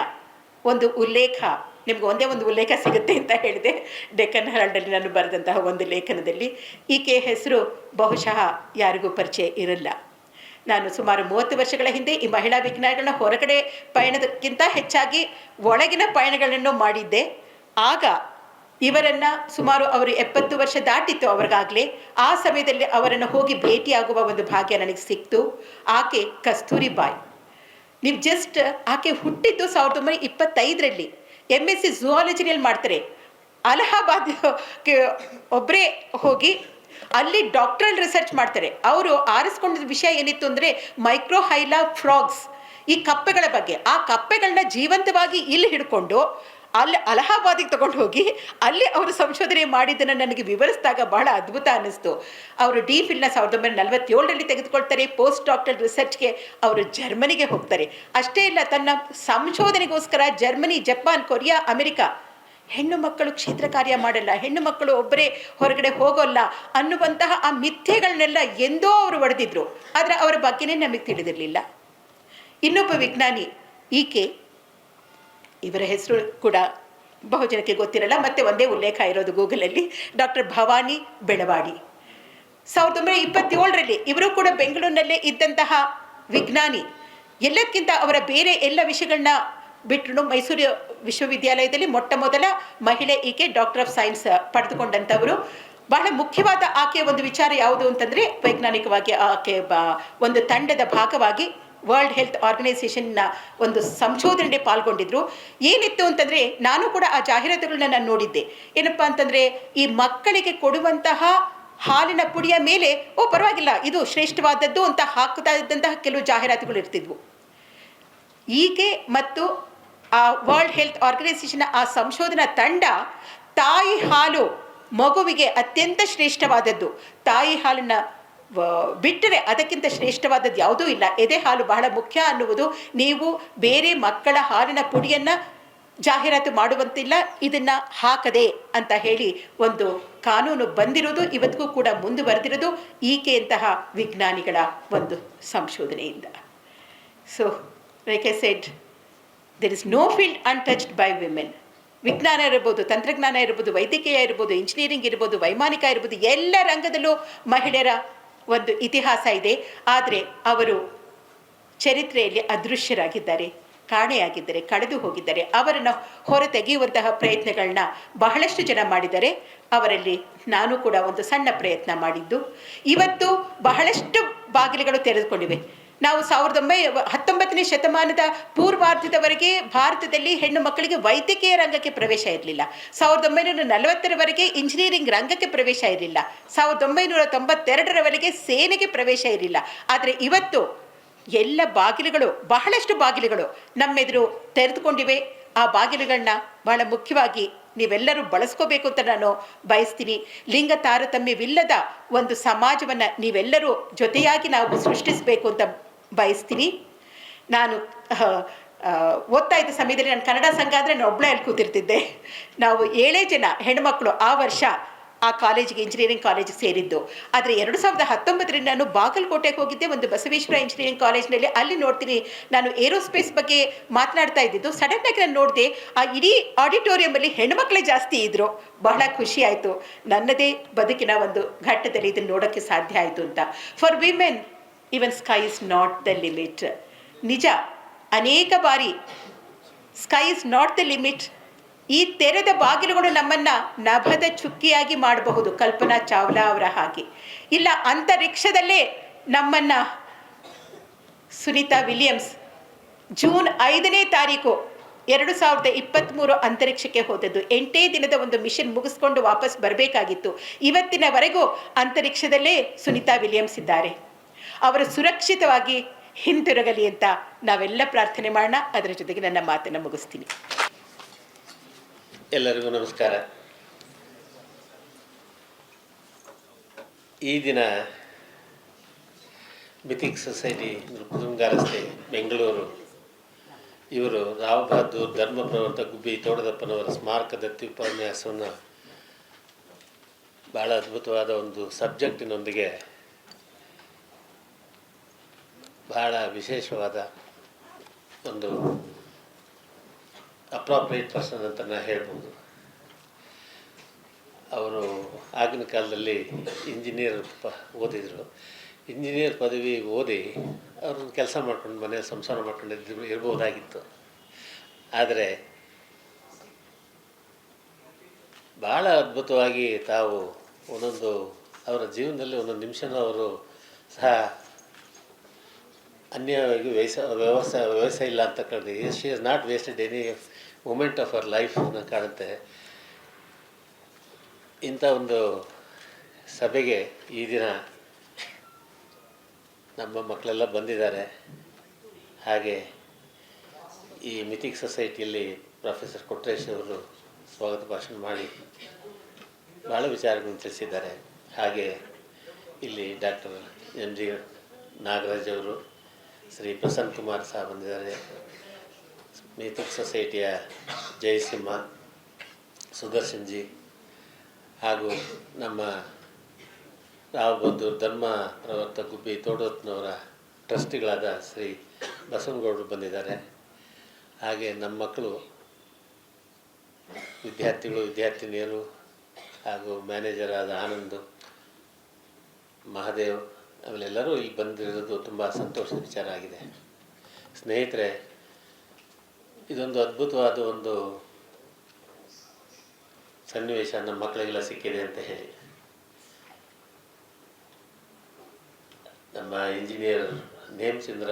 ಒಂದು ಉಲ್ಲೇಖ, ನಿಮ್ಗೆ ಒಂದೇ ಒಂದು ಉಲ್ಲೇಖ ಸಿಗುತ್ತೆ ಅಂತ ಹೇಳಿದೆ. ಡೆಕ್ಕನ್ ಹೆರಾಲ್ಡಲ್ಲಿ ನಾನು ಬರೆದಂತಹ ಒಂದು ಲೇಖನದಲ್ಲಿ. ಈಕೆ ಹೆಸರು ಬಹುಶಃ ಯಾರಿಗೂ ಪರಿಚಯ ಇರಲ್ಲ. ನಾನು ಸುಮಾರು 30 ವರ್ಷಗಳ ಹಿಂದೆ ಈ ಮಹಿಳಾ ವಿಜ್ಞಾನಿಗಳನ್ನ ಹೊರಗಡೆ ಪಯಣದಕ್ಕಿಂತ ಹೆಚ್ಚಾಗಿ ಒಳಗಿನ ಪಯಣಗಳನ್ನು ಮಾಡಿದ್ದೆ. ಆಗ ಇವರನ್ನು ಸುಮಾರು ಅವರು 70 ವರ್ಷ ದಾಟಿತ್ತು ಅವ್ರಿಗಾಗಲೇ. ಆ ಸಮಯದಲ್ಲಿ ಅವರನ್ನು ಹೋಗಿ ಭೇಟಿಯಾಗುವ ಒಂದು ಭಾಗ್ಯ ನನಗೆ ಸಿಕ್ತು. ಆಕೆ ಕಸ್ತೂರಿ ಬಾಯಿ. ನೀವು ಜಸ್ಟ್ ಆಕೆ ಹುಟ್ಟಿದ್ದು 1925ರಲ್ಲಿ. MSc ಝೂಯಾಲಜಿನಲ್ಲಿ ಮಾಡ್ತಾರೆ. ಅಲಹಾಬಾದ್ ಒಬ್ಬರೇ ಹೋಗಿ ಅಲ್ಲಿ ಡಾಕ್ಟರಲ್ ರಿಸರ್ಚ್ ಮಾಡ್ತಾರೆ. ಅವರು ಆರಿಸ್ಕೊಂಡಿದ್ದ ವಿಷಯ ಏನಿತ್ತು ಅಂದರೆ ಮೈಕ್ರೋಹೈಲಾ ಫ್ರಾಗ್ಸ್, ಈ ಕಪ್ಪೆಗಳ ಬಗ್ಗೆ. ಆ ಕಪ್ಪೆಗಳನ್ನ ಜೀವಂತವಾಗಿ ಇಲ್ಲಿ ಹಿಡ್ಕೊಂಡು ಅಲ್ಲಿ ಅಲಹಾಬಾದಿಗೆ ತಗೊಂಡು ಹೋಗಿ ಅಲ್ಲಿ ಅವರು ಸಂಶೋಧನೆ ಮಾಡಿದ್ದನ್ನು ನನಗೆ ವಿವರಿಸಿದಾಗ ಬಹಳ ಅದ್ಭುತ ಅನ್ನಿಸ್ತು. ಅವರು DPhilನ 1947ರಲ್ಲಿ ತೆಗೆದುಕೊಳ್ತಾರೆ. ಪೋಸ್ಟ್ ಡಾಕ್ಟರಲ್ ರಿಸರ್ಚ್ಗೆ ಅವರು ಜರ್ಮನಿಗೆ ಹೋಗ್ತಾರೆ. ಅಷ್ಟೇ ಇಲ್ಲ, ತನ್ನ ಸಂಶೋಧನೆಗೋಸ್ಕರ ಜರ್ಮನಿ, ಜಪಾನ್, ಕೊರಿಯಾ, ಅಮೆರಿಕ ಹೆಣ್ಣು ಮಕ್ಕಳು ಕ್ಷೇತ್ರ ಕಾರ್ಯ ಮಾಡಲ್ಲ, ಹೆಣ್ಣು ಮಕ್ಕಳು ಒಬ್ಬರೇ ಹೊರಗಡೆ ಹೋಗೋಲ್ಲ ಅನ್ನುವಂತಹ ಆ ಮಿಥ್ಯೆಗಳನ್ನೆಲ್ಲ ಎಂದೋ ಅವರು ಒಡೆದಿದ್ರು. ಆದರೆ ಅವರ ಬಗ್ಗೆನೇ ನಮಗೆ ತಿಳಿದಿರಲಿಲ್ಲ. ಇನ್ನೊಬ್ಬ ವಿಜ್ಞಾನಿ ಈಕೆ, ಇವರ ಹೆಸರು ಕೂಡ ಬಹುಜನಕ್ಕೆ ಗೊತ್ತಿರಲ್ಲ, ಮತ್ತೆ ಒಂದೇ ಉಲ್ಲೇಖ ಇರೋದು ಗೂಗಲಲ್ಲಿ, ಡಾಕ್ಟರ್ ಭವಾನಿ ಬೆಳವಾಡಿ. 1927ರಲ್ಲಿ ಇವರು ಕೂಡ ಬೆಂಗಳೂರಿನಲ್ಲೇ ಇದ್ದಂತಹ ವಿಜ್ಞಾನಿ. ಎಲ್ಲಕ್ಕಿಂತ ಅವರ ಬೇರೆ ಎಲ್ಲ ವಿಷಯಗಳನ್ನ ಬಿಟ್ಟರು ಮೈಸೂರು ವಿಶ್ವವಿದ್ಯಾಲಯದಲ್ಲಿ ಮೊಟ್ಟ ಮೊದಲ ಮಹಿಳೆ ಈಕೆ ಡಾಕ್ಟರ್ ಆಫ್ ಸೈನ್ಸ್ ಪಡೆದುಕೊಂಡಂಥವರು. ಬಹಳ ಮುಖ್ಯವಾದ ಆಕೆಯ ಒಂದು ವಿಚಾರ ಯಾವುದು ಅಂತಂದರೆ, ವೈಜ್ಞಾನಿಕವಾಗಿ ಆಕೆ ಒಂದು ತಂಡದ ಭಾಗವಾಗಿ ವರ್ಲ್ಡ್ ಹೆಲ್ತ್ ಆರ್ಗನೈಸೇಷನ್ನ ಒಂದು ಸಂಶೋಧನೆಗೆ ಪಾಲ್ಗೊಂಡಿದ್ರು. ಏನಿತ್ತು ಅಂತಂದರೆ, ನಾನು ಕೂಡ ಆ ಜಾಹೀರಾತುಗಳನ್ನ ನಾನು ನೋಡಿದ್ದೆ. ಏನಪ್ಪ ಅಂತಂದರೆ, ಈ ಮಕ್ಕಳಿಗೆ ಕೊಡುವಂತಹ ಹಾಲಿನ ಪುಡಿಯ ಮೇಲೆ ಪರವಾಗಿಲ್ಲ ಇದು ಶ್ರೇಷ್ಠವಾದದ್ದು ಅಂತ ಹಾಕ್ತಾ ಇದ್ದಂತಹ ಕೆಲವು ಜಾಹೀರಾತುಗಳು ಇರ್ತಿದ್ವು. ಈಕೆ ಮತ್ತು ಆ ವರ್ಲ್ಡ್ ಹೆಲ್ತ್ ಆರ್ಗನೈಸೇಷನ್ ಆ ಸಂಶೋಧನಾ ತಂಡ ತಾಯಿ ಹಾಲು ಮಗುವಿಗೆ ಅತ್ಯಂತ ಶ್ರೇಷ್ಠವಾದದ್ದು, ತಾಯಿ ಹಾಲನ್ನು ಬಿಟ್ಟರೆ ಅದಕ್ಕಿಂತ ಶ್ರೇಷ್ಠವಾದದ್ದು ಯಾವುದೂ ಇಲ್ಲ, ಎದೆ ಹಾಲು ಬಹಳ ಮುಖ್ಯ ಅನ್ನುವುದು ನೀವು ಬೇರೆ ಮಕ್ಕಳ ಹಾಲಿನ ಪುಡಿಯನ್ನು ಜಾಹೀರಾತು ಮಾಡುವಂತಿಲ್ಲ, ಇದನ್ನು ಹಾಕದೆ ಅಂತ ಹೇಳಿ ಒಂದು ಕಾನೂನು ಬಂದಿರೋದು, ಇವತ್ತಿಗೂ ಕೂಡ ಮುಂದುವರೆದಿರೋದು ಈಕೆಯಂತಹ ವಿಜ್ಞಾನಿಗಳ ಒಂದು ಸಂಶೋಧನೆಯಿಂದ. So like I said, there is no field untouched by women. ವಿಜ್ಞಾನ ಇರ್ಬೋದು, ತಂತ್ರಜ್ಞಾನ ಇರ್ಬೋದು, ವೈದ್ಯಕೀಯ ಇರ್ಬೋದು, ಇಂಜಿನಿಯರಿಂಗ್ ಇರ್ಬೋದು, ವೈಮಾನಿಕ ಇರ್ಬೋದು, ಎಲ್ಲ ರಂಗದಲ್ಲೂ ಮಹಿಳೆಯರ ಒಂದು ಇತಿಹಾಸ ಇದೆ. ಆದರೆ ಅವರು ಚರಿತ್ರೆಯಲ್ಲಿ ಅದೃಶ್ಯರಾಗಿದ್ದಾರೆ, ಕಾಣೆಯಾಗಿದ್ದಾರೆ, ಕಳೆದು ಹೋಗಿದ್ದಾರೆ. ಅವರನ್ನು ಹೊರತೆಗೆಯುವಂತಹ ಪ್ರಯತ್ನಗಳನ್ನ ಬಹಳಷ್ಟು ಜನ ಮಾಡಿದ್ದಾರೆ. ಅವರಲ್ಲಿ ನಾನು ಕೂಡ ಒಂದು ಸಣ್ಣ ಪ್ರಯತ್ನ ಮಾಡಿದ್ದು. ಇವತ್ತು ಬಹಳಷ್ಟು ಬಾಗಿಲುಗಳು ತೆರೆದುಕೊಂಡಿವೆ. ನಾವು 19ನೇ ಶತಮಾನದ ಪೂರ್ವಾರ್ಧದವರೆಗೆ ಭಾರತದಲ್ಲಿ ಹೆಣ್ಣು ಮಕ್ಕಳಿಗೆ ವೈದ್ಯಕೀಯ ರಂಗಕ್ಕೆ ಪ್ರವೇಶ ಇರಲಿಲ್ಲ. 1940ರವರೆಗೆ ಇಂಜಿನಿಯರಿಂಗ್ ರಂಗಕ್ಕೆ ಪ್ರವೇಶ ಇರಲಿಲ್ಲ. 1992ರವರೆಗೆ ಸೇನೆಗೆ ಪ್ರವೇಶ ಇರಲಿಲ್ಲ. ಆದರೆ ಇವತ್ತು ಎಲ್ಲ ಬಾಗಿಲುಗಳು, ಬಹಳಷ್ಟು ಬಾಗಿಲುಗಳು ನಮ್ಮೆದುರು ತೆರೆದುಕೊಂಡಿವೆ. ಆ ಬಾಗಿಲುಗಳನ್ನ ಬಹಳ ಮುಖ್ಯವಾಗಿ ನೀವೆಲ್ಲರೂ ಬಳಸ್ಕೋಬೇಕು ಅಂತ ನಾನು ಬಯಸ್ತೀನಿ. ಲಿಂಗ ತಾರತಮ್ಯವಿಲ್ಲದ ಒಂದು ಸಮಾಜವನ್ನು ನೀವೆಲ್ಲರೂ ಜೊತೆಯಾಗಿ ನಾವು ಸೃಷ್ಟಿಸಬೇಕು ಅಂತ ಬಯಸ್ತೀನಿ. ನಾನು ಓದ್ತಾ ಇದ್ದ ಸಮಯದಲ್ಲಿ ನಾನು ಕನ್ನಡ ಸಂಘ ಅಂದರೆ ನಾನು ಒಬ್ಬಳೇ ಅಲ್ಲಿ ಕೂತಿರ್ತಿದ್ದೆ. ನಾವು 7 ಜನ ಹೆಣ್ಮಕ್ಳು ಆ ವರ್ಷ ಆ ಕಾಲೇಜಿಗೆ, ಇಂಜಿನಿಯರಿಂಗ್ ಕಾಲೇಜಿಗೆ ಸೇರಿದ್ದು. ಆದರೆ 2019ರಲ್ಲಿ ನಾನು ಬಾಗಲಕೋಟೆಗೆ ಹೋಗಿದ್ದೆ, ಒಂದು ಬಸವೇಶ್ವರ ಇಂಜಿನಿಯರಿಂಗ್ ಕಾಲೇಜಿನಲ್ಲಿ. ಅಲ್ಲಿ ನೋಡ್ತೀನಿ, ನಾನು ಏರೋಸ್ಪೇಸ್ ಬಗ್ಗೆ ಮಾತನಾಡ್ತಾ ಇದ್ದಿದ್ದು. ಸಡನ್ನಾಗಿ ನಾನು ನೋಡಿದೆ, ಆ ಇಡೀ ಆಡಿಟೋರಿಯಮಲ್ಲಿ ಹೆಣ್ಮಕ್ಳೇ ಜಾಸ್ತಿ ಇದ್ದರು. ಬಹಳ ಖುಷಿ ಆಯಿತು. ನನ್ನದೇ ಬದುಕಿನ ಒಂದು ಘಟ್ಟದಲ್ಲಿ ಇದನ್ನು ನೋಡೋಕ್ಕೆ ಸಾಧ್ಯ ಆಯಿತು ಅಂತ. For women even sky is not the limit. ನಿಜ, ಅನೇಕ ಬಾರಿ sky is not the limit. ಈ ತೆರೆದ ಬಾಗಿಲುಗಳು ನಮ್ಮನ್ನು ನಭದ ಚುಕ್ಕಿಯಾಗಿ ಮಾಡಬಹುದು, ಕಲ್ಪನಾ ಚಾವ್ಲಾ ಅವರ ಹಾಗೆ. ಇಲ್ಲ, ಅಂತರಿಕ್ಷದಲ್ಲೇ ನಮ್ಮನ್ನು ಸುನೀತಾ ವಿಲಿಯಮ್ಸ್ ಜೂನ್ 5ನೇ ತಾರೀಕು 2023 ಅಂತರಿಕ್ಷಕ್ಕೆ ಹೋದದ್ದು. 8 ದಿನದ ಒಂದು ಮಿಷನ್ ಮುಗಿಸ್ಕೊಂಡು ವಾಪಸ್ ಬರಬೇಕಾಗಿತ್ತು. ಇವತ್ತಿನವರೆಗೂ ಅಂತರಿಕ್ಷದಲ್ಲೇ ಸುನೀತಾ ವಿಲಿಯಮ್ಸ್ ಇದ್ದಾರೆ. ಅವರು ಸುರಕ್ಷಿತವಾಗಿ ಹಿಂತಿರುಗಲಿ ಅಂತ ನಾವೆಲ್ಲ ಪ್ರಾರ್ಥನೆ ಮಾಡೋಣ. ಅದರ ಜೊತೆಗೆ ನನ್ನ ಮಾತನ್ನು ಮುಗಿಸ್ತೀನಿ. ಎಲ್ಲರಿಗೂ ನಮಸ್ಕಾರ. ಈ ದಿನ ಮಿಥಿಕ್ಸ್ ಸೊಸೈಟಿ ನೃಪತುಂಗ ರಸ್ತೆ, ಬೆಂಗಳೂರು, ಇವರು ರಾವ್ ಬಹದ್ದೂರ್ ಧರ್ಮ ಪ್ರವರ್ತ ಗುಬ್ಬಿ ತೋಡದಪ್ಪನವರ ಸ್ಮಾರಕ ದತ್ತಿ ಉಪನ್ಯಾಸವನ್ನು ಭಾಳ ಅದ್ಭುತವಾದ ಒಂದು ಸಬ್ಜೆಕ್ಟಿನೊಂದಿಗೆ ಬಹಳ ವಿಶೇಷವಾದ ಒಂದು ಅಪ್ರಾಪ್ರಿಯೇಟ್ ಪರ್ಸನ್ ಅಂತ ನಾನು ಹೇಳ್ಬೋದು. ಅವರು ಆಗಿನ ಕಾಲದಲ್ಲಿ ಇಂಜಿನಿಯರ್ ಓದಿದರು. ಇಂಜಿನಿಯರ್ ಪದವಿ ಓದಿ ಅವ್ರನ್ನ ಕೆಲಸ ಮಾಡ್ಕೊಂಡು ಮನೇಲಿ ಸಂಸಾರ ಮಾಡ್ಕೊಂಡಿದ್ದು ಇರ್ಬೋದಾಗಿತ್ತು. ಆದರೆ ಭಾಳ ಅದ್ಭುತವಾಗಿ ತಾವು ಒಂದೊಂದು ಅವರ ಜೀವನದಲ್ಲಿ ಒಂದೊಂದು ನಿಮಿಷನೂ ಅವರು ಸಹ ಅನ್ಯವಾಗಿ ವ್ಯವಸಾಯ ಇಲ್ಲ ಅಂತ ಕಂಡು, she is not wasted any moment of ಅವರ್ ಲೈಫ್ ಕಾಣುತ್ತೆ. ಇಂಥ ಒಂದು ಸಭೆಗೆ ಈ ದಿನ ನಮ್ಮ ಮಕ್ಕಳೆಲ್ಲ ಬಂದಿದ್ದಾರೆ. ಹಾಗೆ ಈ ಮಿಥಿಕ್ ಸೊಸೈಟಿಯಲ್ಲಿ ಪ್ರೊಫೆಸರ್ ಕೊಟ್ರೇಶ್ ಅವರು ಸ್ವಾಗತ ಭಾಷಣ ಮಾಡಿ ಭಾಳ ವಿಚಾರಗಳನ್ನು ತಿಳಿಸಿದ್ದಾರೆ. ಹಾಗೆ ಇಲ್ಲಿ ಡಾಕ್ಟರ್ ಎಂ ಜಿ ನಾಗರಾಜ್ ಅವರು, ಶ್ರೀ ಪ್ರಸನ್ನ ಕುಮಾರ್ ಸಹ ಬಂದಿದ್ದಾರೆ. ಮಿಥಿಕ್ ಸೊಸೈಟಿಯ ಜಯಸಿಂಹ, ಸುದರ್ಶನ್ ಜಿ, ಹಾಗೂ ನಮ್ಮ ರಾವ್ ಬಹದ್ದೂರ್ ಧರ್ಮ ಪ್ರವರ್ತ ಗುಬ್ಬಿ ತೋಡೋತ್ನವರ ಟ್ರಸ್ಟಿಗಳಾದ ಶ್ರೀ ಬಸವನಗೌಡರು ಬಂದಿದ್ದಾರೆ. ಹಾಗೆ ನಮ್ಮ ಮಕ್ಕಳು, ವಿದ್ಯಾರ್ಥಿಗಳು, ವಿದ್ಯಾರ್ಥಿನಿಯರು ಹಾಗೂ ಮ್ಯಾನೇಜರ್ ಆದ ಆನಂದ್, ಮಹಾದೇವ್, ಆಮೇಲೆ ಎಲ್ಲರೂ ಇಲ್ಲಿ ಬಂದಿರೋದು ತುಂಬ ಸಂತೋಷದ ವಿಚಾರ ಆಗಿದೆ. ಸ್ನೇಹಿತರೆ, ಇದೊಂದು ಅದ್ಭುತವಾದ ಒಂದು ಸನ್ನಿವೇಶ ನಮ್ಮ ಮಕ್ಕಳಿಗೆಲ್ಲ ಸಿಕ್ಕಿದೆ ಅಂತ ಹೇಳಿ. ನಮ್ಮ ಇಂಜಿನಿಯರ್ ನೇಮಚಂದ್ರ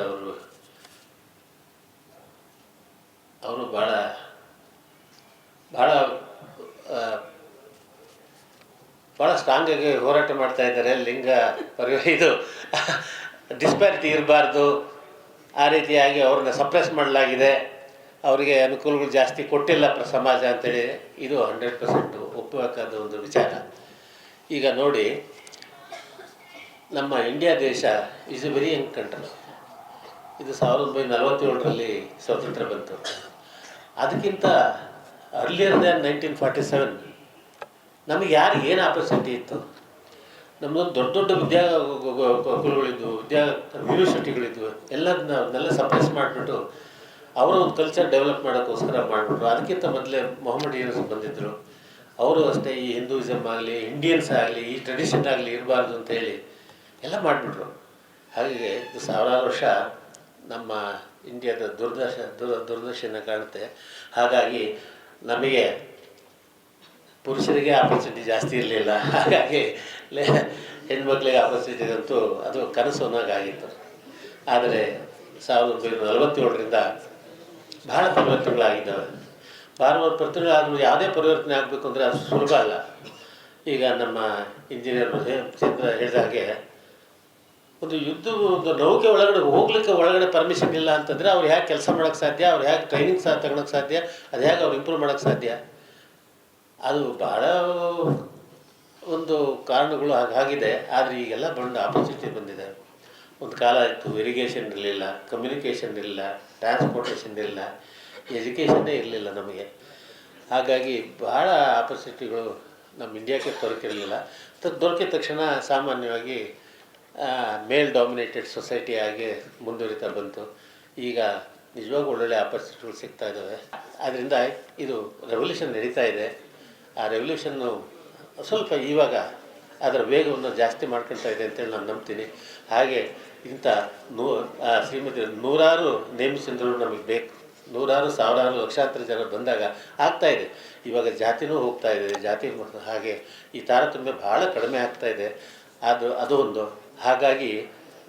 ಅವರು ಭಾಳ ಭಾಳ ಭಾಳ ಸ್ಟ್ರಾಂಗಾಗಿ ಹೋರಾಟ ಮಾಡ್ತಾ ಇದ್ದಾರೆ. ಲಿಂಗ ಇದು ಡಿಸ್ಪ್ಯಾರಿಟಿ ಇರಬಾರ್ದು, ಆ ರೀತಿಯಾಗಿ ಅವ್ರನ್ನ ಸಪ್ರೆಸ್ ಮಾಡಲಾಗಿದೆ, ಅವರಿಗೆ ಅನುಕೂಲಗಳು ಜಾಸ್ತಿ ಕೊಟ್ಟಿಲ್ಲ ಸಮಾಜ ಅಂತೇಳಿ ಇದು 100% ಒಪ್ಪಬೇಕಾದ ಒಂದು ವಿಚಾರ. ಈಗ ನೋಡಿ, ನಮ್ಮ ಇಂಡಿಯಾ ದೇಶ is A very Young country. ಇದು 1947ರಲ್ಲಿ ಸ್ವಾತಂತ್ರ್ಯ ಬಂತು. ಅದಕ್ಕಿಂತ ಅರ್ಲಿಯರ್ ದ್ಯಾನ್ 1947 ನಮಗೆ ಯಾರಿಗೆ ಏನು ಆಪರ್ಚುನಿಟಿ ಇತ್ತು? ನಮ್ಮದೊಂದು ದೊಡ್ಡ ದೊಡ್ಡ ಕುಲಗಳಿದ್ವು, ಯೂನಿವರ್ಸಿಟಿಗಳಿದ್ವು, ಎಲ್ಲದನ್ನೆಲ್ಲ ಸಪ್ರೆಸ್ ಮಾಡಿಬಿಟ್ಟು ಅವರ ಒಂದು ಕಲ್ಚರ್ ಡೆವಲಪ್ ಮಾಡೋಕ್ಕೋಸ್ಕರ ಮಾಡಿಬಿಟ್ರು. ಅದಕ್ಕಿಂತ ಮೊದಲೇ ಮೊಹಮ್ಮಡಿಯನ್ಸ್ ಬಂದಿದ್ದರು. ಅವರು ಅಷ್ಟೇ ಈ ಹಿಂದೂಯಿಸಮ್ ಆಗಲಿ, ಇಂಡಿಯನ್ಸ್ ಆಗಲಿ, ಈ ಟ್ರೆಡಿಷನ್ ಆಗಲಿ ಇರಬಾರ್ದು ಅಂತೇಳಿ ಎಲ್ಲ ಮಾಡಿಬಿಟ್ರು. ಹಾಗೆ ಇದು ಸಾವಿರಾರು ವರ್ಷ ನಮ್ಮ ಇಂಡಿಯಾದ ದುರ್ದರ್ಶನ ಕಾಣುತ್ತೆ. ಹಾಗಾಗಿ ನಮಗೆ ಪುರುಷರಿಗೆ ಆಪರ್ಚುನಿಟಿ ಜಾಸ್ತಿ ಇರಲಿಲ್ಲ. ಹಾಗಾಗಿ ಹೆಣ್ಮಕ್ಳಿಗೆ ಆಪರ್ಚುನಿಟಿ ಅಂತೂ ಅದು ಕನಸು ಅನ್ನೋಂಗಾಗಿತ್ತು. ಆದರೆ 1947ರಿಂದ ಬಹಳ ಪರಿವರ್ತನೆಗಳಾಗಿದ್ದಾವೆ. ಪರಿವರ್ತನೆಗಳಾದರೂ ಯಾವುದೇ ಪರಿವರ್ತನೆ ಆಗಬೇಕು ಅಂದರೆ ಅದು ಸುಲಭ ಅಲ್ಲ. ಈಗ ನಮ್ಮ ಇಂಜಿನಿಯರ್ ಚಂದ್ರ ಹೇಳಿದ ಹಾಗೆ ಒಂದು ನೌಕೆ ಒಳಗಡೆ ಪರ್ಮಿಷನ್ ಇಲ್ಲ ಅಂತಂದರೆ ಅವ್ರು ಹೇಗೆ ಕೆಲಸ ಮಾಡೋಕ್ಕೆ ಸಾಧ್ಯ? ಅವ್ರು ಹೇಗೆ ಟ್ರೈನಿಂಗ್ ತಗೊಳಕ್ಕೆ ಸಾಧ್ಯ? ಅದು ಹೇಗೆ ಅವ್ರು ಇಂಪ್ರೂವ್ ಮಾಡೋಕ್ಕೆ ಸಾಧ್ಯ? ಅದು ಭಾಳ ಒಂದು ಕಾರಣಗಳು ಹಾಗಾಗಿದೆ. ಆದರೆ ಈಗೆಲ್ಲ ಆಪರ್ಚುನಿಟಿ ಬಂದಿದೆ. ಒಂದು ಕಾಲ ಇತ್ತು, ಇರಿಗೇಷನ್ ಇರಲಿಲ್ಲ, ಕಮ್ಯುನಿಕೇಷನ್ ಇರಲಿಲ್ಲ, ಟ್ರಾನ್ಸ್ಪೋರ್ಟೇಷನ್ ಇರಲಿಲ್ಲ, ಎಜುಕೇಷನ್ನೇ ಇರಲಿಲ್ಲ ನಮಗೆ. ಹಾಗಾಗಿ ಭಾಳ ಆಪರ್ಚುನಿಟಿಗಳು ನಮ್ಮ ಇಂಡಿಯಾಕ್ಕೆ ದೊರಕಿರಲಿಲ್ಲ. ದೊರಕಿದ ತಕ್ಷಣ ಸಾಮಾನ್ಯವಾಗಿ ಮೇಲ್ ಡಾಮಿನೇಟೆಡ್ ಸೊಸೈಟಿ ಆಗಿ ಮುಂದುವರಿತಾ ಬಂತು. ಈಗ ನಿಜವಾಗೂ ಒಳ್ಳೊಳ್ಳೆ ಆಪರ್ಚುನಿಟಿಗಳು ಸಿಗ್ತಾ ಇದ್ದಾವೆ. ಆದ್ದರಿಂದ ಇದು ರೆವಲ್ಯೂಷನ್ ನಡೀತಾ ಇದೆ. ಆ ರೆವಲ್ಯೂಷನ್ನು ಸ್ವಲ್ಪ ಇವಾಗ ಅದರ ವೇಗವನ್ನು ಜಾಸ್ತಿ ಮಾಡ್ಕೊಳ್ತಾ ಇದೆ ಅಂತೇಳಿ ನಾನು ನಂಬ್ತೀನಿ. ಹಾಗೆ ಇಂಥ ಶ್ರೀಮತಿ ನೂರಾರು ನೇಮಿಸಿದ್ರು ನಮಗೆ ಬೇಕು. ನೂರಾರು ಸಾವಿರಾರು ಲಕ್ಷಾಂತರ ಜನ ಬಂದಾಗ ಆಗ್ತಾಯಿದೆ. ಇವಾಗ ಜಾತಿನೂ ಹೋಗ್ತಾ ಇದೆ. ಜಾತಿ ಹಾಗೆ ಈ ತಾರತಮ್ಯ ಭಾಳ ಕಡಿಮೆ ಆಗ್ತಾಯಿದೆ. ಅದು ಒಂದು. ಹಾಗಾಗಿ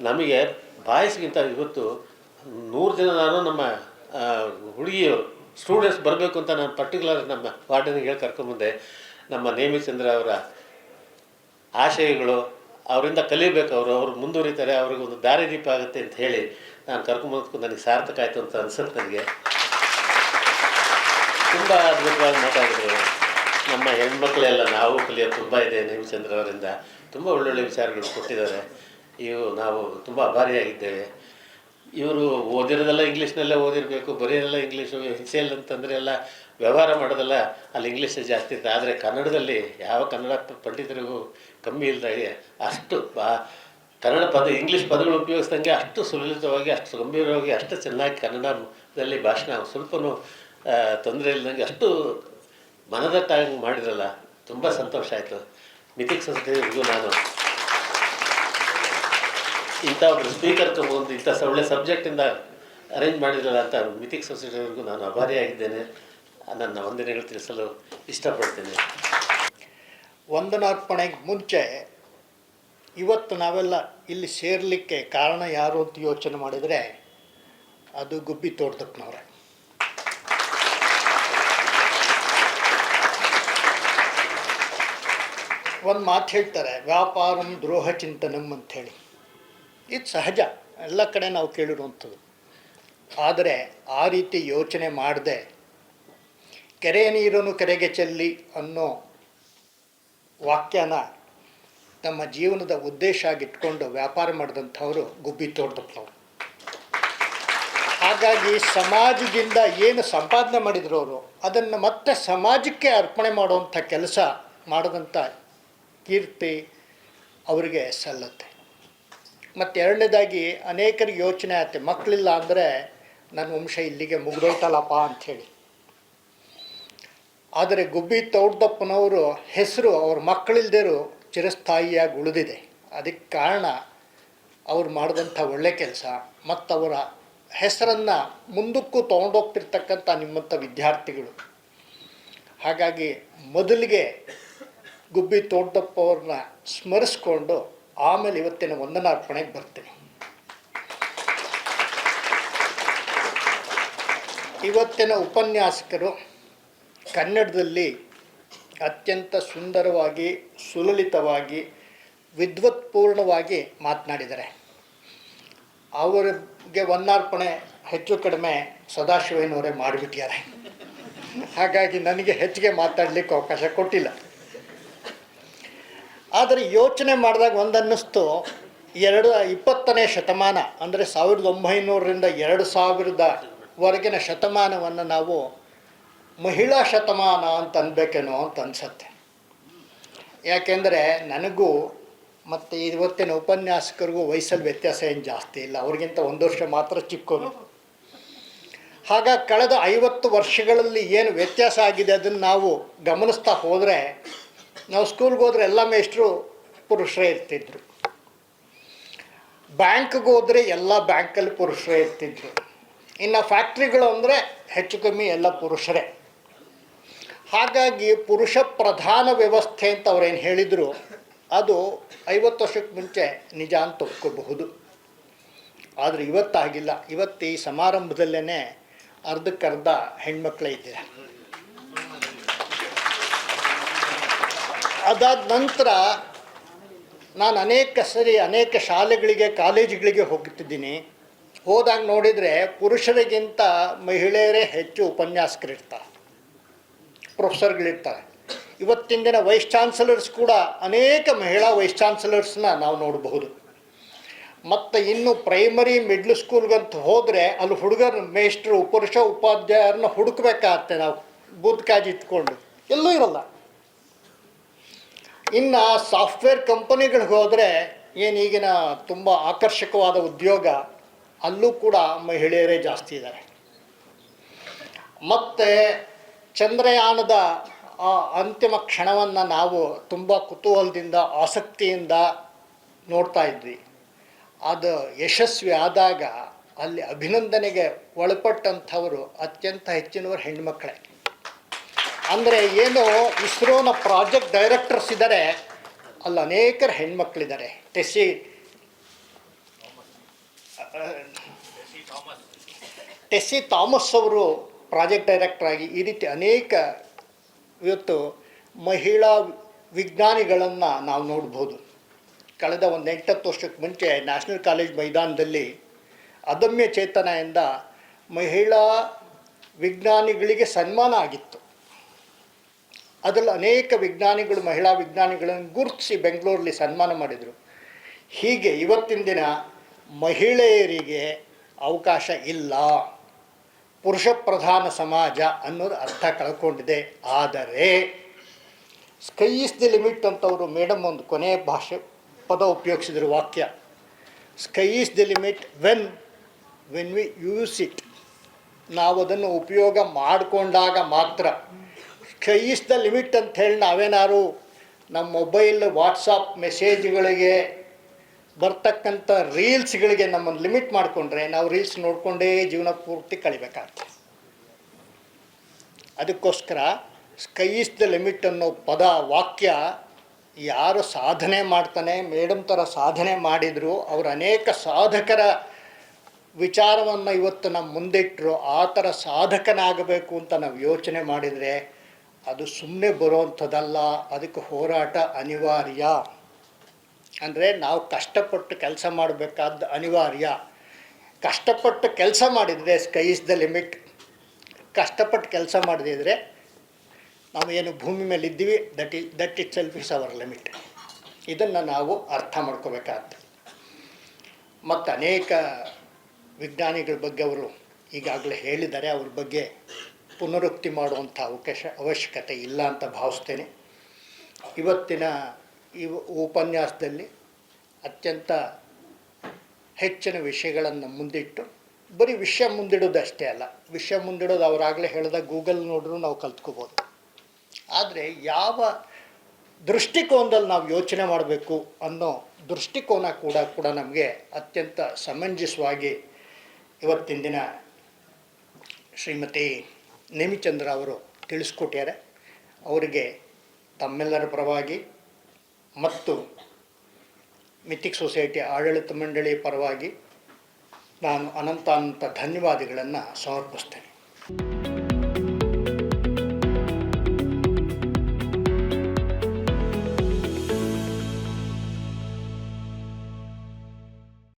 ನಮಗೆ ಬಾಯ್ಸ್ಗಿಂತ ಇವತ್ತು 100 ಜನ ನಾನು ನಮ್ಮ ಹುಡುಗಿಯರು ಸ್ಟೂಡೆಂಟ್ಸ್ ಬರಬೇಕು ಅಂತ ನಾನು ಪರ್ಟಿಕ್ಯುಲರ್ ನಮ್ಮ ವಾರ್ಡನಿಗೆ ಹೇಳಿ ಕರ್ಕೊಂಬಂದೆ. ನಮ್ಮ ನೇಮಿಚಂದ್ರ ಅವರ ಆಶಯಗಳು ಅವರಿಂದ ಕಲಿಬೇಕು, ಅವರು ಮುಂದುವರಿತಾರೆ, ಅವ್ರಿಗೆ ಒಂದು ದಾರಿದೀಪ ಆಗುತ್ತೆ ಅಂತ ಹೇಳಿ ನಾನು ಕರ್ಕೊಂಬಂದಕ್ಕೂ ನನಗೆ ಸಾರ್ಥಕ ಆಯಿತು ಅಂತ ಅನಿಸುತ್ತೆ. ನನಗೆ ತುಂಬ ಅದ್ಭುತವಾಗಿ ಮಾತಾಡಿದ್ರು. ನಮ್ಮ ಹೆಣ್ಮಕ್ಳೆಲ್ಲ ನಾವು ಕಲಿಯೋದು ತುಂಬ ಇದೆ ನೇಮಿಚಂದ್ರ ಅವರಿಂದ. ತುಂಬ ಒಳ್ಳೊಳ್ಳೆ ವಿಚಾರಗಳು ಕೊಟ್ಟಿದ್ದಾರೆ. ನಾವು ತುಂಬ ಆಭಾರಿಯಾಗಿದ್ದೇವೆ. ಇವರು ಓದಿರೋದೆಲ್ಲ ಇಂಗ್ಲೀಷ್ನಲ್ಲೇ ಓದಿರಬೇಕು, ಬರೆಯೋದೆಲ್ಲ ಇಂಗ್ಲೀಷು. ಎಲ್ ಅಂತಂದರೆ ಎಲ್ಲ ವ್ಯವಹಾರ ಮಾಡೋದೆಲ್ಲ ಅಲ್ಲಿ ಇಂಗ್ಲೀಷೇ ಜಾಸ್ತಿ ಇರ್ತದೆ. ಆದರೆ ಕನ್ನಡದಲ್ಲಿ ಯಾವ ಕನ್ನಡ ಪಂಡಿತರಿಗೂ ಕಮ್ಮಿ ಇಲ್ಲದಾಗೆ ಅಷ್ಟು ಕನ್ನಡ ಇಂಗ್ಲೀಷ್ ಪದಗಳು ಉಪಯೋಗಿಸ್ದಂಗೆ ಅಷ್ಟು ಸುಲಲಿತವಾಗಿ, ಅಷ್ಟು ಗಂಭೀರವಾಗಿ, ಅಷ್ಟು ಚೆನ್ನಾಗಿ ಕನ್ನಡದಲ್ಲಿ ಭಾಷಣ ಸ್ವಲ್ಪನೂ ತೊಂದರೆ ಇಲ್ಲದಂಗೆ ಅಷ್ಟು ಮನದಟ್ಟಾಗಿ ಮಾಡಿರಲ್ಲ. ತುಂಬ ಸಂತೋಷ ಆಯಿತು. ಮಿಥಿಕ್ ಸೊಸೈಟಿಗೂ ನಾನು ಇಂಥ ಒಬ್ಬರು ಸ್ಪೀಕರ್ ತೊಗೊಂಡು ಇಂಥ ಒಳ್ಳೆ ಸಬ್ಜೆಕ್ಟಿಂದ ಅರೇಂಜ್ ಮಾಡಿದ್ರಲ್ಲ ಅಂತ ಮಿಥಿಕ್ ಸೊಸೈಟಿವರೆಗೂ ನಾನು ಆಭಾರಿಯಾಗಿದ್ದೇನೆ. ನನ್ನ ವಂದನೆಗಳು ತಿಳಿಸಲು ಇಷ್ಟಪಡ್ತೇನೆ. ವಂದನಾರ್ಪಣೆಗೆ ಮುಂಚೆ ಇವತ್ತು ನಾವೆಲ್ಲ ಇಲ್ಲಿ ಸೇರಲಿಕ್ಕೆ ಕಾರಣ ಯಾರು ಅಂತ ಯೋಚನೆ ಮಾಡಿದರೆ ಅದು ಗುಬ್ಬಿ ತೋಟದಪ್ಪನವ್ರೆ. ಒಂದು ಮಾತು ಹೇಳ್ತಾರೆ, ವ್ಯಾಪಾರಂ ದ್ರೋಹ ಚಿಂತನಂ ಅಂಥೇಳಿ. ಇದು ಸಹಜ, ಎಲ್ಲ ಕಡೆ ನಾವು ಕೇಳಿರುವಂಥದ್ದು. ಆದರೆ ಆ ರೀತಿ ಯೋಚನೆ ಮಾಡದೆ ಕೆರೆಯ ನೀರನ್ನು ಕೆರೆಗೆ ಚೆಲ್ಲಿ ಅನ್ನೋ ವಾಕ್ಯನ ನಮ್ಮ ಜೀವನದ ಉದ್ದೇಶ ಆಗಿಟ್ಕೊಂಡು ವ್ಯಾಪಾರ ಮಾಡಿದಂಥವರು ಗುಬ್ಬಿ ತೋಟದಪ್ಪನವರು. ಹಾಗಾಗಿ ಸಮಾಜದಿಂದ ಏನು ಸಂಪಾದನೆ ಮಾಡಿದ್ರು ಅವರು ಅದನ್ನು ಮತ್ತೆ ಸಮಾಜಕ್ಕೆ ಅರ್ಪಣೆ ಮಾಡುವಂಥ ಕೆಲಸ ಮಾಡಿದಂಥ ಕೀರ್ತಿ ಅವರಿಗೆ ಸಲ್ಲತ್ತೆ. ಮತ್ತು ಎರಡನೇದಾಗಿ ಅನೇಕರಿಗೆ ಯೋಚನೆ ಆಗುತ್ತೆ, ಮಕ್ಕಳಿಲ್ಲ ಅಂದರೆ ನನ್ನ ವಂಶ ಇಲ್ಲಿಗೆ ಮುಗಿದೋಯ್ತಲ್ಲಪ್ಪ ಅಂಥೇಳಿ. ಆದರೆ ಗುಬ್ಬಿ ತೋಟದಪ್ಪನವರು ಹೆಸರು ಅವ್ರ ಮಕ್ಕಳಿಲ್ದೇರು ಚಿರಸ್ಥಾಯಿಯಾಗಿ ಉಳಿದಿದೆ. ಅದಕ್ಕೆ ಕಾರಣ ಅವ್ರು ಮಾಡಿದಂಥ ಒಳ್ಳೆ ಕೆಲಸ ಮತ್ತು ಅವರ ಹೆಸರನ್ನು ಮುಂದಕ್ಕೂ ತೊಗೊಂಡೋಗ್ತಿರ್ತಕ್ಕಂಥ ನಿಮ್ಮಂಥ ವಿದ್ಯಾರ್ಥಿಗಳು. ಹಾಗಾಗಿ ಮೊದಲಿಗೆ ಗುಬ್ಬಿ ತೋಟದಪ್ಪ ಅವ್ರನ್ನ ಸ್ಮರಿಸ್ಕೊಂಡು ಆಮೇಲೆ ಇವತ್ತಿನ ವಂದನಾರ್ಪಣೆಗೆ ಬರ್ತೀನಿ. ಇವತ್ತಿನ ಉಪನ್ಯಾಸಕರು ಕನ್ನಡದಲ್ಲಿ ಅತ್ಯಂತ ಸುಂದರವಾಗಿ, ಸುಲಲಿತವಾಗಿ, ವಿದ್ವತ್ಪೂರ್ಣವಾಗಿ ಮಾತನಾಡಿದ್ದಾರೆ. ಅವರಿಗೆ ವಂದಾರ್ಪಣೆ ಹೆಚ್ಚು ಕಡಿಮೆ ಸದಾಶಿವಯ್ಯನವರೇ ಮಾಡಿಬಿಟ್ಟಿದ್ದಾರೆ. ಹಾಗಾಗಿ ನನಗೆ ಹೆಚ್ಚಿಗೆ ಮಾತಾಡಲಿಕ್ಕೆ ಅವಕಾಶ ಕೊಟ್ಟಿಲ್ಲ. ಆದರೆ ಯೋಚನೆ ಮಾಡಿದಾಗ ಒಂದನ್ನಿಸ್ತು, 20ನೇ ಶತಮಾನ ಅಂದರೆ 1900ರಿಂದ 2000ವರೆಗಿನ ಶತಮಾನವನ್ನು ನಾವು ಮಹಿಳಾ ಶತಮಾನ ಅಂತ ಅನ್ಬೇಕೇನೋ ಅಂತ ಅನಿಸತ್ತೆ. ಯಾಕೆಂದರೆ ನನಗೂ ಮತ್ತು ಇವತ್ತಿನ ಉಪನ್ಯಾಸಕರಿಗೂ ವಯಸ್ಸಲ್ಲಿ ವ್ಯತ್ಯಾಸ ಏನು ಜಾಸ್ತಿ ಇಲ್ಲ, ಅವ್ರಿಗಿಂತ 1 ವರ್ಷ ಮಾತ್ರ ಚಿಕ್ಕವರು. ಹಾಗಾಗಿ ಕಳೆದ 50 ವರ್ಷಗಳಲ್ಲಿ ಏನು ವ್ಯತ್ಯಾಸ ಆಗಿದೆ ಅದನ್ನು ನಾವು ಗಮನಿಸ್ತಾ ಹೋದರೆ, ನಾವು ಸ್ಕೂಲ್ಗೆ ಹೋದರೆ ಎಲ್ಲ ಮೇಷ್ಟ್ರು ಪುರುಷರೇ ಇರ್ತಿದ್ರು, ಬ್ಯಾಂಕ್ಗೆ ಹೋದರೆ ಎಲ್ಲ ಬ್ಯಾಂಕಲ್ಲಿ ಪುರುಷರೇ ಇರ್ತಿದ್ರು, ಇನ್ನು ಫ್ಯಾಕ್ಟ್ರಿಗಳು ಅಂದರೆ ಹೆಚ್ಚು ಕಮ್ಮಿ ಎಲ್ಲ ಪುರುಷರೇ. ಹಾಗಾಗಿ ಪುರುಷ ಪ್ರಧಾನ ವ್ಯವಸ್ಥೆ ಅಂತ ಅವ್ರೇನು ಹೇಳಿದರು ಅದು 50 ವರ್ಷಕ್ಕೆ ಮುಂಚೆ ನಿಜ ಅಂತ ಒಪ್ಕೋಬಹುದು. ಆದರೆ ಇವತ್ತಾಗಿಲ್ಲ. ಇವತ್ತು ಈ ಸಮಾರಂಭದಲ್ಲೇ ಅರ್ಧಕ್ಕರ್ಧ ಹೆಣ್ಮಕ್ಳೇ ಇದ್ದಾರೆ. ಅದಾದ ನಂತರ ನಾನು ಅನೇಕ ಶಾಲೆಗಳಿಗೆ ಕಾಲೇಜುಗಳಿಗೆ ಹೋಗ್ತಿದ್ದೀನಿ. ಹೋದಾಗ ನೋಡಿದರೆ ಪುರುಷರಿಗಿಂತ ಮಹಿಳೆಯರೇ ಹೆಚ್ಚು ಉಪನ್ಯಾಸಕರಿರ್ತಾರೆ, ಪ್ರೊಫೆಸರ್ಗಳಿರ್ತಾರೆ. ಇವತ್ತಿನ ದಿನ ವೈಸ್ ಚಾನ್ಸಲರ್ಸ್ ಕೂಡ ಅನೇಕ ಮಹಿಳಾ ವೈಸ್ ಚಾನ್ಸಲರ್ಸ್ನ ನಾವು ನೋಡಬಹುದು. ಮತ್ತು ಇನ್ನು ಪ್ರೈಮರಿ ಮಿಡ್ಲ್ ಸ್ಕೂಲ್ಗಂತ ಹೋದರೆ ಅಲ್ಲಿ ಹುಡುಗರ ಮೇಷ್ಟ್ರು ಪುರುಷ ಉಪಾಧ್ಯಾಯರನ್ನ ಹುಡುಕಬೇಕಾಗತ್ತೆ ನಾವು ಬೂತ್ ಕಾಜಿ ಇಟ್ಕೊಂಡು, ಎಲ್ಲೂ ಇರಲ್ಲ. ಇನ್ನು ಸಾಫ್ಟ್ವೇರ್ ಕಂಪನಿಗಳಿಗೆ ಹೋದರೆ ಏನು ಈಗಿನ ತುಂಬ ಆಕರ್ಷಕವಾದ ಉದ್ಯೋಗ, ಅಲ್ಲೂ ಕೂಡ ಮಹಿಳೆಯರೇ ಜಾಸ್ತಿ ಇದ್ದಾರೆ. ಮತ್ತು ಚಂದ್ರಯಾನದ ಆ ಅಂತಿಮ ಕ್ಷಣವನ್ನು ನಾವು ತುಂಬ ಕುತೂಹಲದಿಂದ ಆಸಕ್ತಿಯಿಂದ ನೋಡ್ತಾ ಇದ್ವಿ. ಅದು ಯಶಸ್ವಿ ಆದಾಗ ಅಲ್ಲಿ ಅಭಿನಂದನೆಗೆ ಒಳಪಟ್ಟಂಥವರು ಅತ್ಯಂತ ಹೆಚ್ಚಿನವರು ಹೆಣ್ಣುಮಕ್ಕಳೇ. ಅಂದರೆ ಏನು ಇಸ್ರೋನ ಪ್ರಾಜೆಕ್ಟ್ ಡೈರೆಕ್ಟರ್ಸ್ ಇದ್ದಾರೆ, ಅಲ್ಲಿ ಅನೇಕರು ಹೆಣ್ಮಕ್ಳಿದ್ದಾರೆ. ಟೆಸ್ಸಿ ಥಾಮಸ್ ಅವರು ಪ್ರಾಜೆಕ್ಟ್ ಡೈರೆಕ್ಟರ್ ಆಗಿ ಈ ರೀತಿ ಅನೇಕ ಇವತ್ತು ಮಹಿಳಾ ವಿಜ್ಞಾನಿಗಳನ್ನು ನಾವು ನೋಡ್ಬೋದು. ಕಳೆದ 8-10 ವರ್ಷಕ್ಕೆ ಮುಂಚೆ ನ್ಯಾಷನಲ್ ಕಾಲೇಜ್ ಮೈದಾನದಲ್ಲಿ ಅದಮ್ಯ ಚೇತನದಿಂದ ಮಹಿಳಾ ವಿಜ್ಞಾನಿಗಳಿಗೆ ಸನ್ಮಾನ ಆಗಿತ್ತು. ಅದರಲ್ಲಿ ಅನೇಕ ವಿಜ್ಞಾನಿಗಳು ಮಹಿಳಾ ವಿಜ್ಞಾನಿಗಳನ್ನು ಗುರುತಿಸಿ ಬೆಂಗಳೂರಲ್ಲಿ ಸನ್ಮಾನ ಮಾಡಿದರು. ಹೀಗೆ ಇವತ್ತಿನ ದಿನ ಮಹಿಳೆಯರಿಗೆ ಅವಕಾಶ ಇಲ್ಲ, ಪುರುಷ ಪ್ರಧಾನ ಸಮಾಜ ಅನ್ನೋದು ಅರ್ಥ ಕಳ್ಕೊಂಡಿದೆ. ಆದರೆ ಸ್ಕೈ ಈಸ್ ದಿ ಲಿಮಿಟ್ ಅಂತವರು ಮೇಡಮ್ ಒಂದು ಕೊನೆಯ ಪದ ಉಪಯೋಗಿಸಿದ್ರು, ವಾಕ್ಯ. Sky is the limit when we use it. ನಾವು ಅದನ್ನು ಉಪಯೋಗ ಮಾಡಿಕೊಂಡಾಗ ಮಾತ್ರ. ಸ್ಕೈ ಈಸ್ ದ ಲಿಮಿಟ್ ಅಂತ ಹೇಳಿ ನಾವೇನಾದ್ರು ನಮ್ಮ ಮೊಬೈಲ್ ವಾಟ್ಸಪ್ ಮೆಸೇಜ್ಗಳಿಗೆ ಬರ್ತಕ್ಕಂಥ ರೀಲ್ಸ್ಗಳಿಗೆ ನಮ್ಮನ್ನು ಲಿಮಿಟ್ ಮಾಡಿಕೊಂಡ್ರೆ ನಾವು ರೀಲ್ಸ್ ನೋಡಿಕೊಂಡೇ ಜೀವನ ಪೂರ್ತಿ ಕಳಿಬೇಕಾಗ್ತದೆ. ಅದಕ್ಕೋಸ್ಕರ ಸ್ಕೈ ಈಸ್ ದ ಲಿಮಿಟ್ ಅನ್ನೋ ಪದ ವಾಕ್ಯ ಯಾರು ಸಾಧನೆ ಮಾಡ್ತಾನೆ, ಮೇಡಮ್ ಥರ ಸಾಧನೆ ಮಾಡಿದರು, ಅವರು ಅನೇಕ ಸಾಧಕರ ವಿಚಾರವನ್ನು ಇವತ್ತು ನಮ್ಮ ಮುಂದಿಟ್ಟರು. ಆ ಥರ ಸಾಧಕನಾಗಬೇಕು ಅಂತ ನಾವು ಯೋಚನೆ ಮಾಡಿದರೆ ಅದು ಸುಮ್ಮನೆ ಬರುವಂಥದ್ದಲ್ಲ, ಅದಕ್ಕೆ ಹೋರಾಟ ಅನಿವಾರ್ಯ. ಅಂದರೆ ನಾವು ಕಷ್ಟಪಟ್ಟು ಕೆಲಸ ಮಾಡಬೇಕಾದ ಅನಿವಾರ್ಯ. ಕಷ್ಟಪಟ್ಟು ಕೆಲಸ ಮಾಡಿದರೆ ಸ್ಕೈ ಈಸ್ ದ ಲಿಮಿಟ್. ಕಷ್ಟಪಟ್ಟು ಕೆಲಸ ಮಾಡದಿದ್ದರೆ ನಾವು ಏನು ಭೂಮಿ ಮೇಲೆ ಇದ್ದೀವಿ, that it self is our limit. ಇದನ್ನು ನಾವು ಅರ್ಥ ಮಾಡ್ಕೋಬೇಕಾಗ್ತದೆ. ಮತ್ತು ಅನೇಕ ವಿಜ್ಞಾನಿಗಳ ಬಗ್ಗೆ ಅವರು ಈಗಾಗಲೇ ಹೇಳಿದ್ದಾರೆ, ಅವ್ರ ಬಗ್ಗೆ ಪುನರುಕ್ತಿ ಮಾಡುವಂಥ ಅವಶ್ಯಕತೆ ಇಲ್ಲ ಅಂತ ಭಾವಿಸ್ತೇನೆ. ಇವತ್ತಿನ ಈ ಉಪನ್ಯಾಸದಲ್ಲಿ ಅತ್ಯಂತ ಹೆಚ್ಚಿನ ವಿಷಯಗಳನ್ನು ಮುಂದಿಟ್ಟು, ಬರೀ ವಿಷಯ ಮುಂದಿಡೋದಷ್ಟೇ ಅಲ್ಲ, ವಿಷಯ ಮುಂದಿಡೋದು ಅವರಾಗಲೇ ಹೇಳಿದ ಗೂಗಲ್ ನೋಡಿದ್ರು ನಾವು ಕಲ್ತ್ಕೋಬೋದು. ಆದರೆ ಯಾವ ದೃಷ್ಟಿಕೋನದಲ್ಲಿ ನಾವು ಯೋಚನೆ ಮಾಡಬೇಕು ಅನ್ನೋ ದೃಷ್ಟಿಕೋನ ಕೂಡ ನಮಗೆ ಅತ್ಯಂತ ಸಮಂಜಸವಾಗಿ ಇವತ್ತಿನ ದಿನ ಶ್ರೀಮತಿ ನೇಮಿಚಂದ್ರ ಅವರು ತಿಳಿಸ್ಕೊಟ್ಟಾರೆ. ಅವರಿಗೆ ತಮ್ಮೆಲ್ಲರ ಪರವಾಗಿ ಮತ್ತು ಮಿಥಿಕ್ ಸೊಸೈಟಿ ಆಡಳಿತ ಮಂಡಳಿ ಪರವಾಗಿ ನಾನು ಅನಂತ ಧನ್ಯವಾದಗಳನ್ನು ಸಮರ್ಪಿಸ್ತೇನೆ.